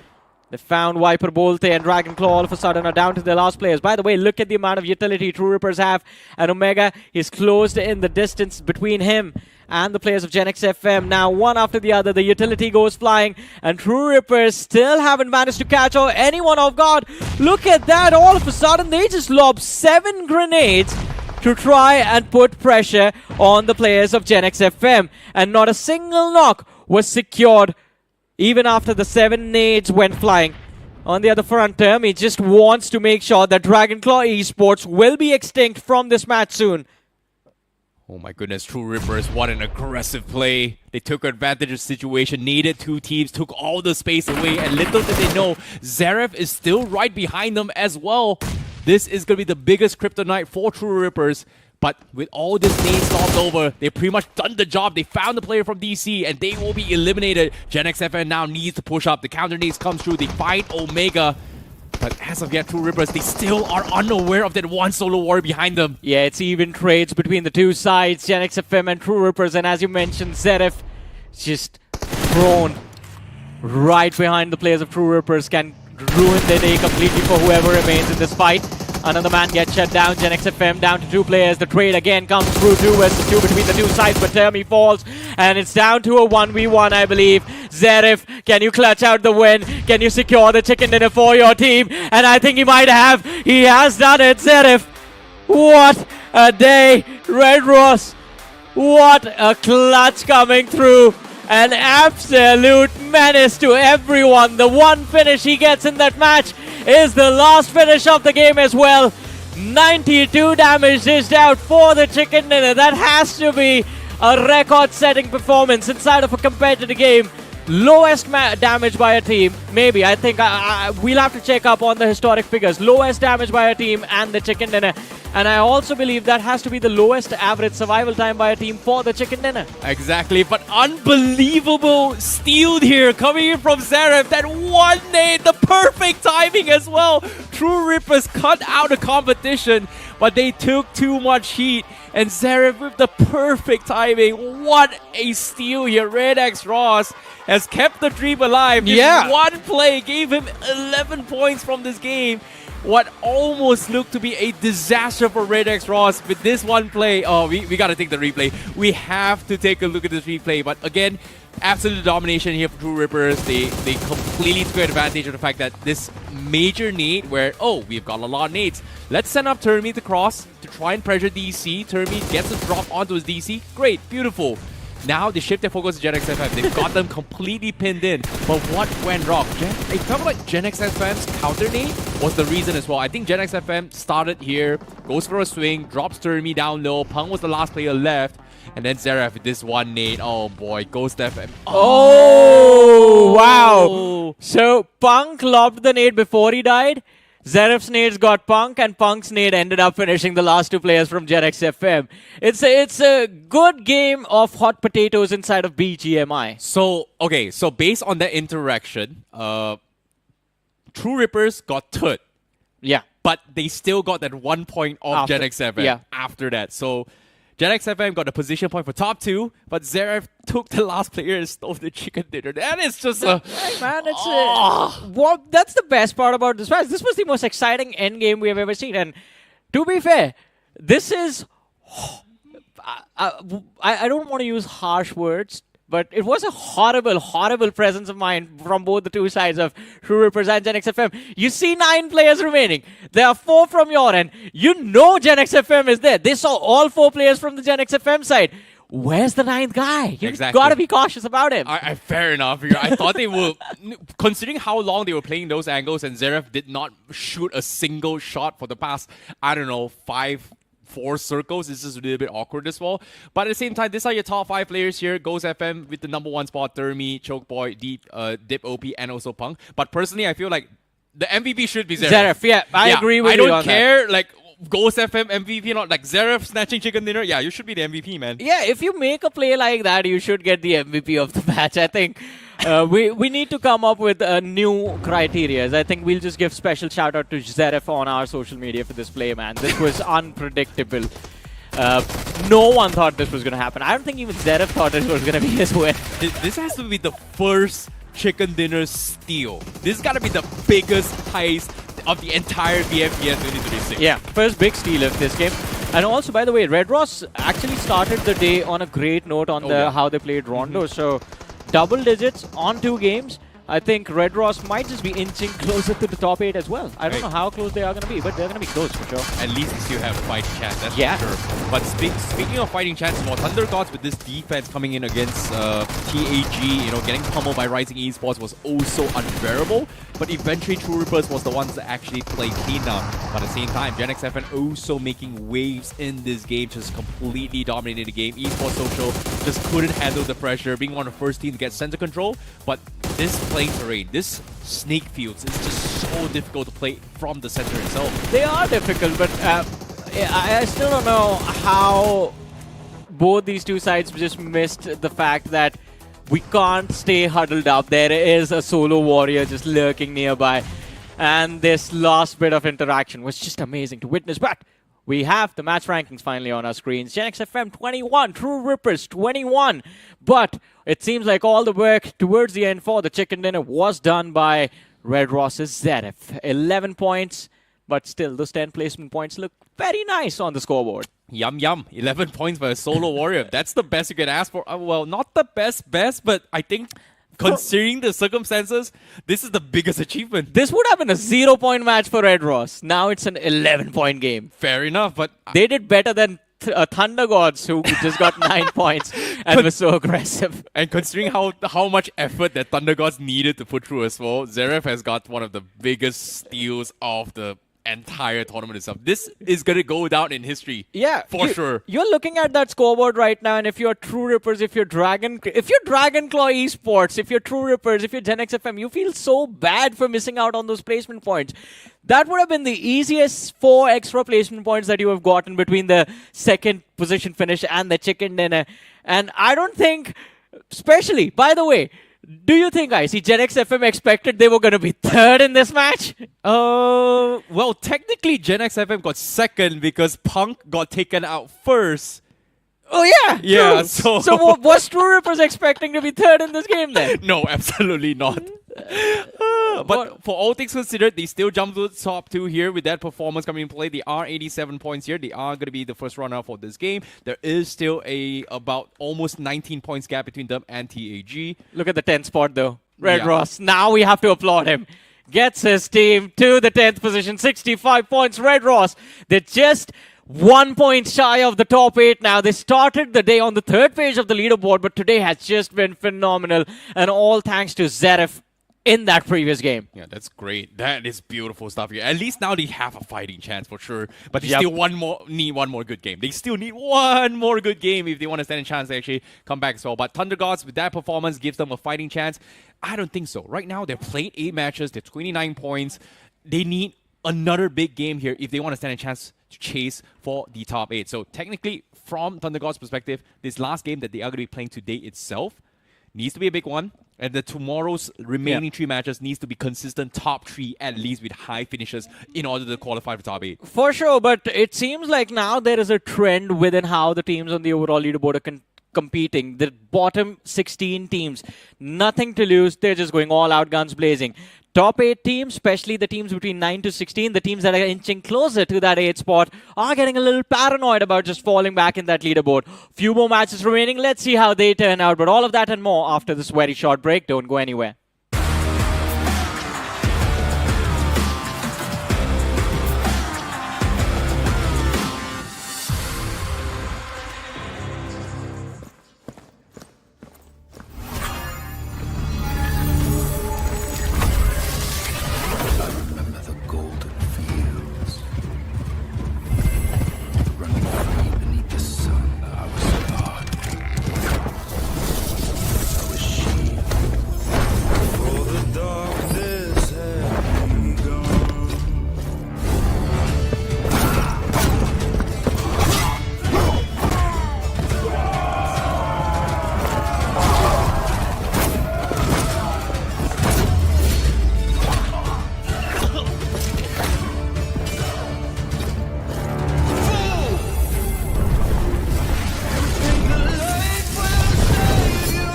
They found Viper Bolte, and Dragonclaw all of a sudden are down to their last players. By the way, look at the amount of utility True Rippers have. And Omega is closed in the distance between him and the players of NoNx FM. Now, one after the other, the utility goes flying. And True Rippers still haven't managed to catch anyone off guard. Look at that. All of a sudden, they just lobbed 7 grenades to try and put pressure on the players of NoNx FM. And not a single knock was secured even after the 7 nades went flying. On the other front term, he just wants to make sure that Dragonclaw Esports will be extinct from this match soon. Oh my goodness, True Rippers, what an aggressive play. They took advantage of the situation, needed 2 teams, took all the space away, and little did they know, Zaref is still right behind them as well. This is going to be the biggest kryptonite for True Rippers. But with all this nade stopped over, they've pretty much done the job. They found the player from DC, and they will be eliminated. NoNx FM now needs to push up. The counter nades come through. They find Omega. But as of yet, True Rippers, they still are unaware of that one solo warrior behind them. Yeah, it's even trades between the 2 sides, NoNx FM and True Rippers. And as you mentioned, Zeref just thrown right behind the players of True Rippers, can ruin their day completely for whoever remains in this fight. Another man gets shut down. NoNx FM down to 2 players. The trade again comes through 2 versus 2 between the 2 sides, but Termi falls. And it's down to a 1v1, I believe. Zeref, can you clutch out the win? Can you secure the chicken dinner for your team? And I think he might have. He has done it, Zeref. What a day. Red Ross, what a clutch coming through. An absolute menace to everyone. The one finish he gets in that match is the last finish of the game as well. 92 damage dished out for the chicken dinner. That has to be a record-setting performance inside of a competitive game. Lowest damage by a team, maybe. I think we'll have to check up on the historic figures. Lowest damage by a team and the chicken dinner. And I also believe that has to be the lowest average survival time by a team for the chicken dinner. Exactly, but unbelievable steal here coming in from Zaref. That one nade, the perfect timing as well. True Rippers cut out the competition, but they took too much heat. And Zaref with the perfect timing. What a steal here. Red X Ross has kept the dream alive. This one play gave him 11 points from this game. What almost looked to be a disaster for Red X Ross with this one play. Oh, we got to take the replay. We have to take a look at this replay. But again, absolute domination here for True Rippers. They completely took advantage of the fact that this major nade where, oh, we've got a lot of nades. Let's send up Termi to cross to try and pressure DC. Termi gets a drop onto his DC. Great, beautiful. Now they shift their focus to Gen X FM. They've got them completely pinned in. But what went wrong? It felt like Gen X FM's counter nade was the reason as well. I think Gen X FM started here, goes for a swing, drops Termi down low. Peng was the last player left. And then Zaref with this one nade. Oh boy, Ghost FM. Oh, wow. So Punk lobbed the nade before he died. Zaref's nades got Punk, and Punk's nade ended up finishing the last two players from Gen X FM. It's a good game of hot potatoes inside of BGMI. So, okay, so based on that interaction, True Rippers got third. Yeah. But they still got that 1 point off Gen X FM after that. So Gen X FM got a position point for top 2, but Zaref took the last player and stole the chicken dinner. That is just a... Hey man, that's the best part about this match. This was the most exciting endgame we have ever seen. And to be fair, this is... I don't want to use harsh words, but it was a horrible, horrible presence of mind from both the two sides of True Rippers and Gen X FM. You see 9 players remaining. There are 4 from your end. You know Gen X FM is there. They saw all 4 players from the Gen X FM side. Where's the 9th guy? You've got to be cautious about him. Fair enough. I thought they were... Considering how long they were playing those angles and Zaref did not shoot a single shot for the past, I don't know, 4 circles. This is a little bit awkward as well. But at the same time, these are your top 5 players here. Ghost FM with the number 1 spot, Termi, Chokeboy, Dip OP, and also Punk. But personally, I feel like the MVP should be Zaref. Zaref, yeah. I agree with you on that. I don't care, like, Ghost FM MVP, not like Zaref snatching chicken dinner. Yeah, you should be the MVP, man. Yeah, if you make a play like that, you should get the MVP of the match. I think we need to come up with new criteria. I think we'll just give special shout out to Zaref on our social media for this play, man. This was unpredictable. No one thought this was going to happen. I don't think even Zaref thought it was going to be his win. This has to be the first chicken dinner steal. This has got to be the biggest heist of the entire BMPS 2026. Yeah, first big steal of this game. And also, by the way, Red Ross actually started the day on a great note on how they played Rondo. So, double digits on 2 games. I think Red Ross might just be inching closer to the top 8 as well. I don't know how close they are going to be, but they're going to be close for sure. At least they still have a fighting chance, that's for sure. But speaking of fighting chances, well, Thunder Gods with this defense coming in against TAG, you know, getting pummeled by Rising Esports was also unbearable. But eventually, True Rippers was the ones that actually played clean now. But at the same time, Gen X FN also making waves in this game, just completely dominated the game. Esports Social just couldn't handle the pressure, being one of the first teams to get center control. But this playing terrain, this snake fields, is just so difficult to play from the center itself. They are difficult, but I still don't know how both these two sides just missed the fact that we can't stay huddled up. There is a solo warrior just lurking nearby. And this last bit of interaction was just amazing to witness. But we have the match rankings finally on our screens. Gen X FM 21, True Rippers 21. But it seems like all the work towards the end for the chicken dinner was done by Red Ross's Zaref. 11 points, but still those 10 placement points look very nice on the scoreboard. Yum, yum. 11 points for a solo warrior. That's the best you can ask for. Well, not the best, but I think Considering the circumstances, this is the biggest achievement. This would have been a 0-point match for Red Ross. Now it's an 11-point game. Fair enough, but They did better than Thunder Gods, who just got 9 points and were so aggressive. and considering how much effort that Thunder Gods needed to put through as well, Zverev has got one of the biggest steals of the entire tournament itself. This is going to go down in history. Yeah, for sure. You're looking at that scoreboard right now, and if you're True Rippers, if you're Dragon Claw Esports, if you're True Rippers, if you're Gen X FM, you feel so bad for missing out on those placement points. That would have been the easiest 4 extra placement points that you have gotten between the second position finish and the chicken dinner. And I don't think, especially, by the way, do you think, Gen X FM expected they were going to be third in this match? Well, technically, Gen X FM got second because Punk got taken out first. Oh, yeah. Yeah, true. so- Was True Rippers expecting to be third in this game then? No, absolutely not. But for all things considered, they still jumped to the top 2 here with that performance coming in play. They are 87 points here. They are going to be the first runner for this game. There is still about almost 19 points gap between them and TAG. Look at the 10th spot, though. Red Yeah. Ross. Now we have to applaud him. Gets his team to the 10th position. 65 points. Red Ross. They're just 1 point shy of the top 8 now. They started the day on the 3rd page of the leaderboard, but today has just been phenomenal. And all thanks to Zverev in that previous game. Yeah, that's great. That is beautiful stuff here. At least now they have a fighting chance for sure. But they Yep. still need one more good game. They still need one more good game if they want to stand a chance to actually come back as well. But Thunder Gods, with that performance, gives them a fighting chance. I don't think so. Right now, they've played 8 matches. They're 29 points. They need another big game here if they want to stand a chance to chase for the top 8. So technically, from Thunder Gods' perspective, this last game that they are going to be playing today itself needs to be a big one. And the tomorrow's remaining 3 matches needs to be consistent top 3 at least with high finishes in order to qualify for top 8. For sure, but it seems like now there is a trend within how the teams on the overall leaderboard are competing. The bottom 16 teams, nothing to lose. They're just going all out, guns blazing. Top 8 teams, especially the teams between 9 to 16, the teams that are inching closer to that 8th spot, are getting a little paranoid about just falling back in that leaderboard. Few more matches remaining. Let's see how they turn out. But all of that and more after this very short break. Don't go anywhere. Remember the golden fields. Running free beneath the sun, I was God. I was she. For the darkness had begun. Think the light will save you.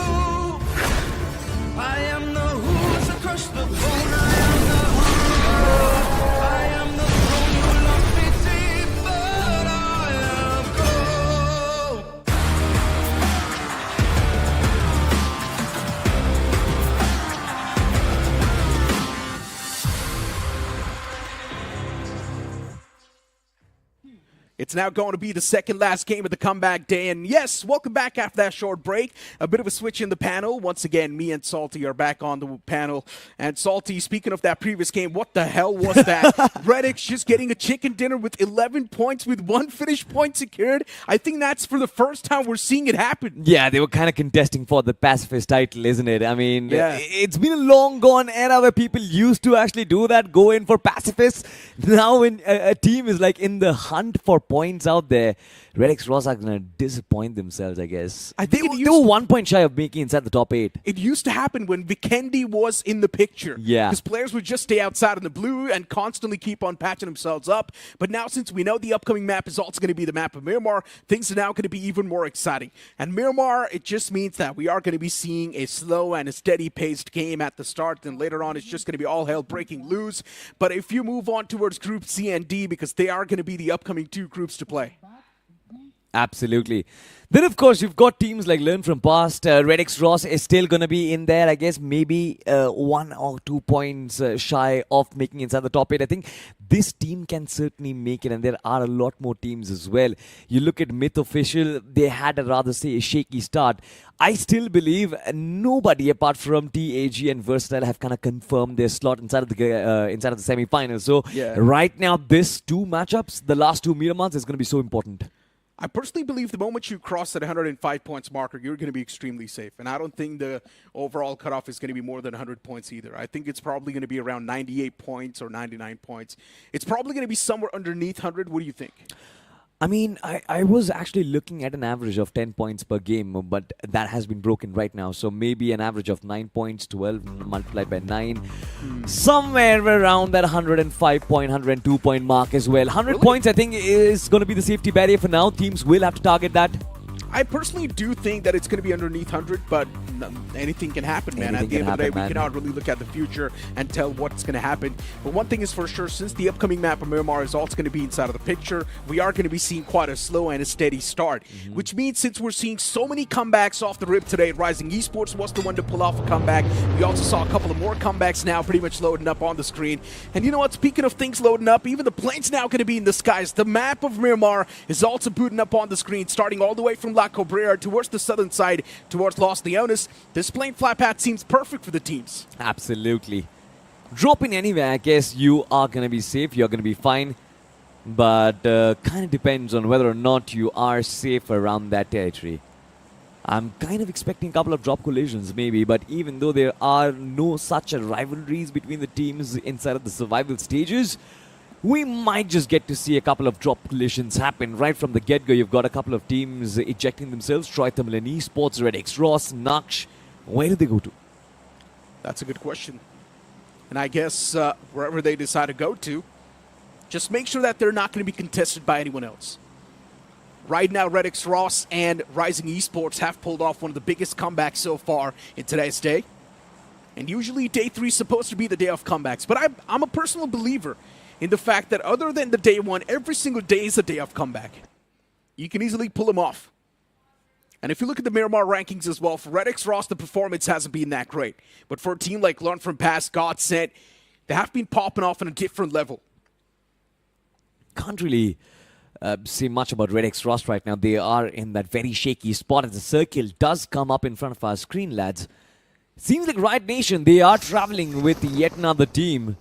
I am the hooves that crush the bone. I am the hunger. I am the bone you locked me deep, but I am cold. It's now going to be the second last game of the comeback day. And yes, welcome back after that short break. A bit of a switch in the panel. Once again, me and Salty are back on the panel. And Salty, speaking of that previous game, what the hell was that? Redix just getting a chicken dinner with 11 points with 1 finish point secured. I think that's for the first time we're seeing it happen. Yeah, they were kind of contesting for the pacifist title, isn't it? I mean, Yeah. it's been a long gone era where people used to actually do that, go in for pacifists. Now when a team is like in the hunt for points out there, Redix Ross are going to disappoint themselves, I guess. I think they were 1 point shy of making inside the top 8. It used to happen when Vikendi was in the picture. Yeah. Because players would just stay outside in the blue and constantly keep on patching themselves up. But now, since we know the upcoming map is also going to be the map of Miramar, things are now going to be even more exciting. And Miramar, it just means that we are going to be seeing a slow and a steady-paced game at the start. And later on, it's just going to be all hell breaking loose. But if you move on towards Group C and D, because they are going to be the upcoming 2 groups to play. Absolutely. Then, of course, you've got teams like Learn From Past. RedX Ross is still going to be in there, I guess, maybe 1 or 2 points shy of making inside the top 8. I think this team can certainly make it, and there are a lot more teams as well. You look at Myth Official, they had a rather, say, a shaky start. I still believe nobody apart from TAG and Versatile have kind of confirmed their slot inside of the semi-finals. So, right now, this 2 matchups, the last 2 Miramars, is going to be so important. I personally believe the moment you cross that 105 points marker, you're going to be extremely safe. And I don't think the overall cutoff is going to be more than 100 points either. I think it's probably going to be around 98 points or 99 points. It's probably going to be somewhere underneath 100. What do you think? I mean, I was actually looking at an average of 10 points per game, but that has been broken right now. So maybe an average of 9 points, 12 multiplied by 9. Somewhere around that 105 point, 102 point mark as well. 100 points, I think, is going to be the safety barrier for now. Teams will have to target that. I personally do think that it's going to be underneath 100, but anything can happen, man. At the end of the day, we cannot really look at the future and tell what's going to happen. But one thing is for sure, since the upcoming map of Miramar is also going to be inside of the picture, we are going to be seeing quite a slow and a steady start. Which means since we're seeing so many comebacks off the rip today, Rising Esports was the one to pull off a comeback. We also saw a couple of more comebacks now pretty much loading up on the screen. And you know what? Speaking of things loading up, even the plane's now going to be in the skies. The map of Miramar is also booting up on the screen, starting all the way from La Cabrera towards the southern side, towards Los Leones. This plane fly path seems perfect for the teams. Absolutely. Dropping anywhere, I guess you are going to be safe, you're going to be fine. But kind of depends on whether or not you are safe around that territory. I'm kind of expecting a couple of drop collisions maybe, but even though there are no such rivalries between the teams inside of the survival stages, we might just get to see a couple of drop collisions happen right from the get-go. You've got a couple of teams ejecting themselves. NoNx Esports, RedX Ross, Naksh. Where do they go to? That's a good question. And I guess wherever they decide to go to, just make sure that they're not going to be contested by anyone else. Right now, RedX Ross and Rising Esports have pulled off one of the biggest comebacks so far in today's day. And usually day 3 is supposed to be the day of comebacks. But I'm a personal believer in the fact that other than the day 1, every single day is a day of comeback. You can easily pull them off. And if you look at the Miramar rankings as well, for RedX Ross, the performance hasn't been that great. But for a team like Learn From Past, God Sent, they have been popping off on a different level. Can't really say much about RedX Ross right now. They are in that very shaky spot as the circle does come up in front of our screen, lads. Seems like Riot Nation, they are traveling with yet another team.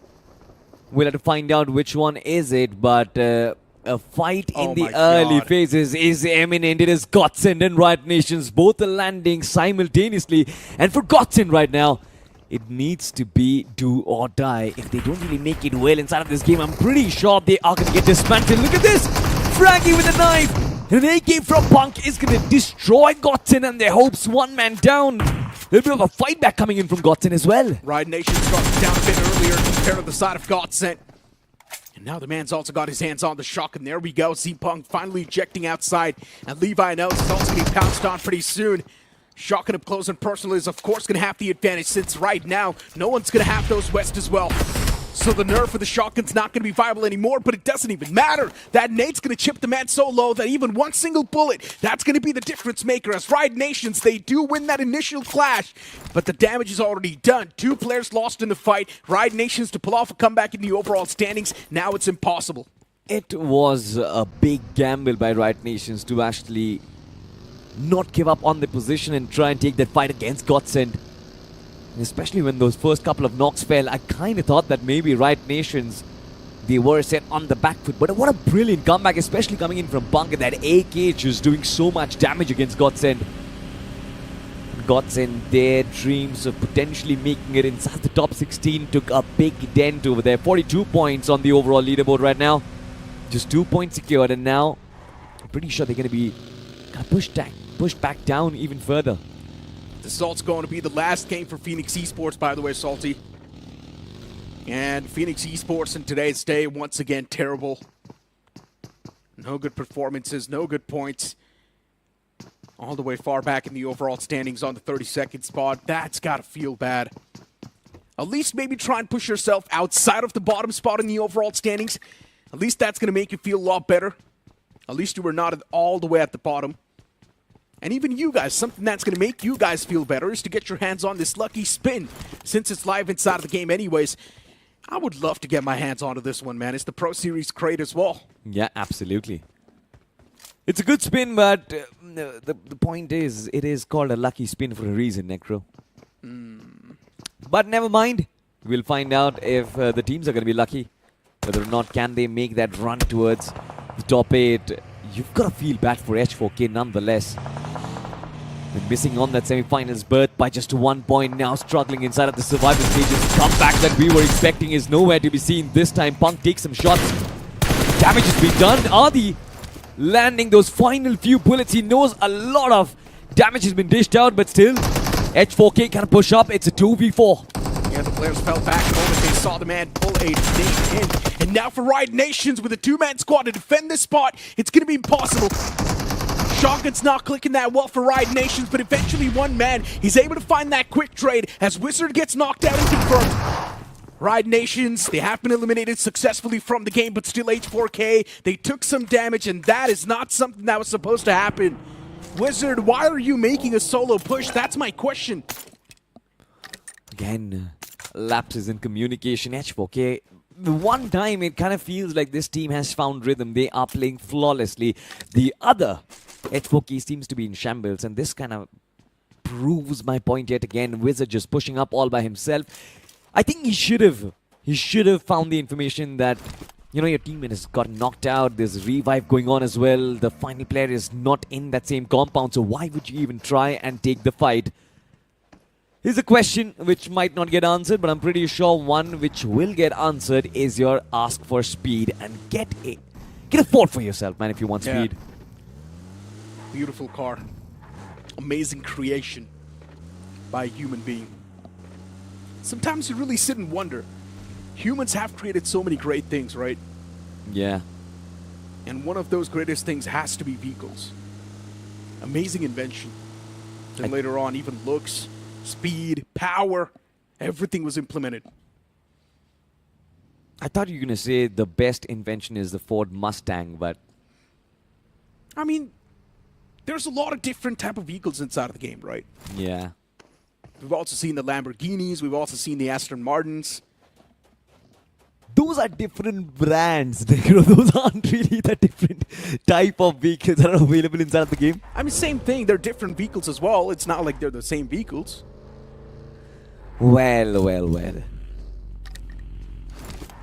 We'll have to find out which one is it, but a fight in the early phases is imminent. It is Godsend and Riot Nations. Both are landing simultaneously. And for Godsend right now, it needs to be do or die. If they don't really make it well inside of this game, I'm pretty sure they are going to get dismantled. Look at this! Fraggy with a knife! And an AK from Punk is going to destroy Godsend and their hopes. One man down. A little bit of a fight back coming in from Godsend as well. Riot Nation dropped down a bit earlier compared to the side of Godsend. And now the man's also got his hands on the shotgun. There we go. Z-Punk finally ejecting outside. And Levi knows it's also going to be pounced on pretty soon. Shotgun up close and personal is, of course, going to have the advantage since right now, no one's going to have those West as well. So the nerf for the shotgun's not going to be viable anymore, but it doesn't even matter. That nade's going to chip the man so low that even one single bullet, that's going to be the difference maker. As Riot Nations, they do win that initial clash, but the damage is already done. 2 players lost in the fight. Riot Nations to pull off a comeback in the overall standings. Now it's impossible. It was a big gamble by Riot Nations to actually not give up on the position and try and take that fight against Godsend. Especially when those first couple of knocks fell, I kind of thought that maybe Riot Nations, they were set on the back foot. But what a brilliant comeback, especially coming in from Punk. That AK just doing so much damage against Godsend. Godsend, their dreams of potentially making it inside the top 16 took a big dent over there. 42 points on the overall leaderboard right now. Just 2 points secured, and now I'm pretty sure they're going to be pushed back down even further. This is also going to be the last game for NoNx Esports, by the way, Salty. And NoNx Esports in today's day, once again, terrible. No good performances, no good points. All the way far back in the overall standings on the 32nd spot. That's got to feel bad. At least maybe try and push yourself outside of the bottom spot in the overall standings. At least that's going to make you feel a lot better. At least you were not all the way at the bottom. And even you guys, something that's going to make you guys feel better is to get your hands on this lucky spin. Since it's live inside of the game anyways, I would love to get my hands onto this one, man. It's the Pro Series crate as well. Yeah, absolutely. It's a good spin, but the point is, it is called a lucky spin for a reason, Necro. But never mind. We'll find out if the teams are going to be lucky. Whether or not can they make that run towards the top 8. You've got to feel bad for H4K nonetheless. They're missing on that semi-finals berth by just 1 point. Now struggling inside of the survival stages. Comeback that we were expecting is nowhere to be seen. This time Punk takes some shots. Damage has been done. Adi landing those final few bullets. He knows a lot of damage has been dished out, but still H4K can push up. It's a 2v4. Yeah, the players fell back the moment they saw the man pull a nade in. And now for Riot Nations with a 2-man squad to defend this spot, it's going to be impossible. Shotgun's not clicking that well for Riot Nations, but eventually one man, he's able to find that quick trade as Wizard gets knocked out and confirmed. Riot Nations, they have been eliminated successfully from the game, but still H4K, they took some damage, and that is not something that was supposed to happen. Wizard, why are you making a solo push? That's my question. Again, lapses in communication. H4K, the one time it kind of feels like this team has found rhythm. They are playing flawlessly. The other H4K seems to be in shambles, and this kind of proves my point yet again. Wizard just pushing up all by himself. I think he should have found the information that, you know, your teammate has got knocked out. There's a revive going on as well. The final player is not in that same compound, so why would you even try and take the fight? Here's a question which might not get answered, but I'm pretty sure one which will get answered is your ask for speed, and get a fort for yourself, man, if you want speed. Beautiful car. Amazing creation by a human being. Sometimes you really sit and wonder. Humans have created so many great things, right? Yeah. And one of those greatest things has to be vehicles. Amazing invention. And later on, even looks, speed, power, everything was implemented. I thought you were going to say the best invention is the Ford Mustang, but... I mean, there's a lot of different type of vehicles inside of the game, right? Yeah. We've also seen the Lamborghinis. We've also seen the Aston Martins. Those are different brands. Those aren't really the different type of vehicles that are available inside of the game. I mean, same thing. They're different vehicles as well. It's not like they're the same vehicles. Well.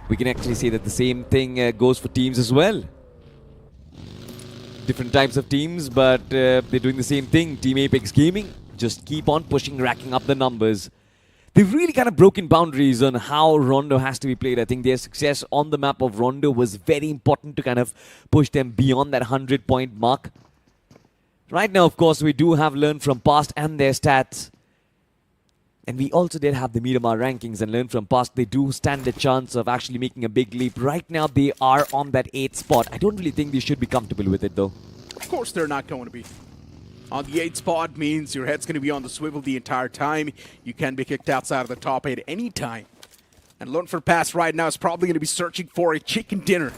We can actually say that the same thing goes for teams as well. Different types of teams, but they're doing the same thing. Team Apex Gaming just keep on pushing, racking up the numbers. They've really kind of broken boundaries on how Rondo has to be played. I think their success on the map of Rondo was very important to kind of push them beyond that 100-point mark. Right now, of course, we do have learned from past and their stats. And we also did have the Miramar rankings, and learn from past. They do stand a chance of actually making a big leap. Right now, they are on that 8th spot. I don't really think they should be comfortable with it, though. Of course they're not going to be. On the 8th spot means your head's going to be on the swivel the entire time. You can be kicked outside of the top 8 any time. And Learn from Past right now is probably going to be searching for a chicken dinner.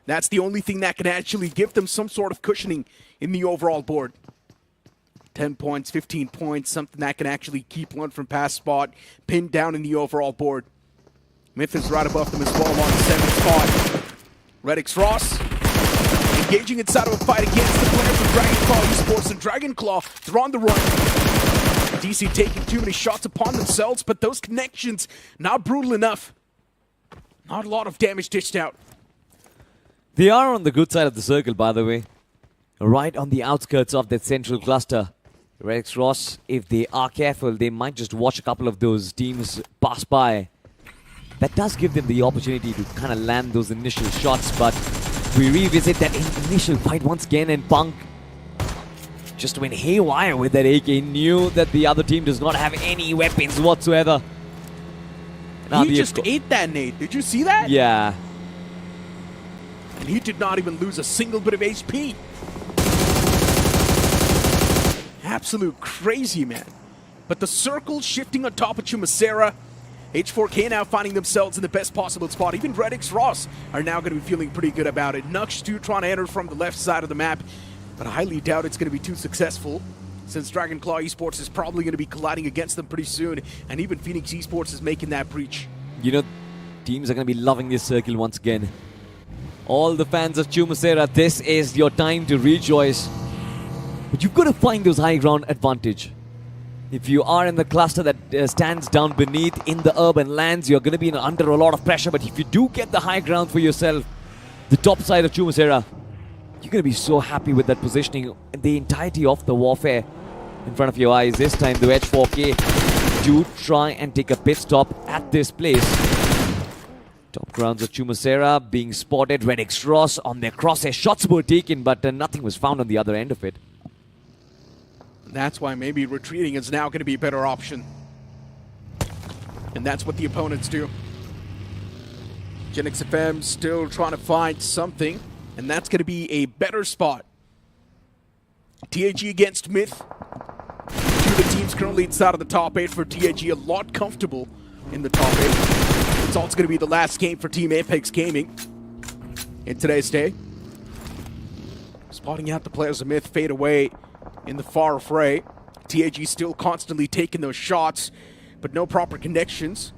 That's the only thing that can actually give them some sort of cushioning in the overall board. 10 points, 15 points, something that can actually keep Learn from Past spot pinned down in the overall board. Myth is right above them as well on the 7th spot. Redix Ross engaging inside of a fight against the players from Dragonclaw Esports, and Dragonclaw, they're on the run. DC taking too many shots upon themselves, but those connections not brutal enough. Not a lot of damage dished out. They are on the good side of the circle, by the way. Right on the outskirts of that central cluster. Redix Ross, if they are careful, they might just watch a couple of those teams pass by. That does give them the opportunity to kind of land those initial shots, but we revisit that initial fight once again, and Punk just went haywire with that AK. Knew that the other team does not have any weapons whatsoever. Now he just ate that nade. Did you see that? Yeah. And he did not even lose a single bit of HP. Absolute crazy, man. But the circle shifting on top of Chumasera. H4K now finding themselves in the best possible spot. Even RedX Ross are now going to be feeling pretty good about it. Nux too trying to enter from the left side of the map, but I highly doubt it's going to be too successful, since Dragonclaw Esports is probably going to be colliding against them pretty soon, and even Phoenix Esports is making that breach. You know, teams are going to be loving this circle once again. All the fans of Chumacera, this is your time to rejoice. But you've got to find those high ground advantage. If you are in the cluster that stands down beneath in the urban lands, you're going to be under a lot of pressure. But if you do get the high ground for yourself, the top side of Chumacera, you're going to be so happy with that positioning. The entirety of the warfare in front of your eyes. This time, the H4K do try and take a pit stop at this place. Top grounds of Chumacera being spotted. RedX Ross on their crosshair. Shots were taken, but nothing was found on the other end of it. That's why maybe retreating is now going to be a better option. And that's what the opponents do. Genix FM still trying to find something, and that's going to be a better spot. TAG against Myth. Two of the teams currently inside of the top 8 for TAG, a lot comfortable in the top 8. It's also going to be the last game for Team Apex Gaming in today's day. Spotting out the players of Myth fade away in the far fray. TAG still constantly taking those shots, but no proper connections.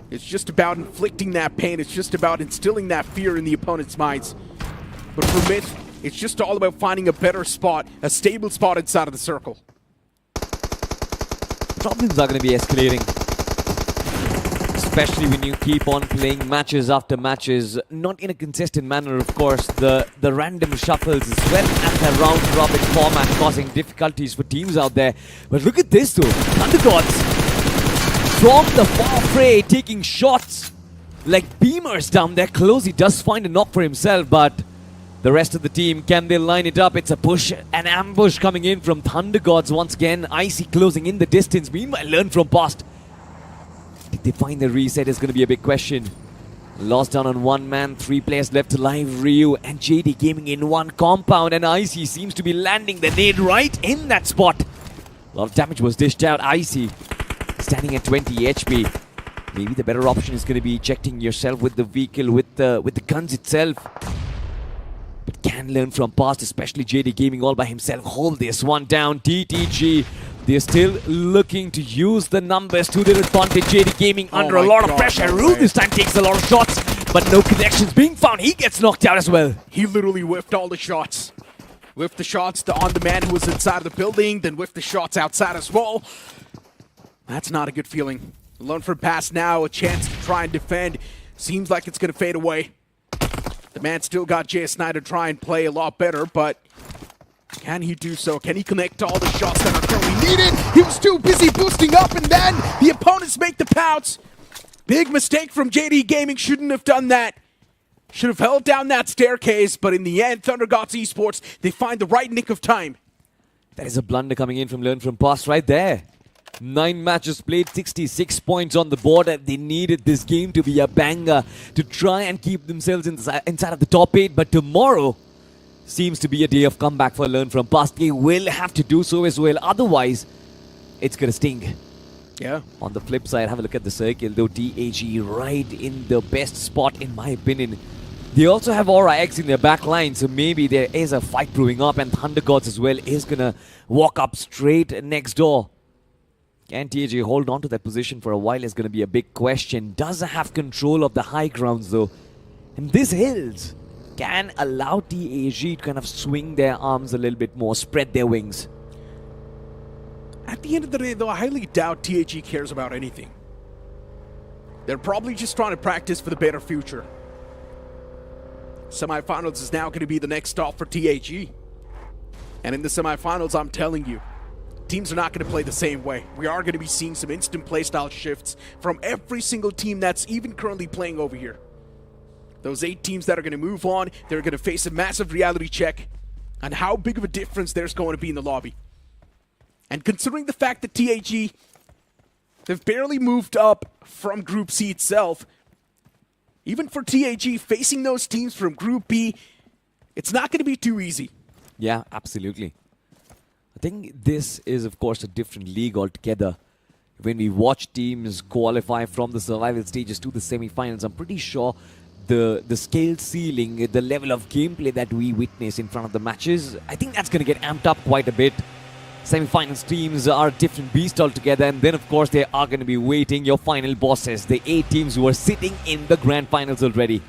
It's just about inflicting that pain. It's just about instilling that fear in the opponent's minds. But for Myth, it's just all about finding a better spot, a stable spot inside of the circle. Problems are going to be escalating. Especially when you keep on playing matches after matches, not in a consistent manner, of course. The random shuffles as well as the round-robin format causing difficulties for teams out there. But look at this though, Thundergods from the far fray taking shots like beamers down there close. He does find a knock for himself, but the rest of the team, can they line it up? It's a push, an ambush coming in from Thundergods once again. Icy closing in the distance. Meanwhile, learn from past. Did they find the reset is going to be a big question. Lost down on one man, 3 players left alive. Ryu and JD Gaming in one compound, and Icy seems to be landing the nade right in that spot. A lot of damage was dished out. Icy standing at 20 HP. Maybe the better option is going to be ejecting yourself with the vehicle, with the guns itself. But can learn from past, especially JD Gaming all by himself. Hold this one down. TTG, they're still looking to use the numbers to their advantage. JD Gaming under a lot of pressure. Rue this time takes a lot of shots, but no connections being found. He gets knocked out as well. He literally whiffed all the shots. Whiffed the shots on the man who was inside of the building, then whiffed the shots outside as well. That's not a good feeling. Learn from past now, a chance to try and defend. Seems like it's going to fade away. The man still got JS9 to try and play a lot better, but can he do so? Can he connect all the shots that are currently needed? He was too busy boosting up, and then the opponents make the pounce. Big mistake from JD Gaming. Shouldn't have done that. Should have held down that staircase, but in the end, NoNx Esports, they find the right nick of time. That is a blunder coming in from Learn From Past right there. 9 matches played, 66 points on the board, and they needed this game to be a banger to try and keep themselves inside of the top 8. But tomorrow seems to be a day of comeback for Learn From Past. They will have to do so as well, otherwise it's going to sting. Yeah. On the flip side, have a look at the circle though. TAG right in the best spot in my opinion. They also have Aura X in their back line, so maybe there is a fight brewing up, and Thundergods as well is going to walk up straight next door. Can TAG hold on to that position for a while is going to be a big question. Does have control of the high grounds though. And this hills can allow TAG to kind of swing their arms a little bit more, spread their wings. At the end of the day though, I highly doubt TAG cares about anything. They're probably just trying to practice for the better future. Semifinals is now going to be the next stop for TAG. And in the semifinals, I'm telling you, teams are not going to play the same way. We are going to be seeing some instant playstyle shifts from every single team that's even currently playing over here. Those 8 teams that are going to move on, they're going to face a massive reality check on how big of a difference there's going to be in the lobby. And considering the fact that TAG, they've barely moved up from Group C itself, even for TAG, facing those teams from Group B, it's not going to be too easy. Yeah, absolutely. I think this is, of course, a different league altogether. when we watch teams qualify from the survival stages to the semi-finals, I'm pretty sure the scale ceiling, the level of gameplay that we witness in front of the matches, I think that's going to get amped up quite a bit. Semi-finals teams are a different beast altogether, and then of course they are going to be waiting your final bosses, the 8 teams who are sitting in the grand finals already.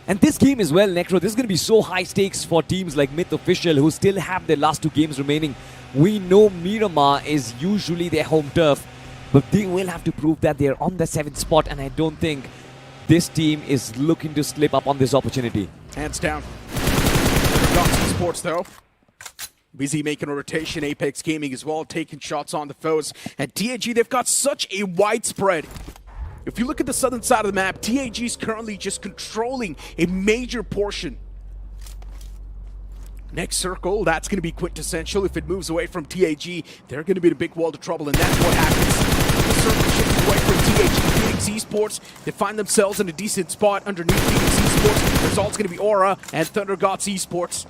And this game as well, Necro, this is going to be so high stakes for teams like Myth Official who still have their last 2 games remaining. We know Miramar is usually their home turf, but they will have to prove that they're on the 7th spot, and I don't think this team is looking to slip up on this opportunity. Hands down. NoNx Esports though. Busy making a rotation. Apex Gaming as well, taking shots on the foes. And TAG, they've got such a wide spread. If you look at the southern side of the map, TAG is currently just controlling a major portion. Next circle, that's going to be quintessential. If it moves away from TAG, they're going to be in a big world of trouble, and that's what happens. The circle shifts away from TAG. Phoenix Esports, they find themselves in a decent spot underneath Phoenix Esports. The result's going to be Aura and ThunderGods Esports.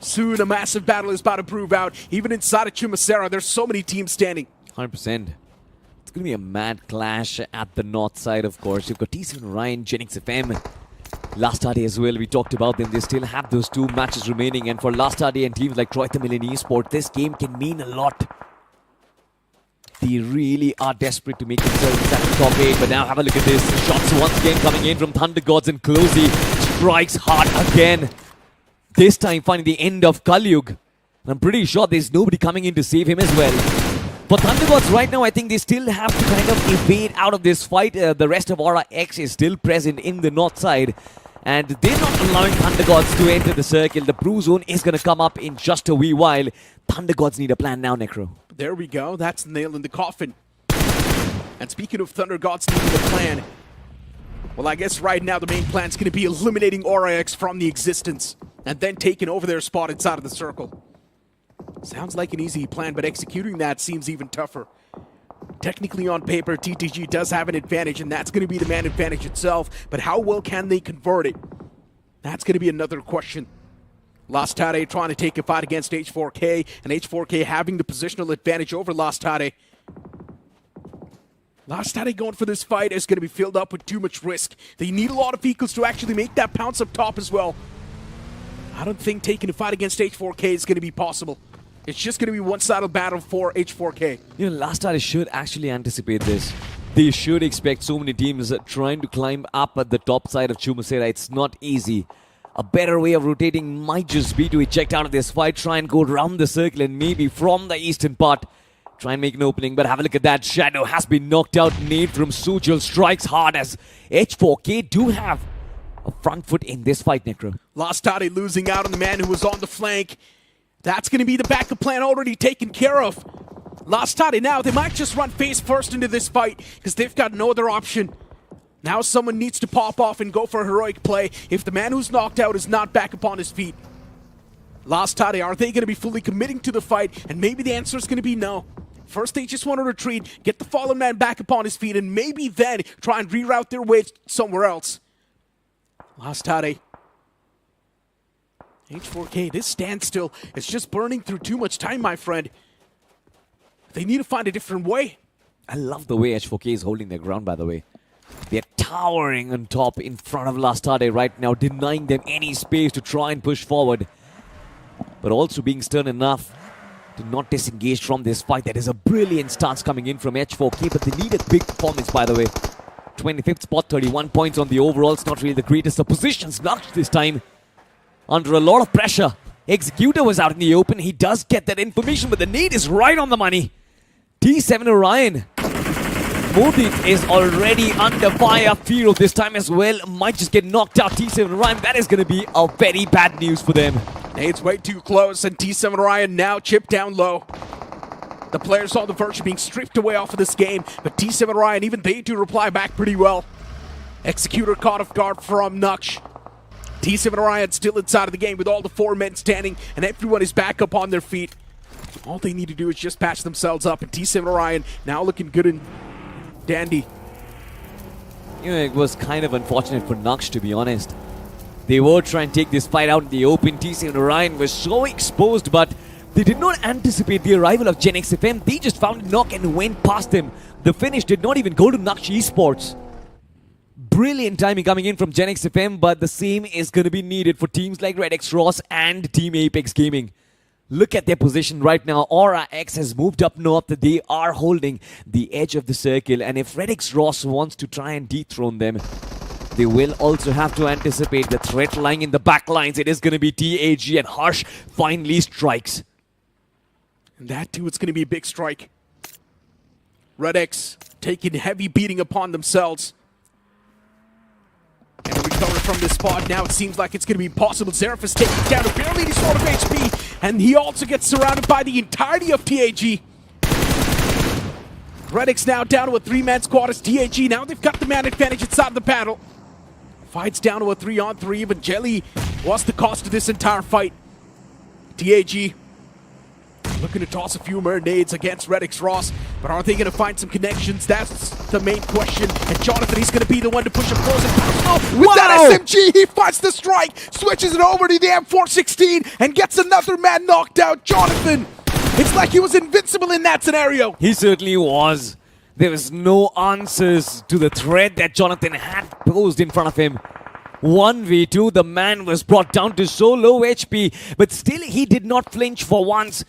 Soon a massive battle is about to prove out. Even inside of Chumasera, there's so many teams standing. 100%. It's going to be a mad clash at the north side, of course. You've got T7 Ryan, JAGUAR FM. Last Day as well, we talked about them. They still have those 2 matches remaining. And for Last Day and teams like Krafton and ESPORT, this game can mean a lot. They really are desperate to make themselves at the top 8. But now have a look at this. Shots once again coming in from ThunderGods, and Closey strikes hard again. This time finding the end of Kalyug. And I'm pretty sure there's nobody coming in to save him as well. For ThunderGods right now, I think they still have to kind of evade out of this fight. The rest of Aura X is still present in the north side. And they're not allowing ThunderGods to enter the circle. The Brew Zone is going to come up in just a wee while. ThunderGods need a plan now, Necro. There we go. That's the nail in the coffin. And speaking of ThunderGods needing a plan, well, I guess right now the main plan is going to be eliminating Aura X from the existence and then taking over their spot inside of the circle. Sounds like an easy plan, but executing that seems even tougher. Technically on paper, TTG does have an advantage, and that's going to be the man advantage itself, but how well can they convert it? That's going to be another question. Lost Tade trying to take a fight against H4K, and H4K having the positional advantage over Lost Tade. Lost Tade going for this fight is going to be filled up with too much risk. They need a lot of vehicles to actually make that pounce up top as well. I don't think taking a fight against H4K is going to be possible. It's just going to be one-sided battle for H4K. You know, Last Tade should actually anticipate this. They should expect so many teams trying to climb up at the top side of Chumasera. It's not easy. A better way of rotating might just be to eject out of this fight, try and go around the circle, and maybe from the eastern part, try and make an opening. But have a look at that. Shadow has been knocked out. Nade from Sujal strikes hard as H4K do have a front foot in this fight, Necro. Lost Tade losing out on the man who was on the flank. That's going to be the backup plan already taken care of. Lost Tade now, they might just run face first into this fight because they've got no other option. Now someone needs to pop off and go for a heroic play if the man who's knocked out is not back upon his feet. Lost Tade, are they going to be fully committing to the fight? And maybe the answer is going to be no. First, they just want to retreat, get the fallen man back upon his feet, and maybe then try and reroute their way somewhere else. Lost Tade. H4K, this standstill is just burning through too much time, my friend. They need to find a different way. I love the way H4K is holding their ground, by the way. They're towering on top in front of Last Tade right now, denying them any space to try and push forward. But also being stern enough to not disengage from this fight. That is a brilliant stance coming in from H4K, but they need a big performance, by the way. 25th spot, 31 points on the overall. It's not really the greatest of positions. Nux this time under a lot of pressure. Executor was out in the open. He does get that information, but the nade is right on the money. T7 Orion. Modit is already under fire. Firo this time as well might just get knocked out. T7 Orion, that is going to be a very bad news for them. Nade's way too close, and T7 Orion now chipped down low. The players on the verge of being stripped away off of this game, but T7 Orion, even they do reply back pretty well. Executor caught off guard from Nux. T7 Orion still inside of the game with all the 4 men standing, and everyone is back up on their feet. All they need to do is just patch themselves up, and T7 Orion now looking good and dandy. You know, it was kind of unfortunate for Nux, to be honest. They were trying to take this fight out in the open. T7 Orion was so exposed, but They did not anticipate the arrival of NoNx FM. They just found a knock and went past him. The finish did not even go to NoNx Esports. Brilliant timing coming in from NoNx FM, but the same is going to be needed for teams like Red X Ross and Team Apex Gaming. Look at their position right now. Aura X has moved up north. They are holding the edge of the circle. And if Red X Ross wants to try and dethrone them, they will also have to anticipate the threat lying in the back lines. It is going to be TAG, and Harsh finally strikes. And that too, it's going to be a big strike. Red X taking heavy beating upon themselves. And recover from this spot. Now it seems like it's going to be impossible. Zerif is taking down to barely any sort of HP. And he also gets surrounded by the entirety of TAG. Red X now down to a 3-man squad as TAG. Now they've got the man advantage inside the battle. Fights down to a 3-on-3. But Jelly, what's the cost of this entire fight? TAG looking to toss a few grenades against Red X Ross, but are they going to find some connections? That's the main question. And Jonathan, he's going to be the one to push him close and personal. With that SMG, he fights the strike, switches it over to the M416, and gets another man knocked out. Jonathan, it's like he was invincible in that scenario. He certainly was. There was no answers to the threat that Jonathan had posed in front of him. 1v2, the man was brought down to so low HP, but still he did not flinch for once.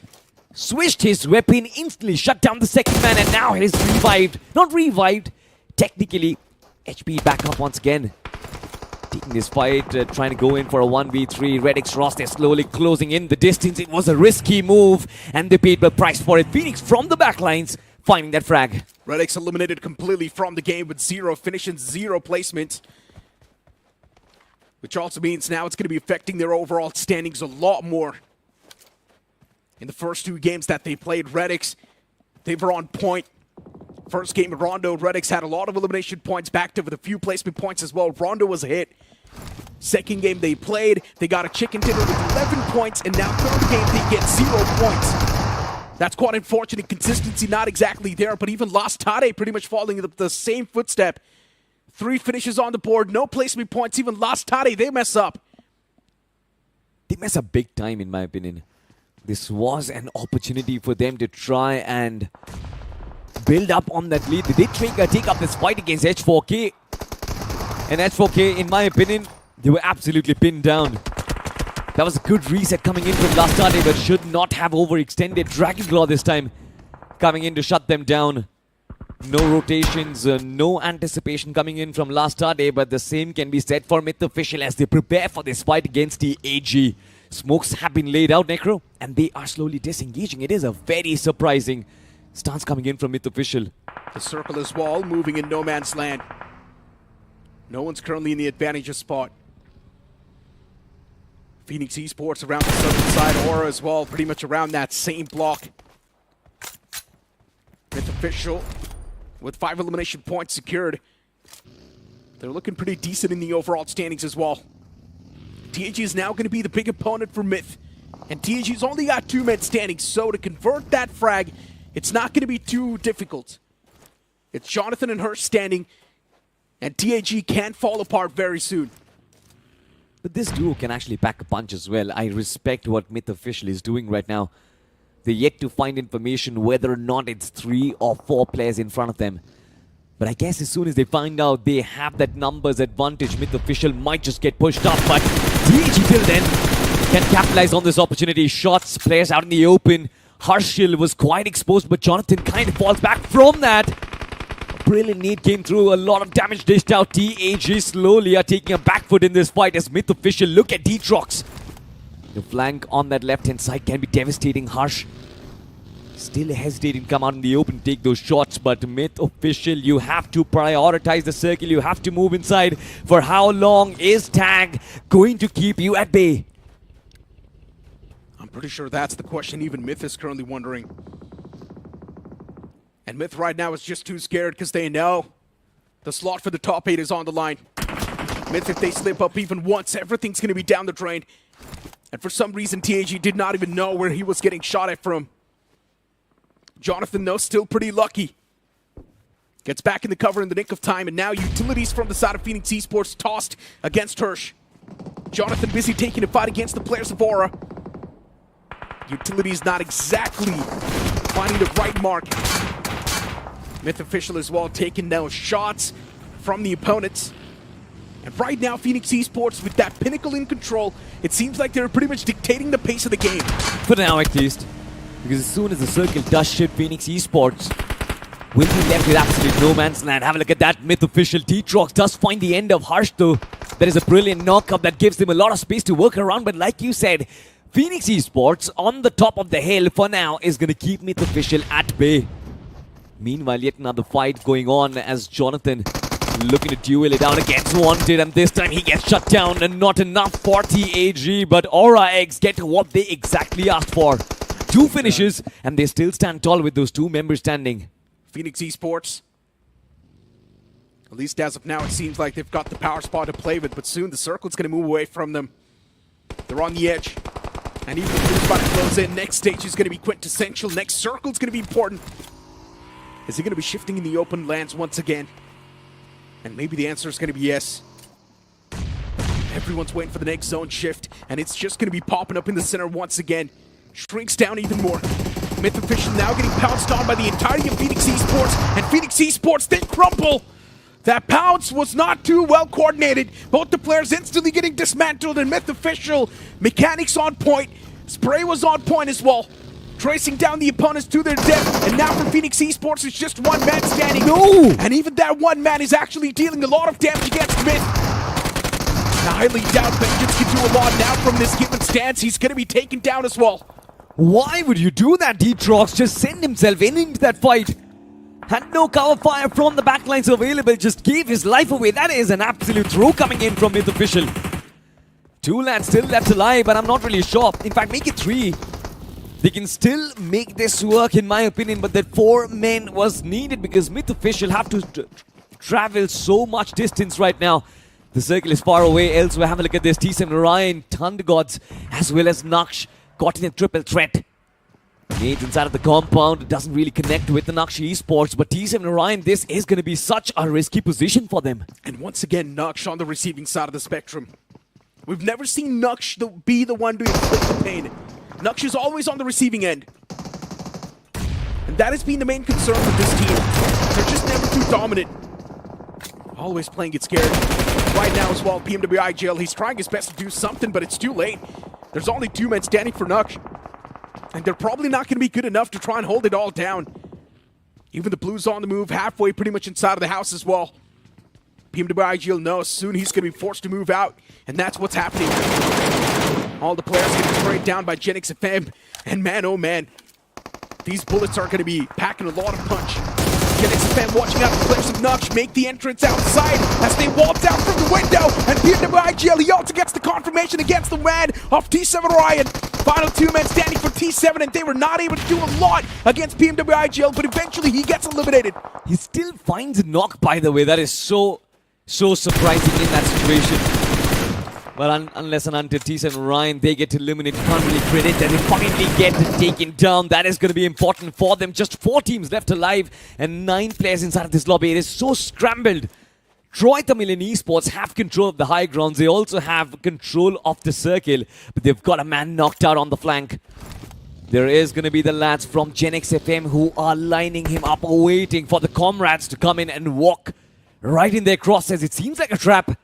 Switched his weapon, instantly shut down the second man, and now he's revived. Not revived, technically. HP back up once again. Taking this fight, trying to go in for a 1v3. Red X Ross, they're slowly closing in the distance. It was a risky move, and they paid the price for it. Phoenix from the backlines, finding that frag. Red X eliminated completely from the game with 0 finish and 0 placement. Which also means now it's going to be affecting their overall standings a lot more. In the first 2 games that they played, Red X, they were on point. First game of Rondo, Red X had a lot of elimination points backed up with a few placement points as well. Rondo was a hit. Second game they played, they got a chicken dinner with 11 points, and now third game they get 0 points. That's quite unfortunate. Consistency not exactly there, but even Lost Tade pretty much following the same footstep. 3 finishes on the board, no placement points. Even Lost Tade, they mess up. They mess up big time, in my opinion. This was an opportunity for them to try and build up on that lead. They did take up this fight against H4K. And H4K, in my opinion, they were absolutely pinned down. That was a good reset coming in from Last Tade, but should not have overextended. Dragon Claw this time coming in to shut them down. No rotations, no anticipation coming in from Last Tade, but the same can be said for Myth Official as they prepare for this fight against the AG. Smokes have been laid out, Necro, and they are slowly disengaging. It is a very surprising stance coming in from Myth Official. The circle as well, moving in no man's land. No one's currently in the advantageous spot. Phoenix Esports around the southern side, Aura as well, pretty much around that same block. Myth Official with 5 elimination points secured. They're looking pretty decent in the overall standings as well. TAG is now going to be the big opponent for Myth. And TAG's only got 2 men standing, so to convert that frag, it's not going to be too difficult. It's Jonathan and Hirsch standing, and TAG can fall apart very soon. But this duo can actually pack a punch as well. I respect what Myth Official is doing right now. They're yet to find information whether or not it's 3 or 4 players in front of them. But I guess as soon as they find out they have that numbers advantage, Myth Official might just get pushed up. But TAG till then can capitalize on this opportunity. Shots, players out in the open. Harshil was quite exposed, but Jonathan kind of falls back from that. A brilliant nade came through, a lot of damage dished out. TAG slowly are taking a back foot in this fight as Myth Official look at Detrox. The flank on that left-hand side can be devastating. Harsh still hesitating to come out in the open, take those shots, but Myth Official, you have to prioritize the circle, you have to move inside. For how long is Tag going to keep you at bay? I'm pretty sure that's the question even Myth is currently wondering. And Myth right now is just too scared because they know the slot for the top 8 is on the line. Myth, if they slip up even once, everything's going to be down the drain. And for some reason, TAG did not even know where he was getting shot at from. Jonathan, though, still pretty lucky. Gets back in the cover in the nick of time, and now utilities from the side of Phoenix Esports tossed against Hirsch. Jonathan busy taking a fight against the players of Aura. Utility is not exactly finding the right mark. Myth Official as well taking down shots from the opponents. And right now, Phoenix Esports, with that Pinnacle in control, it seems like they're pretty much dictating the pace of the game. For now, at least. Because as soon as the circle does shift, Phoenix Esports will be left with absolute no man's land. Have a look at that. Myth Official. T-Trox does find the end of Harsh, though. That is a brilliant knockup that gives them a lot of space to work around. But like you said, Phoenix Esports on the top of the hill for now is going to keep Myth Official at bay. Meanwhile, yet another fight going on as Jonathan looking to duel it out against Wanted, and this time he gets shut down and not enough for TAG, but AuraX get what they exactly asked for. 2 finishes, and they still stand tall with those 2 members standing. Phoenix Esports, at least as of now, it seems like they've got the power spot to play with, but soon the circle's going to move away from them. They're on the edge, and even if they're about to close in, next stage is going to be quintessential. Next circle's going to be important. Is he going to be shifting in the open lands once again? And maybe the answer is going to be yes. Everyone's waiting for the next zone shift, and it's just going to be popping up in the center once again. Shrinks down even more. Myth Official now getting pounced on by the entirety of Phoenix Esports, and Phoenix Esports, they crumple. That pounce was not too well coordinated. Both the players instantly getting dismantled, and Myth Official, mechanics on point. Spray was on point as well. Tracing down the opponents to their death, and now for Phoenix Esports, it's just one man standing. No! And even that one man is actually dealing a lot of damage against Myth. I highly doubt Vengeance can do a lot now from this given stance. He's going to be taken down as well. Why would you do that, T-Trox? Just send himself into that fight. Had no cover fire from the backlines available, just gave his life away. That is an absolute throw coming in from Myth Official. 2 lads still left alive, but I'm not really sure. In fact, make it 3. They can still make this work, in my opinion, but that 4 men was needed because Myth Official have to travel so much distance right now. The circle is far away. Elsewhere, have a look at this. T7 Orion, Thunder Gods, as well as Naksh, caught in a triple threat. Nades inside of the compound. It doesn't really connect with the NoNx Esports, but T7 Orion, this is going to be such a risky position for them. And once again, NoNx on the receiving side of the spectrum. We've never seen NoNx be the one to inflict the pain. NoNx is always on the receiving end. And that has been the main concern with this team. They're just never too dominant. Always playing it scared. Right now as well, BMWI, he's trying his best to do something, but it's too late. There's only 2 men standing for NoNx. And they're probably not going to be good enough to try and hold it all down. Even the Blues on the move, halfway pretty much inside of the house as well. BMWI knows soon he's going to be forced to move out, and that's what's happening. All the players getting sprayed down by NoNx FM, and man, oh man, these bullets are going to be packing a lot of punch. NoNx FM watching out the players of NoNx make the entrance outside as they waltz out from the window, and BMWI, he also gets the confirmation against the man of T7 Orion. Final 2 men standing for T7, and they were not able to do a lot against BMWI, but eventually he gets eliminated. He still finds a knock, by the way. That is so surprising in that situation. But unless and until T7 Orion, they get eliminated, can't really credit that they finally get taken down. That is going to be important for them. Just 4 teams left alive and 9 players inside of this lobby. It is so scrambled. Troy Tamilian Esports have control of the high grounds. They also have control of the circle, but they've got a man knocked out on the flank. There is going to be the lads from NoNx FM who are lining him up, waiting for the comrades to come in and walk right in their crosshairs. It seems like a trap.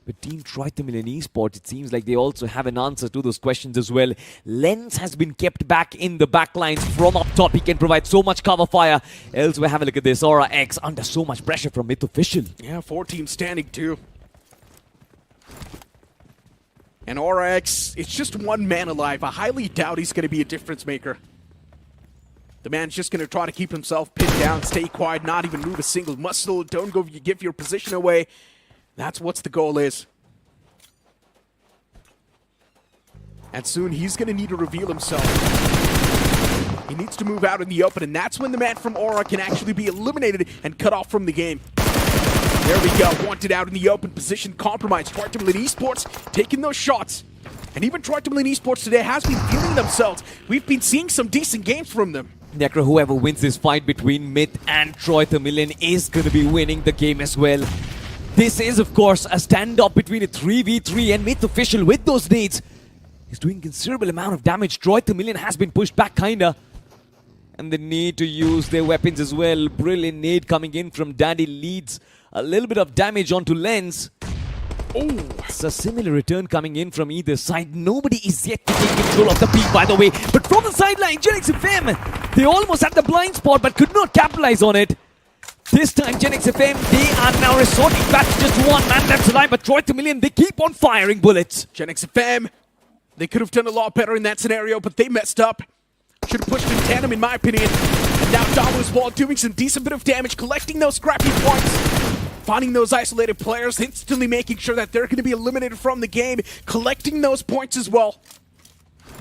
But Team Troy Tamilian Esports, it seems like they also have an answer to those questions as well. Lens has been kept back in the backlines from up top. He can provide so much cover fire. Elsewhere, have a look at this. AuraX under so much pressure from Myth Official. Yeah, 4 teams standing too. And AuraX, it's just 1 man alive. I highly doubt he's going to be a difference maker. The man's just going to try to keep himself pinned down, stay quiet, not even move a single muscle. Don't go give your position away. That's what the goal is. And soon he's going to need to reveal himself. He needs to move out in the open, and that's when the man from Aura can actually be eliminated and cut off from the game. There we go, wanted out in the open, position compromised. Troy Tamilian Esports taking those shots. And even Troy Tamilian Esports today has been feeling themselves. We've been seeing some decent games from them. Necro, whoever wins this fight between Myth and Troy Tamilian is going to be winning the game as well. This is, of course, a standoff between a 3v3, and Myth Official with those nades He's doing considerable amount of damage. Troy Million has been pushed back kinda. And they need to use their weapons as well. Brilliant nade coming in from Dandy leads a little bit of damage onto Lens. Oh, it's a similar return coming in from either side. Nobody is yet to take control of the peak, by the way. But from the sideline, JAGUAR FM, they almost had the blind spot but could not capitalize on it. This time, JAGUAR FM, they are now resorting back to just one man left alive. But Troy Million, they keep on firing bullets. JAGUAR FM, they could have done a lot better in that scenario, but they messed up. Should have pushed in tandem, in my opinion. And now Damo as well, doing some decent bit of damage, collecting those scrappy points, finding those isolated players, instantly making sure that they're going to be eliminated from the game, collecting those points as well.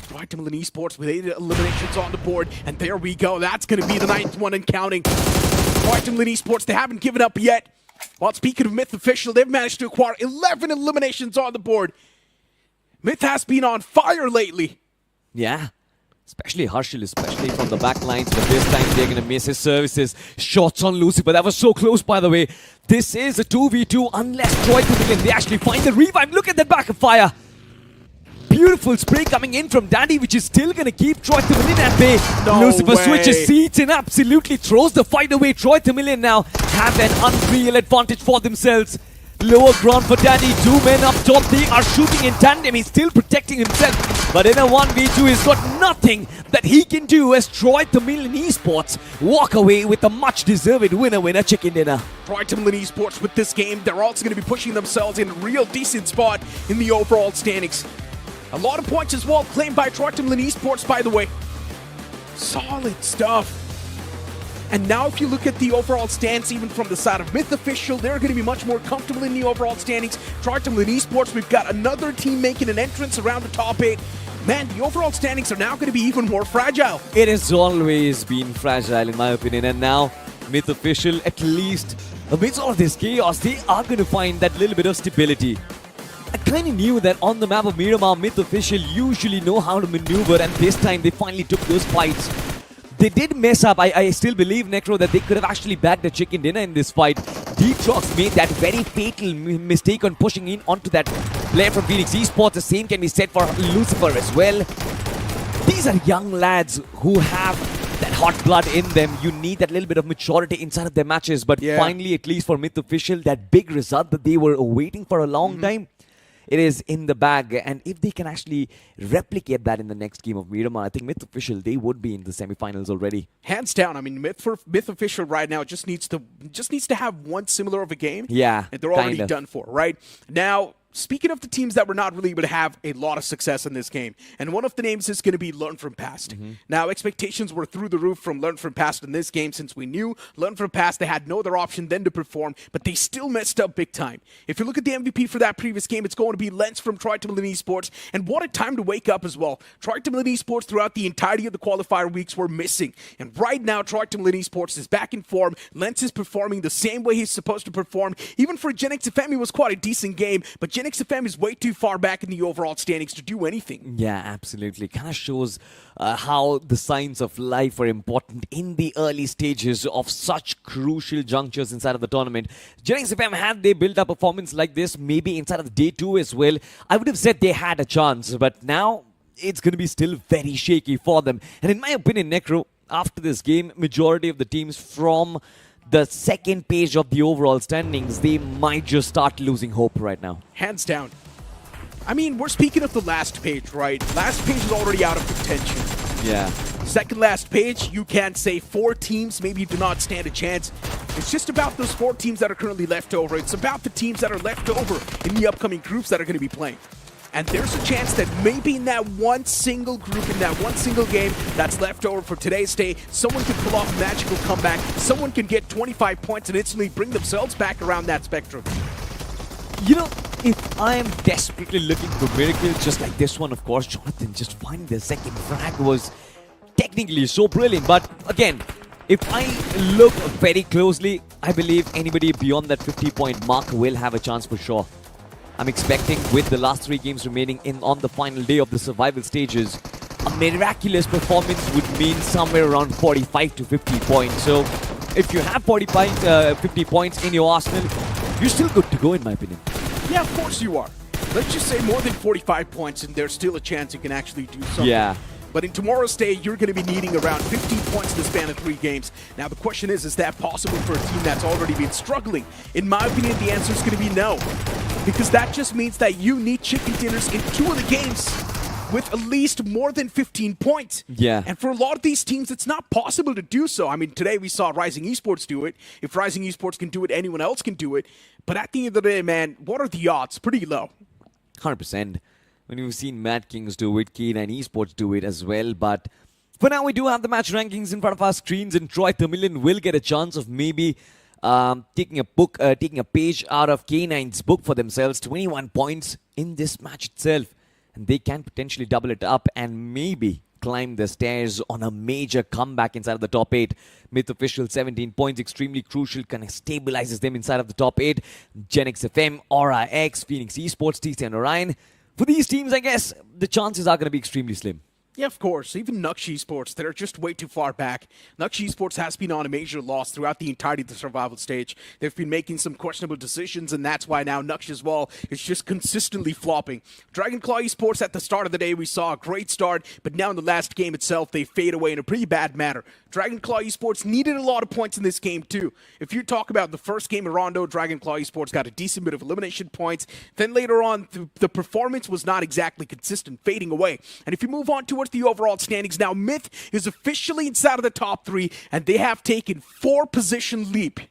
NoNx Esports with 8 eliminations on the board, and there we go. That's going to be the 9th one and counting. NoNx Esports, they haven't given up yet. Well, speaking of Myth Official, they've managed to acquire 11 eliminations on the board. Myth has been on fire lately. Yeah. Especially Harshal, especially from the back lines, but this time they're going to miss his services. Shots on Lucifer, that was so close, by the way. This is a 2v2 unless Troy Million, they actually find the revive. Look at that back of fire. Beautiful spray coming in from Dandy, which is still going to keep Troy Million at bay. No Lucifer way. switches seats and absolutely throws the fight away. Troy Million now have an unreal advantage for themselves. Lower ground for Danny, 2 men up top, they are shooting in tandem, he's still protecting himself. But in a 1v2, he's got nothing that he can do as Troy Million Esports walk away with a much-deserved winner chicken dinner. Troy Million Esports with this game, they're also going to be pushing themselves in a real decent spot in the overall standings. A lot of points as well claimed by Troy Million Esports, by the way. Solid stuff. And now if you look at the overall stance, even from the side of Myth Official, they're going to be much more comfortable in the overall standings. Troy Million Esports, we've got another team making an entrance around the top 8. Man, the overall standings are now going to be even more fragile. It has always been fragile in my opinion, and now Myth Official, at least amidst all of this chaos, they are going to find that little bit of stability. I kind of knew that on the map of Miramar, Myth Official usually know how to maneuver, and this time they finally took those fights. They did mess up. I still believe, Necro, that they could have actually bagged a chicken dinner in this fight. Detrox made that very fatal mistake on pushing in onto that player from NoNx Esports. The same can be said for Lucifer as well. These are young lads who have that hot blood in them. You need that little bit of maturity inside of their matches. But finally, at least for Myth Official, that big result that they were awaiting for a long time, it is in the bag, and if they can actually replicate that in the next game of Miramar, I think Myth Official, they would be in the semifinals already. Hands down. I mean, Myth Official right now just needs to have one similar of a game. Yeah, and they're already done for, right? Now, speaking of the teams that were not really able to have a lot of success in this game, and one of the names is going to be Learn From Past. Now, expectations were through the roof from Learn From Past in this game, since we knew Learn From Past, they had no other option than to perform, but they still messed up big time. If you look at the MVP for that previous game, it's going to be Lens from Troy Million Esports, and what a time to wake up as well. Troy Million Esports throughout the entirety of the qualifier weeks were missing, and right now Troy Million Esports is back in form. Lens is performing the same way he's supposed to perform. Even for JAGUAR FM, it was quite a decent game, but JAGUAR FM is way too far back in the overall standings to do anything. Yeah, absolutely. Kind of shows how the signs of life are important in the early stages of such crucial junctures inside of the tournament. JAGUAR FM, had they built a performance like this, maybe inside of day 2 as well, I would have said they had a chance, but now it's going to be still very shaky for them. And in my opinion, Necro, after this game, majority of the teams from the second page of the overall standings, they might just start losing hope right now. Hands down. I mean, we're speaking of the last page, right? Last page is already out of contention. Yeah. Second last page, you can say 4 teams maybe do not stand a chance. It's just about those 4 teams that are currently left over. It's about the teams that are left over in the upcoming groups that are going to be playing. And there's a chance that maybe in that one single group, in that one single game that's left over for today's day, someone can pull off a magical comeback. Someone can get 25 points and instantly bring themselves back around that spectrum. You know, if I am desperately looking for miracles, just like this one, of course, Jonathan just finding the second frag was technically so brilliant. But again, if I look very closely, I believe anybody beyond that 50-point mark will have a chance for sure. I'm expecting, with the last 3 games remaining on the final day of the survival stages, a miraculous performance would mean somewhere around 45 to 50 points. So if you have 50 points in your arsenal, you're still good to go, in my opinion. Yeah, of course you are. let's just say more than 45 points, and there's still a chance you can actually do something. Yeah. But in tomorrow's day, you're going to be needing around 15 points in the span of 3 games. Now, the question is that possible for a team that's already been struggling? In my opinion, the answer is going to be no. Because that just means that you need chicken dinners in 2 of the games with at least more than 15 points. Yeah. And for a lot of these teams, it's not possible to do so. I mean, today we saw Rising Esports do it. If Rising Esports can do it, anyone else can do it. But at the end of the day, man, what are the odds? Pretty low. 100%. When you've seen MADKINGS do it, K9 Esports do it as well. But for now, we do have the match rankings in front of our screens, and Troy Thamilian will get a chance of maybe taking a page out of K9's book for themselves. 21 points in this match itself. And they can potentially double it up and maybe climb the stairs on a major comeback inside of the top 8. Myth Official, 17 points, extremely crucial, kind of stabilizes them inside of the top 8. GenX FM, Aura X, Phoenix Esports, TC and Orion. For these teams, I guess, the chances are going to be extremely slim. Yeah, of course. Even NoNx Esports, they're just way too far back. NoNx Esports has been on a major loss throughout the entirety of the survival stage. They've been making some questionable decisions, and that's why now NoNx as well is just consistently flopping. Dragonclaw Esports, at the start of the day, we saw a great start, but now in the last game itself, they fade away in a pretty bad manner. Dragonclaw Esports needed a lot of points in this game, too. If you talk about the first game in Rondo, Dragonclaw Esports got a decent bit of elimination points. Then later on, the performance was not exactly consistent, fading away. And if you move on towards the overall standings, now Myth is officially inside of the top 3, and they have taken 4-position leap.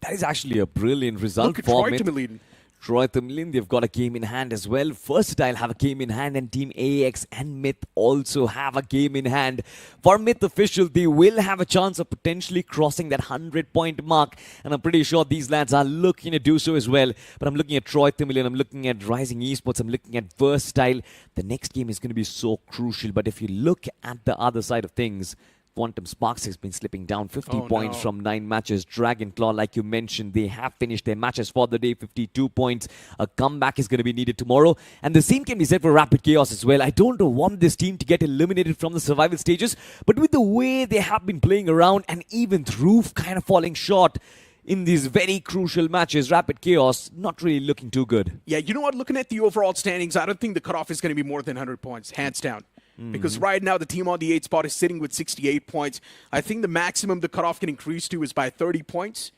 That is actually a brilliant result. Look at for Troy Myth. Thamilian. Troy Thamilian, they've got a game in hand as well. Versatile have a game in hand, and Team AX and Myth also have a game in hand. For Myth Official, they will have a chance of potentially crossing that 100-point mark, and I'm pretty sure these lads are looking to do so as well. But I'm looking at Troy Thamilian, I'm looking at Rising Esports, I'm looking at Versatile. The next game is going to be so crucial, but if you look at the other side of things, Quantum Sparks has been slipping down 50 points from 9 matches. Dragonclaw, like you mentioned, they have finished their matches for the day, 52 points. A comeback is going to be needed tomorrow. And the same can be said for Rapid Chaos as well. I don't want this team to get eliminated from the survival stages, but with the way they have been playing around and even Roof kind of falling short in these very crucial matches, Rapid Chaos not really looking too good. Yeah, you know what? Looking at the overall standings, I don't think the cutoff is going to be more than 100 points, hands down. Because right now, the team on the 8th spot is sitting with 68 points. I think the maximum the cutoff can increase to is by 30 points.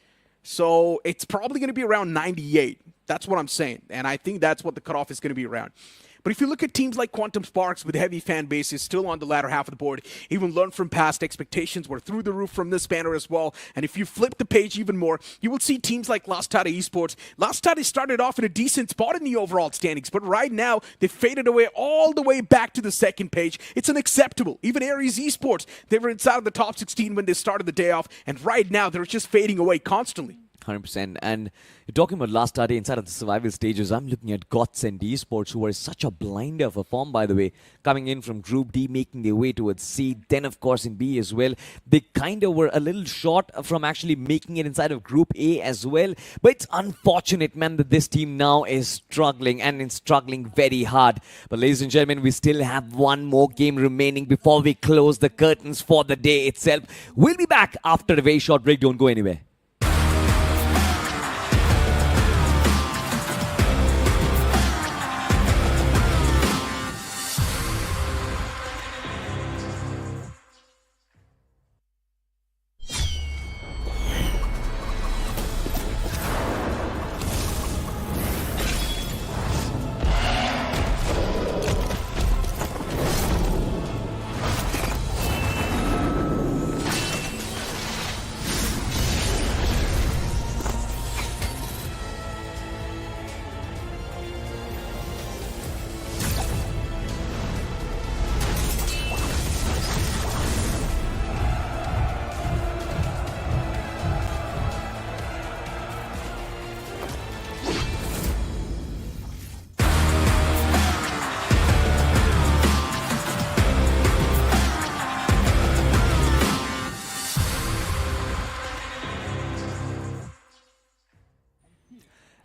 So it's probably going to be around 98. That's what I'm saying. And I think that's what the cutoff is going to be around. But if you look at teams like Quantum Sparks with heavy fan bases still on the latter half of the board, even learn from past expectations were through the roof from this banner as well. And if you flip the page even more, you will see teams like Likitha Esports. Likitha started off in a decent spot in the overall standings, but right now they faded away all the way back to the second page. It's unacceptable. Even Aries Esports, they were inside of the top 16 when they started the day off, and right now they're just fading away constantly. 100%. And you're talking about last Saturday inside of the survival stages. I'm looking at GOTS and Esports, who are such a blinder of a form, by the way, coming in from Group D, making their way towards C, then of course in B as well. They kind of were a little short from actually making it inside of Group A as well. But it's unfortunate, man, that this team now is struggling, and it's struggling very hard. But ladies and gentlemen, we still have one more game remaining before we close the curtains for the day itself. We'll be back after a very short break. Don't go anywhere.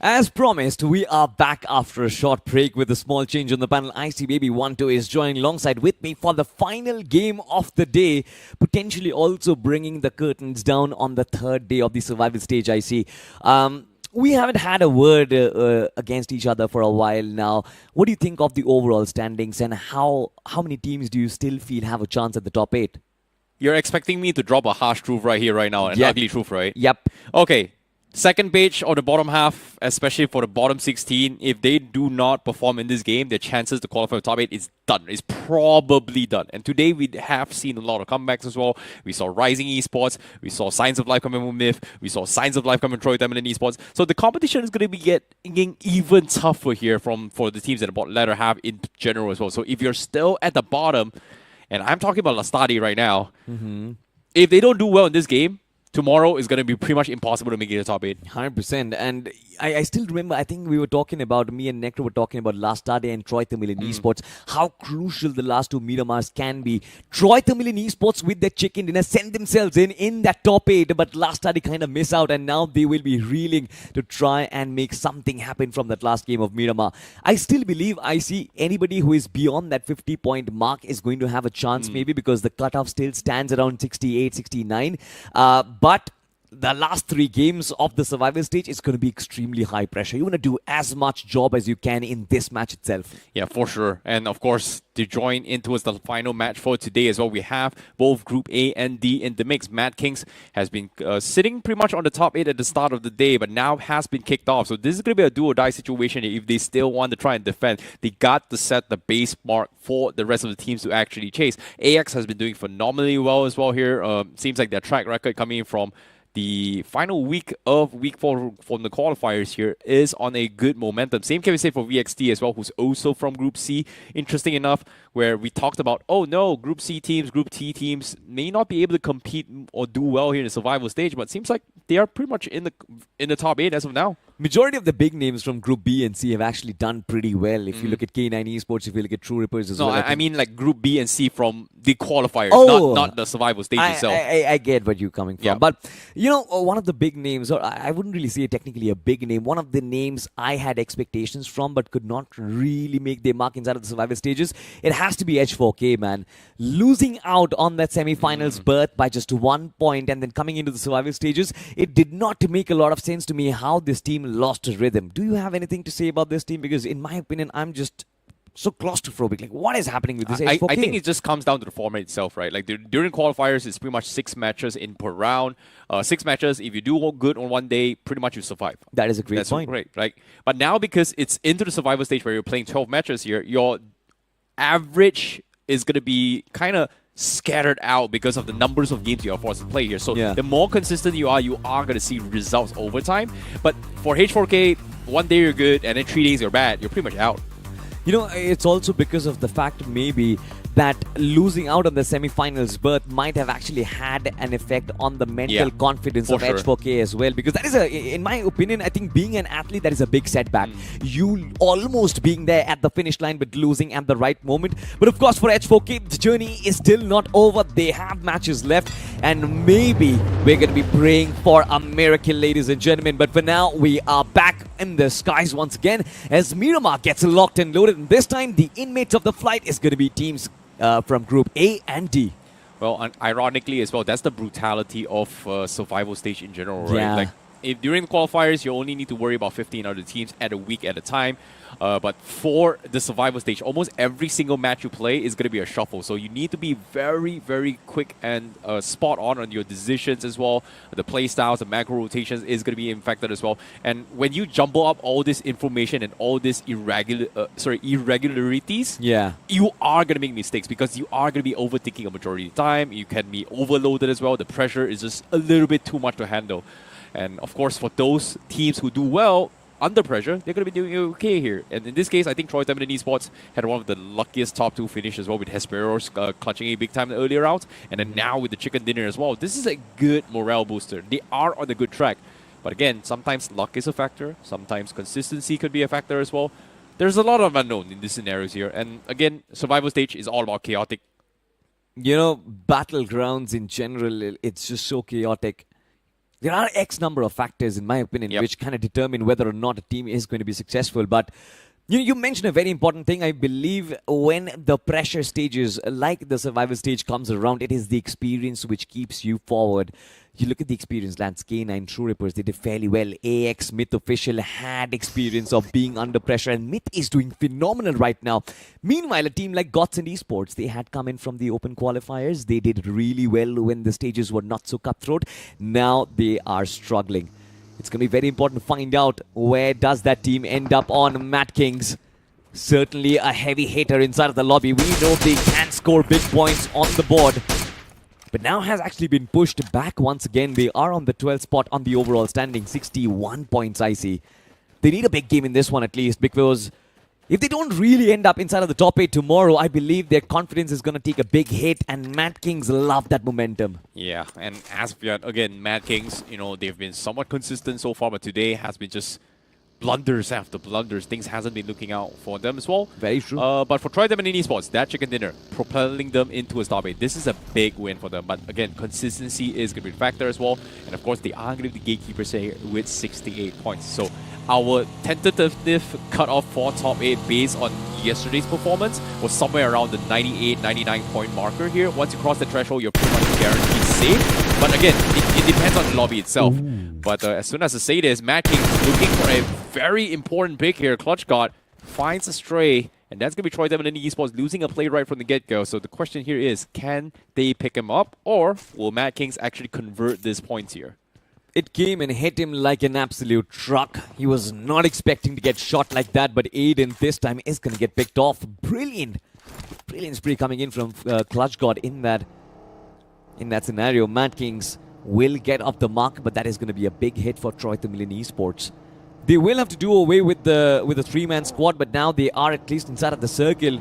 As promised, we are back after a short break with a small change on the panel. IC Baby 1-2 is joining alongside with me for the final game of the day, potentially also bringing the curtains down on the third day of the survival stage, IC. we haven't had a word against each other for a while now. What do you think of the overall standings, and how many teams do you still feel have a chance at the top 8? You're expecting me to drop a harsh truth right here, right now, an ugly truth, right? Yep. Okay. Second page or the bottom half, especially for the bottom 16, if they do not perform in this game, their chances to qualify for top 8 is done. It's probably done. And today we have seen a lot of comebacks as well. We saw Rising Esports. We saw signs of life coming from Myth. We saw signs of life coming from Troy Temelin Esports. So the competition is going to be getting even tougher here for the teams at the latter half in general as well. So if you're still at the bottom, and I'm talking about Lastadi right now, if they don't do well in this game, tomorrow is going to be pretty much impossible to make it a top 8. 100%. And I still remember, I think we were talking about, me and Nectar were talking about last Saturday and Troy Temelin Esports, how crucial the last 2 Miramars can be. Troy Temelin Esports with their chicken dinner send themselves in that top 8, but last Saturday kind of miss out, and now they will be reeling to try and make something happen from that last game of Miramar. I still believe I see anybody who is beyond that 50-point mark is going to have a chance maybe, because the cutoff still stands around 68, 69. But the last 3 games of the survival stage is going to be extremely high pressure. You want to do as much job as you can in this match itself. Yeah, for sure. And of course, to join into us the final match for today as well, we have both Group A and D in the mix. MADKINGS has been sitting pretty much on the top 8 at the start of the day, but now has been kicked off. So this is going to be a do-or-die situation if they still want to try and defend. They got to set the base mark for the rest of the teams to actually chase. AX has been doing phenomenally well as well here. Seems like their track record coming in from the final week of week 4 from the qualifiers here is on a good momentum. Same can be said for VXT as well, who's also from Group C. Interesting enough, where we talked about, oh no, Group C teams, Group T teams may not be able to compete or do well here in the survival stage, but it seems like they are pretty much in the top 8 as of now. Majority of the big names from Group B and C have actually done pretty well. If you look at K9 Esports, if you look at True Rippers as well. No, I mean like Group B and C from the qualifiers, not the survival stage itself. I get where you're coming from. Yeah. But, you know, one of the big names, or I wouldn't really say technically a big name, one of the names I had expectations from but could not really make their mark inside of the survival stages, it has to be H4K, man. Losing out on that semi-finals berth by just 1 point and then coming into the survival stages, it did not make a lot of sense to me how this team lost rhythm. Do you have anything to say about this team? Because in my opinion, I'm just so claustrophobic. Like, what is happening with this H4K? I think it just comes down to the format itself, right? Like, during qualifiers, it's pretty much 6 matches in per round. 6 matches, if you do good on one day, pretty much you survive. That is a great point. Great, right? But now, because it's into the survival stage where you're playing 12 matches here, your average is going to be kind of scattered out because of the numbers of games you are forced to play here. So the more consistent you are going to see results over time. But for H4K, one day you're good, and then 3 days you're bad. You're pretty much out. You know, it's also because of the fact maybe that losing out on the semi-finals berth might have actually had an effect on the mental confidence of H4K as well. Because that is, in my opinion, I think being an athlete, that is a big setback. You almost being there at the finish line but losing at the right moment. But of course, for H4K, the journey is still not over. They have matches left, and maybe we're going to be praying for a miracle, ladies and gentlemen. But for now, we are back in the skies once again as Miramar gets locked and loaded. And this time, the inmates of the flight is going to be teams from Group A and D. Well, ironically as well, that's the brutality of survival stage in general, right? Yeah. Like, if during the qualifiers, you only need to worry about 15 other teams at a week at a time. But for the survival stage, almost every single match you play is going to be a shuffle. So you need to be very, very quick and spot on your decisions as well. The play styles, the macro rotations is going to be affected as well. And when you jumble up all this information and all these irregularities, you are going to make mistakes because you are going to be overthinking a majority of the time. You can be overloaded as well. The pressure is just a little bit too much to handle. And of course, for those teams who do well under pressure, they're going to be doing okay here. And in this case, I think Troy Temelin Esports had one of the luckiest top 2 finishes as well, with Hesperos clutching a big time in the earlier rounds, and then now with the chicken dinner as well. This is a good morale booster. They are on a good track. But again, sometimes luck is a factor. Sometimes consistency could be a factor as well. There's a lot of unknown in these scenarios here. And again, survival stage is all about chaotic. You know, battlegrounds in general, it's just so chaotic. There are X number of factors, in my opinion, which kind of determine whether or not a team is going to be successful. But You mentioned a very important thing. I believe when the pressure stages like the survival stage comes around, it is the experience which keeps you forward. You look at the experience, lads. K9, True Rippers, they did fairly well. AX, Myth Official had experience of being under pressure, and Myth is doing phenomenal right now. Meanwhile, a team like NoNx Esports, they had come in from the open qualifiers. They did really well when the stages were not so cutthroat. Now they are struggling. It's going to be very important to find out where does that team end up on. MADKINGS, certainly a heavy hitter inside of the lobby. We know they can score big points on the board, but now has actually been pushed back once again. They are on the 12th spot on the overall standing, 61 points I see. They need a big game in this one at least, because if they don't really end up inside of the top 8 tomorrow, I believe their confidence is going to take a big hit, and MADKINGS love that momentum. Yeah, and as of yet, again, MADKINGS, you know, they've been somewhat consistent so far, but today has been just blunders after blunders. Things hasn't been looking out for them as well. Very true. But for Troy Diamond Esports, that chicken dinner, propelling them into a top 8. This is a big win for them. But again, consistency is going to be a factor as well. And of course, they are going to be the gatekeepers here with 68 points. So our tentative cutoff for top 8 based on yesterday's performance was somewhere around the 98, 99 point marker here. Once you cross the threshold, you're pretty much guaranteed safe. But again, it depends on the lobby itself. But as soon as I say this, MADKINGS looking for a very important pick here. Clutch God finds a stray, and that's going to be Troy Diamond Esports losing a play right from the get-go. So the question here is, can they pick him up, or will MADKINGS actually convert these points here? It came and hit him like an absolute truck. He was not expecting to get shot like that, but Aiden this time is going to get picked off. Brilliant. Brilliant spree coming in from Clutch God in that scenario. MADKINGS will get off the mark, but that is going to be a big hit for Troy Diamond Esports. They will have to do away with the three-man squad, but now they are at least inside of the circle.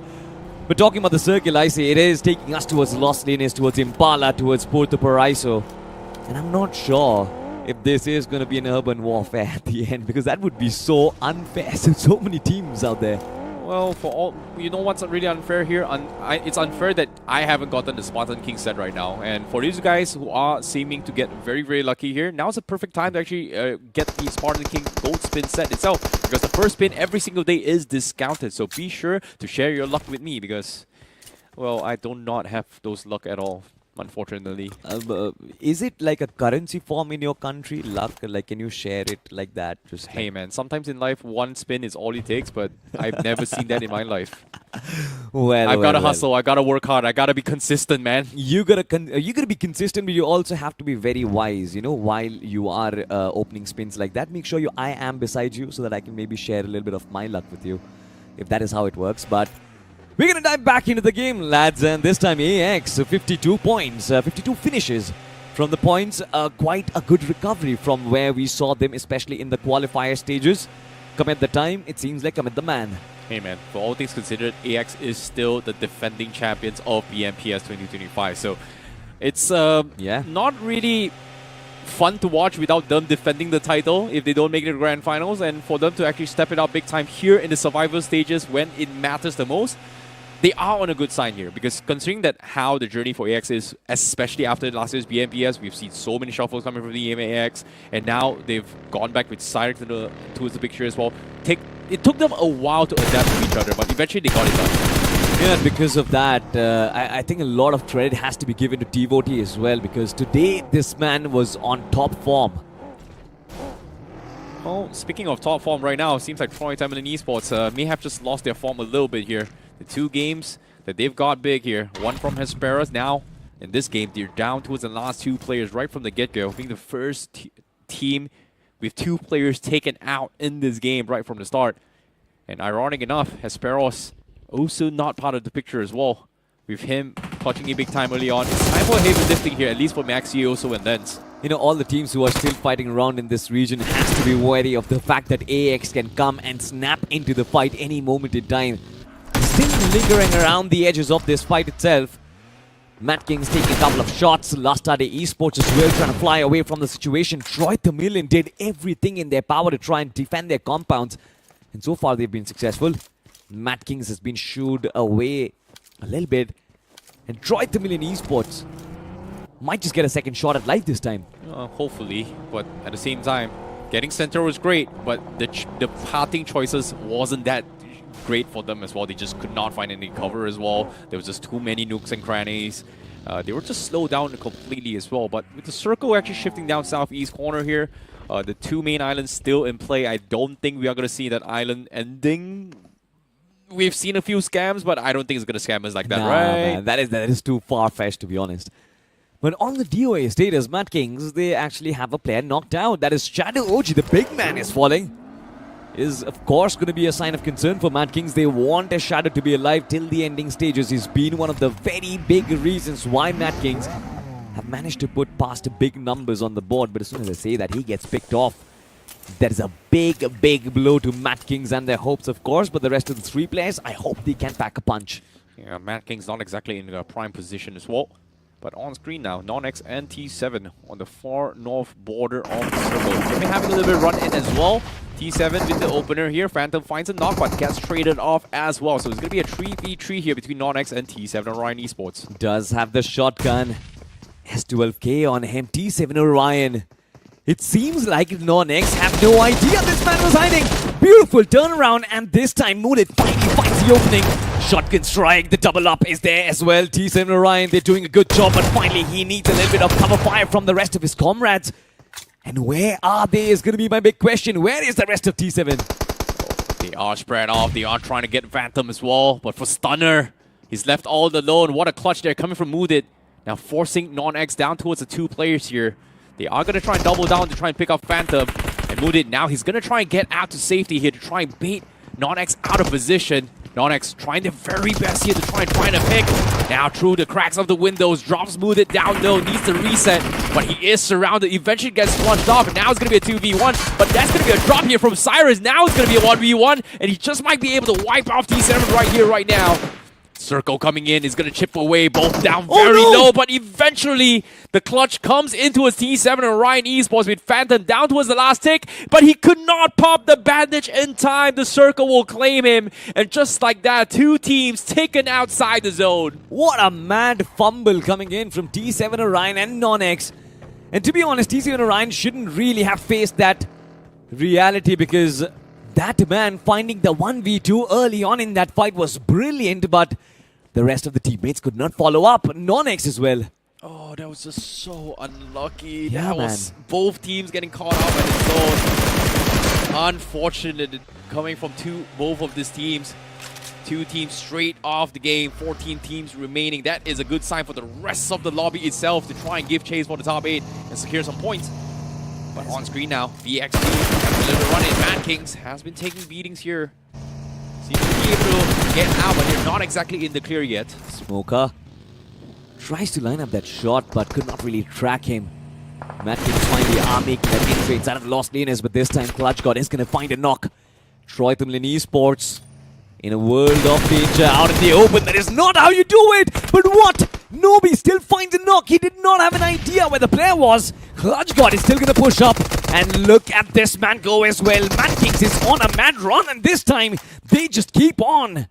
But talking about the circle, I say it is taking us towards Los Leones, towards Impala, towards Puerto Paraiso. And I'm not sure if this is going to be an urban warfare at the end, because that would be so unfair. So many teams out there. Well, for all, you know what's really unfair here? It's unfair that I haven't gotten the Spartan King set right now. And for these guys who are seeming to get very, very lucky here, now's the perfect time to actually get the Spartan King gold spin set itself. Because the first spin every single day is discounted. So be sure to share your luck with me, because, well, I do not have those luck at all, unfortunately. Is it like a currency form in your country, luck? Like, can you share it like that? Just hey man, sometimes in life one spin is all it takes, but I've never seen that in my life. I've got to hustle, I got to work hard, I got to be consistent, man. You gotta be consistent, but you also have to be very wise. You know, while you are opening spins like that, make sure I am beside you so that I can maybe share a little bit of my luck with you, if that is how it works. But we're going to dive back into the game, lads, and this time AX, 52 points, 52 finishes from the points. Quite a good recovery from where we saw them, especially in the qualifier stages. Come at the time, it seems like I'm at the man. Hey man, for all things considered, AX is still the defending champions of BMPS 2025. So it's not really fun to watch without them defending the title if they don't make it to the grand finals, and for them to actually step it up big time here in the survival stages when it matters the most. They are on a good sign here, because considering that how the journey for AX is, especially after last year's BMPS, we've seen so many shuffles coming from the AX, and now they've gone back with Cyrix towards the picture as well. It took them a while to adapt to each other, but eventually they got it done. Yeah, because of that, I think a lot of credit has to be given to Devotee as well, because today this man was on top form. Oh, speaking of top form right now, it seems like Troy Diamond Esports may have just lost their form a little bit here. The two games that they've got big here, one from Hesperos. Now, in this game, they're down towards the last two players right from the get-go. Being the first team with two players taken out in this game right from the start. And ironic enough, Hesperos also not part of the picture as well, with him clutching it big time early on. It's time for heavy lifting here, at least for Maxi also and Lens. You know, all the teams who are still fighting around in this region has to be wary of the fact that AX can come and snap into the fight any moment in time. Still lingering around the edges of this fight itself. MADKINGS taking a couple of shots. Likitha Esports as well, trying to fly away from the situation. Troy Diamond did everything in their power to try and defend their compounds, and so far they've been successful. MADKINGS has been shooed away a little bit, and Troy Diamond Esports might just get a second shot at life this time. Hopefully, but at the same time, getting center was great, but the parting choices wasn't that great for them as well. They just could not find any cover as well. There was just too many nooks and crannies. They were just slowed down completely as well. But with the circle actually shifting down southeast corner here, the two main islands still in play. I don't think we are going to see that island ending. We've seen a few scams, but I don't think it's going to scam us like that, right? Man, that is too far-fetched, to be honest. But on the DOA status, MADKINGS, they actually have a player knocked out. That is Shadow OG, the big man is falling. Is, of course, going to be a sign of concern for MADKINGS. They want a Shadow to be alive till the ending stages. He's been one of the very big reasons why MADKINGS have managed to put past big numbers on the board. But as soon as I say that, he gets picked off. That is a big, big blow to MADKINGS and their hopes, of course. But the rest of the three players, I hope they can pack a punch. Yeah, MADKINGS not exactly in a prime position as well. But on screen now, NoNx and T7 on the far north border of the circle. They've been having a little bit run in as well. T7 with the opener here. Phantom finds a knock, but gets traded off as well. So it's going to be a 3v3 here between NoNx and T7 Orion Esports. Does have the shotgun. S12K on him. T7 Orion. It seems like NoNx have no idea this man was hiding. Beautiful turnaround, and this time Moolit finally finds the opening. Shotgun strike, the double up is there as well. T7 Orion, they're doing a good job, but finally he needs a little bit of cover fire from the rest of his comrades. And where are they is going to be my big question. Where is the rest of T7? They are spread off. They are trying to get Phantom as well. But for Stunner, he's left all alone. What a clutch there coming from Moolit. Now forcing NoNx down towards the two players here. They are going to try and double down to try and pick up Phantom. And Moolit now, he's going to try and get out to safety here to try and bait NoNx out of position. NoNx trying their very best here to try and find a pick. Now through the cracks of the windows, drops Moolit down low, needs to reset. But he is surrounded, eventually gets flushed off, and now it's going to be a 2v1. But that's going to be a drop here from Cyrus. Now it's going to be a 1v1, and he just might be able to wipe off T7 right here, right now. Circle coming in is going to chip away, both down very low, but eventually the clutch comes into his T7 and Orion Esports with Phantom down towards the last tick, but he could not pop the bandage in time. The circle will claim him, and just like that, two teams taken outside the zone. What a mad fumble coming in from T7 Orion and NoNx. And to be honest, T7 Orion shouldn't really have faced that reality, because that man finding the 1v2 early on in that fight was brilliant, but the rest of the teammates could not follow up. NoNx as well. Oh, that was just so unlucky. Yeah, that was both teams getting caught up in the zone. Unfortunate coming from both of these teams. Two teams straight off the game, 14 teams remaining. That is a good sign for the rest of the lobby itself to try and give chase for the top 8 and secure some points. But on screen now, VXP has a little run in. MADKINGS has been taking beatings here. Seems to be able to get out, but they're not exactly in the clear yet. Smoker tries to line up that shot, but could not really track him. MADKINGS finally are making that entry inside of the Lost Laners, but this time Clutch God is going to find a knock. Troythumlin Esports in a world of danger out in the open. That is not how you do it! But what? Nobi still finds a knock. He did not have an idea where the player was. Clutch God is still going to push up. And look at this man go as well. MADKINGS is on a mad run, and this time they just keep on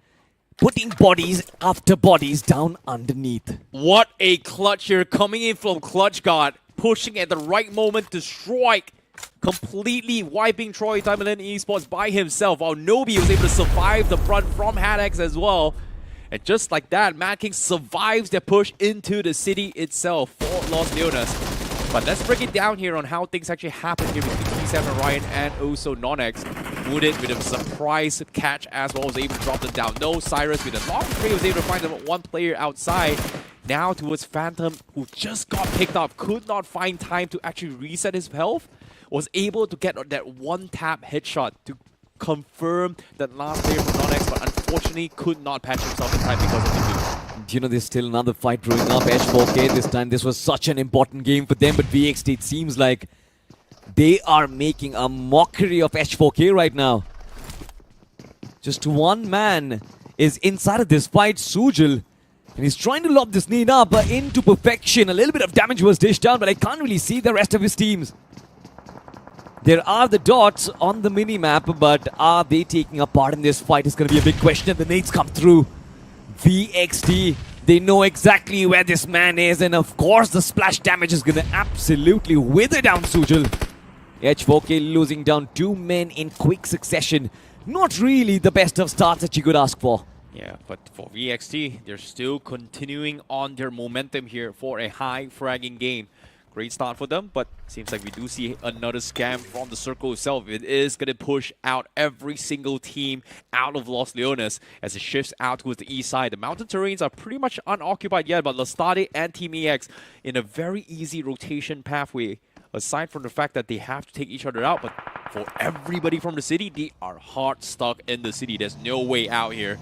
putting bodies after bodies down underneath. What a clutch here coming in from Clutch God. Pushing at the right moment to strike. Completely wiping Troythumlin Esports by himself, while Nobi was able to survive the front from HADX as well. And just like that, MADKINGS survives their push into the city itself for Los Leones. But let's break it down here on how things actually happened here between T7 Orion and also NoNx. Moolit with a surprise catch as well, was able to drop them down. No, Cyrus with a long trade was able to find them one player outside. Now towards Phantom, who just got picked up, could not find time to actually reset his health. Was able to get that one-tap headshot to confirm that last player from NoNx, but unfortunately could not patch himself in time because of the blue. You know, there's still another fight brewing up. H4K this time. This was such an important game for them, but VXT, it seems like they are making a mockery of H4K right now. Just one man is inside of this fight, Sujal, and he's trying to lob this nade up into perfection. A little bit of damage was dished out, but I can't really see the rest of his teams. There are the dots on the minimap, but are they taking a part in this fight is going to be a big question, and the nades come through. VXT, they know exactly where this man is, and of course the splash damage is going to absolutely wither down Sujal. H4K losing down 2 men in quick succession. Not really the best of starts that you could ask for. Yeah, but for VXT, they're still continuing on their momentum here for a high fragging game. Great start for them, but seems like we do see another scam from the circle itself. It is going to push out every single team out of Los Leones as it shifts out towards the east side. The mountain terrains are pretty much unoccupied yet, but Lestade and Team EX in a very easy rotation pathway. Aside from the fact that they have to take each other out, but for everybody from the city, they are hard stuck in the city. There's no way out here.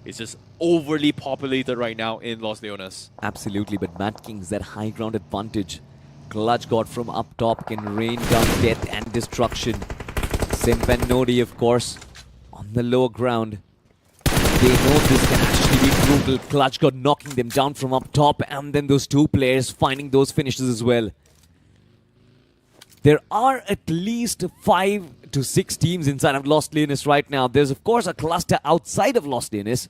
It's just overly populated right now in Los Leones. Absolutely, but MADKINGS, that high ground advantage. Clutch God from up top can rain down death and destruction. Simp and Nodi, of course, on the lower ground. They know this can actually be brutal. Clutch God knocking them down from up top, and then those two players finding those finishes as well. There are at least 5 to 6 teams inside of Los Leones right now. There's, of course, a cluster outside of Los Leones,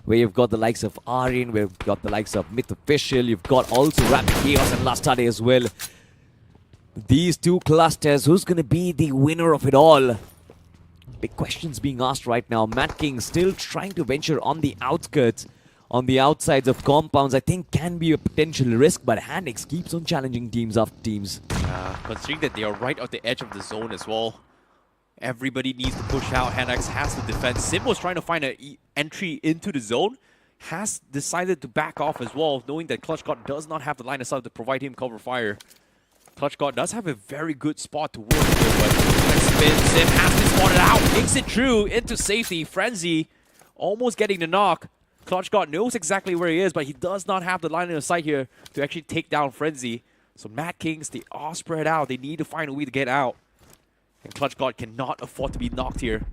where you've got the likes of Aryan, where you've got the likes of Myth Official, you've got also Rapid Chaos and Lestade as well. These two clusters, who's going to be the winner of it all? Big questions being asked right now. MADKINGS still trying to venture on the outskirts, on the outsides of compounds. I think can be a potential risk, but HADX keeps on challenging teams after teams. Considering that they are right at the edge of the zone as well. Everybody needs to push out. HADX has to defend. Sim was trying to find an entry into the zone. Has decided to back off as well, knowing that Clutch God does not have the line of sight to provide him cover fire. Clutch God does have a very good spot to work with, but next spin, Sim has been spotted out. Makes it through into safety. Frenzy almost getting the knock. Clutch God knows exactly where he is, but he does not have the line of sight here to actually take down Frenzy. So MADKINGS, they are spread out. They need to find a way to get out. And Clutch God cannot afford to be knocked here.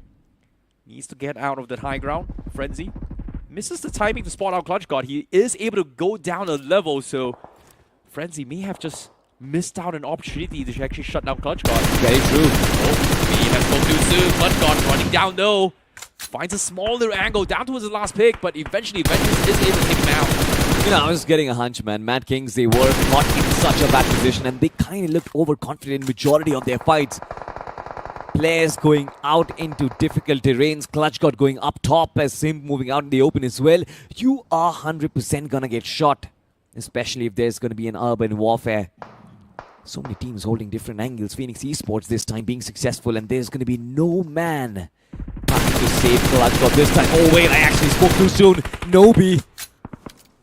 Needs to get out of that high ground. Frenzy misses the timing to spot out Clutch God. He is able to go down a level, so Frenzy may have just missed out an opportunity to actually shut down Clutch God. Very true. Oh, he has gone too soon. Clutch God running down though. Finds a small little angle down towards the last pick, but eventually Vengeance is able to take him out. You know, I was getting a hunch, man. MADKINGS, they were not in such a bad position, and they kind of looked overconfident in majority of their fights. Players going out into difficult terrains. Clutch God going up top as Simp moving out in the open as well. You are 100% gonna get shot, especially if there's gonna be an urban warfare. So many teams holding different angles. NoNx Esports this time being successful, and there's gonna be no man trying to save Clutch God this time. Oh wait, I actually spoke too soon. Nobi.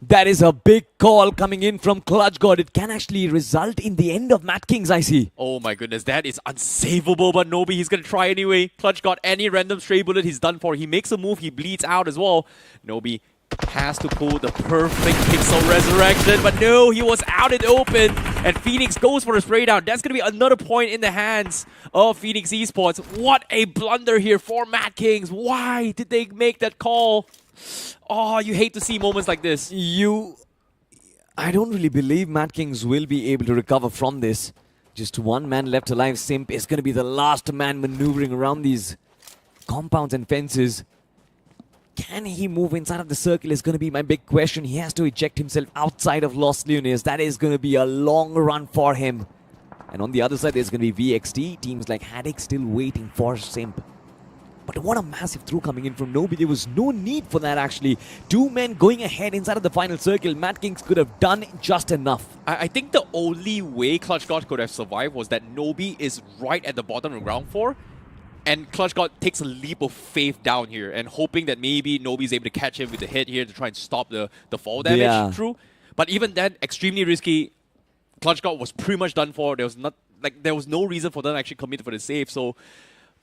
That is a big call coming in from Clutch God. It can actually result in the end of MADKINGS, I see. Oh my goodness, that is unsavable, but Nobi, he's going to try anyway. Clutch got any random stray bullet, he's done for. He makes a move, he bleeds out as well. Nobi has to pull the perfect pixel resurrection, but no, he was out in open. And Phoenix goes for a spray down. That's going to be another point in the hands of NoNx Esports. What a blunder here for MADKINGS. Why did they make that call? Oh, you hate to see moments like this. I don't really believe MADKINGS will be able to recover from this. Just one man left alive. Simp is going to be the last man maneuvering around these compounds and fences. Can he move inside of the circle is going to be my big question. He has to eject himself outside of Los Leones. That is going to be a long run for him. And on the other side, there's going to be VXT. Teams like HADX still waiting for Simp. But what a massive throw coming in from Nobi. There was no need for that, actually. 2 men going ahead inside of the final circle. MADKINGS could have done just enough. I think the only way Clutch God could have survived was that Nobi is right at the bottom of ground 4. And Clutch God takes a leap of faith down here and hoping that maybe Nobi is able to catch him with the hit here to try and stop the fall damage through. But even then, extremely risky. Clutch God was pretty much done for. There was no reason for them to actually commit for the save. So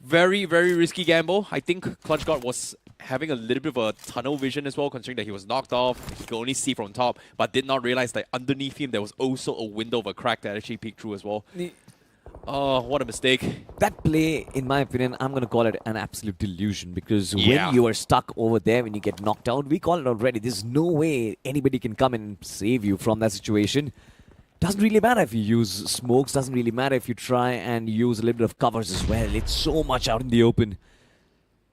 very, very risky gamble. I think Clutch God was having a little bit of a tunnel vision as well, considering that he was knocked off. He could only see from top, but did not realize that underneath him there was also a window of a crack that actually peeked through as well. Oh, what a mistake. That play, in my opinion, I'm going to call it an absolute delusion, because when you are stuck over there, when you get knocked out, we call it already. There's no way anybody can come and save you from that situation. Doesn't really matter if you use smokes, doesn't really matter if you try and use a little bit of covers as well. It's so much out in the open.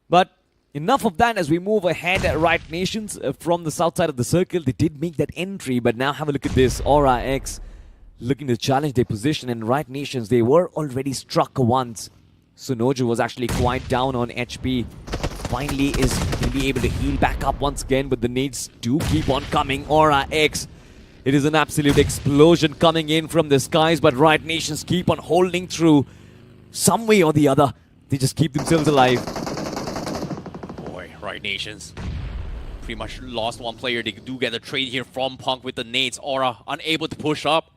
But enough of that as we move ahead at Riot Nations from the south side of the circle. They did make that entry, but now have a look at this. Aura X looking to challenge their position, and Riot Nations, they were already struck once. Sunoju was actually quite down on HP. Finally is going to be able to heal back up once again, but the nades do keep on coming. Aura X. It is an absolute explosion coming in from the skies, but Riot Nations keep on holding through. Some way or the other, they just keep themselves alive. Boy, Riot Nations pretty much lost one player. They do get a trade here from Punk with the nades. Aura unable to push up.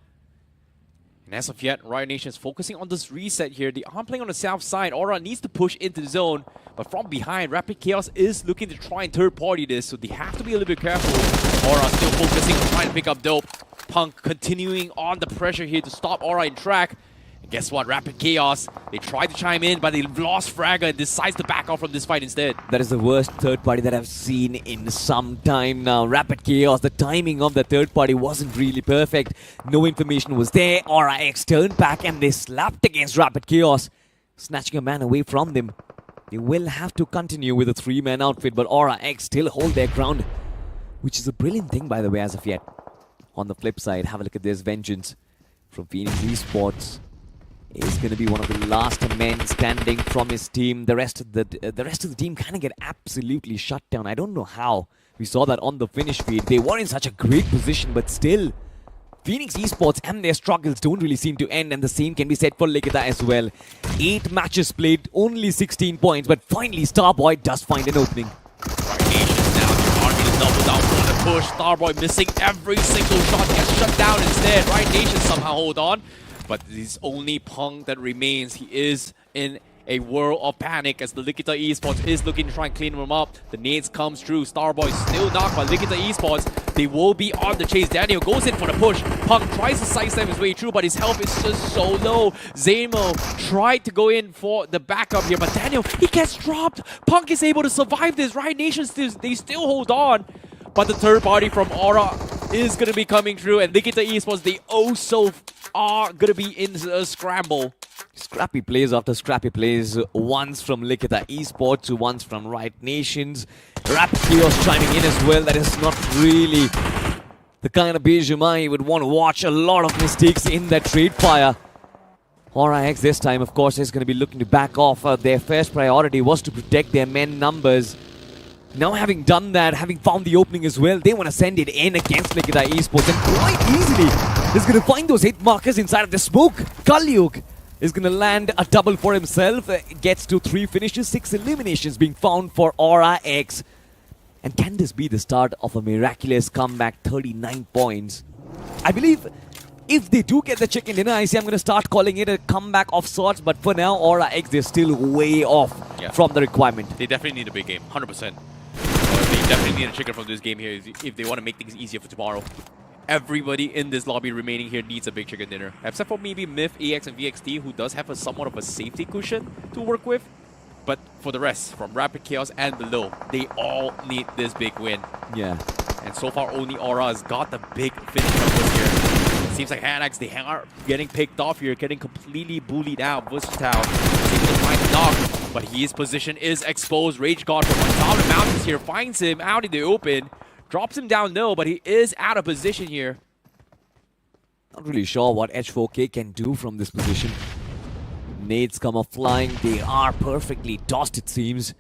And as of yet, Riot Nation is focusing on this reset here. They are playing on the south side. Aura needs to push into the zone, but from behind, Rapid Chaos is looking to try and third-party this, so they have to be a little bit careful. Aura still focusing on trying to pick up Dope. Punk continuing on the pressure here to stop Aura in track. And guess what? Rapid Chaos, they tried to chime in, but they lost Fragger and decides to back off from this fight instead. That is the worst third party that I've seen in some time now. Rapid Chaos, the timing of the third party wasn't really perfect. No information was there. Aura X turned back and they slapped against Rapid Chaos, snatching a man away from them. They will have to continue with a 3-man outfit, but Aura X still hold their ground, which is a brilliant thing, by the way, as of yet. On the flip side, have a look at this Vengeance from NoNx Esports. Is going to be one of the last men standing from his team. The rest of the team kind of get absolutely shut down. I don't know how. We saw that on the finish feed. They were in such a great position, but still, NoNx Esports and their struggles don't really seem to end, and the same can be said for Likitha as well. 8 matches played, only 16 points, but finally Starboy does find an opening. Riot Nations now, they're arguing double down for the push. Starboy missing every single shot, gets shut down instead. Riot Nations somehow hold on. But this only Punk that remains. He is in a whirl of panic as the Likitha Esports is looking to try and clean him up. The nades comes through. Starboy still knocked by Likitha Esports. They will be on the chase. Daniel goes in for the push. Punk tries to sidestep his way through, but his health is just so low. Zamo tried to go in for the backup here, but Daniel, he gets dropped. Punk is able to survive this. Riot Nations, they still hold on. But the third party from Aura is going to be coming through, and Likitha Esports, they also are going to be in a scramble. Scrappy plays after scrappy plays, once from Likitha Esports, once from Riot Nations. Rapid Chaos chiming in as well. That is not really the kind of BGMI you would want to watch. A lot of mistakes in that trade fire. Aura X this time, of course, is going to be looking to back off. Their first priority was to protect their men numbers. Now having done that, having found the opening as well, they want to send it in against Likitha Esports, and quite easily is going to find those hit markers inside of the smoke. Kalyuk is going to land a double for himself, gets to 3 finishes, 6 eliminations being found for Aura X. And can this be the start of a miraculous comeback? 39 points. I believe if they do get the chicken dinner, I'm going to start calling it a comeback of sorts, but for now, Aura X, they're still way off from the requirement. They definitely need a big game, 100%. They definitely need a chicken from this game here if they want to make things easier for tomorrow. Everybody in this lobby remaining here needs a big chicken dinner. Except for maybe Myth, AX, and VXT, who does have somewhat of a safety cushion to work with. But for the rest, from Rapid Chaos and below, they all need this big win. Yeah. And so far, only Aura has got the big finish numbers here. It seems like HADX, they are getting picked off here, getting completely bullied out. Versatile able to find the knock, but his position is exposed. Rage God from on top of the mountains here finds him out in the open. Drops him down low, but he is out of position here. Not really sure what H4K can do from this position. Nades come off flying. They are perfectly tossed, it seems.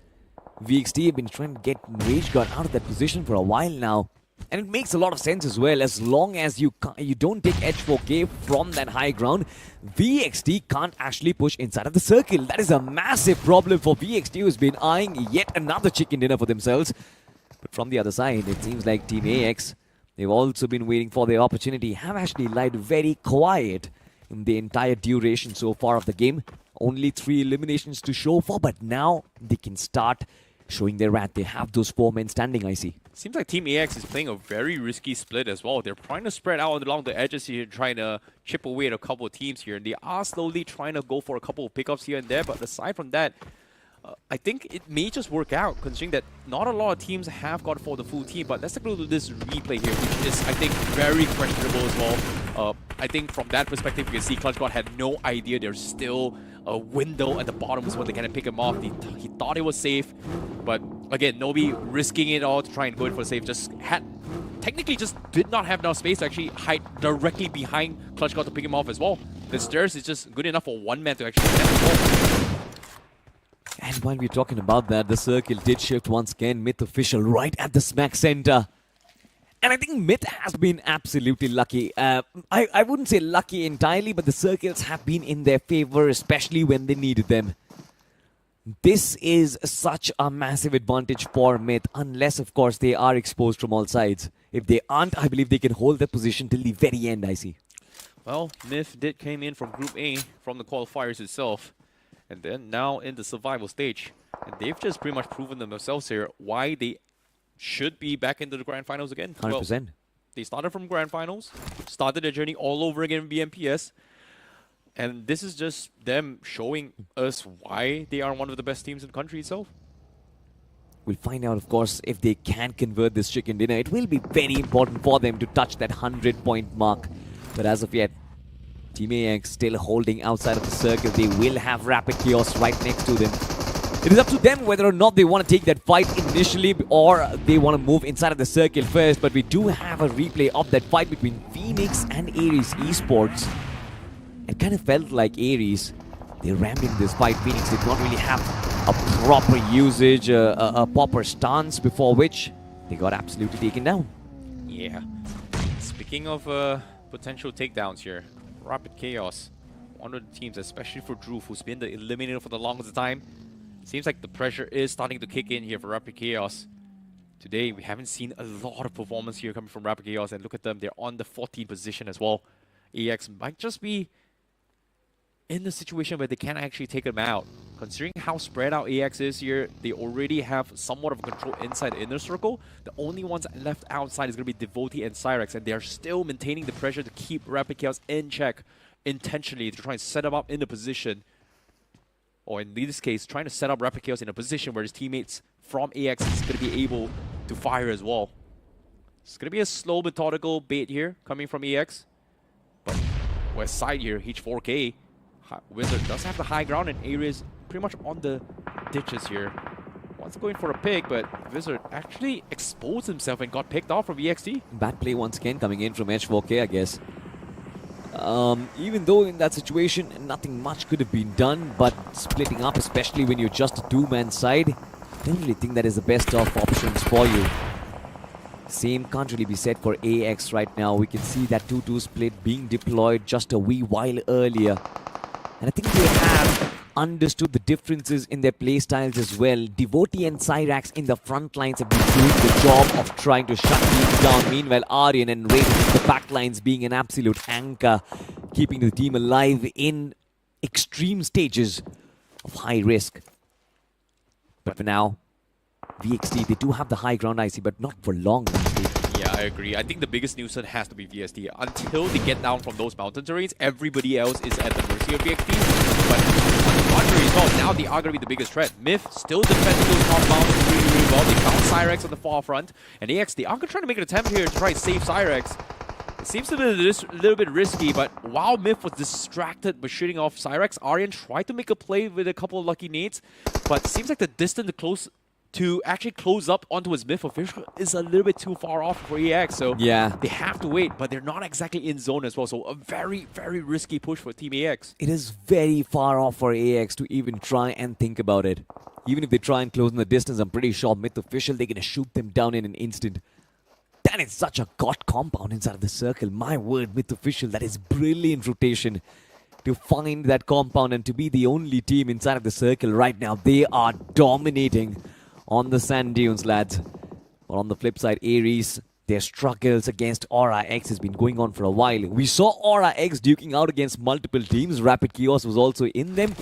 VXT have been trying to get Rage God out of that position for a while now. And it makes a lot of sense as well. As long as you don't take H4K from that high ground, VXT can't actually push inside of the circle. That is a massive problem for VXT, who's been eyeing yet another chicken dinner for themselves. But from the other side, it seems like Team AX, they've also been waiting for their opportunity, have actually lied very quiet in the entire duration so far of the game. Only 3 eliminations to show for, but now they can start showing their wrath. They have those 4 men standing, I see. Seems like Team AX is playing a very risky split as well. They're trying to spread out along the edges here, trying to chip away at a couple of teams here. And they are slowly trying to go for a couple of pickups here and there, but aside from that, I think it may just work out, considering that not a lot of teams have got for the full team. But let's take a look at this replay here, which is, I think, very questionable as well. I think from that perspective, you can see ClutchBot had no idea there's still a window at the bottom was when they kind of pick him off. He thought it was safe, but again, Nobi risking it all to try and go in for safe. Just had technically just did not have enough space to actually hide directly behind Clutch God to pick him off as well. The stairs is just good enough for one man to actually get the ball. And while we're talking about that, the circle did shift once again. Myth official right at the smack center. And I think Myth has been absolutely lucky. I wouldn't say lucky entirely, but the circles have been in their favor, especially when they needed them. This is such a massive advantage for Myth, unless, of course, they are exposed from all sides. If they aren't, I believe they can hold their position till the very end, I see. Well, Myth did came in from Group A, from the qualifiers itself. And then now in the survival stage. And they've just pretty much proven themselves here why they should be back into the Grand Finals again. 100%. Well, they started from Grand Finals, started their journey all over again in BMPS. And this is just them showing us why they are one of the best teams in the country itself. We'll find out, of course, if they can convert this chicken dinner. It will be very important for them to touch that 100-point mark. But as of yet, Team AX still holding outside of the circle. They will have Rapid Chaos right next to them. It is up to them whether or not they want to take that fight initially or they want to move inside of the circle first. But we do have a replay of that fight between Phoenix and Ares Esports. It kind of felt like Ares, they rammed in this fight. Phoenix did not really have a proper usage, a proper stance, before which they got absolutely taken down. Yeah. Speaking of potential takedowns here, Rapid Chaos, one of the teams, especially for Drew, who's been the eliminator for the longest time. Seems like the pressure is starting to kick in here for Rapid Chaos. Today, we haven't seen a lot of performance here coming from Rapid Chaos, and look at them, they're on the 14th position as well. AX might just be in the situation where they can't actually take them out. Considering how spread out AX is here, they already have somewhat of a control inside the inner circle. The only ones left outside is going to be Devotee and Cyrex, and they are still maintaining the pressure to keep Rapid Chaos in check intentionally to try and set them up in a position, or in this case, trying to set up Rapid Chaos in a position where his teammates from AX is going to be able to fire as well. It's going to be a slow, methodical bait here coming from EX. But west side here, H4K, Wizard does have the high ground, and Ares pretty much on the ditches here. Wants going for a pick, but Wizard actually exposed himself and got picked off from EXT. Bad play once again coming in from H4K, I guess. Even though in that situation, nothing much could have been done, but splitting up, especially when you're just a two-man side, I don't really think that is the best of options for you. Same can't really be said for AX right now. We can see that 2-2 split being deployed just a wee while earlier. And I think they have understood the differences in their playstyles as well. Devotee and Cyrax in the front lines have been doing the job of trying to shut teams down. Meanwhile, Aryan and Raiden in the back lines being an absolute anchor, keeping the team alive in extreme stages of high risk. But for now, VXT, they do have the high ground, I see, but not for long. Yeah, I agree. I think the biggest nuisance has to be VST. Until they get down from those mountain terrains, everybody else is at the mercy of VXT. But on the contrary as well, now they are going to be the biggest threat. Myth still defending those top mountains really, really well. They found Cyrex on the far front. And AX, they are going to try to make an attempt here to try and save Cyrex. It seems to be a little bit risky, but while Myth was distracted by shooting off Cyrex, Aryan tried to make a play with a couple of lucky nades. But it seems like the distance to actually close up onto his Myth official is a little bit too far off for EX, so yeah, they have to wait, but they're not exactly in zone as well, so a very, very risky push for Team AX. It is very far off for AX to even try and think about it. Even if they try and close in the distance, I'm pretty sure Myth official, they're going to shoot them down in an instant. That is such a god compound inside of the circle. My word, Myth official, that is brilliant rotation to find that compound and to be the only team inside of the circle right now. They are dominating on the sand dunes, lads. But on the flip side, Ares, their struggles against Aura X has been going on for a while. We saw Aura X duking out against multiple teams. Rapid Chaos was also in them.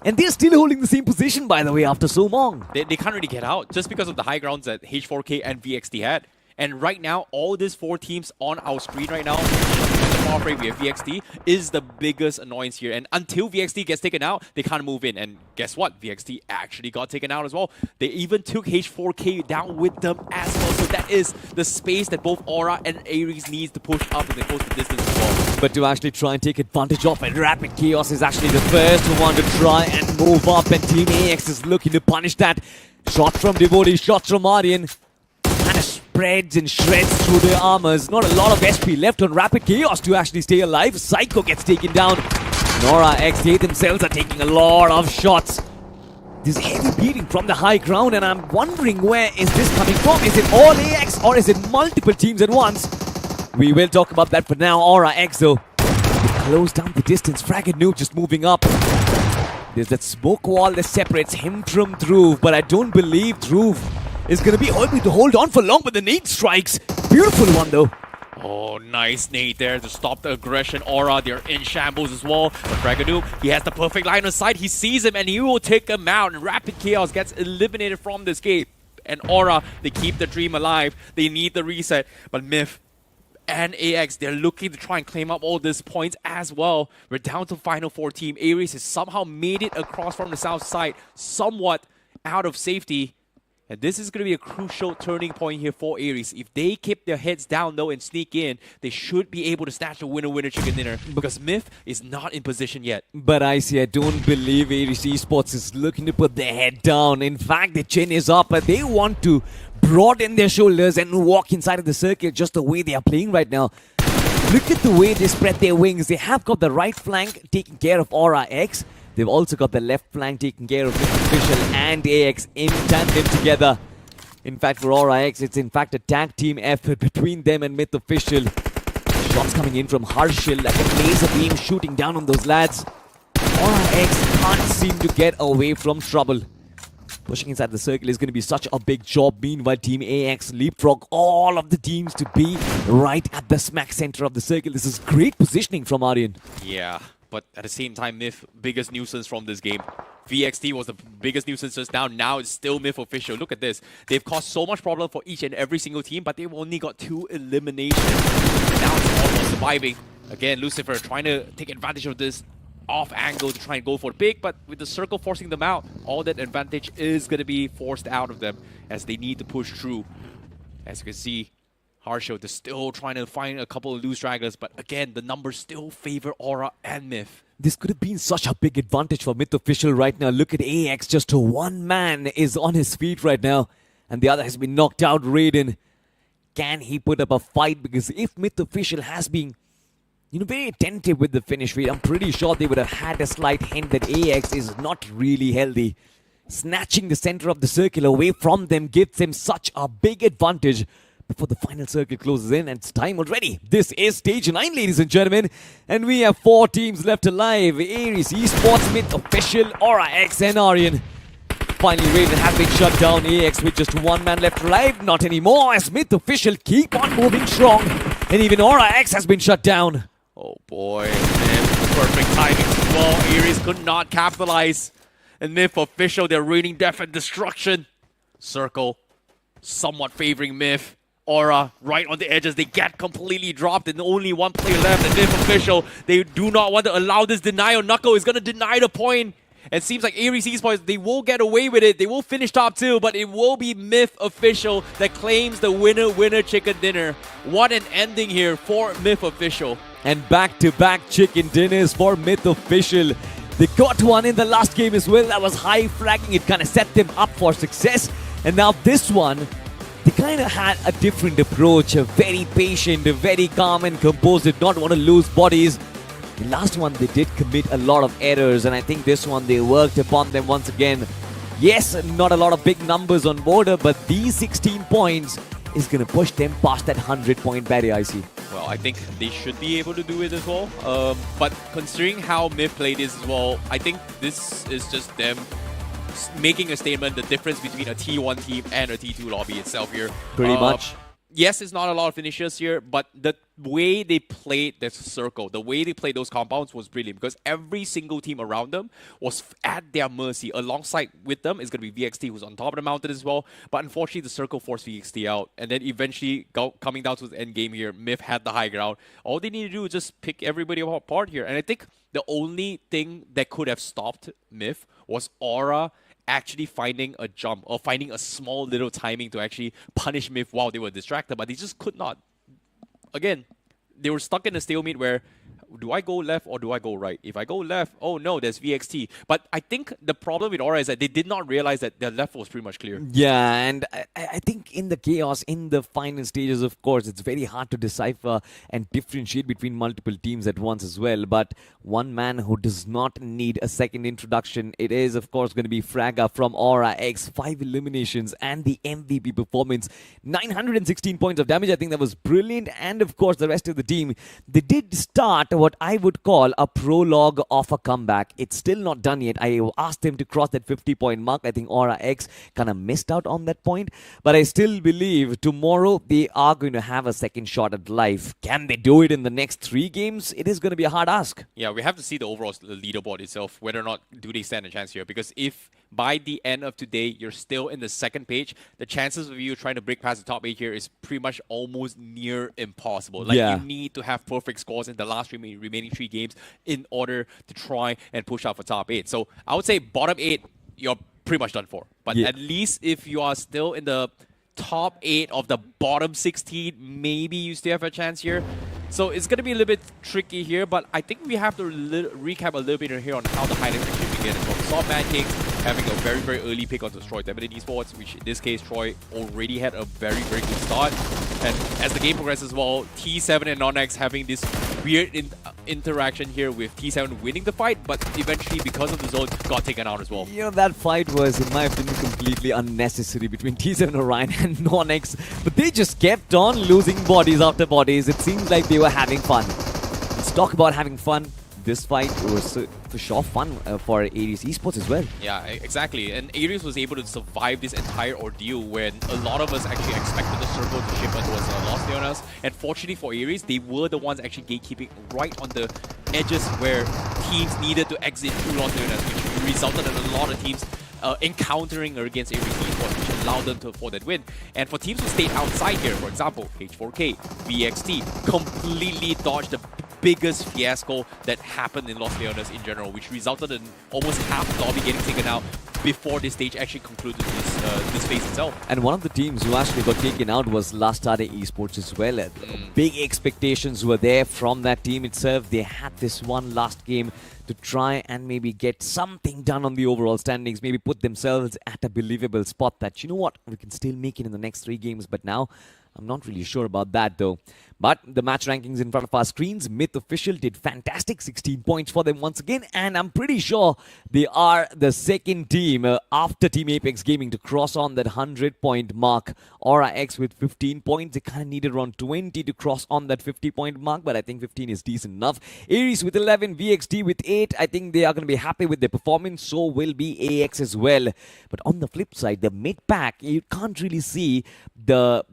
And they're still holding the same position, by the way, after so long. They can't really get out just because of the high grounds that H4K and VXT had. And right now, all these four teams on our screen right now, in the far frame we have VXT, is the biggest annoyance here. And until VXT gets taken out, they can't move in. And guess what? VXT actually got taken out as well. They even took H4K down with them as well. So that is the space that both Aura and Ares needs to push up and then close the distance as well. But to actually try and take advantage of it, Rapid Chaos is actually the first one to try and move up. And Team AX is looking to punish that. Shots from Devotee, shots from Aryan. And a spreads and shreds through their armors. Not a lot of SP left on Rapid Chaos to actually stay alive. Psycho gets taken down. NoNx, they themselves are taking a lot of shots. There's heavy beating from the high ground, and I'm wondering where is this coming from? Is it all AX or is it multiple teams at once? We will talk about that for now. Erangel though, close down the distance. Fragid Noob just moving up. There's that smoke wall that separates him from Dhruv, but I don't believe Dhruv is going to be able to hold on for long, but the nade strikes. Beautiful one though. Oh, nice nade there to stop the aggression. Aura, they're in shambles as well. But Fragadu, he has the perfect line of sight. He sees him and he will take him out. And Rapid Chaos gets eliminated from this game. And Aura, they keep the dream alive. They need the reset. But Myth and AX, they're looking to try and claim up all these points as well. We're down to Final Four team. Ares has somehow made it across from the south side, somewhat out of safety. And this is going to be a crucial turning point here for Ares. If they keep their heads down though and sneak in, they should be able to snatch a winner-winner chicken dinner because Myth is not in position yet. But I don't believe Ares Esports is looking to put their head down. In fact, their chin is up, but they want to broaden their shoulders and walk inside of the circle just the way they are playing right now. Look at the way they spread their wings. They have got the right flank taking care of Erangel. They've also got the left flank taking care of Official and AX in tandem together. In fact, for Erangel, it's in fact a tag team effort between them and Myth Official. Shots coming in from Harshil like a laser beam shooting down on those lads. Erangel can't seem to get away from trouble. Pushing inside the circle is going to be such a big job. Meanwhile, Team AX leapfrog all of the teams to be right at the smack center of the circle. This is great positioning from Aryan. Yeah. But at the same time, Myth, biggest nuisance from this game. VXT was the biggest nuisance just now. Now it's still Myth Official. Look at this. They've caused so much problem for each and every single team, but they've only got 2 eliminations. And now it's all about surviving. Again, Lucifer trying to take advantage of this off angle to try and go for the pick, but with the circle forcing them out, all that advantage is going to be forced out of them as they need to push through. As you can see, Harshil, they're still trying to find a couple of loose dragglers, but again, the numbers still favor Aura and Myth. This could have been such a big advantage for Myth Official right now. Look at AX, just one man is on his feet right now, and the other has been knocked out, Raiden. Can he put up a fight? Because if Myth Official has been, very attentive with the finish rate, I'm pretty sure they would have had a slight hint that AX is not really healthy. Snatching the center of the circle away from them gives them such a big advantage before the final circle closes in, and it's time already. This is Stage 9, ladies and gentlemen, and we have 4 teams left alive. Ares Esports, Myth Official, Erangel, and Aryan. Finally, Raiden has been shut down. AX with just 1 man left alive. Not anymore, as Myth Official keep on moving strong, and even Erangel has been shut down. Oh boy, Myth, perfect timing as well. Ares could not capitalize. And Myth Official, they're raining death and destruction. Circle, somewhat favoring Myth. Aura right on the edges, they get completely dropped and only 1 player left. And Myth Official, they do not want to allow this denial. Knuckle is going to deny the point. It seems like Ares Esports, they will get away with it. They will finish top 2, but it will be Myth Official that claims the winner chicken dinner. What an ending here for Myth Official. And back-to-back chicken dinners for Myth Official. They got one in the last game as well. That was high flagging. It kind of set them up for success. And now this one, they kind of had a different approach, a very patient, a very calm and composed, did not want to lose bodies. The last one, they did commit a lot of errors, and I think this one, they worked upon them once again. Yes, not a lot of big numbers on border, but these 16 points is going to push them past that 100-point barrier, I see. Well, I think they should be able to do it as well. But considering how Myth played this as well, I think this is just them making a statement, the difference between a T1 team and a T2 lobby itself here. Pretty much. Yes, it's not a lot of finishers here, but the way they played this circle, the way they played those compounds was brilliant because every single team around them was at their mercy. Alongside with them is going to be VXT, who's on top of the mountain as well. But unfortunately, the circle forced VXT out. And then eventually, coming down to the end game here, Myth had the high ground. All they need to do is just pick everybody apart here. And I think the only thing that could have stopped Myth was Aura actually finding a jump or finding a small little timing to actually punish Myth while they were distracted, but they just could not. Again, they were stuck in a stalemate where do I go left or do I go right? If I go left, oh no, there's VXT. But I think the problem with Aura is that they did not realize that their left was pretty much clear. Yeah, and I think in the chaos, in the final stages, of course, it's very hard to decipher and differentiate between multiple teams at once as well. But one man who does not need a second introduction, it is, of course, going to be Fraga from Aura X. 5 eliminations and the MVP performance. 916 points of damage. I think that was brilliant. And, of course, the rest of the team, they did start what I would call a prologue of a comeback. It's still not done yet. I asked them to cross that 50-point mark. I think Aura X kind of missed out on that point. But I still believe tomorrow they are going to have a second shot at life. Can they do it in the next 3 games? It is going to be a hard ask. Yeah, we have to see the overall leaderboard itself, whether or not do they stand a chance here. Because if by the end of today you're still in the second page, the chances of you trying to break past the top 8 here is pretty much almost near impossible. Like, you need to have perfect scores in the last remaining 3 games in order to try and push out for top 8. So I would say bottom 8, you're pretty much done for. But at least if you are still in the top 8 of the bottom 16, maybe you still have a chance here. So it's going to be a little bit tricky here, but I think we have to recap a little bit here on how the highlights actually begin as well. We saw MADKINGS having a very, very early pick onto Troy Esports, which in this case, Troy already had a very, very good start. And as the game progresses as well, T7 and NoNx having this weird interaction here with T7 winning the fight, but eventually, because of the zone, got taken out as well. You know, that fight was, in my opinion, completely unnecessary between T7 Orion and NoNx, but they just kept on losing bodies after bodies. It seems like they were having fun. Let's talk about having fun. This fight was for sure fun for Aries Esports as well. Yeah, exactly. And Aries was able to survive this entire ordeal when a lot of us actually expected the circle to ship towards Los Leonas. And fortunately for Aries, they were the ones actually gatekeeping right on the edges where teams needed to exit through Los Leonas, which resulted in a lot of teams encountering against Aries Esports, which allowed them for that win. And for teams who stayed outside here, for example, H4K, VXT, completely dodged the biggest fiasco that happened in Los Leonas in general, which resulted in almost half the lobby getting taken out before this stage actually concluded this phase itself. And one of the teams who actually got taken out was Likitha Esports as well. Big expectations were there from that team itself. They had this one last game to try and maybe get something done on the overall standings, maybe put themselves at a believable spot that, you know what, we can still make it in the next 3 games. But now, I'm not really sure about that though. But the match rankings in front of our screens, Myth Official did fantastic, 16 points for them once again. And I'm pretty sure they are the second team after Team Apex Gaming to cross on that 100-point mark. Aura X with 15 points. They kind of needed around 20 to cross on that 50-point mark, but I think 15 is decent enough. Aries with 11, VXT with 8. I think they are going to be happy with their performance. So will be AX as well. But on the flip side, the mid-pack, you can't really see the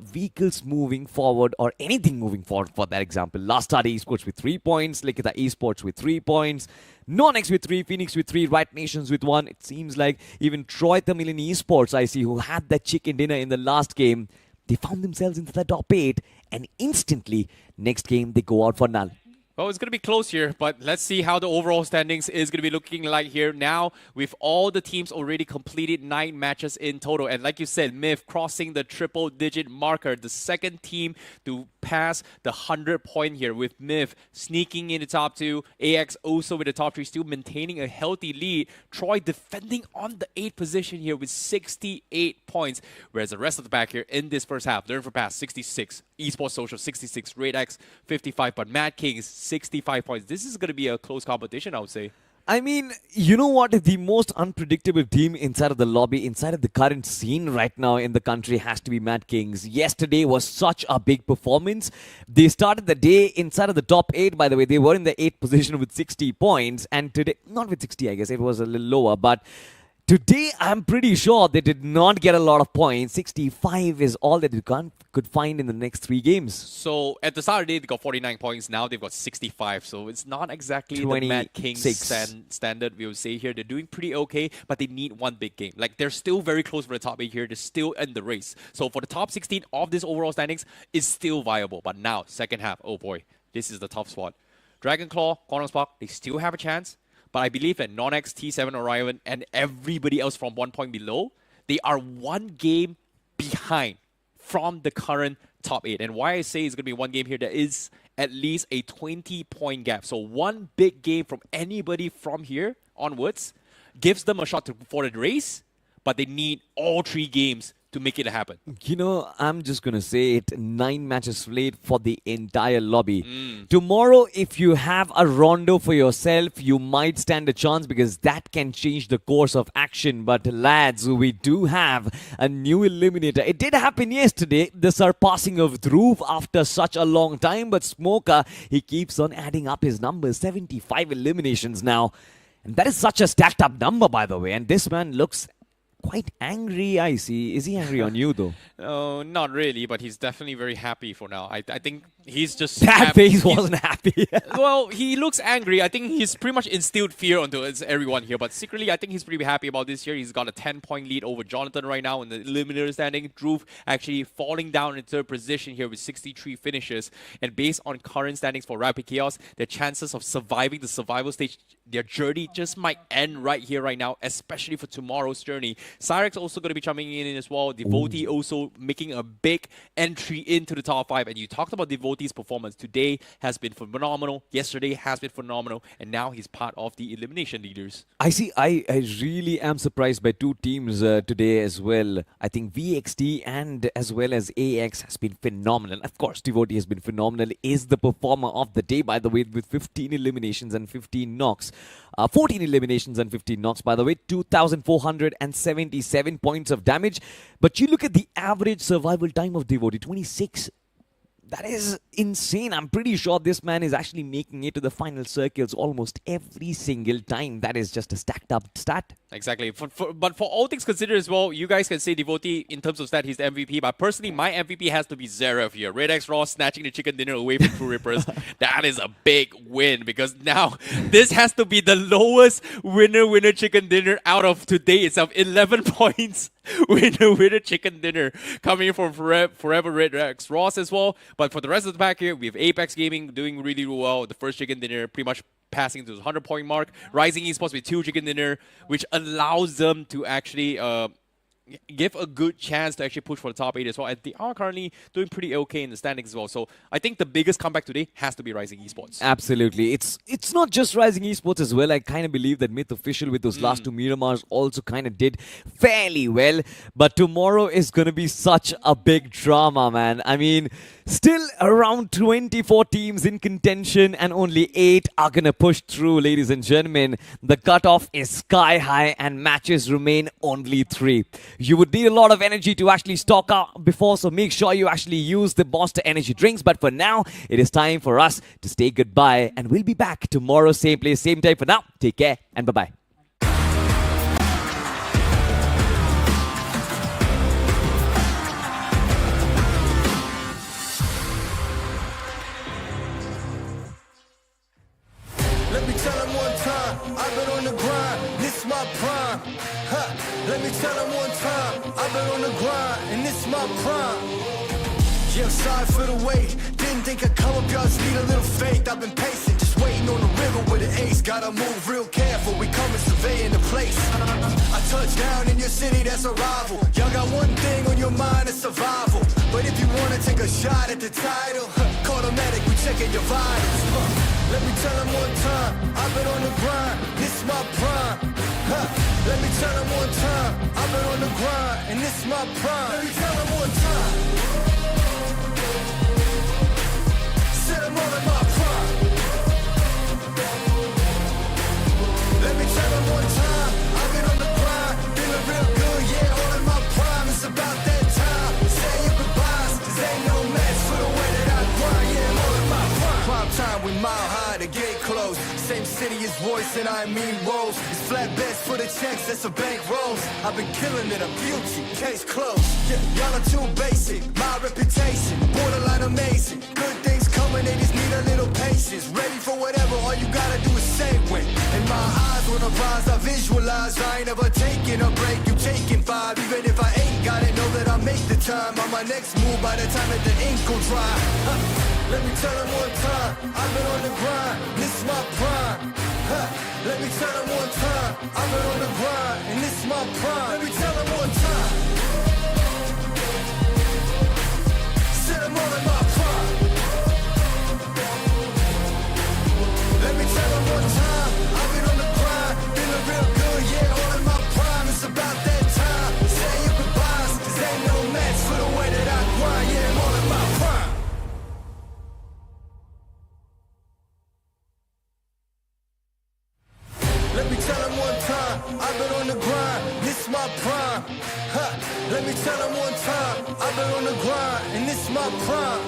vehicles moving forward or anything moving forward. For that example, Likitha Esports with 3 points, Likitha Esports with 3 points, NoNx with 3, Phoenix with 3, Right Nations with 1. It seems like even Troy Esports, I see, who had that chicken dinner in the last game, they found themselves into the top 8 and instantly next game they go out for null. Well, it's going to be close here, but let's see how the overall standings is going to be looking like here now with all the teams already completed 9 matches in total. And like you said, Myth crossing the triple-digit marker, the second team to pass the 100-point here with Myth sneaking in the top 2, AX also with the top 3, still maintaining a healthy lead. Troy defending on the 8th position here with 68 points, whereas the rest of the pack here in this first half, Learn for Pass 66, Esports Social 66, Raid X 55, but MADKINGS 65 points. This is going to be a close competition, I would say. I mean, you know what? The most unpredictable team inside of the lobby, inside of the current scene right now in the country has to be MADKINGS. Yesterday was such a big performance. They started the day inside of the top 8, by the way. They were in the 8th position with 60 points. And today, not with 60, I guess. It was a little lower. But today, I'm pretty sure they did not get a lot of points. 65 is all that you could find in the next 3 games. So at the start of the day, they got 49 points. Now they've got 65. So it's not exactly the MADKINGS standard, we would say here. They're doing pretty okay, but they need one big game. Like, they're still very close for the top 8 here. They're still in the race. So for the top 16 of this overall standings, is still viable. But now, second half, oh boy, this is the tough spot. Dragonclaw, Corner Spark, they still have a chance. But I believe that NoNx, T7, Orion, and everybody else from 1 point below, they are 1 game behind from the current top 8. And why I say it's going to be one game here, there is at least a 20-point gap. So one big game from anybody from here onwards gives them a shot for the race, but they need all 3 games to make it happen. You know, I'm just going to say it, 9 matches played for the entire lobby. Tomorrow, if you have a Rondo for yourself, you might stand a chance because that can change the course of action. But lads, we do have a new eliminator. It did happen yesterday, the surpassing of Dhruv after such a long time. But Smoker, he keeps on adding up his numbers, 75 eliminations now. And that is such a stacked up number, by the way. And this man looks quite angry, I see. Is he angry on you, though? Oh, not really, but he's definitely very happy for now. I think he's just... That face wasn't happy. Well, he looks angry. I think he's pretty much instilled fear onto everyone here, but secretly, I think he's pretty happy about this year. He's got a 10-point lead over Jonathan right now in the eliminator standing. Dhruv actually falling down in 3rd position here with 63 finishes. And based on current standings for Rapid Chaos, their chances of surviving the survival stage, their journey just might end right here, right now, especially for tomorrow's journey. Cyrex also going to be chiming in as well. Devotee also making a big entry into the top 5. And you talked about Devotee's performance. Today has been phenomenal. Yesterday has been phenomenal. And now he's part of the elimination leaders. I see. I really am surprised by 2 teams today as well. I think VXT and as well as AX has been phenomenal. Of course, Devotee has been phenomenal. Is the performer of the day, by the way, with 15 eliminations and 15 knocks. 14 eliminations and 15 knocks, by the way. 2,477 points of damage. But you look at the average survival time of Devotee, 26. That is insane. I'm pretty sure this man is actually making it to the final circles almost every single time. That is just a stacked up stat. Exactly. But for all things considered as well, you guys can say Devotee, in terms of stat, he's the MVP. But personally, my MVP has to be Zverev here. Red X Raw snatching the chicken dinner away from True Rippers. That is a big win because now this has to be the lowest winner chicken dinner out of today itself. 11 points. Winner chicken dinner coming from Forever Red X Ross as well. But for the rest of the pack here, we have Apex Gaming doing really well. The first chicken dinner pretty much passing to the 100-point mark. Rising Esports with 2 chicken dinner, which allows them to actually give a good chance to actually push for the top 8 as well. And they are currently doing pretty okay in the standings as well. So I think the biggest comeback today has to be Rising Esports. Absolutely. It's not just Rising Esports as well. I kind of believe that Myth Official with those last 2 Miramars also kind of did fairly well. But tomorrow is going to be such a big drama, man. I mean, still around 24 teams in contention and only 8 are going to push through, ladies and gentlemen. The cutoff is sky high and matches remain only 3. You would need a lot of energy to actually stock up before, so make sure you actually use the Monster Energy drinks. But for now, it is time for us to say goodbye, and we'll be back tomorrow, same place, same time. For now, take care and bye-bye. Let me tell them one time, I've been on the grind, this my prime. Huh. Let me tell them one time, I've been on the grind, and this my prime. Yeah, I'm sorry for the wait, didn't think I'd come up, y'all just need a little faith. I've been patient, just waiting on the river with an ace. Gotta move real careful, we coming surveying the place. I touch down in your city, that's a rival. Y'all got one thing on your mind, it's survival. But if you wanna take a shot at the title, call the medic, we checking your vitals. Let me tell them one time, I've been on the grind, this my prime. Let me tell them one time, I've been on the grind, and this my prime. Let me tell them one time, said I'm all in my prime. Let me tell them one time, I've been on the grind, feeling real good, yeah, all in my prime. It's about that time, say your goodbyes, 'cause ain't no match for the way that I grind, yeah, I'm all in my prime. Prime time, we mile high, the gate closed. Same city as voice and I mean roles. It's flat bets for the checks, that's a bank rolls. I've been killing it, I'm guilty, case closed. Yeah, y'all are too basic, my reputation, borderline amazing. Good things coming, they just need a little patience. Ready for whatever, all you gotta do is say when. In my eyes, when I rise, I visualize. I ain't ever taking a break, you taking 5. Even if I ain't got it, know that I'll make the time. On my next move by the time that the ink will dry. Let me tell them one time, I've been on the grind, this is my prime. Let me tell them one time, I've been on the grind, and this is my prime. Let me tell them one time, said I'm Let me tell them one time, I've been on the grind, and this my prime.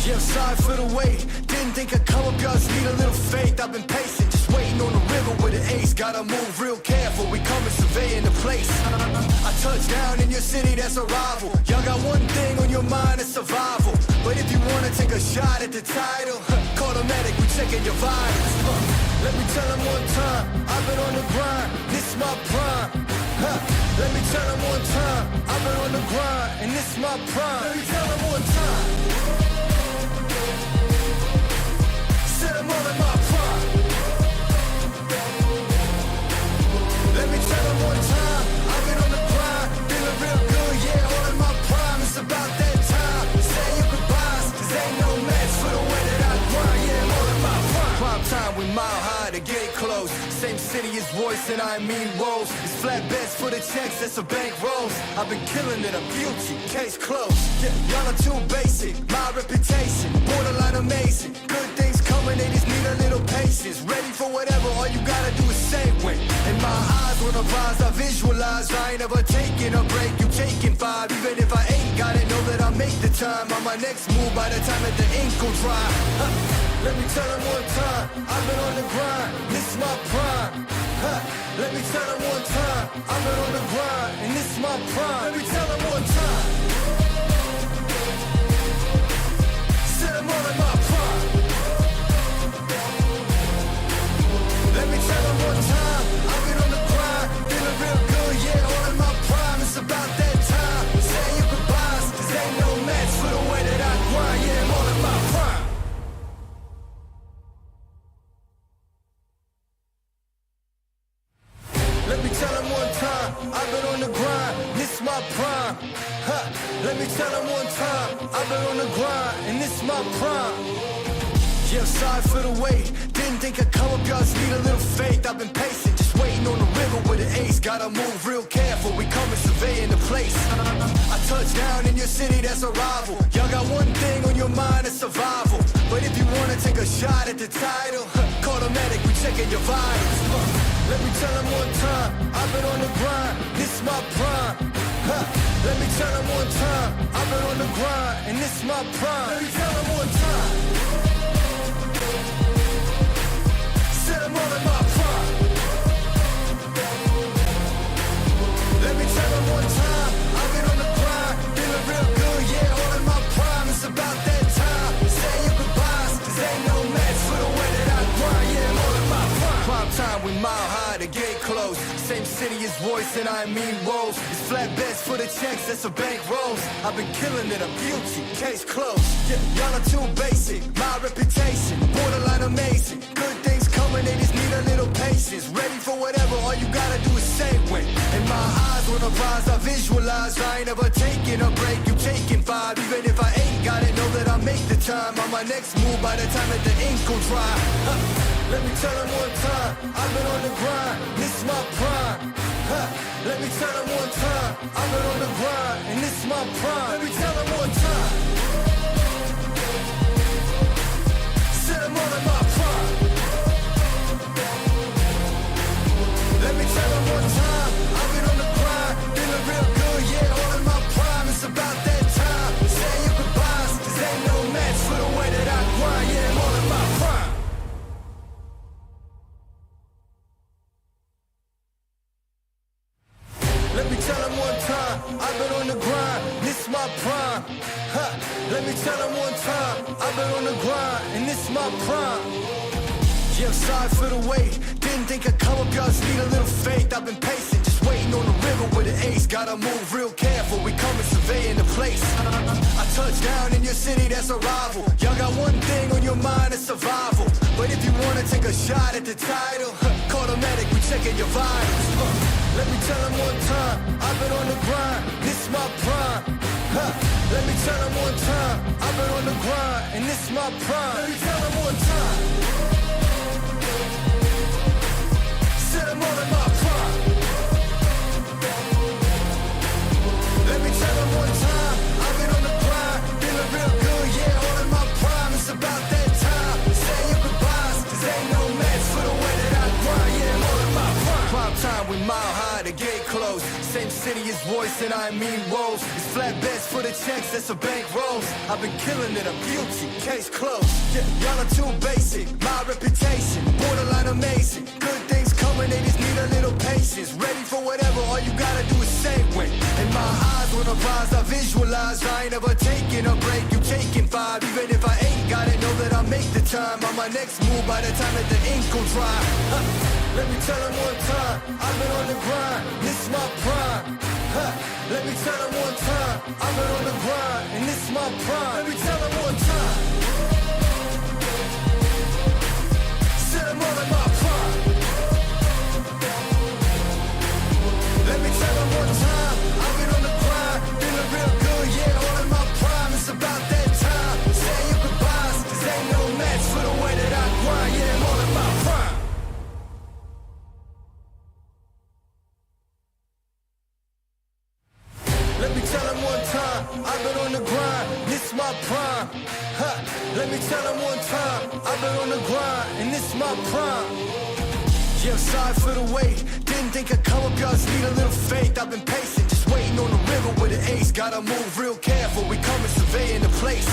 Yeah, I'm sorry for the wait. Didn't think I'd come up, y'all just need a little faith. I've been patient, just waiting on the river with an ace. Gotta move real careful, we coming surveying the place. I touched down in your city, that's a rival. Y'all got one thing on your mind, it's survival. But if you wanna take a shot at the title, call the medic, we checking your vitals. Let me tell them one time, I've been on the grind, this my prime. Let me tell them one time, I've been on the grind, and this my prime. Let me tell them one time. Said I'm all in my prime. Let me tell them one time, I've been on the grind, feeling real good, yeah, all in my prime. It's about that time, say your goodbyes, cause ain't no match for the way that I grind, yeah, I'm all in my prime. Prime time, we mile high, the gate closed. Same city as Royce and I mean Rose. It's flat bets for the checks, that's a bank rolls. I've been killing it, I'm guilty, case closed. Yeah, y'all are too basic, my reputation, borderline amazing. Good things coming, they just need a little patience. Ready for whatever, all you gotta do is say when. In my eyes, when I rise, I visualize. I ain't ever taking a break, you taking five. Even if I ain't got it, know that I make the time. On my next move by the time that the ink will dry. Let me tell them one time, I've been on the grind, this my prime. Let me tell them one time, I've been on the grind, and this my prime. Let me tell them one time. Said I'm all in my prime. Let me tell them one time, I've been on the grind, feeling real good, yeah, all in my prime. It's about that time, say your goodbyes, cause ain't no match for the way that I grind, yeah, I'm all in my prime. Let me tell them one time, I've been on the grind, this my prime. Let me tell them one time, I've been on the grind, and this my prime. Yeah, I'm sorry for the wait. Didn't think I'd come up, y'all just need a little faith. I've been patient, just waiting on the river with an ace. Gotta move real careful, we coming surveying the place. I touched down in your city, that's a rival. Y'all got one thing on your mind, it's survival. But if you wanna take a shot at the title, call the medic, we checking your vitals. Let me tell them one time, I've been on the grind, this my prime. Let me tell them one time, I've been on the grind, and this my prime. Let me tell them one time. Said I'm all in my prime. Let me tell them one time, I've been on the grind, feeling real good, yeah, all in my prime. It's about that time, say your goodbyes, cause ain't no match for the way that I grind, yeah, I'm all in my prime. Prime time, we mile high, the gate closed. Same city as Royce and I mean Rose. It's flat bets for the checks, that's a bank rolls. I've been killing it, I'm guilty, case closed. Yeah, y'all are too basic, my reputation, borderline amazing. Good things coming, they just need a little patience. Ready for whatever, all you gotta do is say when. In my eyes, when I rise, I visualize. I ain't ever taking a break, you taking five. Even if I ain't got it, know that I make the time. On my next move by the time that the ink will dry. Let me tell them one time, I've been on the grind, this my prime. Let me tell them one time, I've been on the grind, and this my prime. Let me tell them one time. Said I'm all in my prime. Let me tell them one time, I've been on the grind, feeling real good, yeah, all in my prime. It's about that time, say your goodbyes, cause ain't no match for the way that I grind, yeah, I'm all in my prime. Let me tell them one time, I've been on the grind, this my prime. Let me tell them one time, I've been on the grind, and this my prime. Yeah, I'm sorry for the wait. Didn't think I'd come up, y'all just need a little faith. I've been patient, just waiting on the river with an ace. Gotta move real careful, we coming surveying the place. I touched down in your city, that's a rival. Y'all got one thing on your mind, it's survival. But if you wanna take a shot at the title, call the medic, we checking your vitals. Let me tell them one time, I've been on the grind, this my prime. Let me tell them one time, I've been on the grind, and this my prime. Let me tell them one time. Said I'm all in my prime. Let me tell them one time, I've been on the grind, feeling real good, yeah, all in my prime. It's about that time, say your goodbyes, cause ain't no match for the way that I grind, yeah, I'm all in my prime. Prime time, we mile high, the gate closed. Same city is voice and I mean woes. It's flatbeds for the checks, that's a bank rolls. I've been killing it, I'm guilty, case closed. Yeah, y'all are too basic, my reputation borderline amazing. Good things coming, they just need a little patience. Ready for whatever, all you gotta do is say when. And my eyes wanna rise, I visualize. I ain't ever taking a break, you taking 5. Even if I ain't got it, know that I'll make the time. On my next move by the time that the ink will dry. Let me tell them one time, I've been on the grind, this is my prime. Let me tell them one time, I've been on the grind, and this is my prime. Let me tell them one time. Said I'm all in my prime. Let me tell them one time, I've been on the grind, feeling real good, yeah, all in my prime. It's about that time, say your goodbyes, cause ain't no match for the way that I grind, yeah, I'm all in my prime. Let me tell them one time, I've been on the grind, this is my prime. Let me tell them one time, I've been on the grind, and this is my prime. Yeah, I'm sorry for the wait, didn't think I'd come up, y'all just need a little faith. I've been patient, just waiting on the river with an ace. Gotta move real careful, we coming surveying the place.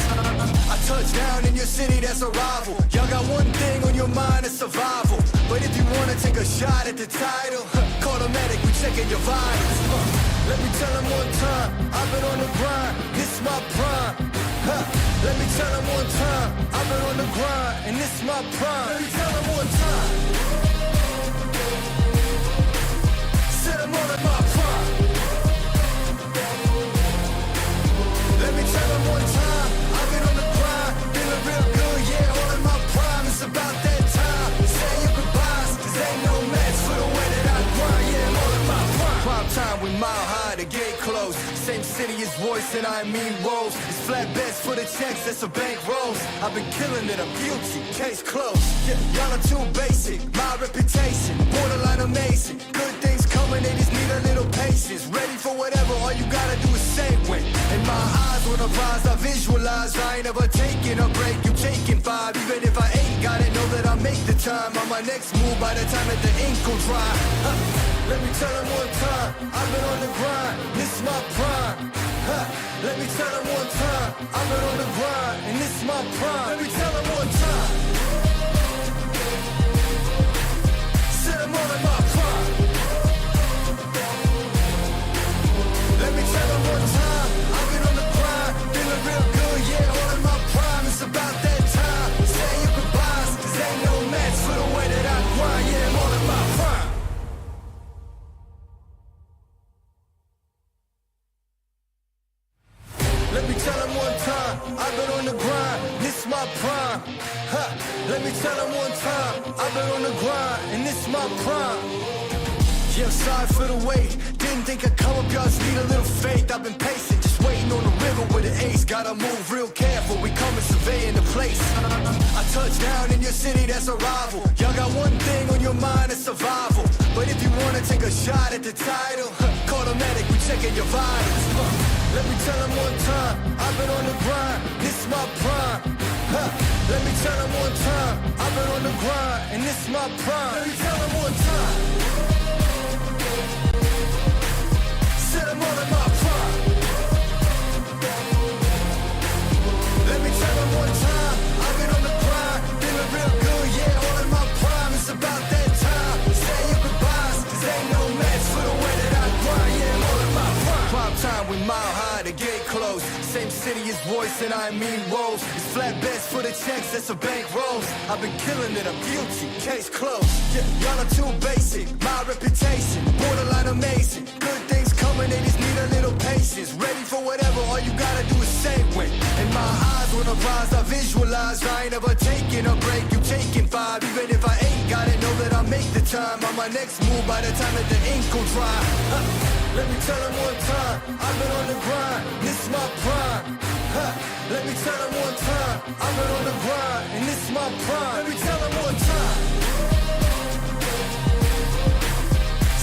I touch down in your city, that's a rival. Y'all got one thing on your mind, it's survival. But if you wanna take a shot at the title, call the medic, we checking your vitals. Let me tell them one time, I've been on the grind, this is my prime. Let me tell them one time, I've been on the grind, and this is my prime. Let me tell them one time. Said I'm all in my prime. Let me tell them one time, I've been on the grind, feeling real good, yeah, all in my prime. It's about that time, say your goodbyes, cause ain't no match for the way that I grind, yeah, I'm all in my prime. Prime time, we mile high, the gate closed. Same city is voice and I mean woes. It's flatbeds for the checks, that's a bank rolls. I've been killing it, I'm guilty, case closed. Yeah, y'all are too basic, my reputation borderline amazing. Good things coming, they just need a little patience. Ready for whatever, all you gotta do is say when. And my eyes wanna rise, I visualize. I ain't ever taking a break, you taking 5. Even if I ain't got it, know that I'll make the time. On my next move by the time that the ink will dry. Let me tell them one time, I've been on the grind, this is my prime. Let me tell them one time, I've been on the grind, and this is my prime. Let me tell them one time. Said I'm all in my prime. Let me tell them one time, I've been on the grind, feeling real good, yeah, all in my prime. It's about that time, say your goodbyes, cause ain't no match for the way that I grind, yeah, I'm all in my prime. Let me tell them one time, I've been on the grind, this is my prime. Let me tell them one time, I've been on the grind, and this is my prime. Yeah, I'm sorry for the wait, didn't think I'd come up, y'all just need a little faith. I've been patient, just waiting on the river with an ace. Gotta move real careful, we coming surveying the place. I touch down in your city, that's a rival. Y'all got one thing on your mind, it's survival. But if you wanna take a shot at the title, call the medic, we checking your vitals. Let me tell them one time, I've been on the grind, this is my prime. Let me tell them one time, I've been on the grind, and this is my prime. Let me tell them one time. Said I'm all in my prime. Let me tell them one time, I've been on the grind, feeling real good, yeah, all in my prime. It's about that time, say your goodbyes, cause ain't no match for the way that I grind, yeah, I'm all in my prime. Prime time, we mile high, the gate closed. Same city is voice and I mean woes. It's flatbeds for the checks, that's a bank rolls. I've been killing it, I'm guilty, case closed. Yeah, y'all are too basic, my reputation borderline amazing. Good things coming, they just need a little patience. Ready for whatever, all you gotta do is say when. And my eyes wanna rise, I visualize. I ain't ever taking a break, you taking 5. Even if I ain't got it, know that I'll make the time. On my next move by the time that the ink will dry. Let me tell them one time, I've been on the grind, this is my prime. Let me tell them one time, I've been on the grind, and this is my prime. Let me tell them one time.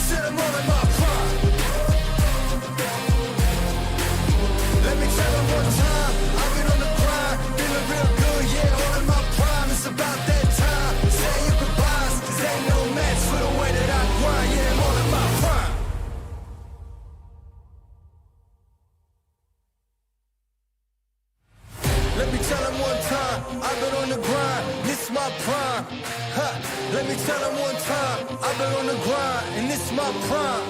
Said I'm all in my prime. Let me tell them one time, I've been on the grind, feeling real good, yeah, all in my prime. It's about that time, say your goodbyes, cause ain't no match for the way that I grind, yeah, I'm all in my prime. the grind, this my prime. Huh. Let me tell them one time, I've been on the grind, and this my prime.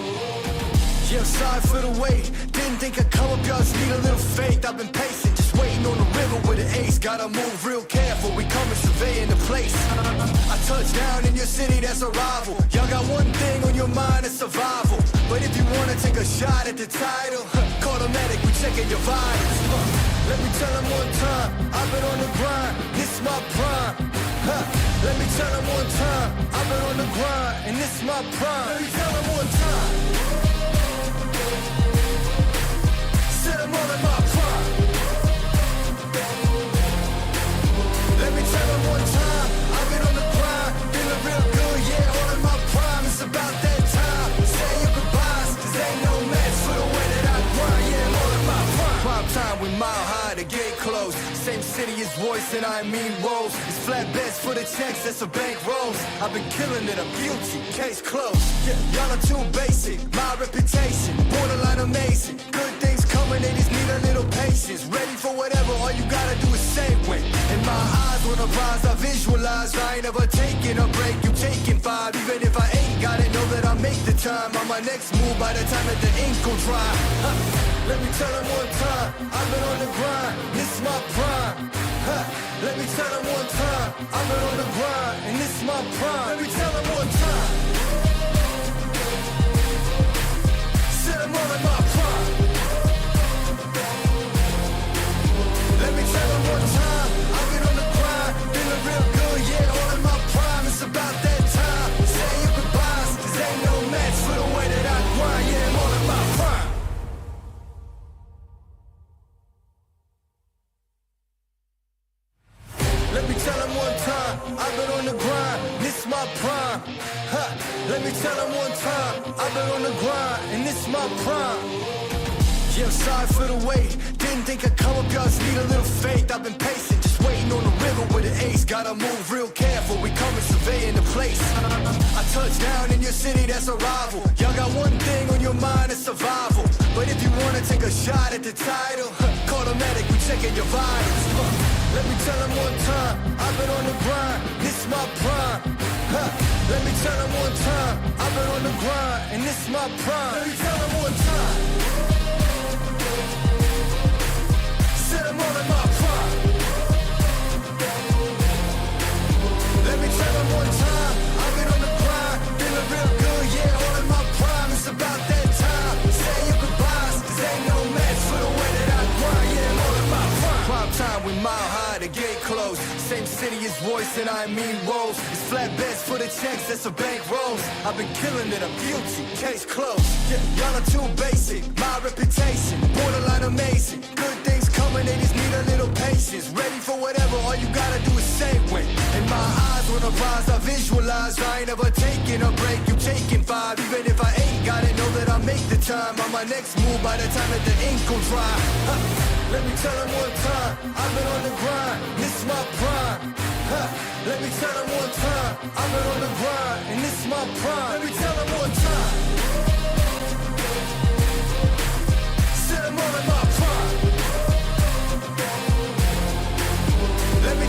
Yeah, sorry for the wait. Didn't think I'd come up, y'all just need a little faith. I've been patient, just waiting on the river with an ace. Gotta move real careful, we coming surveying the place. I touched down in your city, that's a rival. Y'all got one thing on your mind, it's survival. But if you wanna take a shot at the title, call the medic, we checking your vitals. Let me tell them one time, I've been on the grind, this my prime. Let me tell them one time, I've been on the grind, and this my prime. Let me tell them one time. Said I'm all in my prime. Let me tell them one time, I've been on the grind, feeling real good, yeah, all in my prime. It's about that time, say your goodbyes, cause ain't no match for the way that I grind, yeah, I'm all in my prime. Prime time, we mile high, the gate closed. Same city as voice and I mean rolls. It's flatbeds for the checks, that's a bank rolls. I've been killing it, I'm guilty, case closed. Yeah, y'all are too basic, my reputation, borderline amazing. Good things coming, they just need a little patience. Ready for whatever, all you gotta do is say when. In my eyes, when I rise, I visualize. I ain't ever taking a break, you taking five. Even if I ain't got it, know that I make the time. On my next move by the time that the ink will dry. Let me tell them one time, I've been on the grind, this my prime. Let me tell them one time, I've been on the grind, and this my prime. Let me tell them one time. Said I'm all in my prime. Let me tell them one time, I've been on the grind, feeling real good, yeah, all in my prime. It's about that time, say your goodbyes, cause ain't no match for the way that I grind, yeah, I'm all in my prime. Let me tell them one time, I've been on the grind, this my prime. Let me tell them one time, I've been on the grind, and this my prime. Yeah, I'm sorry for the wait, didn't think I'd come up, y'all just need a little faith. I've been patient, just waiting on the river with an ace. Gotta move real careful, we coming surveying the place. I touched down in your city, that's a rival. Y'all got one thing on your mind, it's survival. But if you wanna take a shot at the title, call the medic, we checking your vitals. Let me tell them one time, I've been on the grind, this my prime. Let me tell them one time, I've been on the grind, and this my prime. Let me tell them one time. Said I'm all in my prime. Let me tell them one time, I've been on the grind, feeling real good, yeah, all in my prime. It's about that time, say your goodbyes, cause ain't no match for the way that I grind, yeah, I'm all in my prime. Prime time, we mile high, the gate closed. Same city as voice and I mean rolls. It's flatbeds for the checks, that's a bank rolls. I've been killing it, I'm guilty, case closed. Yeah, y'all are too basic, my reputation, borderline amazing. Good things coming, they just need a little patience. Ready for whatever, all you gotta do is say when. In my eyes, when I rise, I visualize. I ain't ever taking a break, you taking five. Even if I ain't got it, know that I make the time. On my next move by the time that the ink will dry. Let me tell them one time, I've been on the grind, this my prime. Let me tell them one time, I've been on the grind, and this my prime.